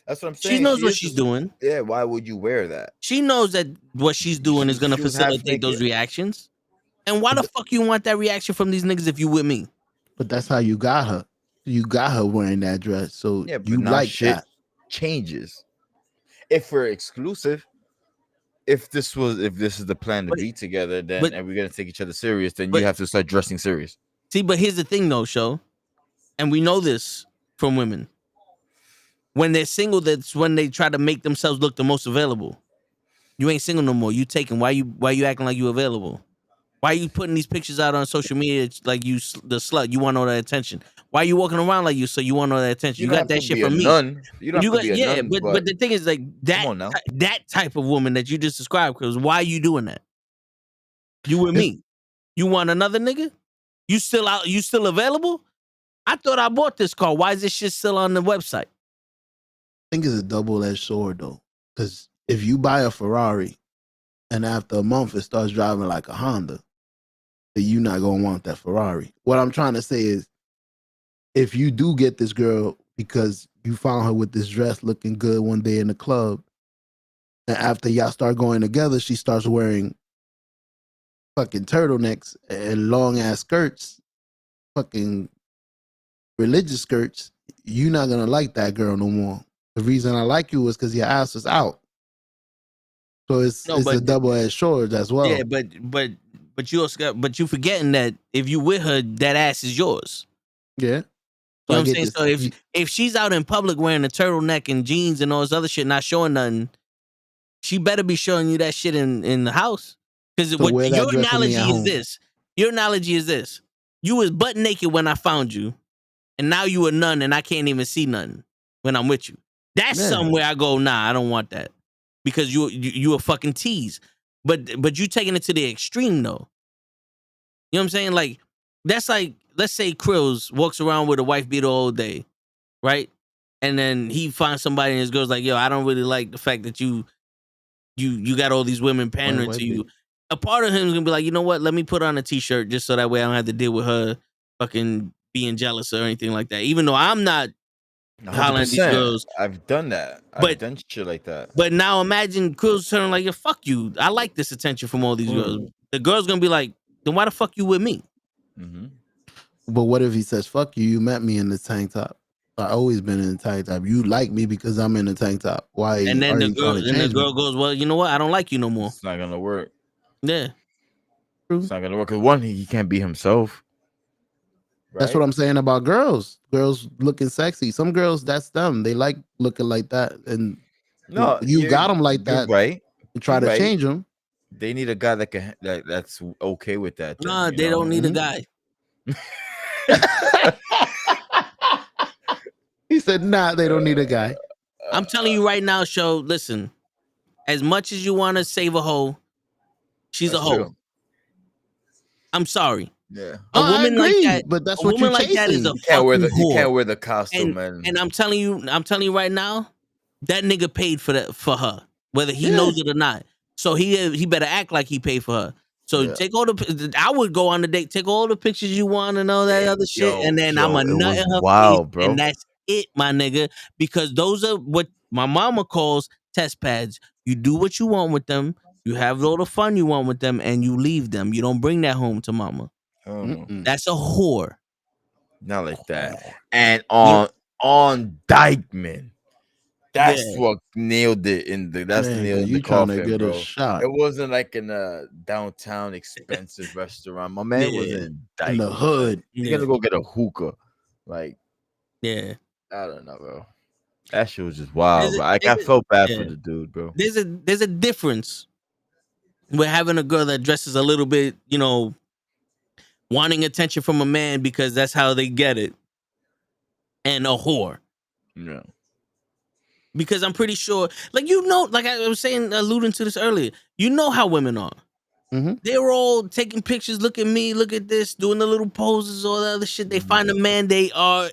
Speaker 12: That's what I'm saying.
Speaker 2: She knows what she's doing.
Speaker 12: Yeah, why would you wear that?
Speaker 2: She knows that what she's doing is going to facilitate those reactions. And why the fuck you want that reaction from these niggas if you with me?
Speaker 3: But that's how you got her. You got her wearing that dress. So
Speaker 12: yeah, but
Speaker 3: you
Speaker 12: now
Speaker 3: like
Speaker 12: shit
Speaker 3: that.
Speaker 12: Changes. If we're exclusive, if this is the plan to be together, and we're gonna take each other serious, then you have to start dressing serious.
Speaker 2: See, but here's the thing though, Show. And we know this from women. When they're single, that's when they try to make themselves look the most available. You ain't single no more. You taking. Why you acting like you available? Why are you putting these pictures out on social media like you the slut? You want all that attention. Why are you walking around like you so you want all that attention? You got that shit from me.
Speaker 12: You don't have to be a nun,
Speaker 2: but the thing is like that type of woman that you just described. Because why are you doing that? You with me? You want another nigga? You still out? You still available? I thought I bought this car. Why is this shit still on the website?
Speaker 3: I think it's a double-edged sword though, because if you buy a Ferrari and after a month it starts driving like a Honda, then you're not gonna want that Ferrari. What I'm trying to say is, if you do get this girl because you found her with this dress looking good one day in the club, and after y'all start going together, she starts wearing fucking turtlenecks and long ass skirts, fucking religious skirts, you're not gonna like that girl no more. The reason I like you is because your ass is out. So it's a double edged sword as well.
Speaker 2: Yeah, but you also but you forgetting that if you with her, that ass is yours.
Speaker 3: Yeah.
Speaker 2: You know what I'm saying? So if she's out in public wearing a turtleneck and jeans and all this other shit, not showing nothing, she better be showing you that shit in the house. Because
Speaker 3: So
Speaker 2: what your analogy is this. Your analogy is this. You was butt naked when I found you, and now you a nun and I can't even see nothing when I'm with you. That's somewhere I go, nah, I don't want that. Because you a fucking tease. But you taking it to the extreme though. You know what I'm saying? Like, that's like, let's say Krills walks around with a wife beater all day, right? And then he finds somebody and his girl's like, yo, I don't really like the fact that you got all these women pandering to you. A part of him is gonna be like, you know what? Let me put on a t-shirt just so that way I don't have to deal with her fucking being jealous or anything like that. Even though I'm not hollering at these girls.
Speaker 12: I've done that. I've done shit like that.
Speaker 2: But now imagine Krills turning like, yeah, fuck you. I like this attention from all these girls. The girl's gonna be like, then why the fuck you with me?
Speaker 12: Mm-hmm.
Speaker 3: But what if he says, fuck you, you met me in the tank top. I always been in the tank top. You like me because I'm in the tank top. Why
Speaker 2: and then
Speaker 3: are
Speaker 2: the
Speaker 3: you
Speaker 2: girl
Speaker 3: trying to change
Speaker 2: and the girl goes, well, you know what? I don't like you no more.
Speaker 12: It's not gonna work.
Speaker 2: Yeah.
Speaker 12: It's not gonna work. Because one, he can't be himself.
Speaker 3: Right? That's what I'm saying about girls. Girls looking sexy. Some girls, that's them. They like looking like that. And
Speaker 12: no,
Speaker 3: you got them like that.
Speaker 12: Right.
Speaker 3: And try to change them.
Speaker 12: They need a guy that can that's okay with that. Then,
Speaker 2: nah, they don't need a guy.
Speaker 3: He said, nah, they don't need a guy.
Speaker 2: I'm telling you right now, show, listen, as much as you want to save a hoe, she's a hoe. True. I'm sorry.
Speaker 12: Yeah.
Speaker 2: A woman like that,
Speaker 3: but that's
Speaker 2: a
Speaker 3: what
Speaker 2: woman
Speaker 3: you're
Speaker 2: like that is a
Speaker 12: you can't wear the
Speaker 2: whore.
Speaker 12: You can't wear the costume, man.
Speaker 2: And I'm telling you right now, that nigga paid for that for her, whether he knows it or not. So he better act like he paid for her. So take all the. I would go on the date, take all the pictures you want and all that other shit, and then I'm a nut in her face,
Speaker 12: bro.
Speaker 2: and that's it, my nigga. Because those are what my mama calls test pads. You do what you want with them, you have all the fun you want with them, and you leave them. You don't bring that home to mama. That's a whore.
Speaker 12: Not like that. And on Dykeman. That's what nailed it in the. That's the nail in the coffin,
Speaker 3: get
Speaker 12: bro.
Speaker 3: A shot.
Speaker 12: It wasn't like in a downtown expensive restaurant. My man was in Dyke,
Speaker 3: in the hood.
Speaker 12: He's gonna go get a hookah. Like,
Speaker 2: I
Speaker 12: don't know, bro. That shit was just wild. Bro. I felt bad for the dude, bro.
Speaker 2: There's a difference with having a girl that dresses a little bit, you know, wanting attention from a man because that's how they get it, and a whore.
Speaker 12: Yeah.
Speaker 2: Because I'm pretty sure, like, you know, like I was saying, alluding to this earlier, you know how women are. They're all taking pictures. Look at me. Look at this. Doing the little poses, all the other shit. They find a man. They are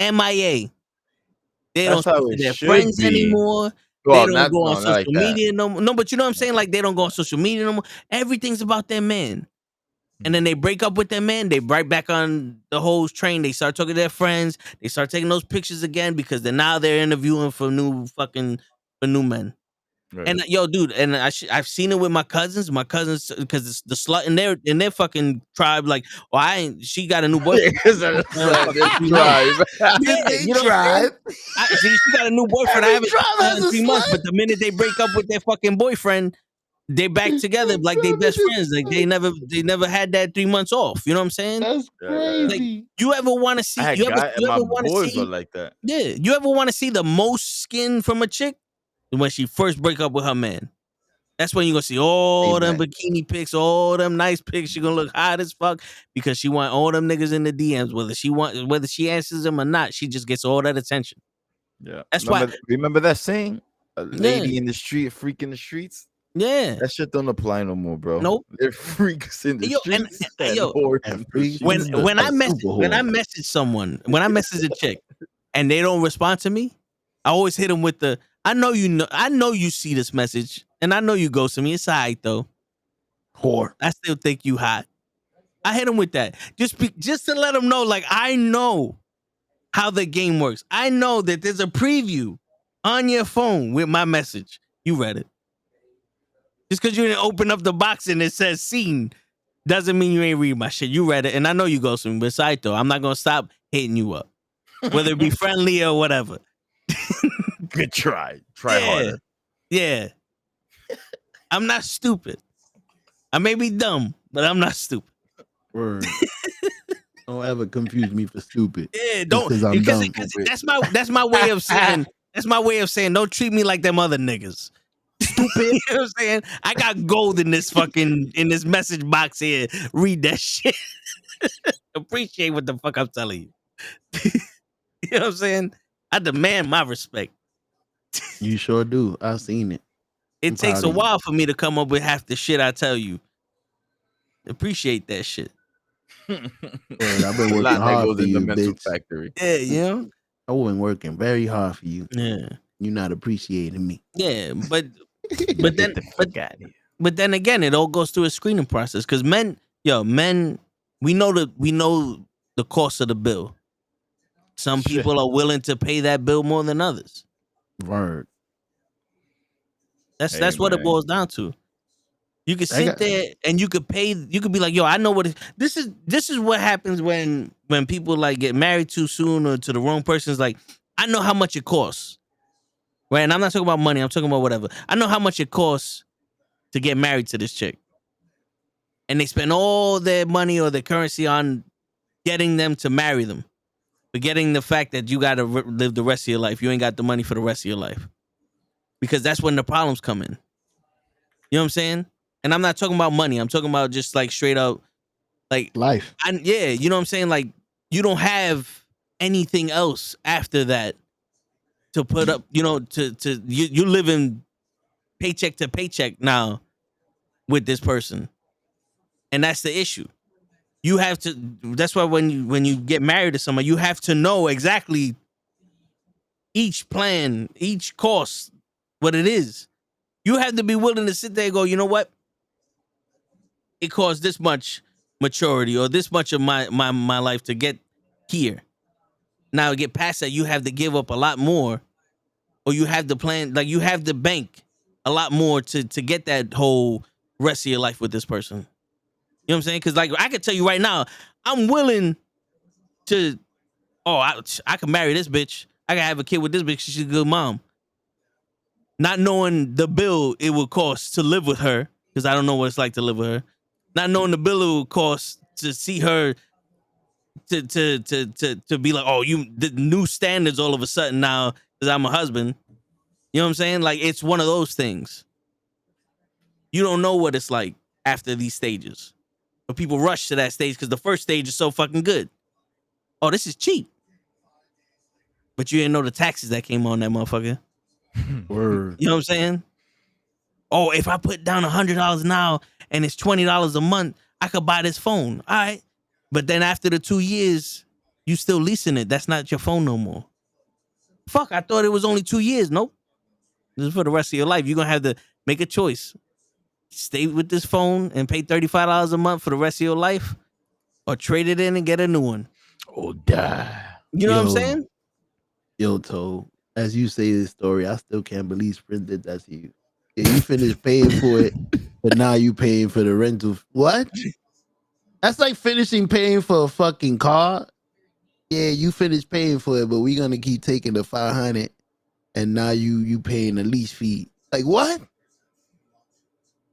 Speaker 2: MIA. They don't speak to their friends anymore. Well, they don't go on social media no more. No, but you know what I'm saying? Like, they don't go on social media no more. Everything's about their man. And then they break up with their man. They right back on the whole train. They start talking to their friends. They start taking those pictures again because they're interviewing for new men. Right. And yo, dude, and I've seen it with my cousins. My cousins, because it's the slut in their fucking tribe. Like, well, she got a new boyfriend.
Speaker 12: Tribe.
Speaker 2: Tribe. She got a new boyfriend. I haven't seen in 3 months. But the minute they break up with their fucking boyfriend, they back together like they best friends. Like they never had that 3 months off. You know what I'm saying?
Speaker 3: That's crazy.
Speaker 2: Like, you ever want to see? You ever want to see?
Speaker 12: Like that.
Speaker 2: Yeah. You ever want to see the most skin from a chick? When she first break up with her man. That's when you're gonna see all them bikini pics, all them nice pics. She gonna look hot as fuck because she want all them niggas in the DMs. Whether she answers them or not, she just gets all that attention.
Speaker 12: Yeah.
Speaker 2: That's
Speaker 12: remember that saying? A lady in the street, a freak in the streets?
Speaker 2: Yeah.
Speaker 12: That shit don't apply no more, bro.
Speaker 2: Nope.
Speaker 12: They're freaks in the streets.
Speaker 2: When I message someone, when I message a chick and they don't respond to me, I always hit them with I know you see this message And I know you ghosted me. It's all right, though.
Speaker 3: Whore.
Speaker 2: I still think you hot. I hit him with that. Just to let him know, like, I know how the game works. I know that there's a preview on your phone with my message. You read it. Just because you didn't open up the box and it says seen doesn't mean you ain't read my shit. You read it. And I know you ghosted me. Besides, though, I'm not going to stop hitting you up. Whether it be friendly or whatever.
Speaker 12: Good try. Try harder.
Speaker 2: Yeah. I'm not stupid. I may be dumb, but I'm not stupid.
Speaker 3: Word. Don't ever confuse me for stupid.
Speaker 2: Yeah, don't,
Speaker 3: because I'm dumb.
Speaker 2: That's my way of saying. That's my way of saying. Don't treat me like them other niggas. Stupid. You know what I'm saying? I got gold in this message box here. Read that shit. Appreciate what the fuck I'm telling you. You know what I'm saying? I demand my respect.
Speaker 3: You sure do. I've seen it.
Speaker 2: It takes a while for me to come up with half the shit I tell you. Appreciate that shit.
Speaker 3: Word, I've been working hard for you, bitch.
Speaker 12: Factory.
Speaker 2: Yeah, you know?
Speaker 3: I've been working very hard for you.
Speaker 2: Yeah.
Speaker 3: You're not appreciating me.
Speaker 2: Yeah, but then again, it all goes through a screening process. Because men, we know the cost of the bill. Some people are willing to pay that bill more than others.
Speaker 3: Word.
Speaker 2: That's what it boils down to. You could sit there and you could pay. You could be like, "Yo, I know what this is." This is what happens when people like get married too soon or to the wrong person. It's like, I know how much it costs, right? And I'm not talking about money. I'm talking about whatever. I know how much it costs to get married to this chick, and they spend all their money or their currency on getting them to marry them, forgetting the fact that you got to live the rest of your life. You ain't got the money for the rest of your life, because that's when the problems come in. You know what I'm saying? And I'm not talking about money. I'm talking about just like straight up, like
Speaker 3: life.
Speaker 2: You know what I'm saying? Like, you don't have anything else after that to put up. You know, you living paycheck to paycheck now with this person, and that's the issue. You have to. That's why when you get married to somebody, you have to know exactly each plan, each cost, what it is. You have to be willing to sit there and go, you know what? It costs this much maturity or this much of my life to get here. Now to get past that, you have to give up a lot more, or you have the plan, like you have the bank a lot more to get that whole rest of your life with this person. You know what I'm saying? Because like I can tell you right now, I'm willing to. Oh, I can marry this bitch. I can have a kid with this bitch. She's a good mom. Not knowing the bill it would cost to live with her, because I don't know what it's like to live with her. Not knowing the bill it would cost to see her, to be like, oh, the new standards all of a sudden now because I'm a husband. You know what I'm saying? Like, it's one of those things. You don't know what it's like after these stages. But people rush to that stage because the first stage is so fucking good. Oh, this is cheap. But you didn't know the taxes that came on that motherfucker.
Speaker 3: Word.
Speaker 2: You know what I'm saying? Oh, if I put down $100 now and it's $20 a month, I could buy this phone. All right. But then after the 2 years, you still leasing it. That's not your phone no more. Fuck, I thought it was only 2 years. Nope. This is for the rest of your life. You're going to have to make a choice. Stay with this phone and pay $35 a month for the rest of your life, or trade it in and get a new one.
Speaker 3: Or die.
Speaker 2: You know what I'm saying?
Speaker 3: Yo, Toe, as you say this story, I still can't believe Sprint did that to you. Yeah, you finished paying for it, but now you paying for the rental. What? That's like finishing paying for a fucking car. Yeah, you finished paying for it, but we're gonna keep taking the $500, and now you paying the lease fee. Like what?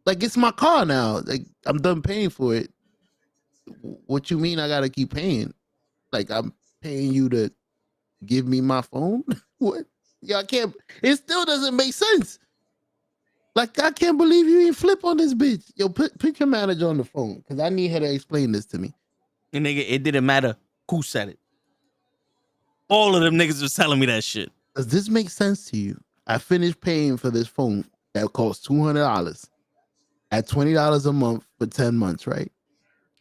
Speaker 3: Like it's my car now. Like I'm done paying for it. What you mean I gotta keep paying? Like I'm paying you to give me my phone? What? Yeah, I can't. It still doesn't make sense. Like, I can't believe you ain't flip on this bitch. Yo, put your manager on the phone, because I need her to explain this to me.
Speaker 2: And nigga, it didn't matter who said it. All of them niggas was telling me that shit.
Speaker 3: Does this make sense to you? I finished paying for this phone that costs $200 at $20 a month for 10 months, right?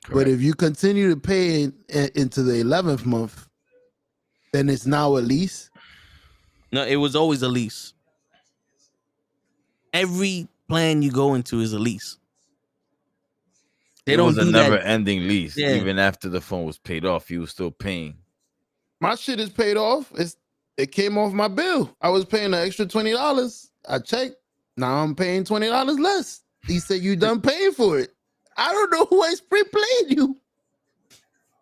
Speaker 3: Correct. But if you continue to pay into the 11th month, then it's now a lease?
Speaker 2: No, it was always a lease. Every plan you go into is a lease. They
Speaker 12: it
Speaker 2: don't
Speaker 12: was a
Speaker 2: do that.
Speaker 12: never-ending lease.
Speaker 2: Yeah.
Speaker 12: Even after the phone was paid off, you were still paying.
Speaker 3: My shit is paid off. It came off my bill. I was paying an extra $20. I checked. Now I'm paying $20 less. He said you done paying for it. I don't know who has pre-played you.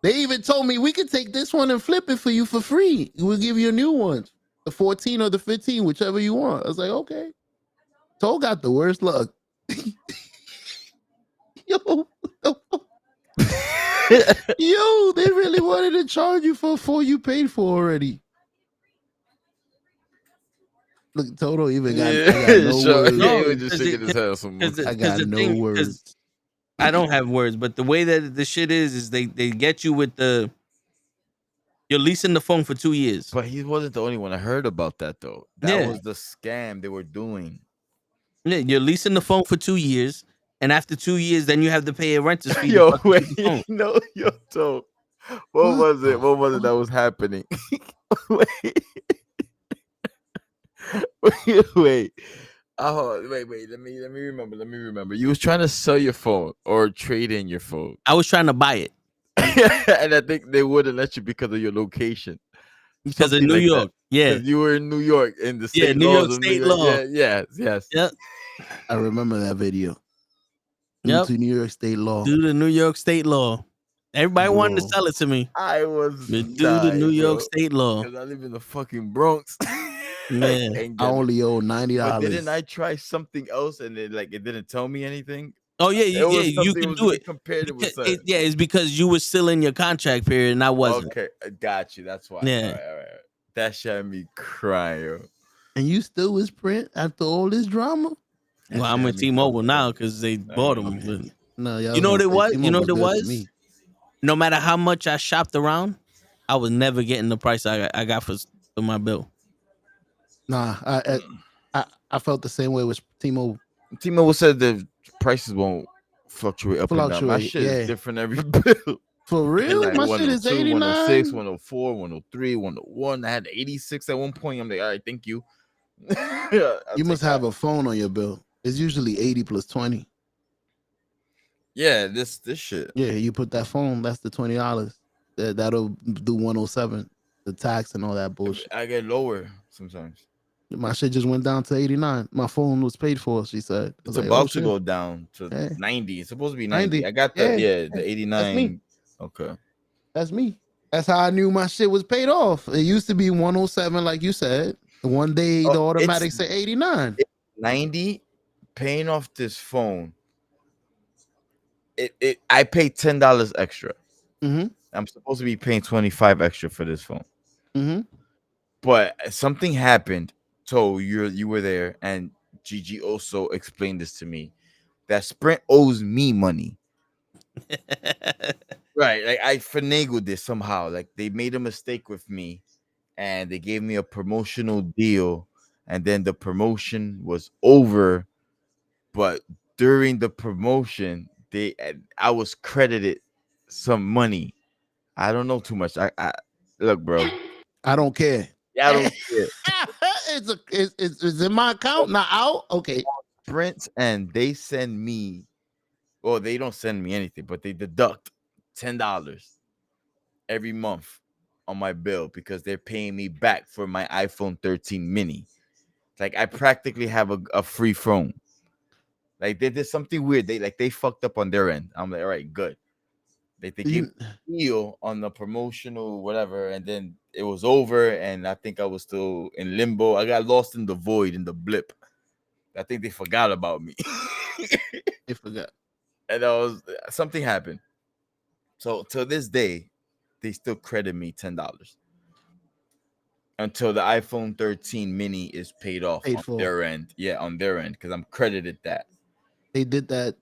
Speaker 3: They even told me we could take this one and flip it for you for free. We'll give you a new one, the 14 or the 15, whichever you want. I was like, okay. Toe got the worst luck. Yo, yo, they really wanted to charge you for 4 you paid for already. Look, Toto even got, I got no words.
Speaker 12: Yeah, he was just shaking his head.
Speaker 3: I got no words.
Speaker 2: I don't have words, but the way that the shit is they get you with you're leasing the phone for 2 years.
Speaker 12: But he wasn't the only one. I heard about that though. That was the scam they were doing.
Speaker 2: Yeah, you're leasing the phone for 2 years, and after 2 years, then you have to pay a renter's fee.
Speaker 12: Yo, wait, no, yo, Toe. What was it? What was it that was happening? wait. wait. Oh, wait. Let me remember. You was trying to sell your phone or trade in your phone.
Speaker 2: I was trying to buy it.
Speaker 12: And I think they wouldn't let you because of your location.
Speaker 2: Because of New York. Yeah.
Speaker 12: Because you were in New York in the state
Speaker 2: New York
Speaker 12: laws of
Speaker 2: state
Speaker 12: New York.
Speaker 2: law.
Speaker 12: Yeah, yes.
Speaker 2: Yep.
Speaker 3: I remember that video.
Speaker 2: Yep.
Speaker 3: Due to New York state law.
Speaker 2: Due to New York state law. Everybody wanted to sell it to me.
Speaker 12: I was
Speaker 2: due to New York state law.
Speaker 12: Because I live in the fucking Bronx.
Speaker 2: Man.
Speaker 3: I only owe $90.
Speaker 12: But didn't I try something else and it didn't tell me anything?
Speaker 2: Oh yeah, you can do it.
Speaker 12: Compared with
Speaker 2: it's because you were still in your contract period and I wasn't.
Speaker 12: Okay, I got you. That's why.
Speaker 2: Yeah.
Speaker 12: All right. That shit had me crying, yo.
Speaker 3: And you still with Sprint after all this drama?
Speaker 2: Well, I'm with T-Mobile now because they bought them. But
Speaker 3: no,
Speaker 2: you know what it was? You know what it was? No matter how much I shopped around, I was never getting the price I got for my bill.
Speaker 3: Nah, I felt the same way with T-Mobile.
Speaker 12: T-Mobile said the prices won't fluctuate up and down. My shit is different every bill.
Speaker 3: For real? My shit is 89.
Speaker 12: 106, 104, 103, 101. I had 86 at one point. I'm like, all right, thank you.
Speaker 3: You must have a phone on your bill. It's usually 80 plus 20.
Speaker 12: Yeah, this shit.
Speaker 3: Yeah, you put that phone, that's the $20. That'll do 107. The tax and all that bullshit.
Speaker 12: I get lower sometimes.
Speaker 3: My shit just went down to 89. My phone was paid for, she said.
Speaker 12: It's about to go down to 90. It's supposed to be 90. I got the 89.
Speaker 3: That's me.
Speaker 12: Okay.
Speaker 3: That's me. That's how I knew my shit was paid off. It used to be 107, like you said. One day the automatic say 89.
Speaker 12: 90 paying off this phone. I paid $10 extra.
Speaker 3: Mm-hmm.
Speaker 12: I'm supposed to be paying $25 extra for this phone.
Speaker 3: Mm-hmm.
Speaker 12: But something happened. So you were there, and Gigi also explained this to me, that Sprint owes me money. Right, like I finagled this somehow. Like they made a mistake with me, and they gave me a promotional deal, and then the promotion was over. But during the promotion, I was credited some money. I don't know too much. I look, bro.
Speaker 3: I don't care.
Speaker 12: Yeah, I don't care.
Speaker 3: It's in my account, not out. Okay.
Speaker 12: Sprint, and they send me. Well, they don't send me anything, but they deduct $10 every month on my bill because they're paying me back for my iPhone 13 mini. Like I practically have a free phone. Like they did something weird. They fucked up on their end. I'm like, all right, good. They gave a deal on the promotional whatever, and then it was over, and I think I was still in limbo. I got lost in the void, in the blip. I think they forgot about me.
Speaker 3: They forgot.
Speaker 12: And something happened. So to this day, they still credit me $10 until the iPhone 13 mini is paid off on their end. Yeah, on their end, because I'm credited that.
Speaker 3: They did that.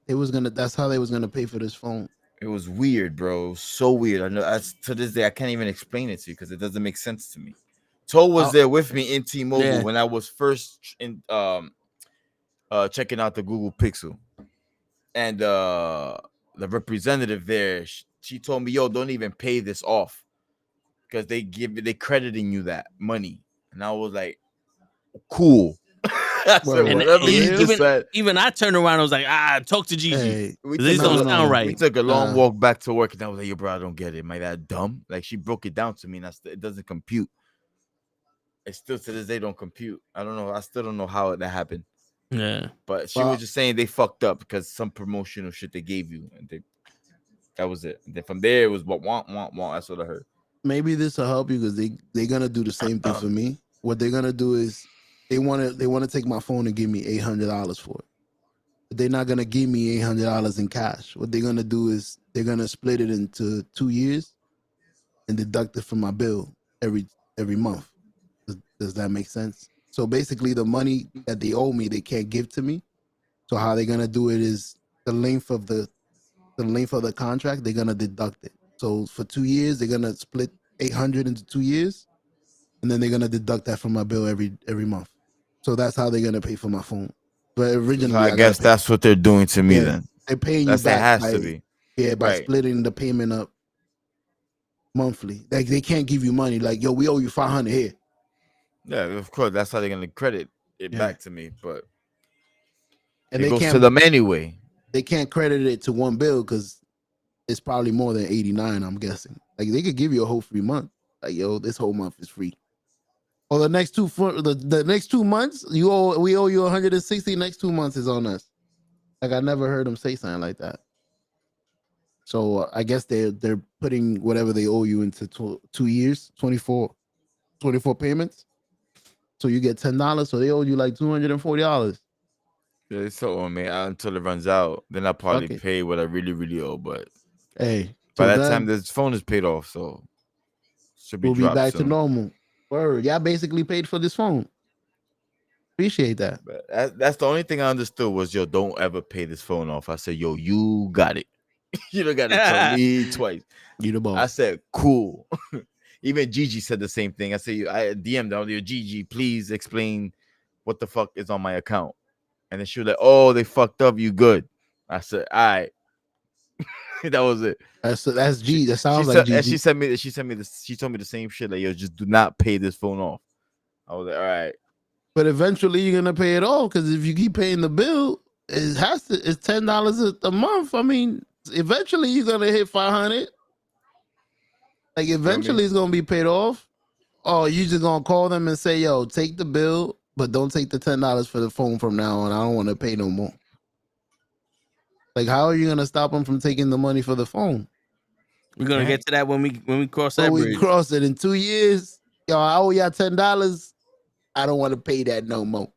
Speaker 3: That's how they was gonna pay for this phone.
Speaker 12: It was weird, bro. It was so weird. I know. To this day, I can't even explain it to you because it doesn't make sense to me. Toe was there with me in T-Mobile when I was first in checking out the Google Pixel, and the representative there, she told me, "Yo, don't even pay this off because they crediting you that money." And I was like, "Cool." I said,
Speaker 2: And
Speaker 12: whatever you just said.
Speaker 2: even I turned around and was like, talk to Gigi.
Speaker 3: Hey,
Speaker 2: These don't sound right.
Speaker 12: We took a long walk back to work, and I was like, yo, bro, I don't get it. Am I that dumb? Like, she broke it down to me, and it doesn't compute. It still to this day don't compute. I don't know. I still don't know how that happened.
Speaker 2: Yeah.
Speaker 12: But she was just saying they fucked up because some promotional shit they gave you, and that was it. And then from there, it was what want. That's what I heard.
Speaker 3: Maybe this will help you because they're gonna do the same thing for me. What they're gonna do is they want to take my phone and give me $800 for it. But they're not gonna give me $800 in cash. What they're gonna do is they're gonna split it into 2 years and deduct it from my bill every month. Does that make sense? So basically, the money that they owe me, they can't give to me. So how they're gonna do it is the length of the contract, they're gonna deduct it. So for 2 years, they're gonna split 800 into 2 years, and then they're gonna deduct that from my bill every month. So that's how they're gonna pay for my phone. But originally,
Speaker 12: So I guess that's what they're doing to me. Then
Speaker 3: they're paying
Speaker 12: that's
Speaker 3: you back.
Speaker 12: That has to be.
Speaker 3: Yeah, by splitting the payment up monthly. Like they can't give you money. Like, yo, we owe you 500 here.
Speaker 12: Yeah, of course. That's how they're gonna credit it back to me. But
Speaker 3: and
Speaker 12: it
Speaker 3: they
Speaker 12: goes
Speaker 3: can't,
Speaker 12: to them anyway.
Speaker 3: They can't credit it to one bill because it's probably more than 89. I'm guessing. Like they could give you a whole free month. Like, yo, this whole month is free. Or the next the next 2 months, we owe you 160. Next 2 months is on us. Like I never heard them say something like that. So I guess they're putting whatever they owe you into 2 years, 24 payments. So you get $10. So they owe you like $240.
Speaker 12: Yeah, it's so on me until it runs out. Then I'll probably pay what I really, really owe. But
Speaker 3: hey,
Speaker 12: by that time, this phone is paid off, so should be
Speaker 3: we'll be back
Speaker 12: soon.
Speaker 3: to normal. Word, y'all basically paid for this phone. Appreciate that.
Speaker 12: But that's the only thing I understood was, yo, don't ever pay this phone off. I said, yo, you got it. You don't got to tell me twice.
Speaker 3: You the boss.
Speaker 12: I said, cool. Even Gigi said the same thing. I said, I DM'd out there, Gigi, please explain what the fuck is on my account. And then she was like, oh, they fucked up. You good? I said, all right. That was it.
Speaker 3: That's G. That sounds like Gigi.
Speaker 12: And she told me the same shit. Like, yo, just do not pay this phone off. I was like, all right.
Speaker 3: But eventually you're gonna pay it off because if you keep paying the bill, it's $10 a month. I mean, eventually you're gonna hit 500. Like eventually it's gonna be paid off. Oh, you just gonna call them and say, yo, take the bill, but don't take the $10 for the phone from now on. I don't want to pay no more. Like, how are you gonna stop them from taking the money for the phone?
Speaker 2: We're gonna get to that when we cross that bridge.
Speaker 3: We cross it in 2 years. Yo, I owe y'all $10. I don't want to pay that no more.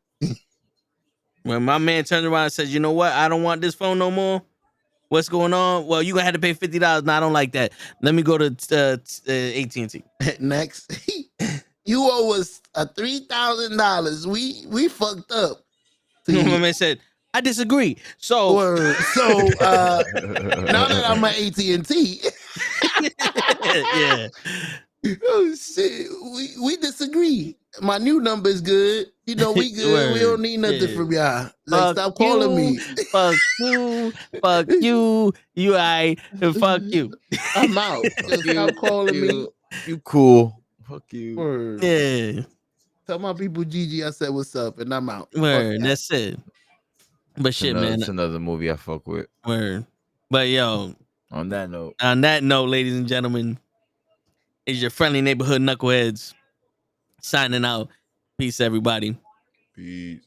Speaker 2: When my man turned around and said, you know what? I don't want this phone no more. What's going on? Well, you gonna have to pay $50. No, I don't like that. Let me go to AT&T.
Speaker 3: Next, you owe us $3,000. We fucked up.
Speaker 2: My man said, I disagree. So
Speaker 3: now that I'm at AT&T,
Speaker 2: yeah.
Speaker 3: Oh shit, we disagree. My new number is good. You know, we good. We don't need nothing from y'all. Like, stop calling me.
Speaker 2: Fuck you. Fuck you. You right. Fuck you.
Speaker 3: I'm out. Stop calling me.
Speaker 12: You cool. Fuck you.
Speaker 3: Word.
Speaker 2: Yeah.
Speaker 3: Tell my people, Gigi, I said what's up, and I'm out.
Speaker 2: Word. That's it. But shit, man.
Speaker 12: It's another movie I fuck with.
Speaker 2: Word. But yo.
Speaker 12: On that note,
Speaker 2: ladies and gentlemen, is your friendly neighborhood knuckleheads signing out. Peace, everybody.
Speaker 12: Peace.